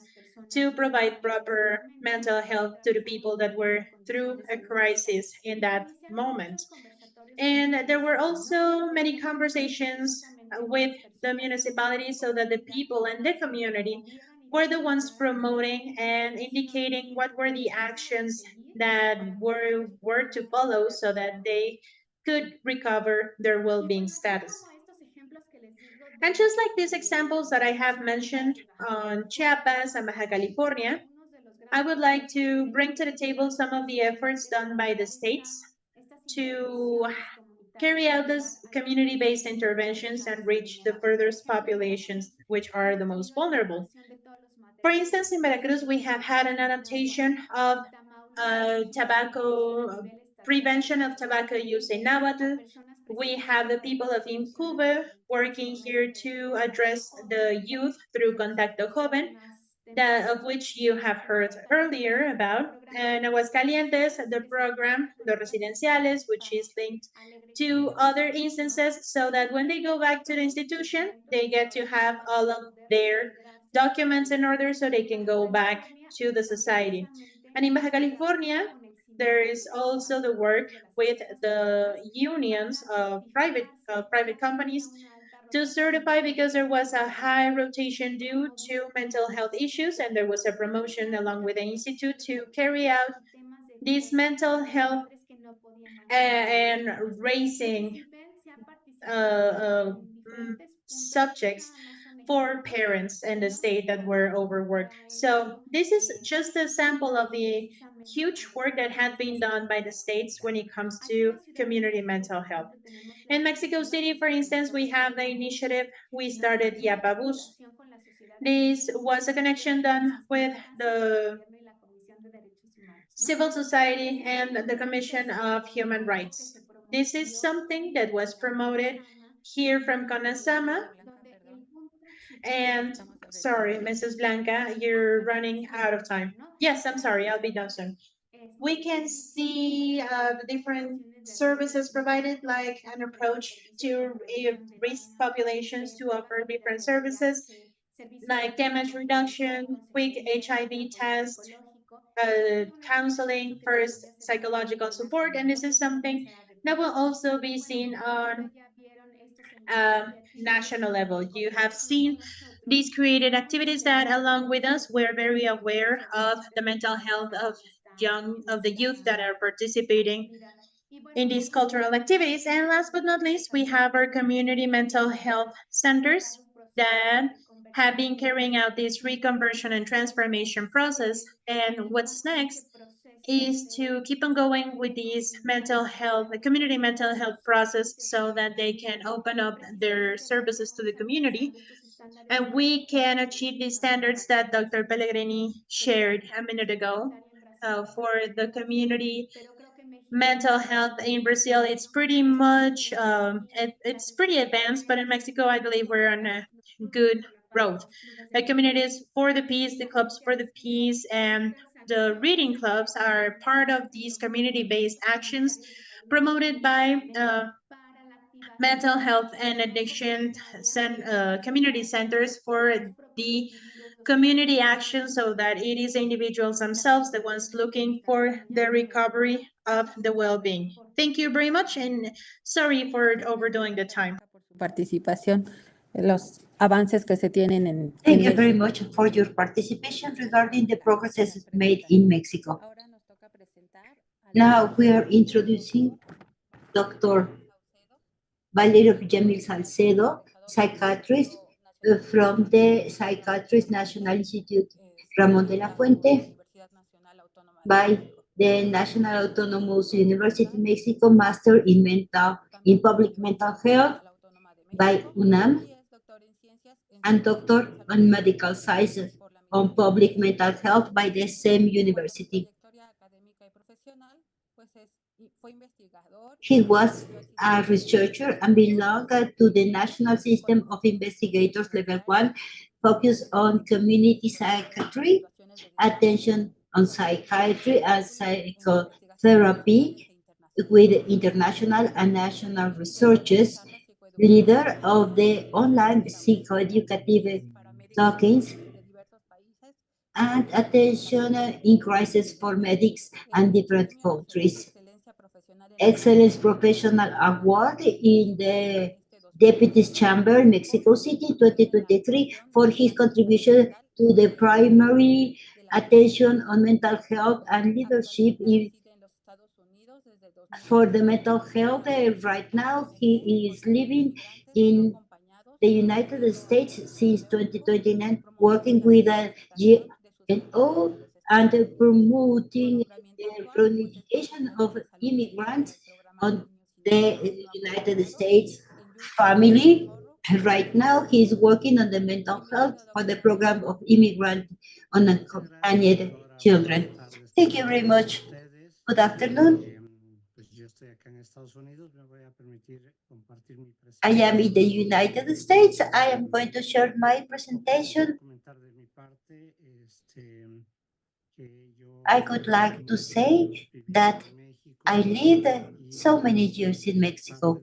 to provide proper mental health to the people that were through a crisis in that moment. And there were also many conversations with the municipality so that the people and the community were the ones promoting and indicating what were the actions that were to follow so that they could recover their well-being status. And just like these examples that I have mentioned on Chiapas and Baja California, I would like to bring to the table some of the efforts done by the states to carry out these community-based interventions and reach the furthest populations which are the most vulnerable. For instance, in Veracruz, we have had an adaptation of tobacco prevention of tobacco use in Nahuatl. We have the people of Incube working here to address the youth through Contacto Joven, of which you have heard earlier about. And Aguascalientes, the program, Los Residenciales, which is linked to other instances so that when they go back to the institution, they get to have all of their documents in order so they can go back to the society. And in Baja California, there is also the work with the unions of private companies to certify, because there was a high rotation due to mental health issues, and there was a promotion along with the institute to carry out these mental health and raising subjects for parents in the state that were overworked. So this is just a sample of the huge work that had been done by the states when it comes to community mental health. In Mexico City, for instance, we have the initiative we started, Yapabus. This was a connection done with the civil society and the Commission of Human Rights. This is something that was promoted here from CONASAMA. And sorry, Mrs. Blanca, you're running out of time. Yes, I'm sorry, I'll be done soon. We can see the different services provided, like an approach to risk populations to offer different services, like damage reduction, quick HIV test, counseling, first psychological support, and this is something that will also be seen on national level. You have seen these created activities that, along with us, we're very aware of the mental health of the youth that are participating in these cultural activities. And last but not least, we have our community mental health centers that have been carrying out this reconversion and transformation process. And what's next is to keep on going with this mental health, the community mental health process, so that they can open up their services to the community and we can achieve the standards that Dr. Pellegrini shared a minute ago for the community mental health in Brazil. It's pretty much, it's pretty advanced, but in Mexico, I believe we're on a good road. The communities for the peace, the clubs for the peace, and the reading clubs are part of these community-based actions promoted by mental health and addiction community centers for the community action, so that it is individuals themselves the ones looking for the recovery of the well-being. Thank you very much, and sorry for overdoing the time. Participación, los avances que se tienen en Thank you very much for your participation regarding the progresses made in Mexico. Now we are introducing Dr. Valerio Villamil Salcedo, psychiatrist from the Psychiatrist National Institute Ramón de la Fuente, by the National Autonomous University Mexico Master in Public Mental Health by UNAM, and Doctor on Medical Sciences on Public Mental Health by the same university. He was a researcher and belonged to the National System of Investigators Level 1, focused on community psychiatry, attention on psychiatry and psychotherapy with international and national researches, leader of the online psychoeducative talkings, and attention in crisis for medics and different countries. Excellence Professional Award in the Deputies Chamber, Mexico City, 2023, for his contribution to the primary attention on mental health and leadership for the mental health. Right now, he is living in the United States since 2029, working with a GNO and promoting the reunification of immigrants on the United States family. Right now, he's working on the mental health for the program of immigrant unaccompanied children. Thank you very much. Good afternoon. I am in the United States. I am going to share my presentation. I would like to say that I lived so many years in Mexico.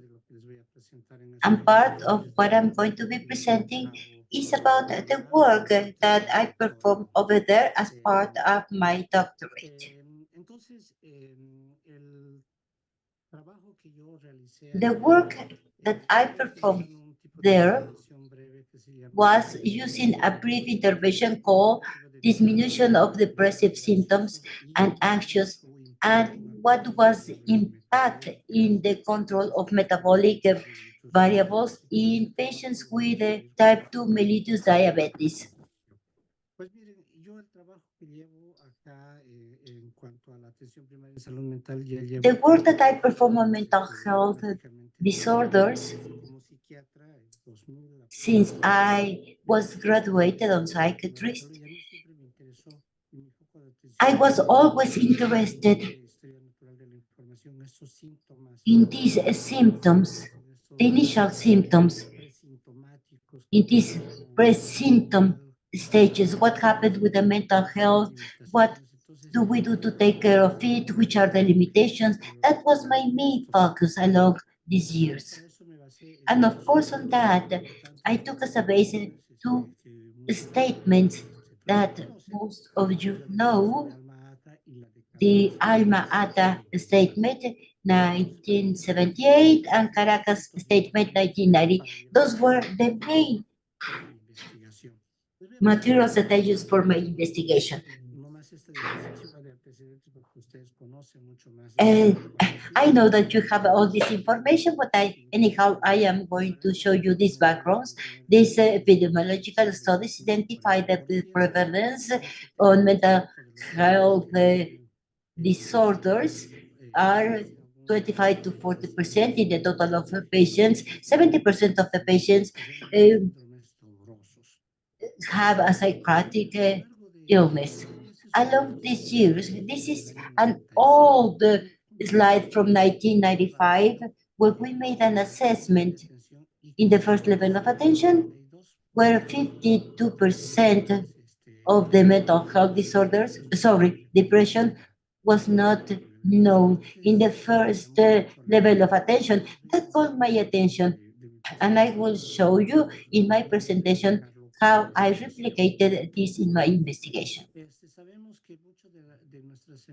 And part of what I'm going to be presenting is about the work that I performed over there as part of my doctorate. The work that I performed there was using a brief intervention called diminution of depressive symptoms and anxious, and what was impact in the control of metabolic variables in patients with type 2 mellitus diabetes. The work that I perform on mental health disorders, since I was graduated on psychiatrist, I was always interested in these symptoms, the initial symptoms, in these pre-symptom stages, what happened with the mental health, what do we do to take care of it, which are the limitations. That was my main focus along these years. And of course, on that, I took as a basis two statements that most of you know. The Alma Ata Statement, 1978, and Caracas Statement, 1990. Those were the main materials that I used for my investigation. And I know that you have all this information, but anyhow, I am going to show you these backgrounds. These epidemiological studies identify that the prevalence on mental health disorders are 25 to 40% in the total of patients. 70% of the patients have a psychiatric illness. Along these years, this is an old slide from 1995 where we made an assessment in the first level of attention where 52% of the mental health disorders, depression, was not known in the first level of attention. That caught my attention, and I will show you in my presentation how I replicated this in my investigation.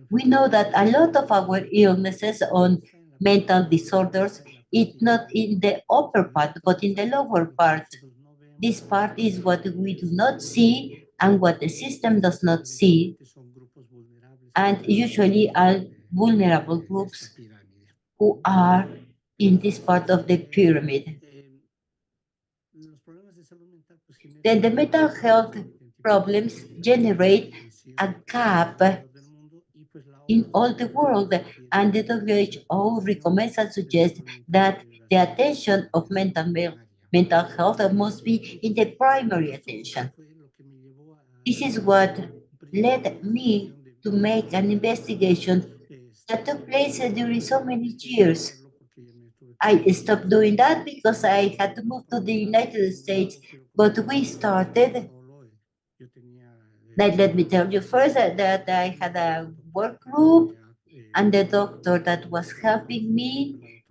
We know that a lot of our illnesses on mental disorders is not in the upper part, but in the lower part. This part is what we do not see and what the system does not see, and usually are vulnerable groups who are in this part of the pyramid. then the mental health problems generate a gap in all the world, and the WHO recommends and suggests that the attention of mental health must be in the primary attention. This is what led me to make an investigation that took place during so many years. I stopped doing that because I had to move to the United States, but we started. Let me tell you first that I had a work group, and the doctor that was helping me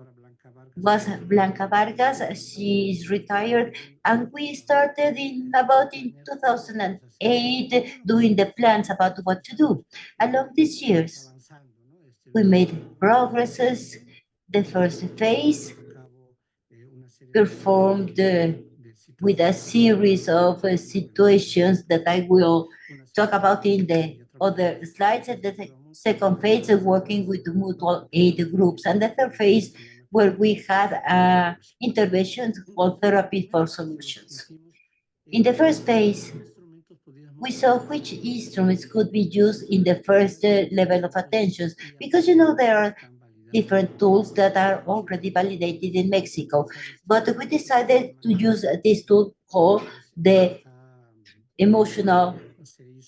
was Blanca Vargas. She's retired, and we started in 2008 doing the plans about what to do. Along these years, we made progresses. The first phase performed with a series of situations that I will talk about in the other slides. The second phase is working with the mutual aid groups, and the third phase where we had interventions called therapy for solutions. In the first phase, we saw which instruments could be used in the first level of attentions, because there are different tools that are already validated in Mexico. But we decided to use this tool called the emotional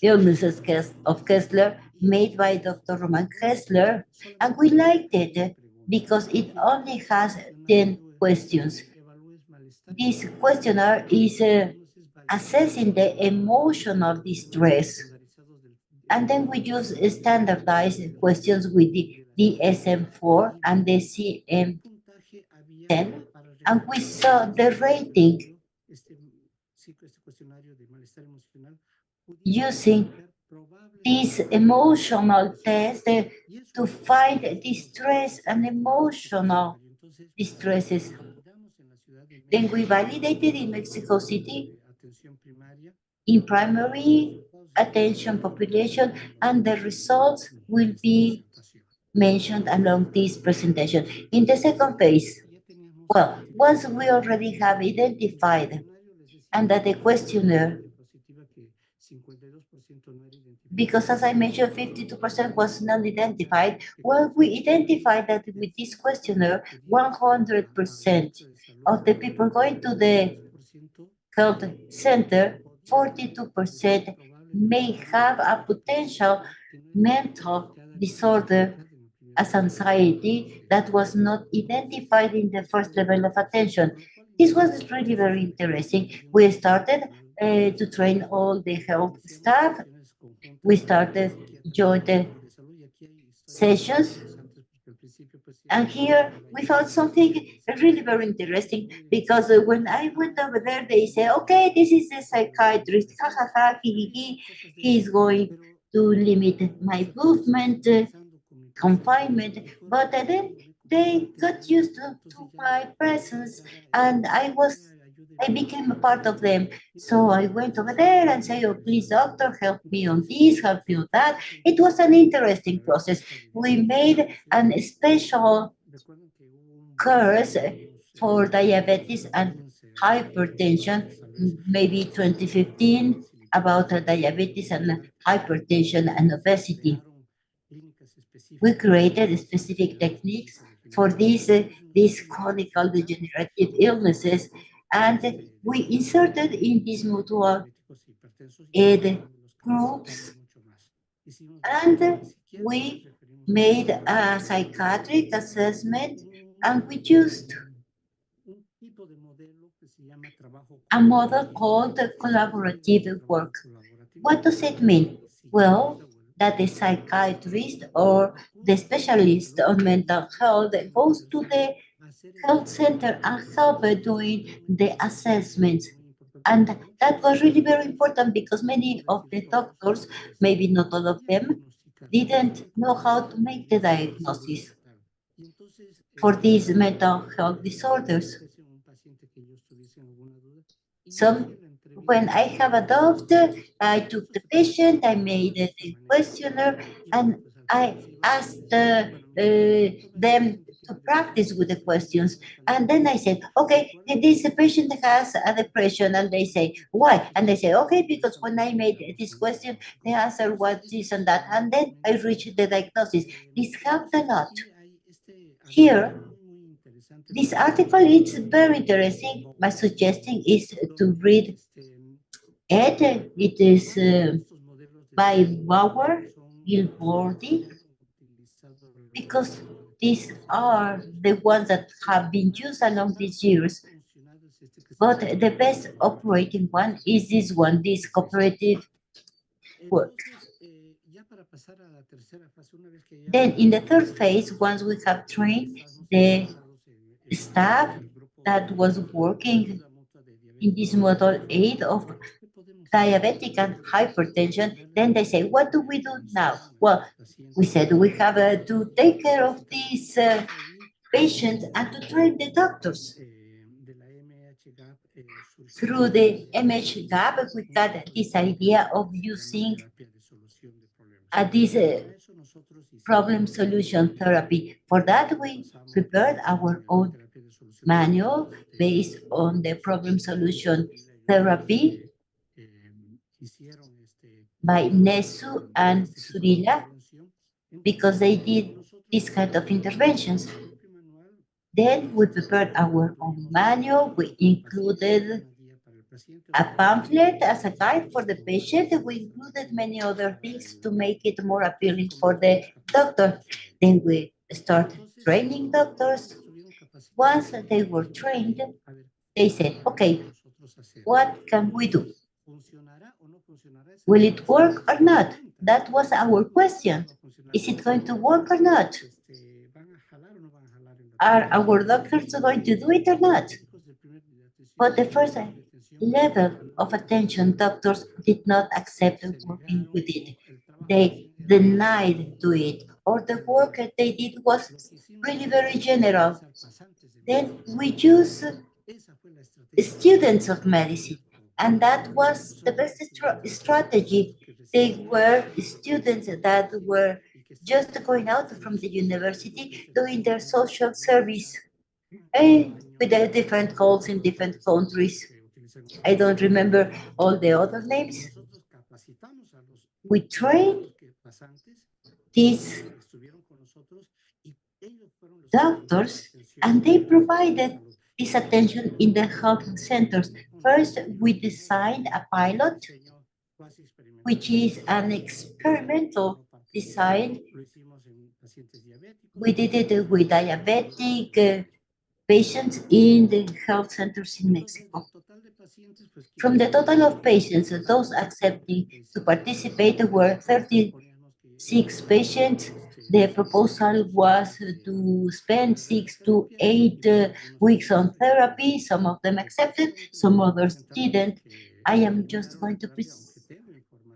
illnesses of Kessler, made by Dr. Roman Kessler, and we liked it because it only has 10 questions. This questionnaire is assessing the emotional distress. And then we use standardized questions with the DSM-4 and the CM-10, and we saw the rating using this emotional test to find distress and emotional distresses. Then we validated in Mexico City in primary attention population, and the results will be mentioned along this presentation. In the second phase, well, once we already have identified and that the questionnaire, because as I mentioned, 52% was not identified, well, we identified that with this questionnaire, 100% of the people going to the health center, 42% may have a potential mental disorder as anxiety that was not identified in the first level of attention. This was really very interesting. We started to train all the health staff. We started joint sessions. And here we found something really very interesting, because when I went over there, they say, okay, this is a psychiatrist, ha ha ha, he's going to limit my movement, confinement, but then they got used to my presence, and I became a part of them. So I went over there and said, oh, please, doctor, help me on this, help me on that. It was an interesting process. We made a special course for diabetes and hypertension, maybe 2015, about diabetes and hypertension and obesity. We created specific techniques for these chronic degenerative illnesses, and we inserted in these mutual aid groups, and we made a psychiatric assessment, and we used a model called collaborative work. What does it mean? Well, that the psychiatrist or the specialist on mental health goes to the health center and help doing the assessments. And that was really very important, because many of the doctors, maybe not all of them, didn't know how to make the diagnosis for these mental health disorders. So when I have a doctor, I took the patient, I made a questionnaire, and I asked them to practice with the questions. And then I said, okay, this patient has a depression. And they say, why? And they say, okay, because when I made this question, the answer was this and that. And then I reached the diagnosis. This helped a lot. Here, this article is very interesting. My suggestion is to read it. It is by Bauer, Gilbordi, because these are the ones that have been used along these years. But the best operating one is this one, this cooperative work. Then in the third phase, once we have trained the staff that was working in this model 8 of diabetic and hypertension, then they say, what do we do now? Well, we said we have to take care of these patients and to train the doctors. Through the MH gap, we got this idea of using this problem solution therapy. For that, we prepared our own manual based on the problem solution therapy by Nesu and Surila, because they did this kind of interventions. Then we prepared our own manual. We included a pamphlet as a guide for the patient. We included many other things to make it more appealing for the doctor. Then we started training doctors. Once they were trained, they said, okay, what can we do? Will it work or not? That was our question. Is it going to work or not? Are our doctors going to do it or not? But the first level of attention, doctors did not accept working with it. They denied to it, or the work that they did was really very general. Then we use students of medicine, and that was the best strategy. They were students that were just going out from the university doing their social service with the different calls in different countries. I don't remember all the other names. We trained these doctors, and they provided this attention in the health centers. First, we designed a pilot, which is an experimental design. We did it with diabetic patients in the health centers in Mexico. From the total of patients, those accepting to participate were 36 patients. The proposal was to spend 6 to 8 weeks on therapy. Some of them accepted, some others didn't. I am just going to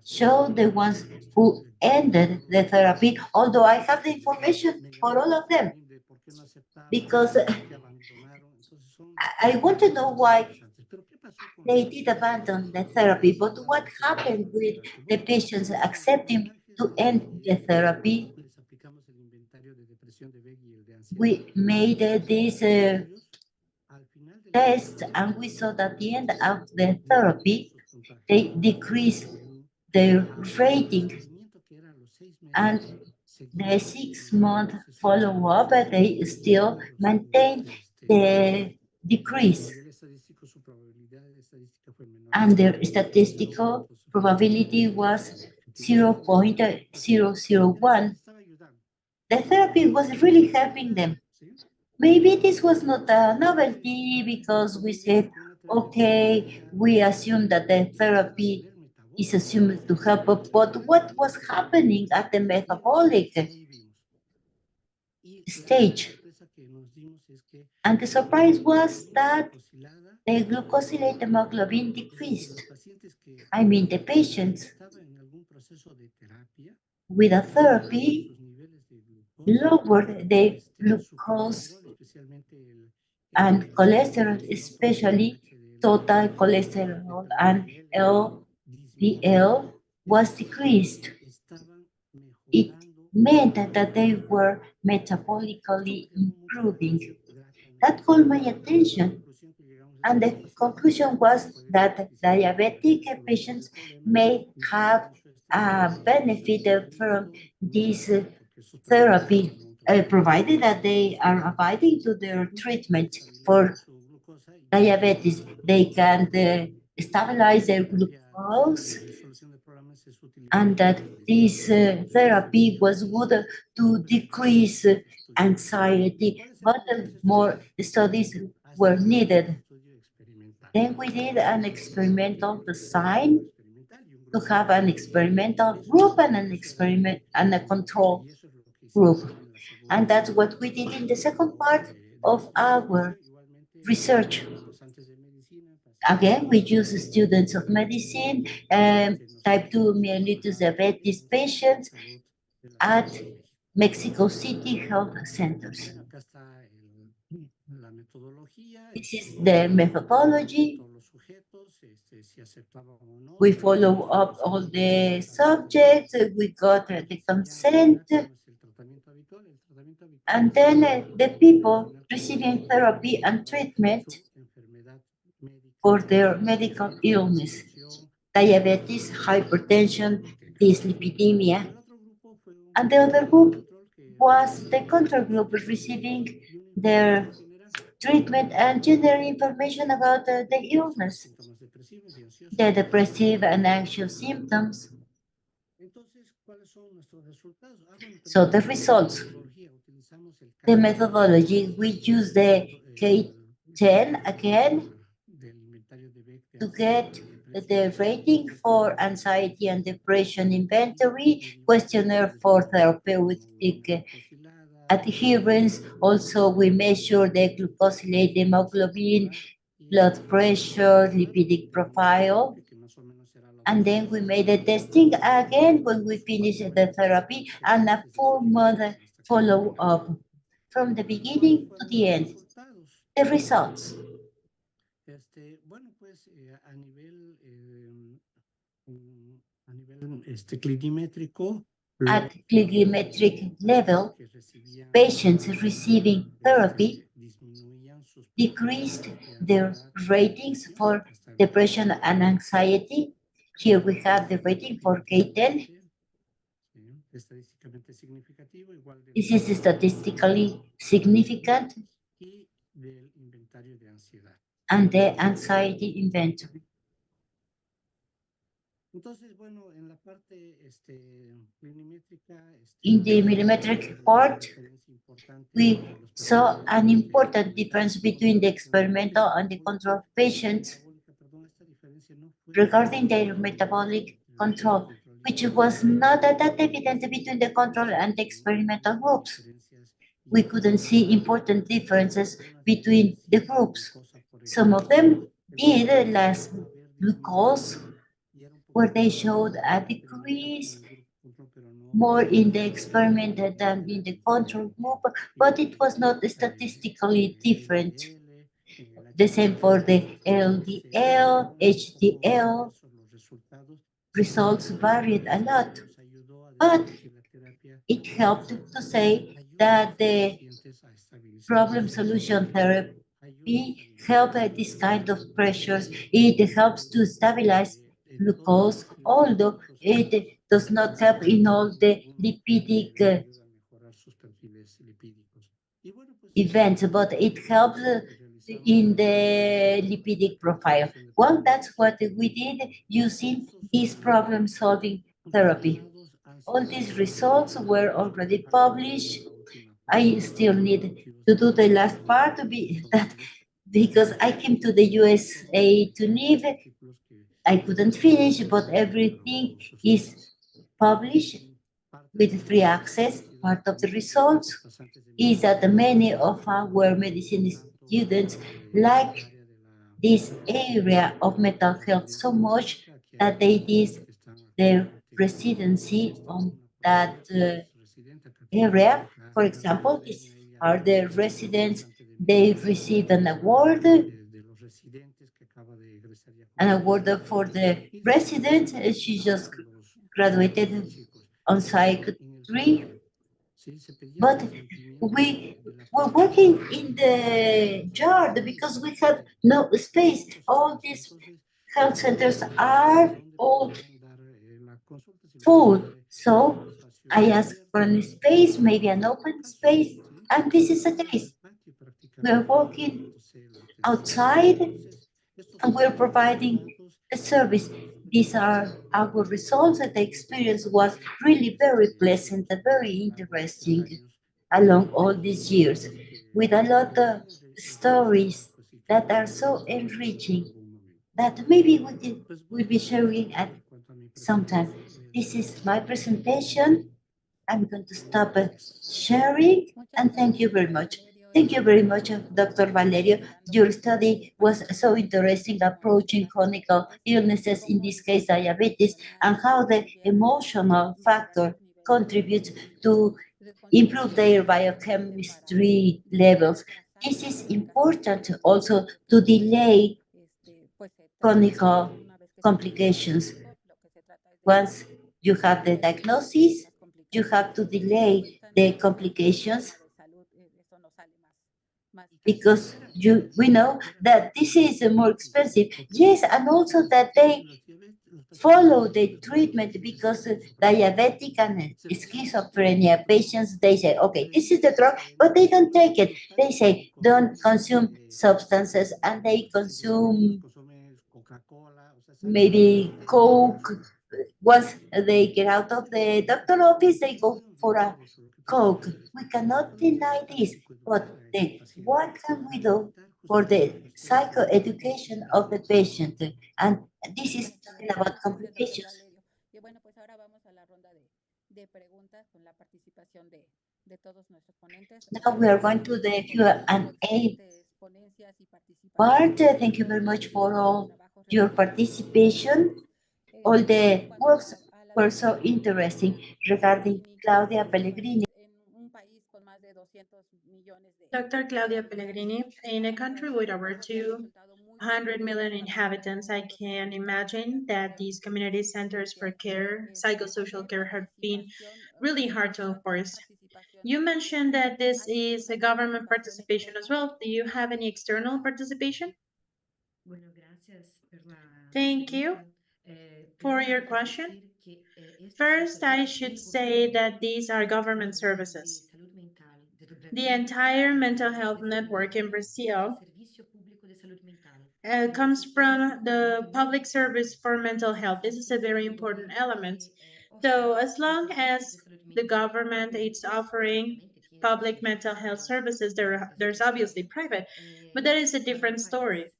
show the ones who ended the therapy, although I have the information for all of them, because I want to know why they did abandon the therapy, but what happened with the patients accepting to end the therapy? We made this test, and we saw that at the end of the therapy, they decreased their rating, and the 6-month follow-up, they still maintain the decrease, and their statistical probability was 0.001. The therapy was really helping them. Maybe this was not a novelty because we said, okay, we assume that the therapy is assumed to help, but what was happening at the metabolic stage? And the surprise was that the glucosylate hemoglobin decreased. I mean, the patients with a therapy lowered the glucose and cholesterol, especially total cholesterol, and LDL was decreased. It meant that they were metabolically improving. That caught my attention. And the conclusion was that diabetic patients may have benefited from this therapy, provided that they are abiding to their treatment for diabetes. They can stabilize their glucose, and that this therapy was good to decrease anxiety, but more studies were needed. Then we did an experimental design to have an experimental group and an experiment and a control group. And that's what we did in the second part of our research. Again, we use students of medicine, type 2 mellitus diabetes patients at Mexico City health centers. This is the methodology. We follow up all the subjects, we got the consent, and then the people receiving therapy and treatment for their medical illness, diabetes, hypertension, dyslipidemia. And the other group was the control group receiving their treatment and general information about the illness, the depressive and anxious symptoms. So the results, the methodology, we use the K10 again to get the rating for anxiety and depression inventory, questionnaire for therapeutic adherence. Also, we measure the glucosylate hemoglobin, blood pressure, lipidic profile. And then we made the testing again when we finished the therapy and a 4-month follow-up from the beginning to the end. The results. At clinimetric level, patients receiving therapy decreased their ratings for depression and anxiety. Here we have the rating for K10. This is statistically significant, and the anxiety inventory. In the millimetric part, we saw an important difference between the experimental and the control patients regarding their metabolic control, which was not that evident between the control and the experimental groups. We couldn't see important differences between the groups. Some of them did less glucose, where they showed a decrease more in the experiment than in the control group, but it was not statistically different. The same for the LDL, HDL. Results varied a lot, but it helped to say that the problem solution therapy helps this kind of pressures. It helps to stabilize glucose, although it does not help in all the lipidic events, but it helps in the lipidic profile. Well, that's what we did using this problem-solving therapy. All these results were already published. I still need to do the last part to be that because I came to the USA to live. I couldn't finish, but everything is published with free access. Part of the results is that many of our medicine students like this area of mental health so much that they did their residency on that area. For example, these are the residents. They received an award for the resident. She just graduated on Psych 3. But we were working in the yard because we had no space. All these health centers are all full. So I asked for a space, maybe an open space, and this is the case. We're working outside and we're providing a service. These are our results, and the experience was really very pleasant and very interesting along all these years, with a lot of stories that are so enriching that maybe we'll be sharing at some time. This is my presentation. I'm going to stop sharing, and thank you very much. Thank you very much, Dr. Valerio. Your study was so interesting, approaching chronic illnesses, in this case diabetes, and how the emotional factor contributes to improve their biochemistry levels. This is important also to delay chronic complications. Once you have the diagnosis, you have to delay the complications because we know that this is more expensive. Yes, and also that they follow the treatment because diabetic and schizophrenia patients, they say, okay, this is the drug, but they don't take it. They say, don't consume substances, and they consume maybe Coke. Once they get out of the doctor office, they go for a Coke. We cannot deny this, but then what can we do for the psychoeducation of the patient? And this is talking about complications. Now we are going to the Q&A part. Thank you very much for all your participation. All the works were so interesting regarding Claudia Pellegrini. Dr. Claudia Pellegrini, in a country with over 200 million inhabitants, I can imagine that these community centers for care, psychosocial care, have been really hard to enforce. You mentioned that this is a government participation as well. Do you have any external participation? Thank you for your question. First, I should say that these are government services. The entire mental health network in Brazil comes from the public service for mental health. This is a very important element. So as long as the government is offering public mental health services, there's obviously private, but that is a different story.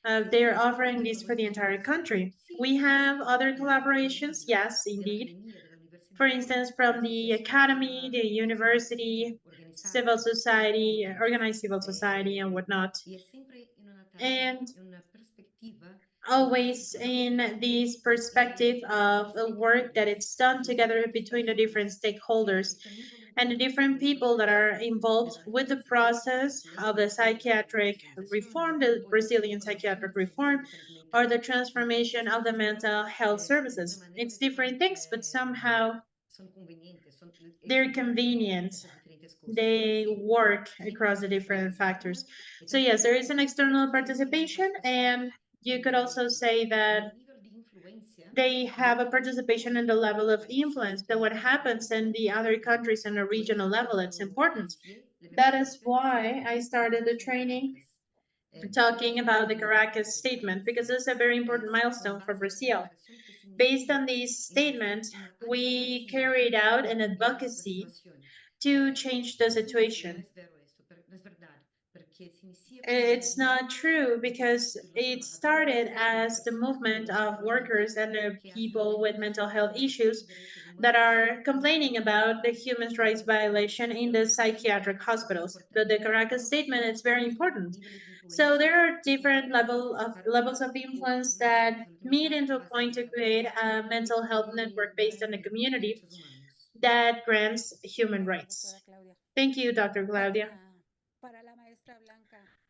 They're offering this for the entire country. We have other collaborations, yes, indeed. For instance, from the academy, the university, civil society, organized civil society, and whatnot. And always in this perspective of a work that it's done together between the different stakeholders and the different people that are involved with the process of the psychiatric reform, the Brazilian psychiatric reform, or the transformation of the mental health services. It's different things, but somehow they're convenient. They work across the different factors. So yes, there is an external participation, and you could also say that they have a participation in the level of influence. So what happens in the other countries on a regional level, it's important. That is why I started the training talking about the Caracas statement, because it's a very important milestone for Brazil. Based on this statement, we carried out an advocacy to change the situation. It's not true because it started as the movement of workers and the people with mental health issues that are complaining about the human rights violation in the psychiatric hospitals. But the Caracas statement is very important. So there are different levels of influence that meet into a point to create a mental health network based on the community that grants human rights. Thank you, Dr. Claudia.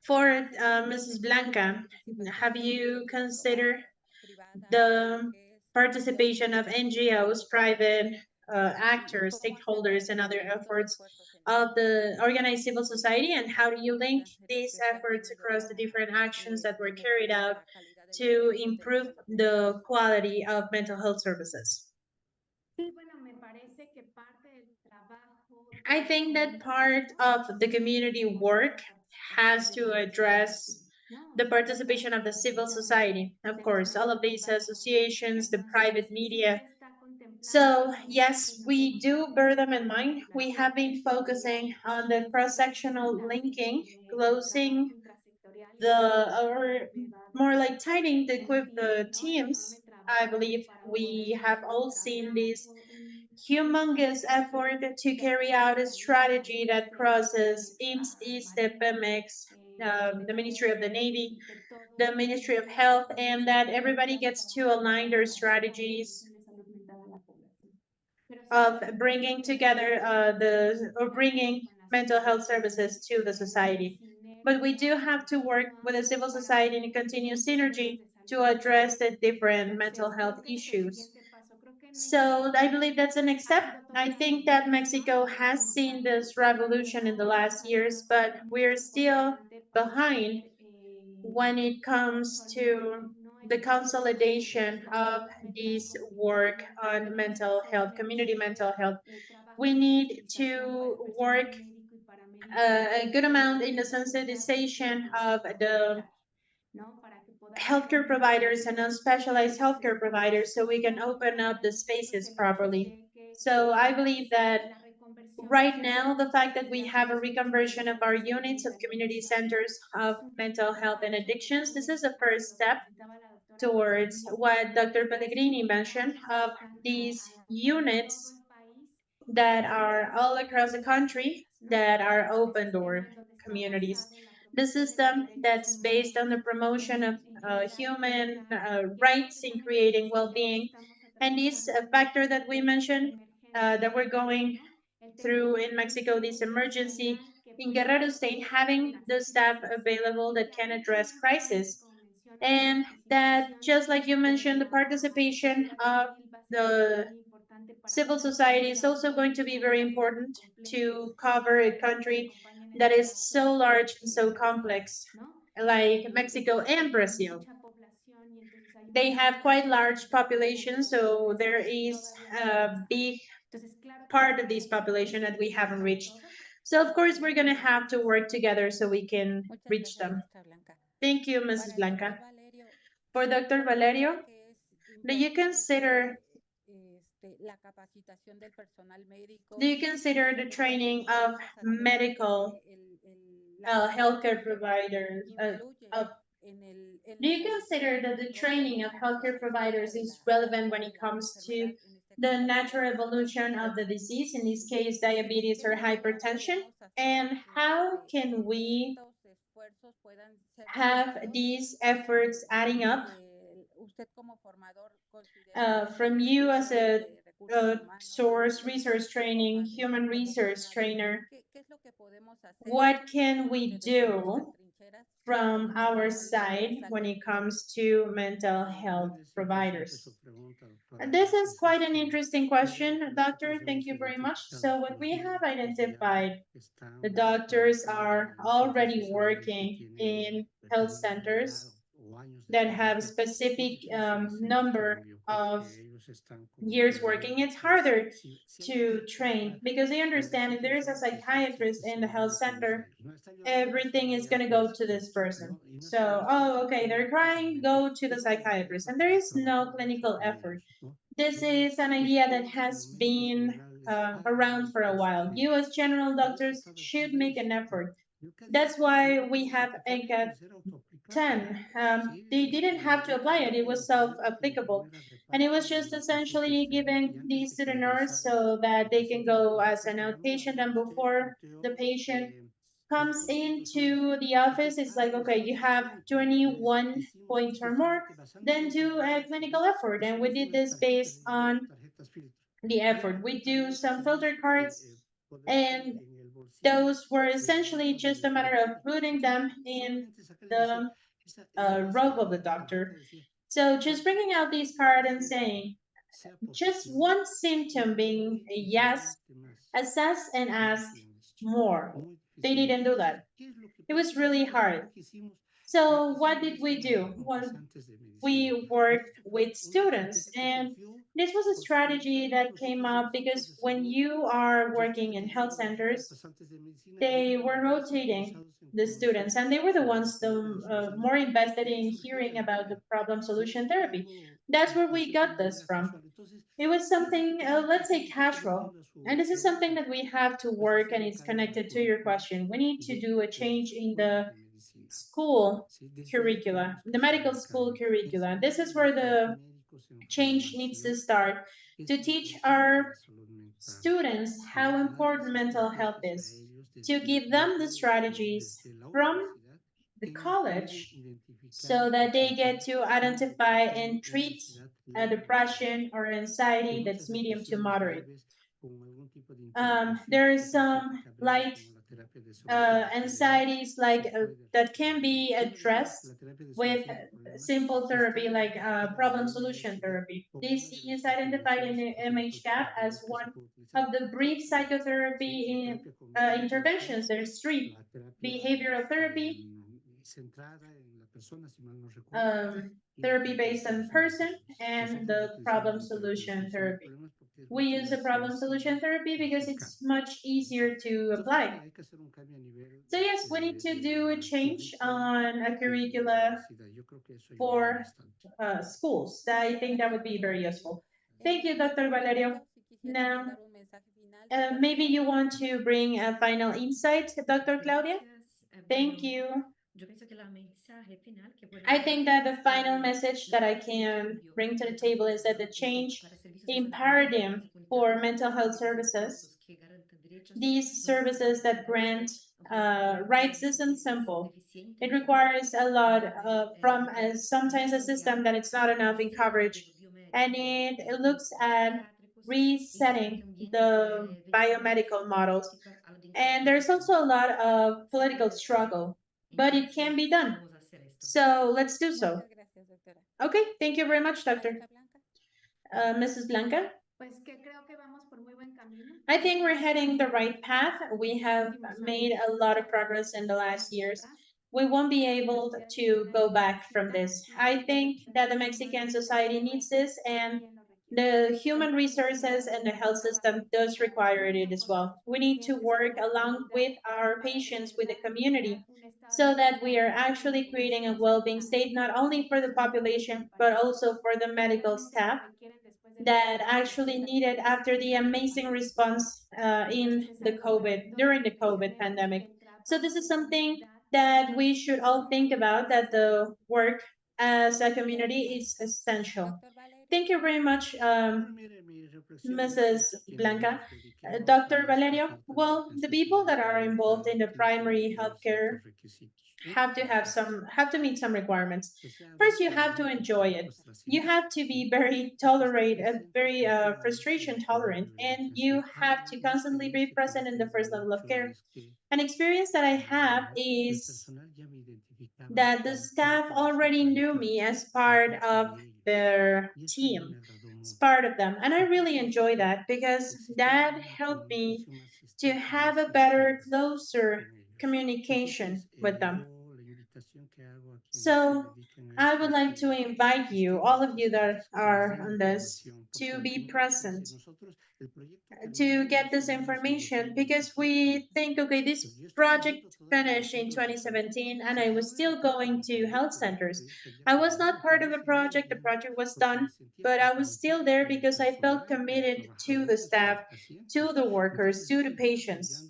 For Mrs. Blanca, have you considered the participation of NGOs, private actors, stakeholders, and other efforts of the organized civil society, and how do you link these efforts across the different actions that were carried out to improve the quality of mental health services? I think that part of the community work has to address the participation of the civil society. Of course, all of these associations, the private media. So yes, we do bear them in mind. We have been focusing on the cross-sectional linking, closing or more like tightening the teams. I believe we have all seen this humongous effort to carry out a strategy that crosses IMSS, PEMEX, the Ministry of the Navy, the Ministry of Health, and that everybody gets to align their strategies of bringing together bringing mental health services to the society. But we do have to work with the civil society in a continuous synergy to address the different mental health issues. So I believe that's the next step. I think that Mexico has seen this revolution in the last years, but we're still behind when it comes to the consolidation of this work on mental health, community mental health. We need to work a good amount in the sensitization of the healthcare providers and non-specialized healthcare providers so we can open up the spaces properly. So I believe that right now, the fact that we have a reconversion of our units of community centers of mental health and addictions, this is a first step towards what Dr. Pellegrini mentioned of these units that are all across the country that are open door communities. The system that's based on the promotion of human rights in creating well-being, and this factor that we mentioned that we're going through in Mexico, this emergency in Guerrero State, having the staff available that can address crisis. And that, just like you mentioned, the participation of the civil society is also going to be very important to cover a country that is so large and so complex, like Mexico and Brazil. They have quite large populations, so there is a big part of this population that we haven't reached. So of course, we're going to have to work together so we can reach them. Thank you, Mrs. Blanca. For Dr. Valerio, do you consider the training of medical healthcare providers? Do you consider that the training of healthcare providers is relevant when it comes to the natural evolution of the disease, in this case, diabetes or hypertension? And how can we have these efforts adding up from you as a source resource training, human resource trainer? What can we do from our side when it comes to mental health providers? This is quite an interesting question, Doctor. Thank you very much. So what we have identified, the doctors are already working in health centers that have a specific number of years working. It's harder to train because they understand if there is a psychiatrist in the health center, everything is going to go to this person. So, oh, okay, they're crying, go to the psychiatrist. And there is no clinical effort. This is an idea that has been around for a while. You, as general doctors, should make an effort. That's why we have NCAT 10. They didn't have to apply it, it was self applicable. And it was just essentially given these to the nurse so that they can go as an outpatient. And before the patient comes into the office, it's like, okay, you have 21 points or more, then do a clinical effort. And we did this based on the effort. We do some filter cards, and those were essentially just a matter of putting them in the robe of the doctor. So just bringing out this card and saying, just one symptom being a yes, assess and ask more. They didn't do that. It was really hard. So what did we do? Well, we worked with students, and this was a strategy that came up because when you are working in health centers, they were rotating the students, and they were the ones more invested in hearing about the problem solution therapy. That's where we got this from. It was something, let's say, casual. And this is something that we have to work, and it's connected to your question. We need to do a change in the school curricula, the medical school curricula. This is where the change needs to start to teach our students how important mental health is, to give them the strategies from the college so that they get to identify and treat a depression or anxiety that's medium to moderate. There are some light anxieties that can be addressed with simple therapy like problem solution therapy. This is identified in the MHCAP as one of the brief psychotherapy interventions. There's three: behavioral therapy, therapy based on person, and the problem solution therapy. We use the problem solution therapy because it's much easier to apply. So yes, we need to do a change on a curricula for schools. I think that would be very useful. Thank you, Dr. Valerio. Now, maybe you want to bring a final insight, Dr. Claudia? Thank you. I think that the final message that I can bring to the table is that the change in paradigm for mental health services, these services that grant rights, isn't simple. It requires a lot from sometimes a system that it's not enough in coverage, and it looks at resetting the biomedical models. And there's also a lot of political struggle, but it can be done. So let's do so. Okay, thank you very much, Doctor. Mrs. Blanca? I think we're heading the right path. We have made a lot of progress in the last years. We won't be able to go back from this. I think that the Mexican society needs this, and the human resources and the health system does require it as well. We need to work along with our patients, with the community, so that we are actually creating a well-being state, not only for the population, but also for the medical staff that actually needed after the amazing response during the COVID pandemic. So this is something that we should all think about, that the work as a community is essential. Thank you very much, Mrs. Blanca. Dr. Valerio, well, the people that are involved in the primary healthcare have to meet some requirements. First, you have to enjoy it. You have to be very very frustration tolerant, and you have to constantly be present in the first level of care. An experience that I have is that the staff already knew me as part of their team, as part of them. And I really enjoy that because that helped me to have a better, closer communication with them. So I would like to invite you, all of you that are on this, to be present, to get this information, because we think, okay, this project finished in 2017 and I was still going to health centers. I was not part of the project was done, but I was still there because I felt committed to the staff, to the workers, to the patients.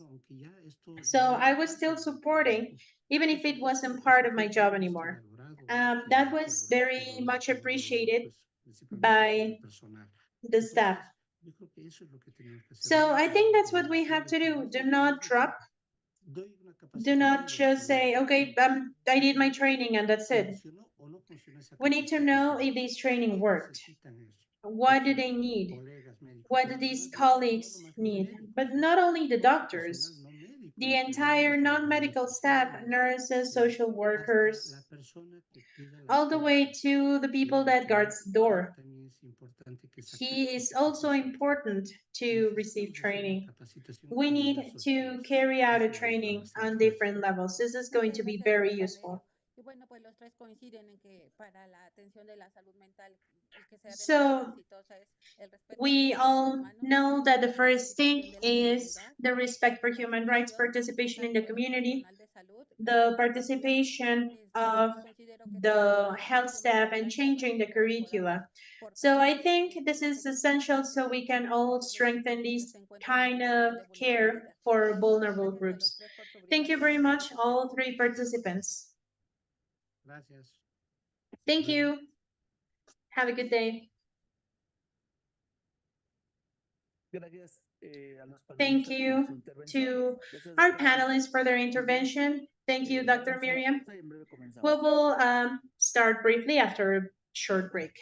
So I was still supporting, even if it wasn't part of my job anymore. That was very much appreciated by the staff. So I think that's what we have to do. Do not drop. Do not just say, okay, I did my training and that's it. We need to know if this training worked. What do they need? What do these colleagues need? But not only the doctors, the entire non-medical staff, nurses, social workers, all the way to the people that guards the door. he is also important to receive training. We need to carry out a training on different levels. This is going to be very useful. So we all know that the first thing is the respect for human rights, participation in the community, the participation of the health staff, and changing the curricula. So I think this is essential so we can all strengthen this kind of care for vulnerable groups. Thank you very much, all three participants. Thank you. Have a good day. Thank you to our panelists for their intervention. Thank you, Dr. Miriam. We will start briefly after a short break.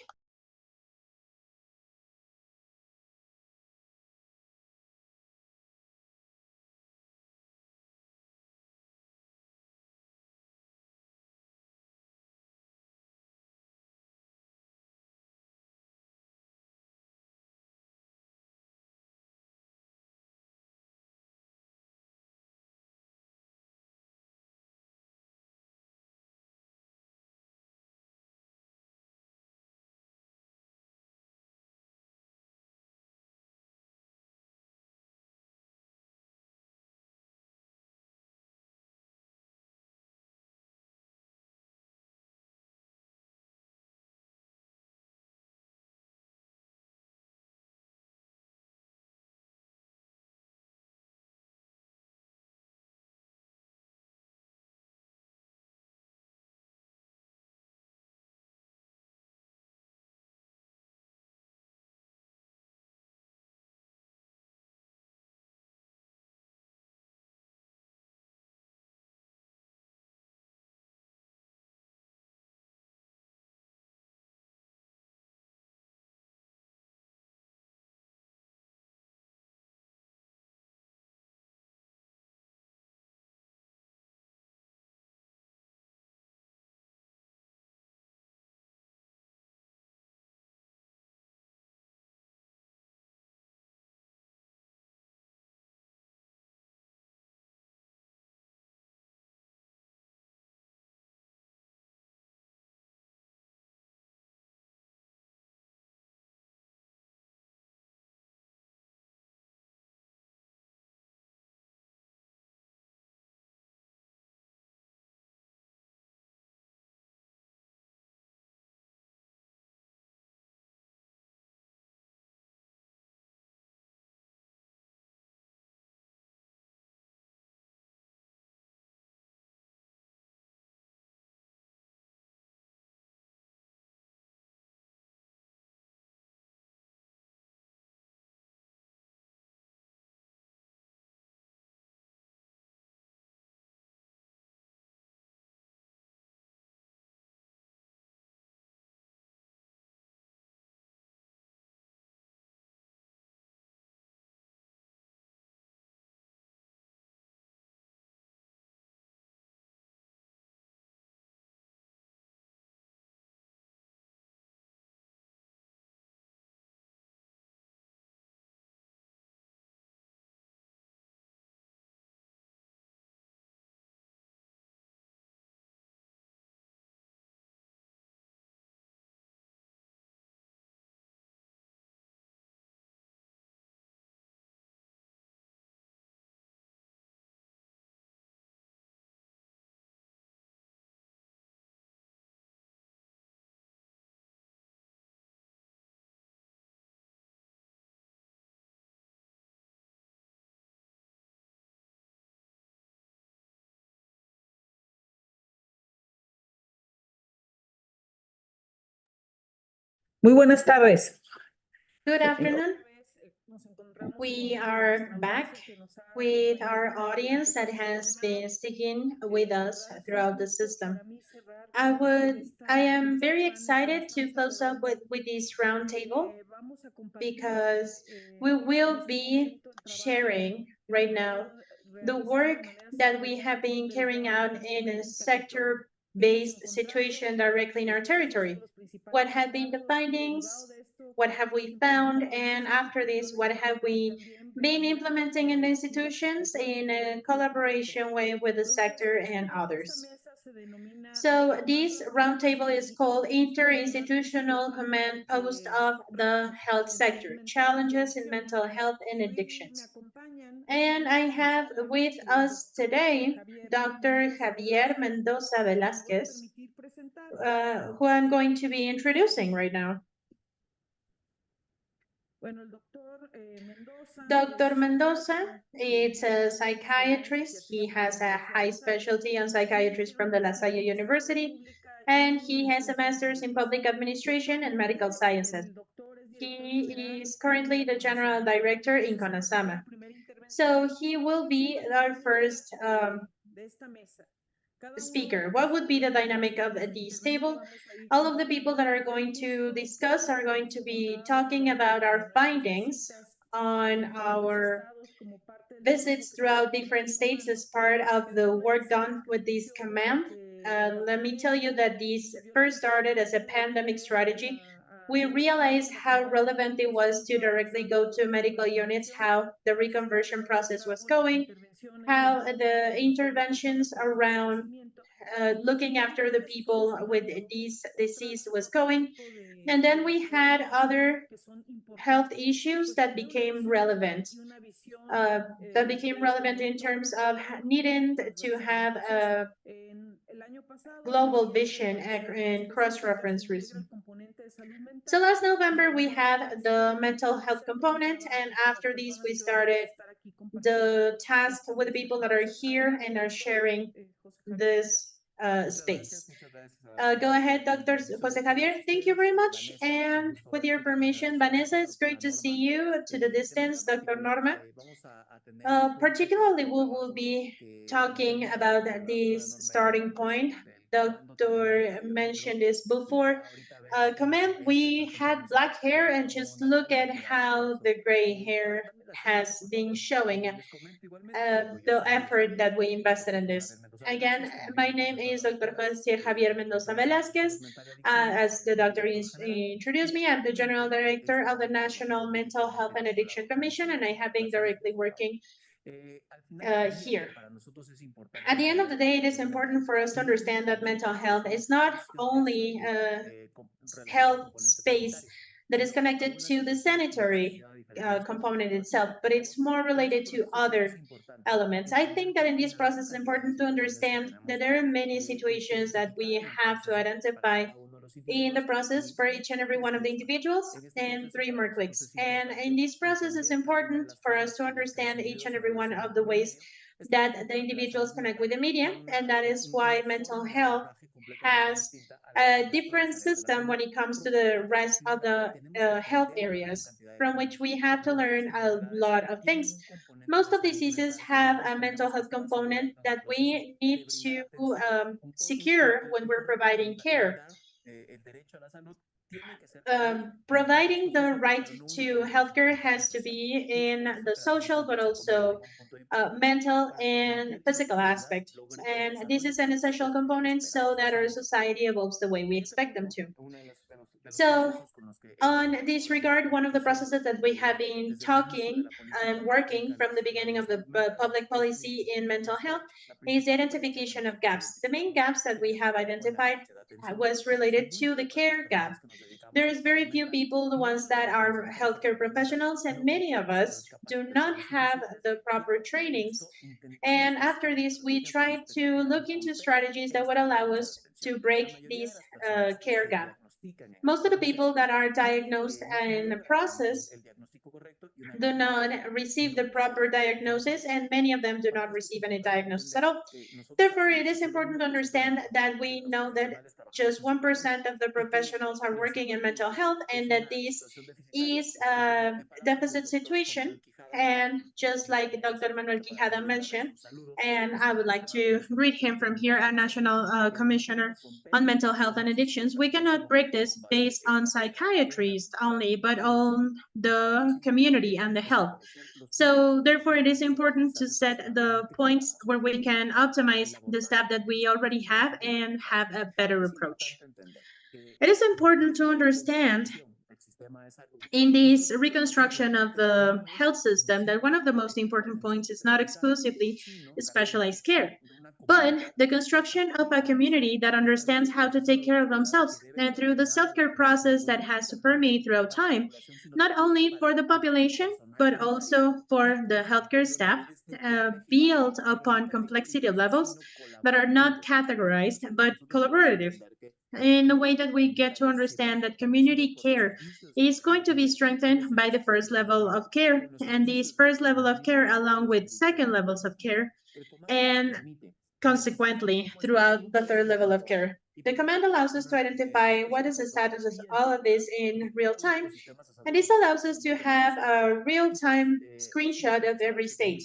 Muy buenas tardes. Good afternoon. We are back with our audience that has been sticking with us throughout the system. I am very excited to close up with this roundtable because we will be sharing right now the work that we have been carrying out in a sector-based situation directly in our territory. What have been the findings, what have we found, and after this, what have we been implementing in the institutions in a collaboration way with the sector and others. So this roundtable is called Interinstitutional Command Post of the Health Sector, Challenges in Mental Health and Addictions. And I have with us today Dr. Javier Mendoza Velázquez, who I'm going to be introducing right now. Dr. Mendoza is a psychiatrist. He has a high specialty on psychiatry from the La Salle University, and he has a master's in public administration and medical sciences. He is currently the general director in CONASAMA. So he will be our first speaker. What would be the dynamic of this table? All of the people that are going to discuss are going to be talking about our findings on our visits throughout different states as part of the work done with this command. Let me tell you that this first started as a pandemic strategy. We realized how relevant it was to directly go to medical units, how the reconversion process was going, how the interventions around looking after the people with this disease was going. And then we had other health issues that became relevant. In terms of needing to have a global vision and cross-reference reason. So last November, we had the mental health component, and after this, we started the task with the people that are here and are sharing this space. Go ahead, Dr. Jose Javier. Thank you very much. And with your permission, Vanessa, it's great to see you to the distance, Dr. Norma. Particularly, we will be talking about this starting point. Dr. mentioned this before. Comment, we had black hair, and just look at how the gray hair has been showing the effort that we invested in this. Again, my name is Dr. Jose Javier Mendoza Velázquez. As the doctor introduced me, I'm the General Director of the National Mental Health and Addiction Commission, and I have been directly working here. At the end of the day, it is important for us to understand that mental health is not only a health space that is connected to the sanitary component itself, but it's more related to other elements. I think that in this process, it's important to understand that there are many situations that we have to identify in the process for each and every one of the individuals, and 3 more clicks. And in this process, it's important for us to understand each and every one of the ways that the individuals connect with the media, and that is why mental health has a different system when it comes to the rest of the health areas, from which we have to learn a lot of things. Most of diseases have a mental health component that we need to secure when we're providing care. Providing the right to healthcare has to be in the social, but also mental and physical aspect. And this is an essential component so that our society evolves the way we expect them to. So on this regard, one of the processes that we have been talking and working from the beginning of the public policy in mental health is the identification of gaps. The main gaps that we have identified was related to the care gap. There's very few people, the ones that are healthcare professionals, and many of us do not have the proper trainings. And after this, we tried to look into strategies that would allow us to break this care gap. Most of the people that are diagnosed in the process do not receive the proper diagnosis, and many of them do not receive any diagnosis at all. Therefore, it is important to understand that we know that just 1% of the professionals are working in mental health, and that this is a deficit situation. And just like Dr. Manuel Quijada mentioned, and I would like to read him from here, a National Commissioner on Mental Health and Addictions, we cannot break this based on psychiatrists only, but on the community and the health. So therefore, it is important to set the points where we can optimize the staff that we already have and have a better approach. It is important to understand in this reconstruction of the health system that one of the most important points is not exclusively specialized care, but the construction of a community that understands how to take care of themselves, and through the self-care process that has to permeate throughout time, not only for the population, but also for the healthcare staff, built upon complexity levels that are not categorized, but collaborative, in a way that we get to understand that community care is going to be strengthened by the first level of care, and this first level of care along with second levels of care, and consequently throughout the third level of care. The command allows us to identify what is the status of all of this in real time, and this allows us to have a real-time screenshot of every state.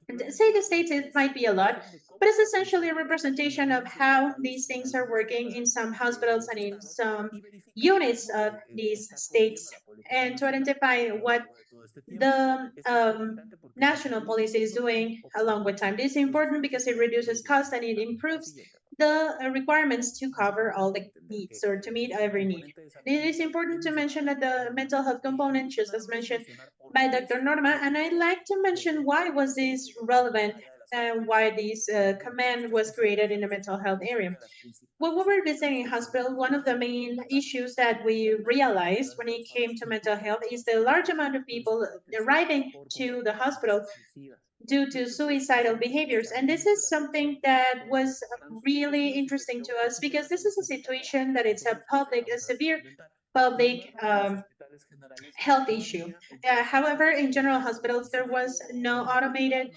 And say the states, it might be a lot, but it's essentially a representation of how these things are working in some hospitals and in some units of these states, and to identify what the national policy is doing along with time. This is important because it reduces cost and it improves the requirements to cover all the needs or to meet every need. It is important to mention that the mental health component, just as mentioned by Dr. Norma, and I'd like to mention why was this relevant and why this command was created in the mental health area. When we were visiting a hospital, one of the main issues that we realized when it came to mental health is the large amount of people arriving to the hospital due to suicidal behaviors. And this is something that was really interesting to us because this is a situation that it's a severe public health issue. However, in general hospitals, there was no automated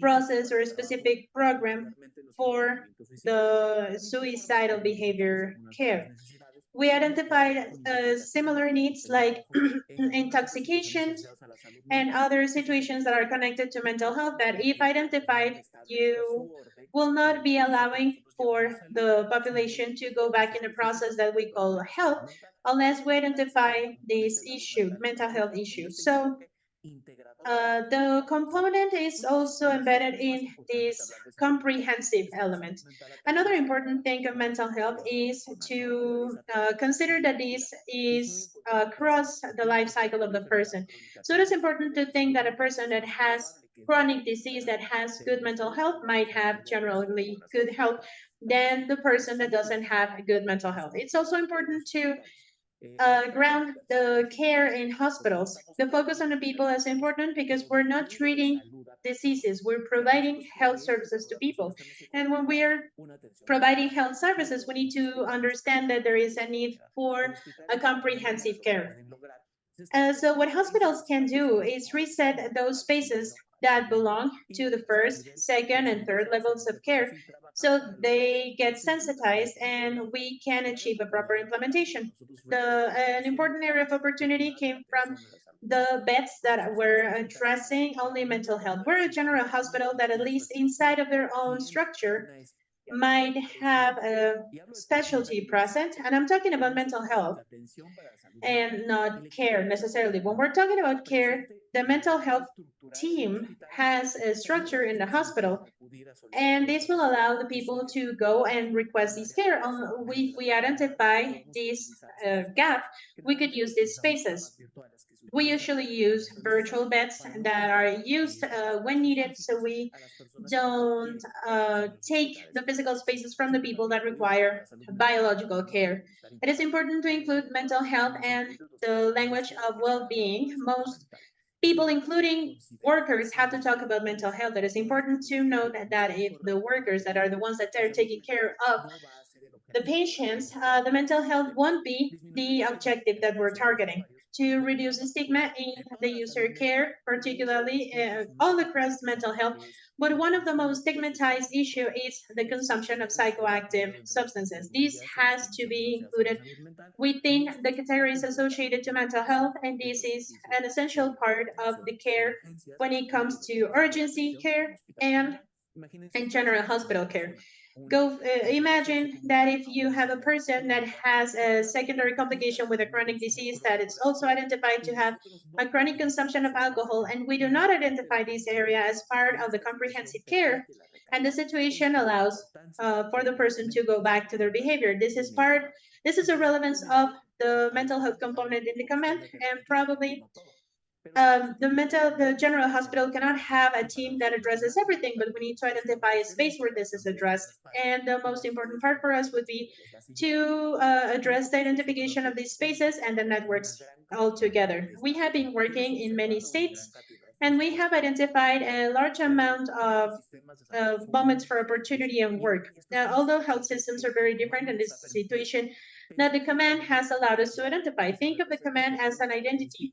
process or a specific program for the suicidal behavior care. We identified similar needs like intoxication and other situations that are connected to mental health that, if identified, you will not be allowing for the population to go back in a process that we call health unless we identify this issue, mental health issue. So the component is also embedded in this comprehensive element. Another important thing of mental health is to consider that this is across the life cycle of the person. So it is important to think that a person that has chronic disease that has good mental health might have generally good health than the person that doesn't have good mental health. It's also important to ground the care in hospitals. The focus on the people is important because we're not treating diseases, we're providing health services to people. And when we're providing health services, we need to understand that there is a need for a comprehensive care. So what hospitals can do is reset those spaces that belong to the first, second, and third levels of care so they get sensitized and we can achieve a proper implementation. An important area of opportunity came from the beds that were addressing only mental health. We're a general hospital that, at least inside of their own structure, might have a specialty present, and I'm talking about mental health and not care necessarily. When we're talking about care, the mental health team has a structure in the hospital, and this will allow the people to go and request this care. If we identify this gap, we could use these spaces. We usually use virtual beds that are used when needed, so we don't take the physical spaces from the people that require biological care. It is important to include mental health and the language of well-being. Most people, including workers, have to talk about mental health. It is important to note that if the workers that are the ones that are taking care of the patients, the mental health won't be the objective that we're targeting. To reduce the stigma in the user care, particularly all across mental health. But one of the most stigmatized issues is the consumption of psychoactive substances. This has to be included within the categories associated to mental health, and this is an essential part of the care when it comes to urgency care and general hospital care. Imagine that if you have a person that has a secondary complication with a chronic disease that is also identified to have a chronic consumption of alcohol, and we do not identify this area as part of the comprehensive care, and the situation allows for the person to go back to their behavior. This is a relevance of the mental health component in the command, and probably the general hospital cannot have a team that addresses everything, but we need to identify a space where this is addressed. And the most important part for us would be to address the identification of these spaces and the networks altogether. We have been working in many states, and we have identified a large amount of moments for opportunity and work. Now, although health systems are very different in this situation, now the command has allowed us to identify. Think of the command as an identity,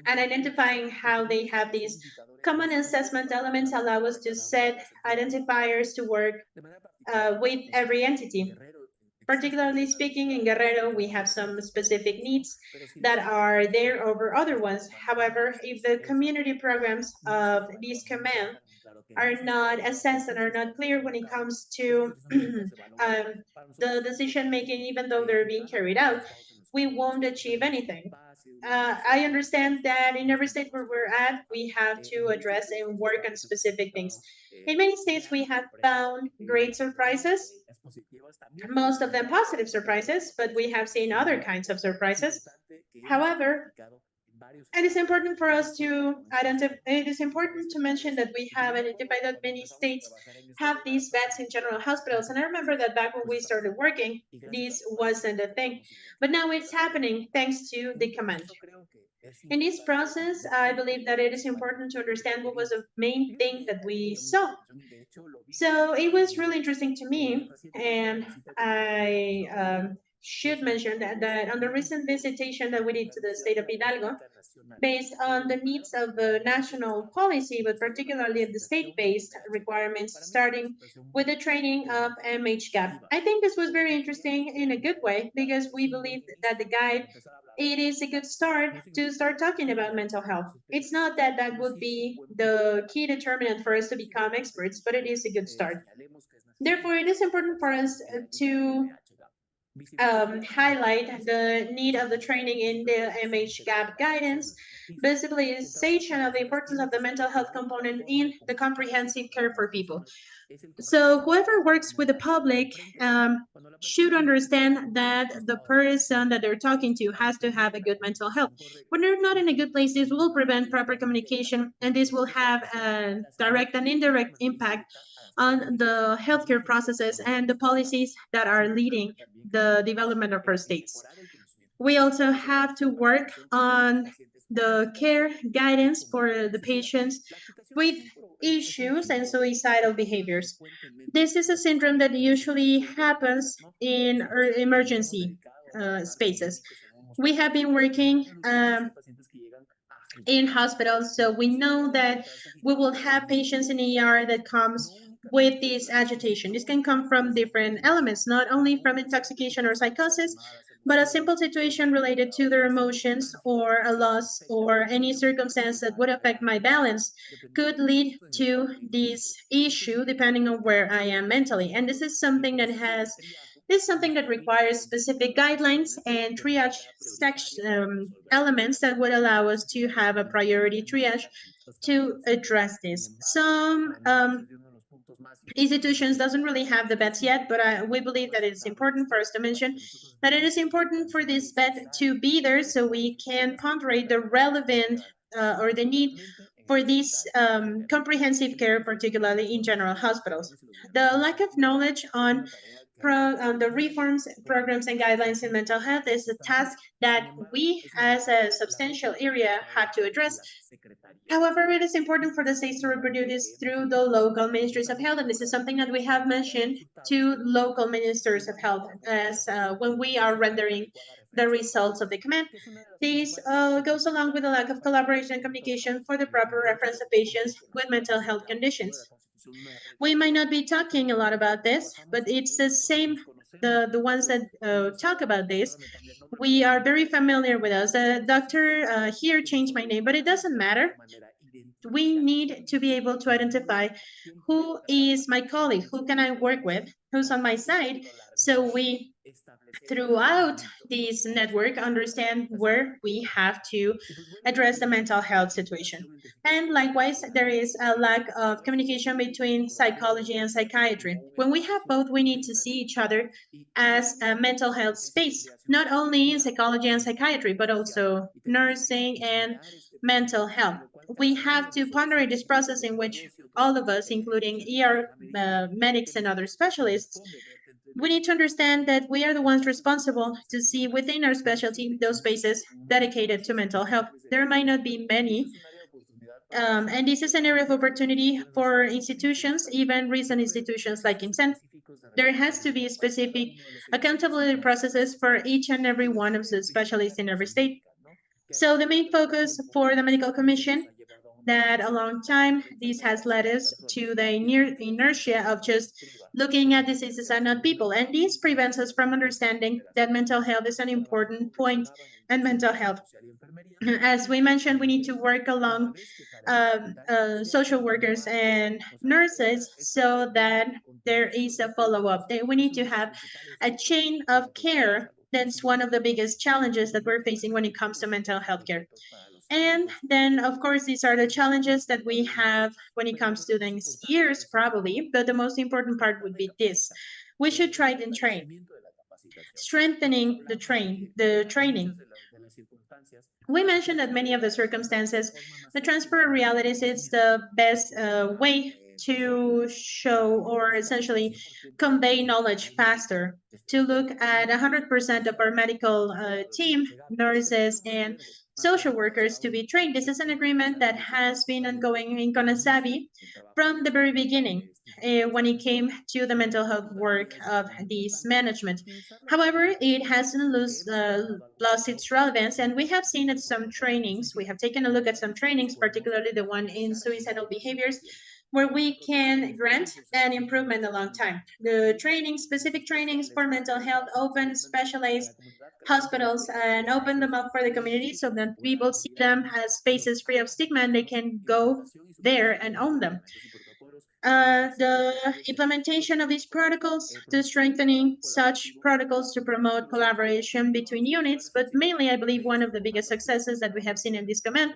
and identifying how they have these common assessment elements allow us to set identifiers to work with every entity. Particularly speaking, in Guerrero, we have some specific needs that are there over other ones. However, if the community programs of this command are not assessed and are not clear when it comes to the decision making, even though they're being carried out, we won't achieve anything. I understand that in every state where we're at, we have to address and work on specific things. In many states, we have found great surprises, most of them positive surprises, but we have seen other kinds of surprises. However, it is important for us to identify, it is important to mention that we have identified that many states have these beds in general hospitals. And I remember that back when we started working, this wasn't a thing. But now it's happening thanks to the command. In this process, I believe that it is important to understand what was the main thing that we saw. So it was really interesting to me, and I should mention that on the recent visitation that we did to the state of Hidalgo, based on the needs of the national policy, but particularly the state-based requirements, starting with the training of MHGAP. I think this was very interesting in a good way because we believe that the guide, it is a good start to start talking about mental health. It's not that that would be the key determinant for us to become experts, but it is a good start. Therefore, it is important for us to highlight the need of the training in the MHGAP guidance, visibilization of the importance of the mental health component in the comprehensive care for people. So whoever works with the public should understand that the person that they're talking to has to have a good mental health. When they're not in a good place, this will prevent proper communication, and this will have a direct and indirect impact on the healthcare processes and the policies that are leading the development of our states. We also have to work on the care guidance for the patients with issues and suicidal behaviors. This is a syndrome that usually happens in emergency spaces. We have been working in hospitals, so we know that we will have patients in ER that comes with this agitation. This can come from different elements, not only from intoxication or psychosis, but a simple situation related to their emotions or a loss or any circumstance that would affect my balance could lead to this issue depending on where I am mentally. And this is something that requires specific guidelines and triage elements that would allow us to have a priority triage to address this. Some institutions doesn't really have the beds yet, but we believe that it's important for us to mention that it is important for this bed to be there so we can ponderate the relevant or the need for this comprehensive care, particularly in general hospitals. The lack of knowledge on the reforms, programs, and guidelines in mental health is a task that we as a substantial area have to address. However, it is important for the states to reproduce this through the local ministries of health, and this is something that we have mentioned to local ministers of health as when we are rendering the results of the command. This goes along with the lack of collaboration and communication for the proper reference of patients with mental health conditions. We might not be talking a lot about this, but it's the same, the ones that talk about this. We are very familiar with us. The doctor here changed my name, but it doesn't matter. We need to be able to identify who is my colleague, who can I work with, who's on my side, so we throughout this network understand where we have to address the mental health situation. And likewise, there is a lack of communication between psychology and psychiatry. When we have both, we need to see each other as a mental health space, not only in psychology and psychiatry, but also nursing and mental health. We have to ponder this process in which all of us, including ER medics and other specialists, we need to understand that we are the ones responsible to see within our specialty those spaces dedicated to mental health. There might not be many, and this is an area of opportunity for institutions, even recent institutions like IMSS. There has to be specific accountability processes for each and every one of the specialists in every state. So the main focus for the Medical Commission that a long time this has led us to the inertia of just looking at diseases and not people. And this prevents us from understanding that mental health is an important point and mental health. As we mentioned, we need to work along social workers and nurses so that there is a follow-up. We need to have a chain of care. That's one of the biggest challenges that we're facing when it comes to mental health care. And then, of course, these are the challenges that we have when it comes to these years, probably. But the most important part would be this: we should try and train, strengthening the training. We mentioned that many of the circumstances, the transfer realities is the best way to show or essentially convey knowledge faster. To look at 100% of our medical team, nurses, and social workers to be trained. This is an agreement that has been ongoing in CONASAMA from the very beginning when it came to the mental health work of this management. However, it hasn't lost its relevance, and we have seen at some trainings, we have taken a look at some trainings, particularly the one in suicidal behaviors, where we can grant an improvement a long time. The training, specific trainings for mental health, open specialized hospitals and open them up for the community so that people see them as spaces free of stigma and they can go there and own them. The implementation of these protocols to strengthening such protocols to promote collaboration between units, but mainly I believe one of the biggest successes that we have seen in this command,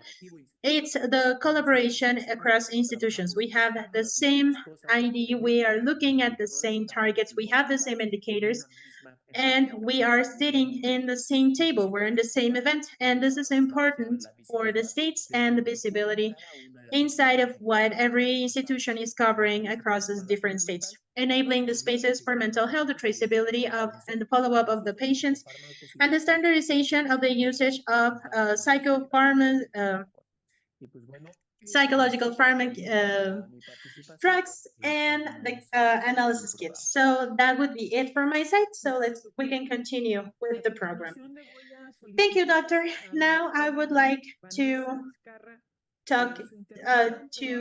it's the collaboration across institutions. We have the same ID, we are looking at the same targets, we have the same indicators, and we are sitting in the same table, we're in the same event, and this is important for the states and the visibility inside of what every institution is covering across the different states, enabling the spaces for mental health, the traceability of and the follow-up of the patients, and the standardization of the usage of psychological drugs and the analysis kits. So that would be it for my side. So we can continue with the program. Thank you, doctor. Now I would like to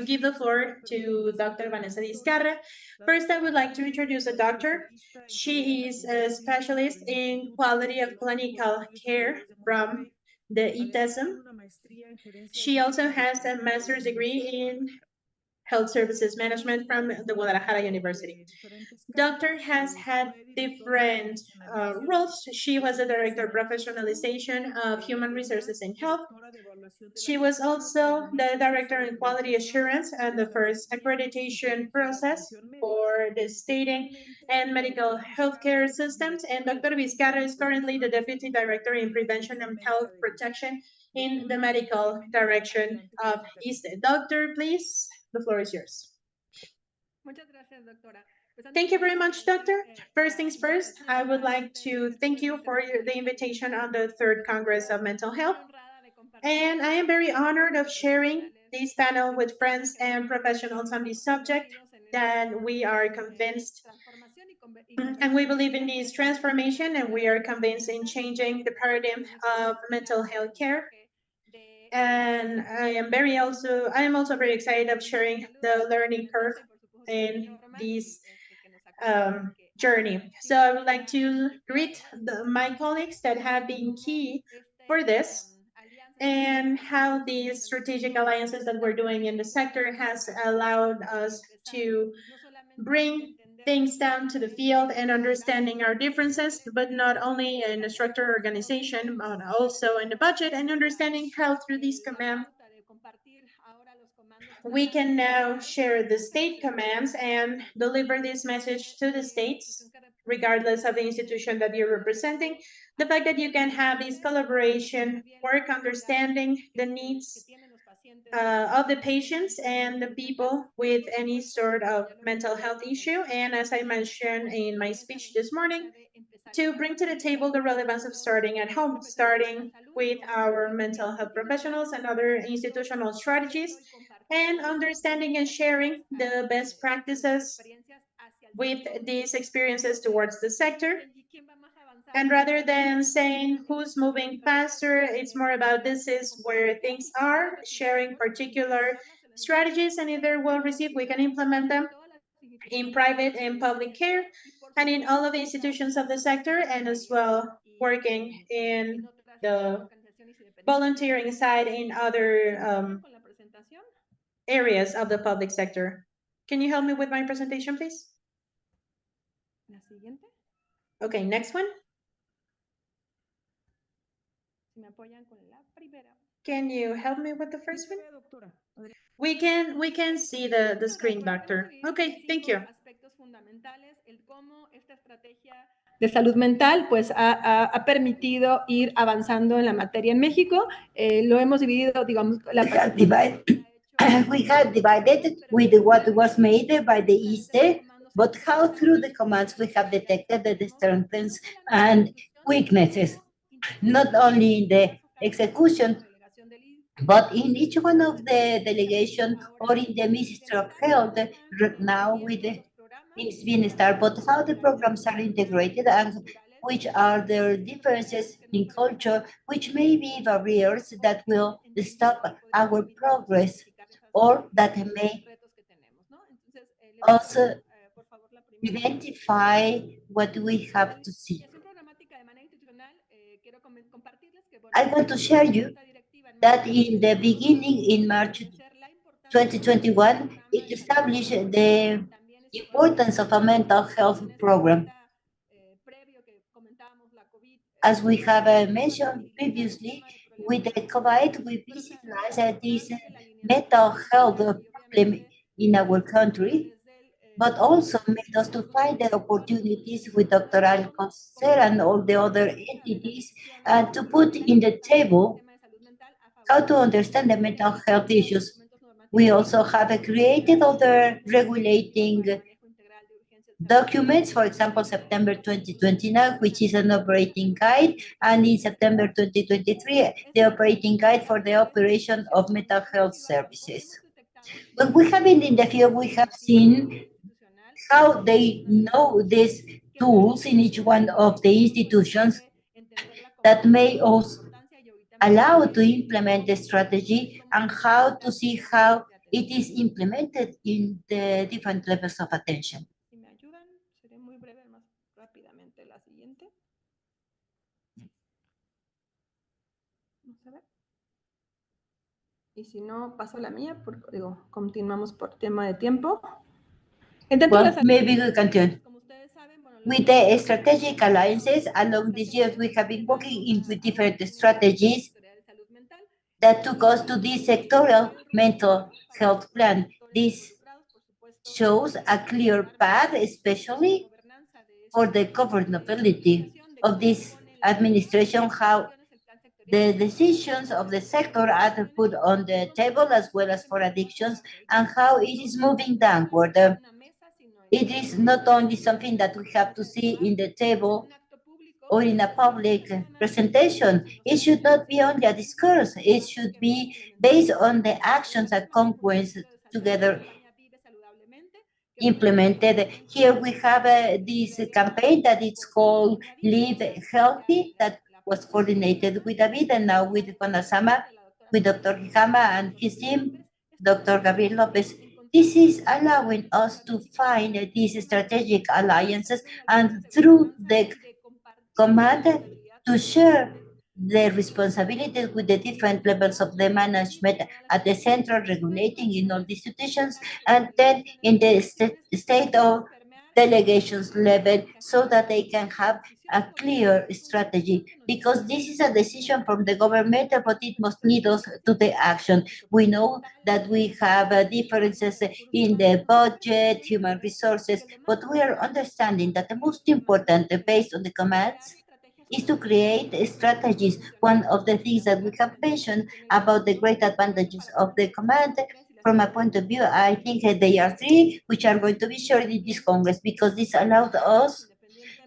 give the floor to Dr. Vanessa Vizcarra. First, I would like to introduce a doctor. She is a specialist in quality of clinical care from the ITESM. She also has a master's degree in health services management from the Guadalajara University. Doctor has had different roles. She was a director of professionalization of human resources in health. She was also the director in quality assurance and the first accreditation process for the state and medical healthcare systems. And Dr. Vizcarra is currently the deputy director in prevention and health protection in the medical direction of ISSSTE. Doctor, please, the floor is yours. Thank you very much, doctor. First things first, I would like to thank you for the invitation on the third Congress of Mental Health. And I am very honored of sharing this panel with friends and professionals on this subject that we are convinced and we believe in this transformation and we are convinced in changing the paradigm of mental health care. And I am also very excited of sharing the learning curve in this journey. So I would like to greet my colleagues that have been key for this and how these strategic alliances that we're doing in the sector has allowed us to bring things down to the field and understanding our differences, but not only in the structure organization, but also in the budget and understanding how through these commands we can now share the state commands and deliver this message to the states, regardless of the institution that you're representing. The fact that you can have this collaboration, work understanding the needs of the patients and the people with any sort of mental health issue. And as I mentioned in my speech this morning, to bring to the table the relevance of starting at home, starting with our mental health professionals and other institutional strategies, and understanding and sharing the best practices with these experiences towards the sector. And rather than saying who's moving faster, it's more about this is where things are, sharing particular strategies, and if they're well received, we can implement them in private and public care and in all of the institutions of the sector, and as well working in the volunteering side in other areas of the public sector. Can you help me with my presentation, please? Okay, next one. Can you help me with the first one? We can see the screen, doctor. Okay, thank you. De salud mental, pues ha permitido ir avanzando en la materia en México. Lo hemos dividido, digamos, we have divided with what was made by the ISSSTE, but how through the commands we have detected the strengths and weaknesses, not only in the execution, but in each one of the delegation or in the Ministry of Health now with the IMSS Bienestar, but how the programs are integrated and which are their differences in culture, which may be barriers that will stop our progress or that may also identify what we have to see. I want to share you that in the beginning, in March 2021, it established the importance of a mental health program. As we have mentioned previously, with the COVID, we visualized this mental health problem in our country, but also made us to find the opportunities with Dr. Alcocer and all the other entities to put in the table how to understand the mental health issues. We also have created other regulating documents, for example, September 2029, which is an operating guide, and in September 2023, the operating guide for the operation of mental health services. When we have been in the field, we have seen how they know these tools in each one of the institutions that may also allow to implement the strategy and how to see how it is implemented in the different levels of attention. Y si no, paso la mía, porque digo, continuamos por tema de tiempo. Well, maybe we continue. With the strategic alliances, along these years, we have been working with different strategies that took us to this sectoral mental health plan. This shows a clear path, especially for the governability of this administration, how the decisions of the sector are put on the table as well as for addictions and how it is moving downward. It is not only something that we have to see in the table or in a public presentation. It should not be only a discourse. It should be based on the actions and consequences together implemented. Here we have this campaign that it's called Live Healthy, that was coordinated with David and now with CONASAMA, with Dr. Hijama and his team, Dr. Gabriel Lopez. This is allowing us to find these strategic alliances and through the command to share the responsibilities with the different levels of the management at the central regulating in all the institutions, and then in the state of delegations level so that they can have a clear strategy, because this is a decision from the government, but it must lead us to the action. We know that we have differences in the budget, human resources, but we are understanding that the most important, based on the commands, is to create strategies. One of the things that we have mentioned about the great advantages of the command, from a point of view, I think they are three, which are going to be shared in this Congress, because this allowed us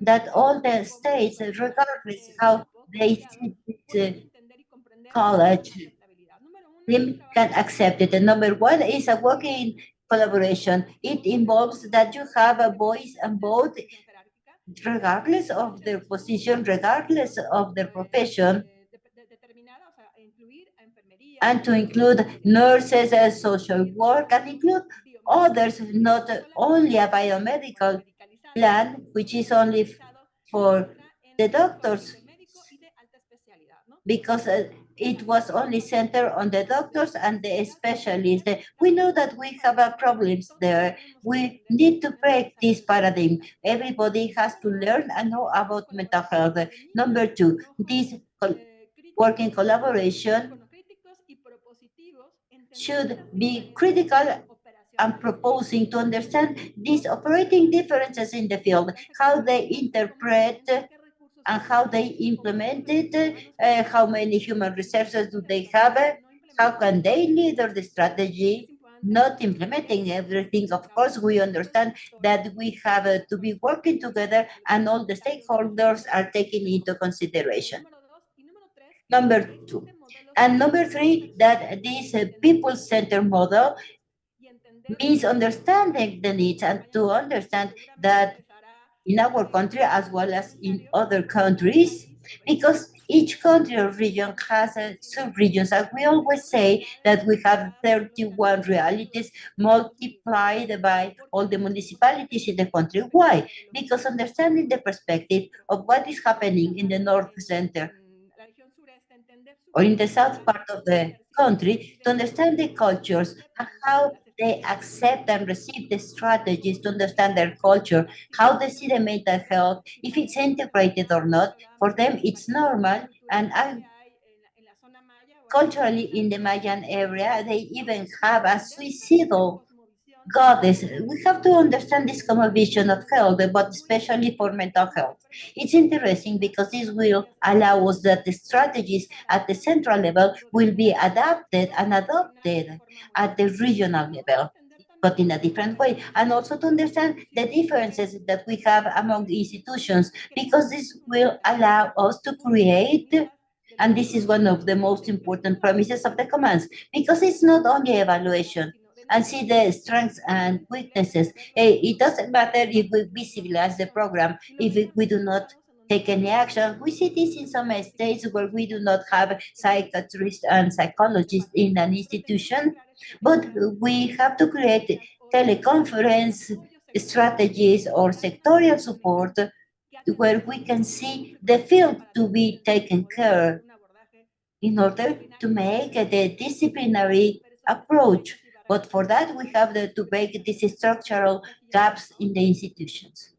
that all the states, regardless how they see this college, can accept it. And number one is a working collaboration. It involves that you have a voice and vote, regardless of their position, regardless of their profession, and to include nurses and social work, and include others, not only a biomedical plan, which is only for the doctors, because it was only centered on the doctors and the specialists. We know that we have problems there. We need to break this paradigm. Everybody has to learn and know about mental health. Number two, this working collaboration should be critical and proposing to understand these operating differences in the field, how they interpret and how they implement it, how many human resources do they have, how can they lead the strategy, not implementing everything. Of course, we understand that we have to be working together and all the stakeholders are taken into consideration. Number two. And number three, that this people-centered model means understanding the needs and to understand that in our country as well as in other countries, because each country or region has sub-regions. And we always say that we have 31 realities multiplied by all the municipalities in the country. Why? Because understanding the perspective of what is happening in the north center or in the south part of the country, to understand the cultures and how they accept and receive the strategies, to understand their culture, how they see the mental health, if it's integrated or not. For them, it's normal. And culturally, in the Mayan area, they even have a suicidal goddess. We have to understand this common vision of health, but especially for mental health. It's interesting because this will allow us that the strategies at the central level will be adapted and adopted at the regional level, but in a different way. And also to understand the differences that we have among institutions, because this will allow us to create, and this is one of the most important premises of the commands, because it's not only evaluation, and see the strengths and weaknesses. It doesn't matter if we visualize the program, if we do not take any action. We see this in some states where we do not have psychiatrists and psychologists in an institution, but we have to create teleconference strategies or sectorial support where we can see the field to be taken care in order to make the disciplinary approach. But for that, we have to break these structural gaps in the institutions.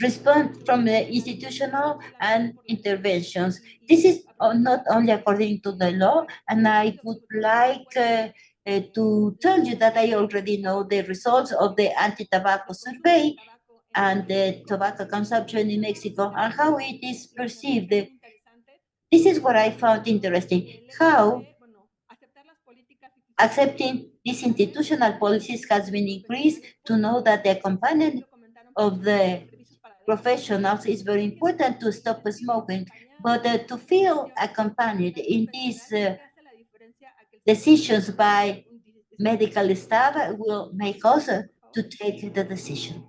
Respond from the institutional and interventions. This is not only according to the law, and I would like to tell you that I already know the results of the anti-tobacco survey and the tobacco consumption in Mexico and how it is perceived. This is what I found interesting, how accepting these institutional policies has been increased, to know that the accompaniment of the professionals is very important to stop smoking, but to feel accompanied in these decisions by medical staff will make us to take the decision.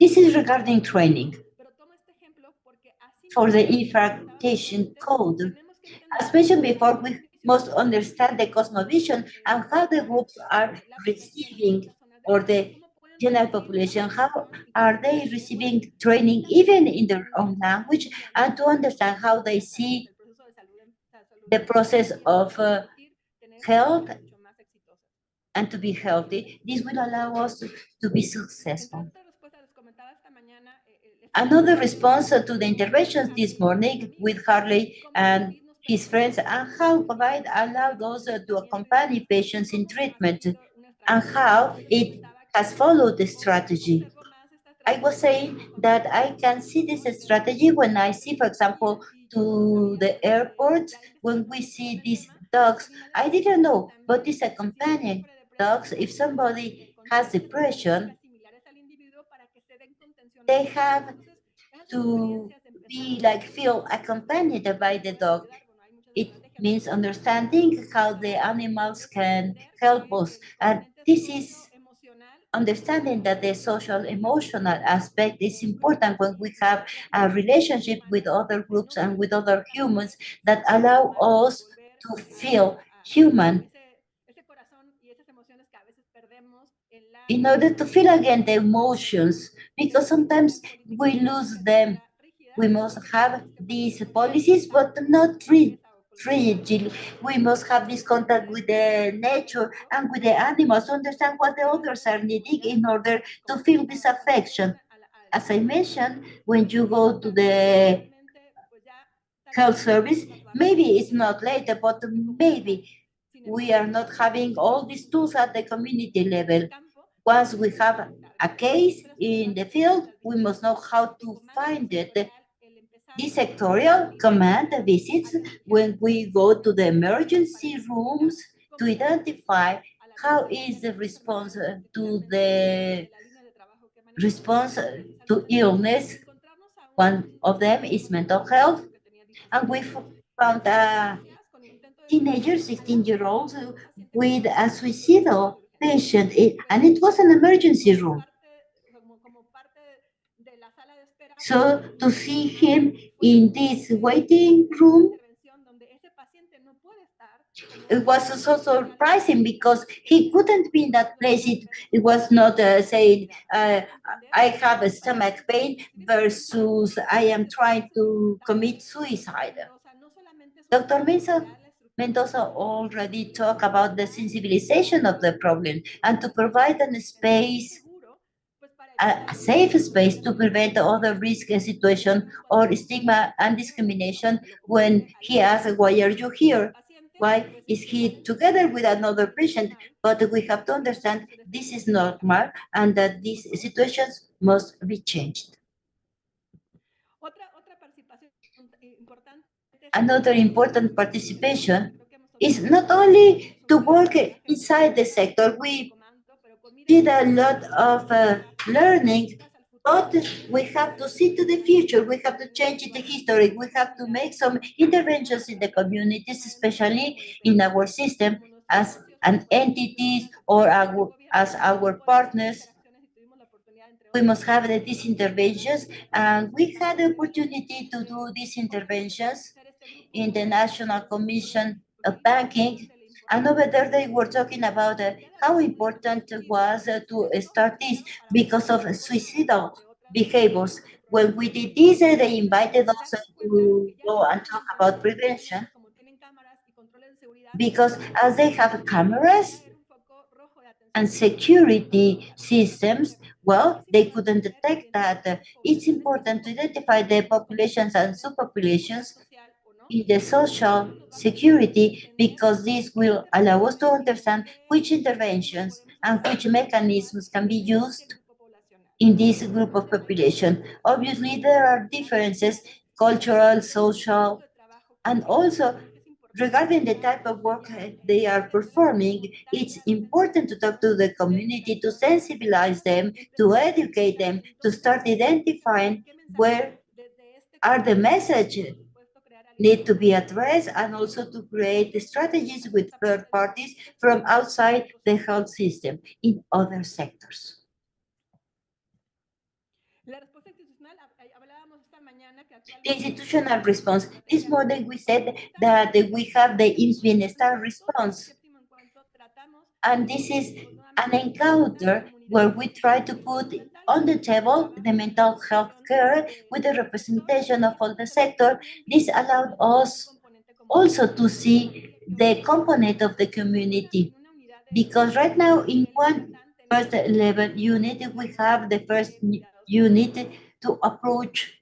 This is regarding training for the infraction code. As mentioned before, we must understand the cosmovision and how the groups are receiving, or the general population, how are they receiving training even in their own language, and to understand how they see the process of health and to be healthy. This will allow us to be successful. Another response to the interventions this morning with Harley and his friends, and how COVID allowed us to accompany patients in treatment, and how it has followed the strategy. I was saying that I can see this strategy when I see, for example, to the airport, when we see these dogs. I didn't know, but these accompanying dogs, if somebody has depression, they have to be like feel accompanied by the dog. It means understanding how the animals can help us. And this is understanding that the social emotional aspect is important when we have a relationship with other groups and with other humans that allow us to feel human. In order to feel again the emotions, because sometimes we lose them. We must have these policies, but not rigid. We must have this contact with the nature and with the animals to understand what the others are needing in order to feel this affection. As I mentioned, when you go to the health service, maybe it's not later, but maybe we are not having all these tools at the community level. Once we have a case in the field, we must know how to find it. This sectorial command visits when we go to the emergency rooms to identify how is the response to the response to illness. One of them is mental health, and we found a teenager, 16-year-old, with a suicidal patient, and it was an emergency room. So to see him in this waiting room, it was so surprising because he couldn't be in that place. It was not saying, I have a stomach pain versus I am trying to commit suicide. Dr. Mendoza already talked about the sensibilization of the problem and to provide a space, a safe space to prevent other risk situation or stigma and discrimination when he asks, why are you here? Why is he together with another patient? But we have to understand this is normal and that these situations must be changed. Another important participation is not only to work inside the sector. We did a lot of learning, but we have to see to the future. We have to change the history. We have to make some interventions in the communities, especially in our system as an entities or as our partners. We must have these interventions, and we had the opportunity to do these interventions in the National Commission of Banking. And over there, they were talking about how important it was to start this because of suicidal behaviors. When we did this, they invited us to go and talk about prevention because as they have cameras and security systems, well, they couldn't detect that. It's important to identify the populations and subpopulations in the social security because this will allow us to understand which interventions and which mechanisms can be used in this group of population. Obviously, there are differences, cultural, social, and also regarding the type of work they are performing, it's important to talk to the community, to sensibilize them, to educate them, to start identifying where are the messages need to be addressed, and also to create strategies with third parties from outside the health system in other sectors. The institutional response. This morning we said that we have the IMSS Bienestar response. And this is an encounter where we try to put on the table the mental health care with the representation of all the sector. This allowed us also to see the component of the community, because right now in one first level unit, we have the first unit to approach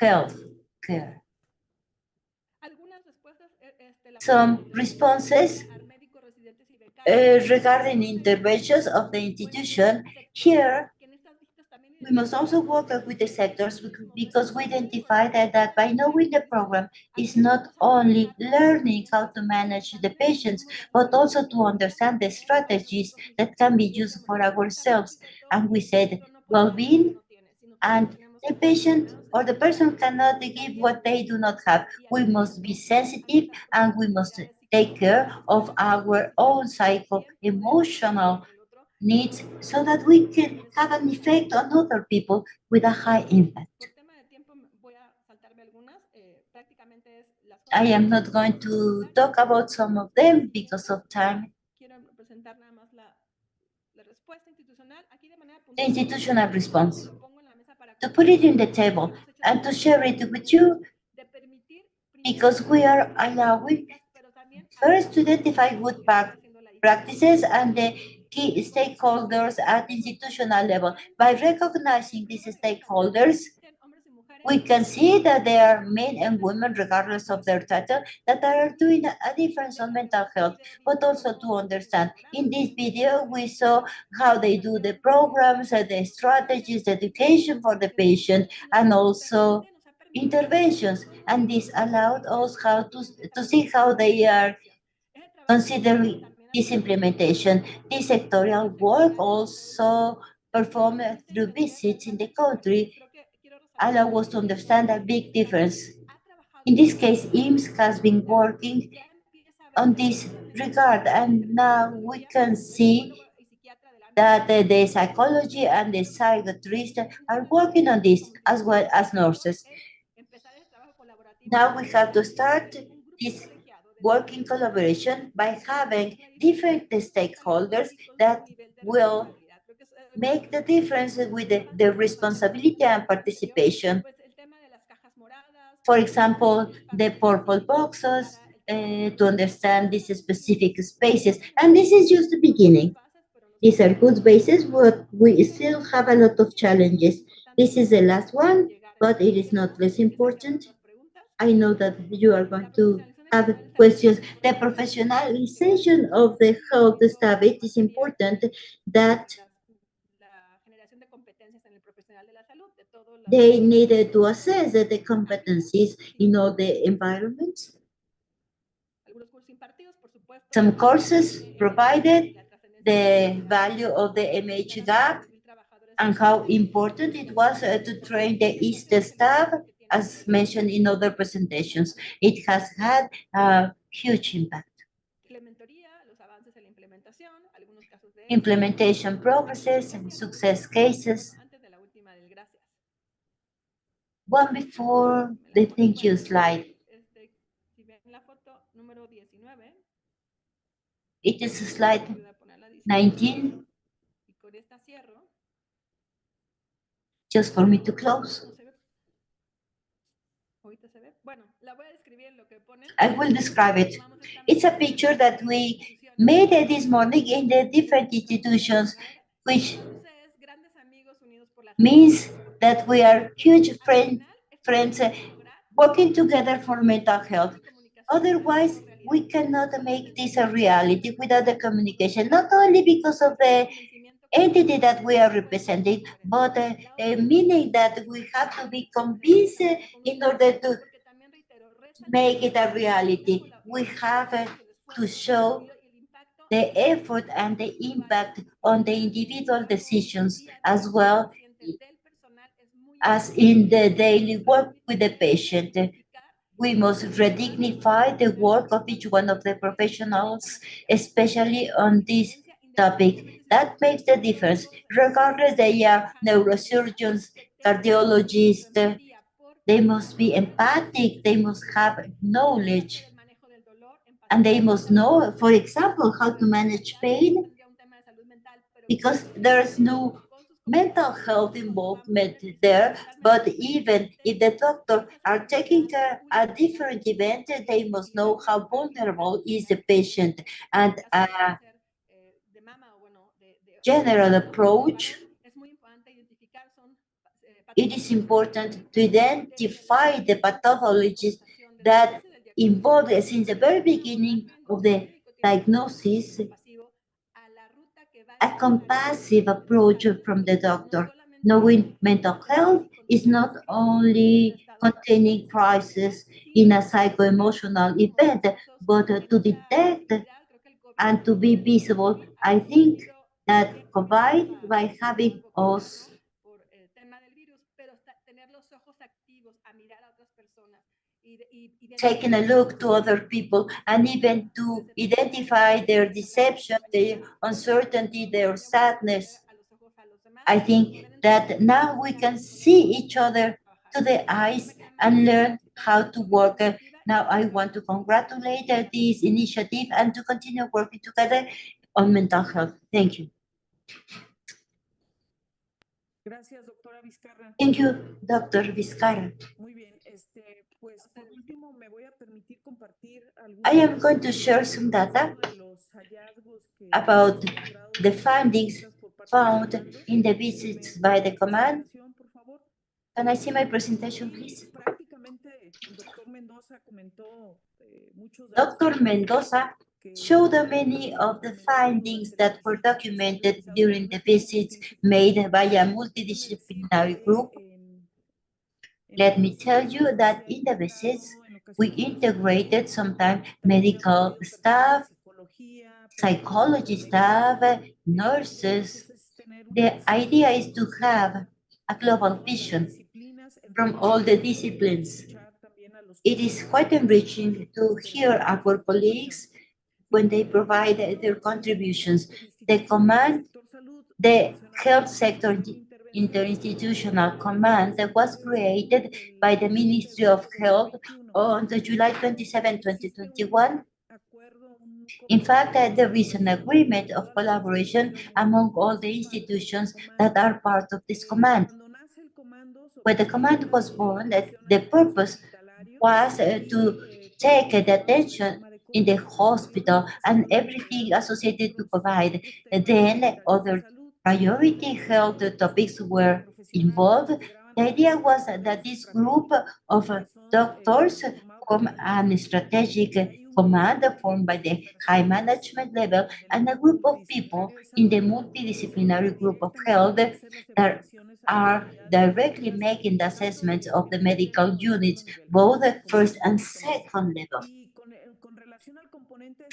health care. Some responses regarding interventions of the institution. Here, we must also work with the sectors because we identify that by knowing the program is not only learning how to manage the patients, but also to understand the strategies that can be used for ourselves. And we said well-being, and the patient or the person cannot give what they do not have. We must be sensitive and we must take care of our own psycho-emotional needs so that we can have an effect on other people with a high impact. I am not going to talk about some of them because of time. The institutional response. To put it in the table and to share it with you, because we are allowing first to identify good practices and the key stakeholders at institutional level. By recognizing these stakeholders, we can see that there are men and women, regardless of their title, that are doing a difference on mental health, but also to understand. In this video, we saw how they do the programs, the strategies, the education for the patient, and also interventions. And this allowed us how to see how they are considering this implementation. This sectorial work also performed through visits in the country allow us to understand a big difference. In this case, IMSS has been working on this regard, and now we can see that the psychology and the psychiatrists are working on this as well as nurses. Now we have to start this working collaboration by having different stakeholders that will make the difference with the responsibility and participation. For example, the purple boxes to understand these specific spaces. And this is just the beginning. These are good bases, but we still have a lot of challenges. This is the last one, but it is not less important. I know that you are going to have questions. The professionalization of the health staff, it is important that they needed to assess the competencies in all the environments. Some courses provided the value of the MH gap and how important it was to train the ISSSTE staff, as mentioned in other presentations. It has had a huge impact. Implementation progresses and success cases. One before the thank you slide. It is slide 19. Just for me to close. I will describe it. It's a picture that we made this morning in the different institutions, which means that we are huge friends working together for mental health. Otherwise, we cannot make this a reality without the communication, not only because of the entity that we are representing, but meaning that we have to be convinced in order to make it a reality. We have to show the effort and the impact on the individual decisions as well as in the daily work with the patient. We must redignify the work of each one of the professionals, especially on this topic. That makes the difference. Regardless, they are neurosurgeons, cardiologists, they must be empathic, they must have knowledge, and they must know, for example, how to manage pain. because there's no mental health involvement there, but even if the doctor are taking care of a different event, they must know how vulnerable is the patient, and a general approach. It is important to identify the pathologies that involve, since the very beginning of the diagnosis, a compassive approach from the doctor. Knowing mental health is not only containing crisis in a psycho-emotional event, but to detect and to be visible. I think that combined by having us taking a look to other people and even to identify their deception, their uncertainty, their sadness. I think that now we can see each other to the eyes and learn how to work. Now I want to congratulate this initiative and to continue working together on mental health. Thank you. Gracias, doctora Vizcarra. Thank you, Dr. Vizcarra. Muy bien, pues por último me voy a permitir compartir I am going to share some data about the findings found in the visits by the command. Can I see my presentation, please? Dr. Mendoza showed many of the findings that were documented during the visits made by a multidisciplinary group. Let me tell you that in the visits, we integrated sometimes medical staff, psychology staff, nurses. The idea is to have a global vision from all the disciplines. It is quite enriching to hear our colleagues when they provide their contributions. The command, the health sector interinstitutional command that was created by the Ministry of Health on July 27, 2021. In fact, there is an agreement of collaboration among all the institutions that are part of this command. When the command was born, the purpose was to take the attention in the hospital and everything associated to provide. Then other priority health topics were involved. The idea was that this group of doctors form an strategic command formed by the high management level and a group of people in the multidisciplinary group of health that are directly making the assessments of the medical units, both first and second level.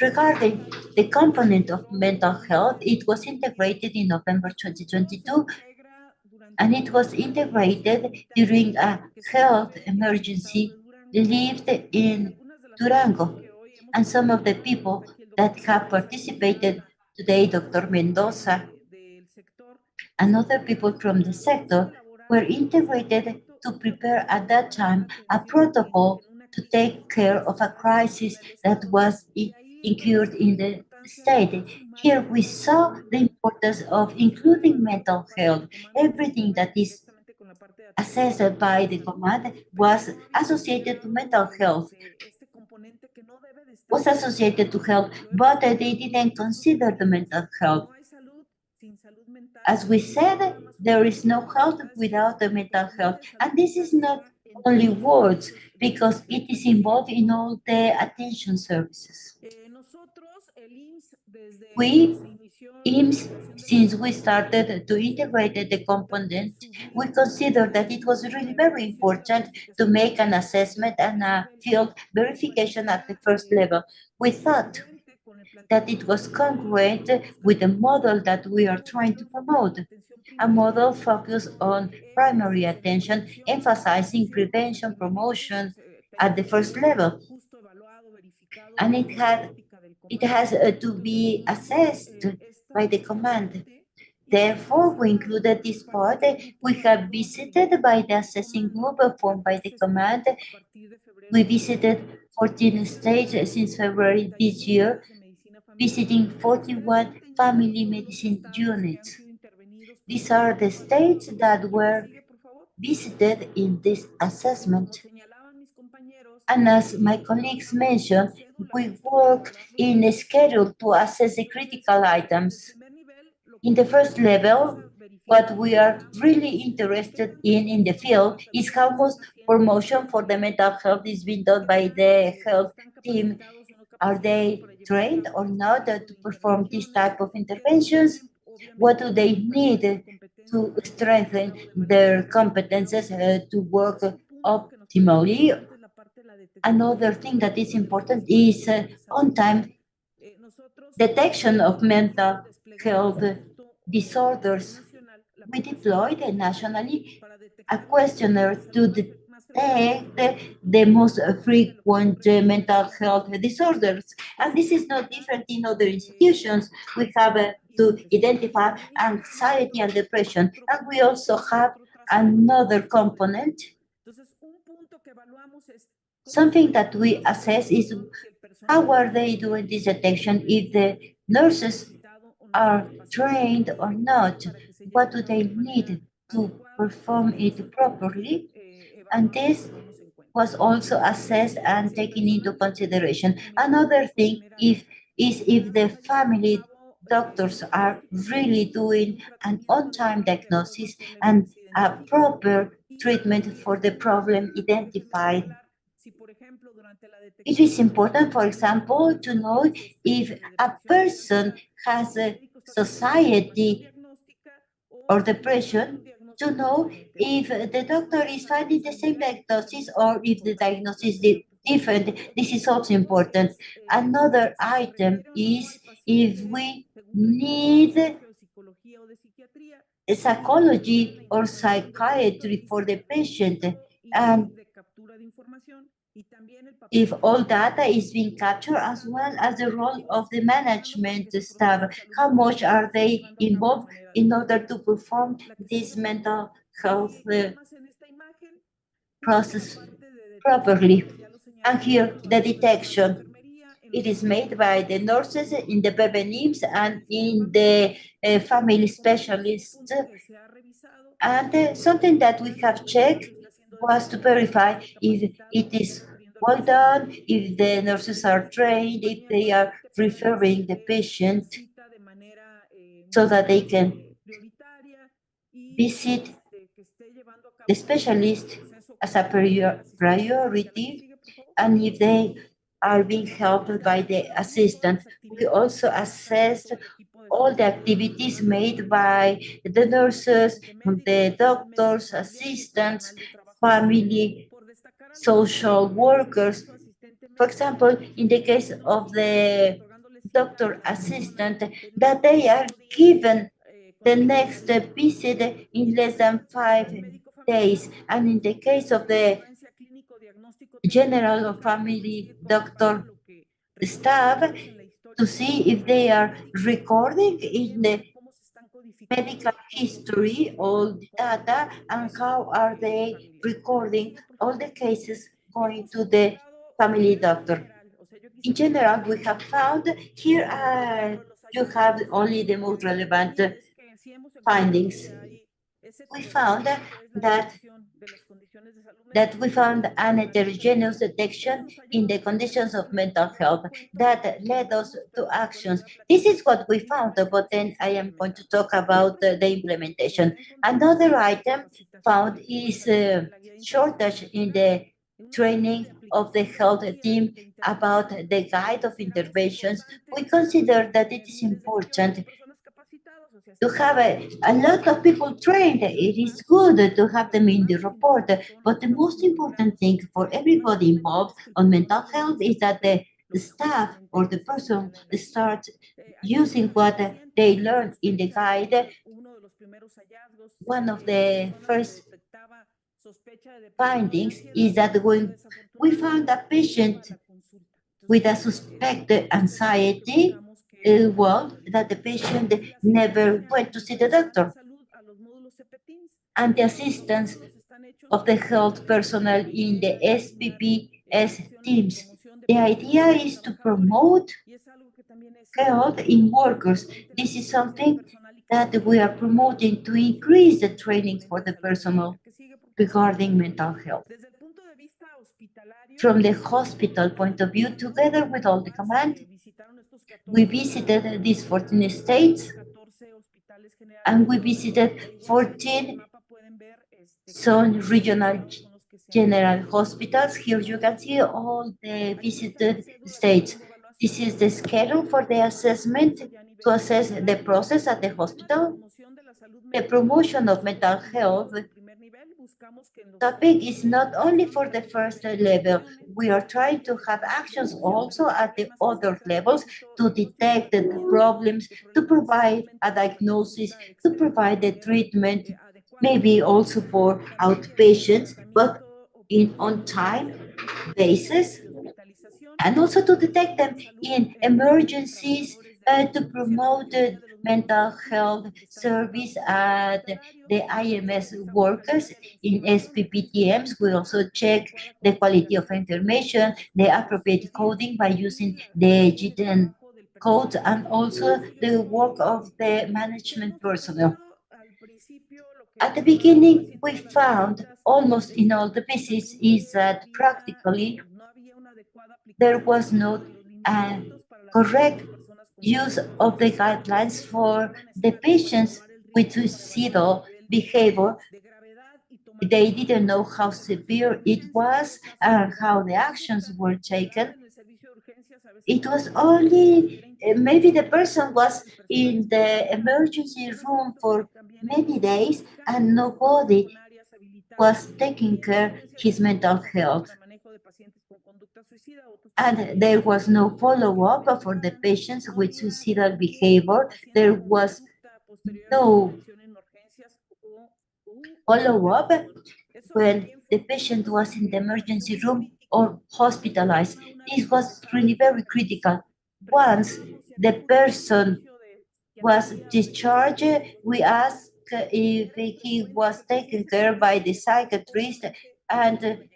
Regarding the component of mental health, it was integrated in November 2022, and it was integrated during a health emergency lived in Durango. And some of the people that have participated today, Dr. Mendoza, and other people from the sector, were integrated to prepare at that time a protocol to take care of a crisis that was incurred in the state. Here we saw the importance of including mental health. Everything that is assessed by the command was associated to mental health, was associated to health, but they didn't consider the mental health. As we said, there is no health without the mental health. And this is not only words, because it is involved in all the attention services. We, IMSS, since we started to integrate the component, we considered that it was really very important to make an assessment and a field verification at the first level. We thought that it was congruent with the model that we are trying to promote, a model focused on primary attention, emphasizing prevention, promotion at the first level. And it has to be assessed by the command. Therefore, we included this part. We have visited by the assessing group formed by the command. We visited 14 states since February this year, visiting 41 family medicine units. These are the states that were visited in this assessment. And as my colleagues mentioned, we work in a schedule to assess the critical items. In the first level, what we are really interested in the field is how much promotion for the mental health is being done by the health team. Are they trained or not to perform this type of interventions? What do they need to strengthen their competences to work optimally? Another thing that is important is on-time detection of mental health disorders. We deployed nationally a questionnaire to detect the most frequent mental health disorders. And this is not different in other institutions. We have to identify anxiety and depression. And we also have another component. Something that we assess is how are they doing this detection, if the nurses are trained or not, what do they need to perform it properly, and this was also assessed and taken into consideration. Another thing is if the family doctors are really doing an on-time diagnosis and a proper treatment for the problem identified. It is important, for example, to know if a person has a society or depression, to know if the doctor is finding the same diagnosis or if the diagnosis is different. This is also important. Another item is if we need psychology or psychiatry for the patient, and if all data is being captured, as well as the role of the management staff, how much are they involved in order to perform this mental health process properly. And here, the detection. It is made by the nurses in the PBNIMS and in the family specialists. And something that we have checked was to verify if it is well done, if the nurses are trained, if they are referring the patient so that they can visit the specialist as a priority, and if they are being helped by the assistant. We also assessed all the activities made by the nurses, the doctors, assistants, family, social workers. For example, in the case of the doctor assistant, that they are given the next visit in less than 5 days. And in the case of the general or family doctor staff, to see if they are recording in the medical history all the data and how are they recording all the cases going to the family doctor. In general, we have found here you have only the most relevant findings. We found that we found an heterogeneous detection in the conditions of mental health that led us to actions. This is what we found, but then I am going to talk about the implementation. Another item found is shortage in the training of the health team about the guide of interventions. We consider that it is important to have a lot of people trained. It is good to have them in the report, but the most important thing for everybody involved on mental health is that the staff or the person starts using what they learned in the guide. One of the first findings is that when we found a patient with a suspected anxiety, well, that the patient never went to see the doctor. And the assistance of the health personnel in the SPPS teams. The idea is to promote health in workers. This is something that we are promoting to increase the training for the personnel regarding mental health. From the hospital point of view, together with all the command, we visited these 14 states and we visited 14 some regional general hospitals. Here you can see all the visited states. This is the schedule for the assessment to assess the process at the hospital. The promotion of mental health topic is not only for the first level. We are trying to have actions also at the other levels to detect the problems, to provide a diagnosis, to provide the treatment, maybe also for outpatients, but in on-time basis, and also to detect them in emergencies, to promote mental health service at the IMSS workers in SPPTMs. We also check the quality of information, the appropriate coding by using the GTN codes, and also the work of the management personnel. At the beginning, we found almost in all the visits is that practically there was no correct use of the guidelines for the patients with suicidal behavior. They didn't know how severe it was and how the actions were taken. It was only, maybe the person was in the emergency room for many days and nobody was taking care of his mental health. And there was no follow-up for the patients with suicidal behavior. There was no follow-up when the patient was in the emergency room or hospitalized. This was really very critical. Once the person was discharged, we asked if he was taken care of by the psychiatrist, and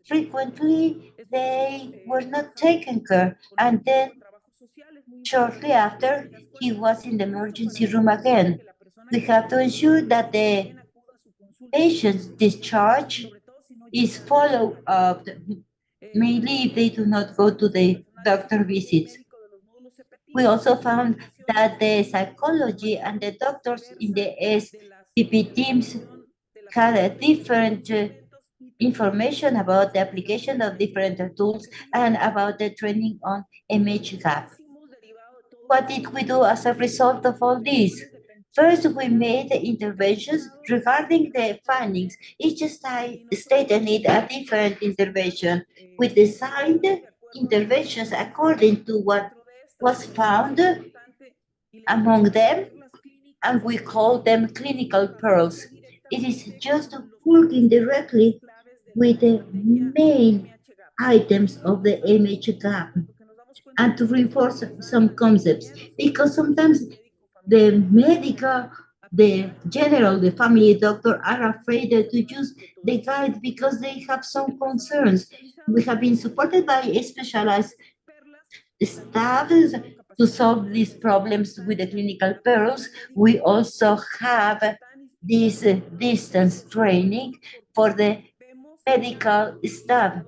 frequently they were not taken care. And then shortly after, he was in the emergency room again. We have to ensure that the patient's discharge is followed up, mainly if they do not go to the doctor visits. We also found that the psychology and the doctors in the SPP teams had a different information about the application of different tools and about the training on MHGAP. What did we do as a result of all this? First, we made interventions regarding the findings. Each state needed a different intervention. We designed interventions according to what was found among them, and we call them clinical pearls. It is just working directly with the main items of the MHGAP and to reinforce some concepts, because sometimes the medical, the general, the family doctor are afraid to use the guide because they have some concerns. We have been supported by specialized staff to solve these problems with the clinical pearls. We also have this distance training for the medical staff.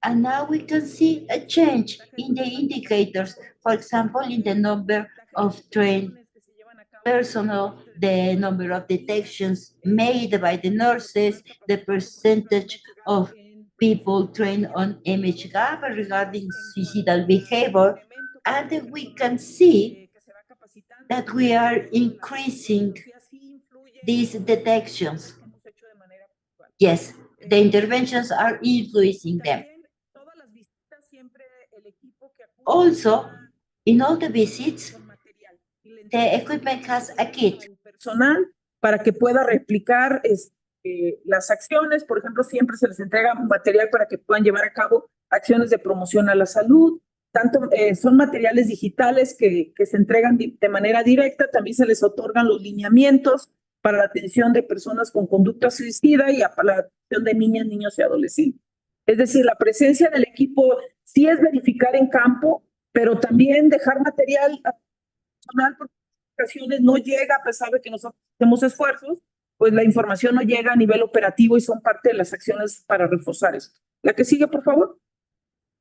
And now we can see a change in the indicators, for example, in the number of trained personnel, the number of detections made by the nurses, the percentage of people trained on MHGAP regarding suicidal behavior, and we can see that we are increasing these detections. Yes, the interventions are influencing them. Also, in all the visits, the equipment has a kit. Personal para que pueda replicar las acciones. Por ejemplo, siempre se les entrega material para que puedan llevar a cabo acciones de promoción a la salud. Tanto son materiales digitales que se entregan de manera directa. También se les otorgan los lineamientos para la atención de personas con conducta suicida y para la atención de niñas, niños y adolescentes. Es decir, la presencia del equipo sí es verificar en campo pero también dejar material adicional porque en ocasiones no llega, a pesar de que nosotros hacemos esfuerzos, pues la información no llega a nivel operativo y son parte de las acciones para reforzar esto. La que sigue, por favor.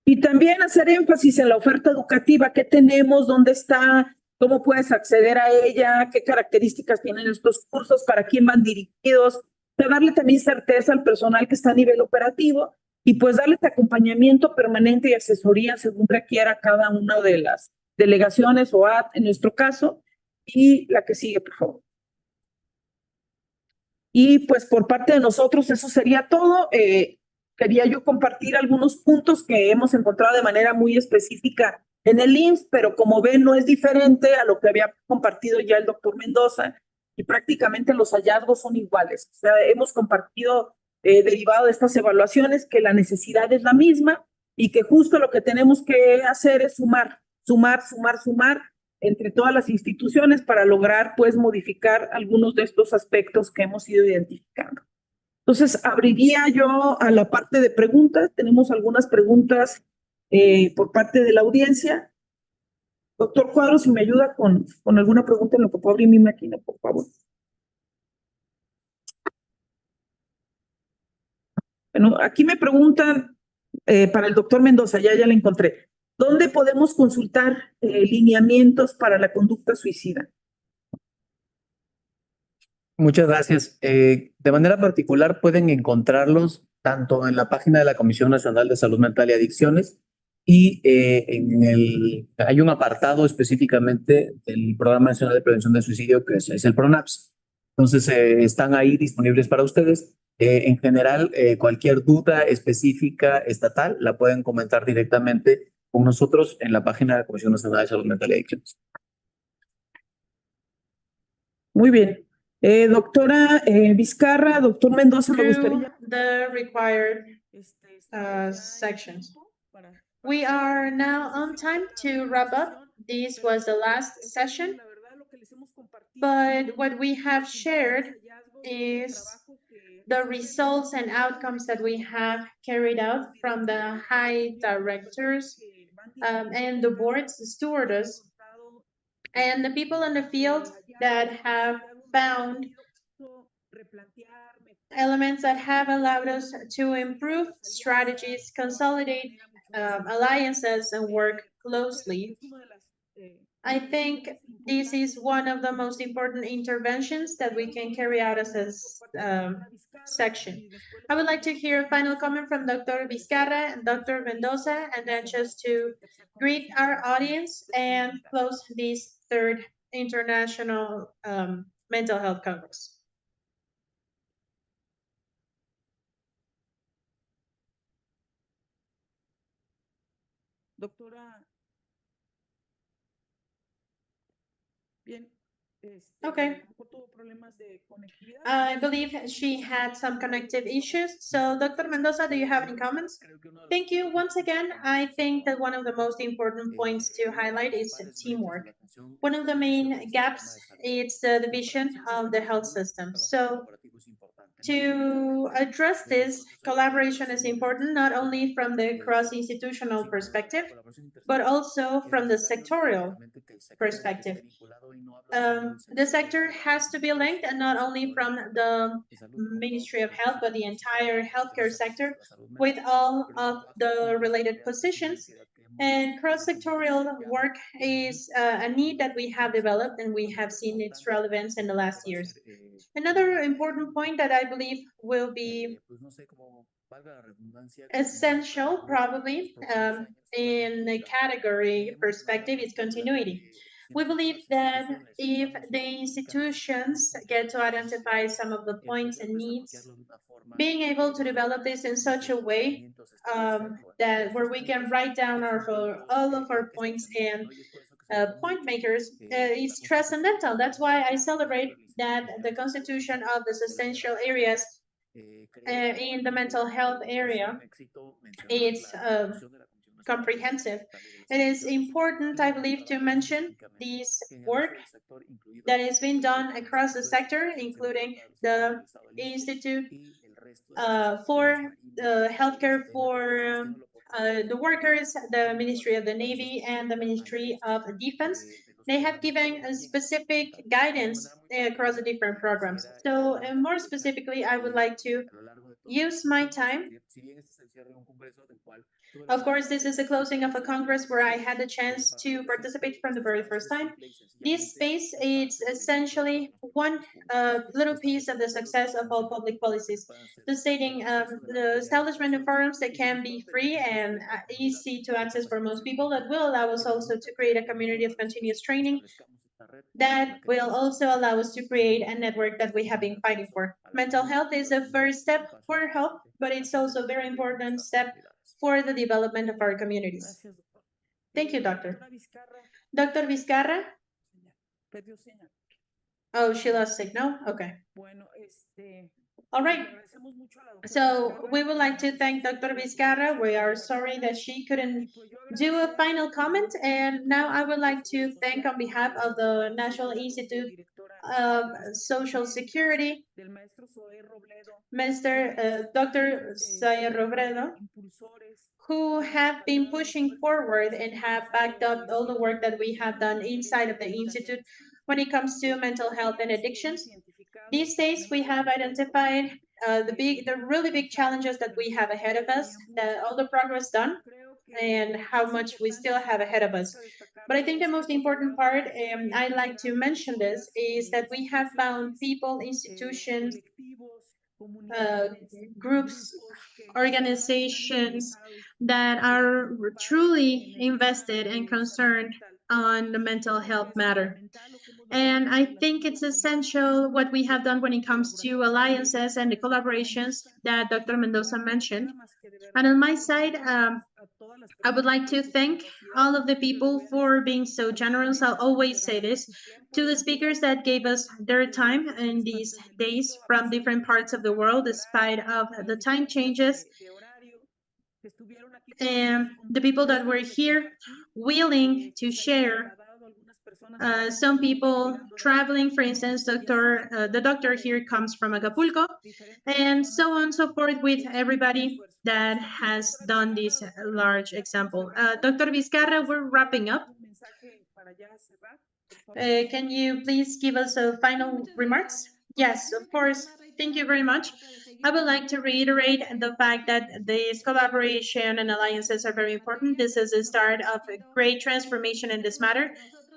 Y también hacer énfasis en la oferta educativa que tenemos, dónde está, cómo puedes acceder a ella, qué características tienen estos cursos, para quién van dirigidos, darle también certeza al personal que está a nivel operativo y pues darles acompañamiento permanente y asesoría según requiera cada una de las delegaciones o AT en nuestro caso. Y la que sigue, por favor. Y pues por parte de nosotros eso sería todo. Quería yo compartir algunos puntos que hemos encontrado de manera muy específica en el IMSS, pero como ven no es diferente a lo que había compartido ya el doctor Mendoza y prácticamente los hallazgos son iguales. O sea, hemos compartido derivado de estas evaluaciones que la necesidad es la misma y que justo lo que tenemos que hacer es sumar entre todas las instituciones para lograr pues modificar algunos de estos aspectos que hemos ido identificando. Entonces, abriría yo a la parte de preguntas. Tenemos algunas preguntas por parte de la audiencia. Doctor Cuadro, si me ayuda con alguna pregunta en lo que puedo abrir mi máquina, por favor. Bueno, aquí me preguntan para el doctor Mendoza, ya la encontré. ¿Dónde podemos consultar lineamientos para la conducta suicida? Muchas gracias. De manera particular pueden encontrarlos tanto en la página de la Comisión Nacional de Salud Mental y Adicciones y hay un apartado específicamente del Programa Nacional de Prevención del Suicidio que es el PRONAPS. Entonces están ahí disponibles para ustedes. En general, cualquier duda específica estatal la pueden comentar directamente con nosotros en la página de la Comisión Nacional de Salud Mental y Adicciones. Muy bien. Doctora Vizcarra, doctor Mendoza, me gustaría... The required sections. We are now on time to wrap up. This was the last session, but what we have shared is the results and outcomes that we have carried out from the high directors and the boards, the stewardess, and the people in the field that have found elements that have allowed us to improve strategies, consolidate alliances, and work closely. I think this is one of the most important interventions that we can carry out as a section. I would like to hear a final comment from Dr. Vizcarra and Dr. Mendoza, and then just to greet our audience and close this third International Mental Health Congress. Doctora. Bien. Okay. I believe she had some connective issues. So, Dr. Mendoza, do you have any comments? Thank you. Once again, I think that one of the most important points to highlight is teamwork. One of the main gaps is the division of the health system. So, to address this, collaboration is important not only from the cross-institutional perspective, but also from the sectorial perspective. The sector has to be linked, and not only from the Ministry of Health, but the entire healthcare sector with all of the related positions. And cross-sectorial work is a need that we have developed, and we have seen its relevance in the last years. Another important point that I believe will be essential, probably, in the category perspective is continuity. We believe that if the institutions get to identify some of the points and needs, being able to develop this in such a way that where we can write down all of our points and point makers is transcendental. That's why I celebrate that the constitution of the essential areas in the mental health area is comprehensive. It is important, I believe, to mention this work that is being done across the sector, including the Institute for Healthcare for the workers, the Ministry of the Navy, and the Ministry of Defense. They have given a specific guidance across the different programs. So more specifically, I would like to use my time. Of course, this is the closing of a Congress where I had the chance to participate from the very first time. This space is essentially one little piece of the success of all public policies. The stating the establishment of forums that can be free and easy to access for most people that will allow us also to create a community of continuous training that will also allow us to create a network that we have been fighting for. Mental health is a first step for help, but it's also a very important step for the development of our communities. Thank you, Doctor. Dr. Vizcarra? Oh, she lost signal? Okay. All right. So we would like to thank Dr. Vizcarra. We are sorry that she couldn't do a final comment. And now I would like to thank on behalf of the National Institute of Social Security, Dr. Zoe Robredo, who have been pushing forward and have backed up all the work that we have done inside of the Institute when it comes to mental health and addictions. These days, we have identified the really big challenges that we have ahead of us, all the progress done, and how much we still have ahead of us. But I think the most important part, I'd like to mention this, is that we have found people, institutions, groups, organizations that are truly invested and concerned on the mental health matter. And I think it's essential what we have done when it comes to alliances and the collaborations that Dr. Mendoza mentioned. And on my side, I would like to thank all of the people for being so generous. I'll always say this to the speakers that gave us their time in these days from different parts of the world, despite of the time changes. And the people that were here willing to share. Some people traveling, for instance, the doctor here comes from Acapulco, and so on and so forth with everybody that has done this large example. Dr. Vizcarra, we're wrapping up. Can you please give us a final remarks? Yes, of course. Thank you very much. I would like to reiterate the fact that this collaboration and alliances are very important. This is the start of a great transformation in this matter.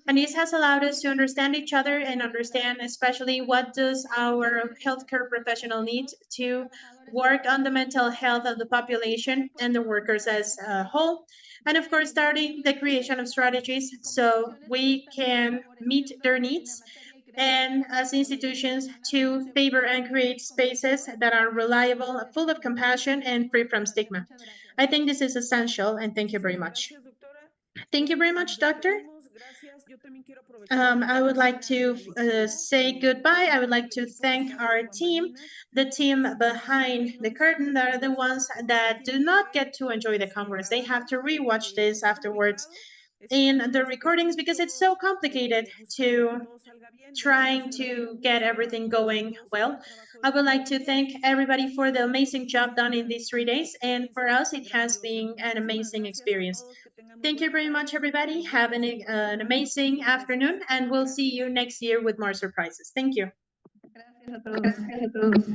And this has allowed us to understand each other and understand especially what does our healthcare professional need to work on the mental health of the population and the workers as a whole. And of course, starting the creation of strategies so we can meet their needs and as institutions to favor and create spaces that are reliable, full of compassion, and free from stigma. I think this is essential, and thank you very much. Thank you very much, Doctor. I would like to say goodbye. I would like to thank our team, the team behind the curtain that are the ones that do not get to enjoy the Congress. They have to rewatch this afterwards in the recordings because it's so complicated to trying to get everything going well. I would like to thank everybody for the amazing job done in these 3 days. And for us, it has been an amazing experience. Thank you very much, everybody. Have an amazing afternoon, and we'll see you next year with more surprises. Thank you. Gracias a todos.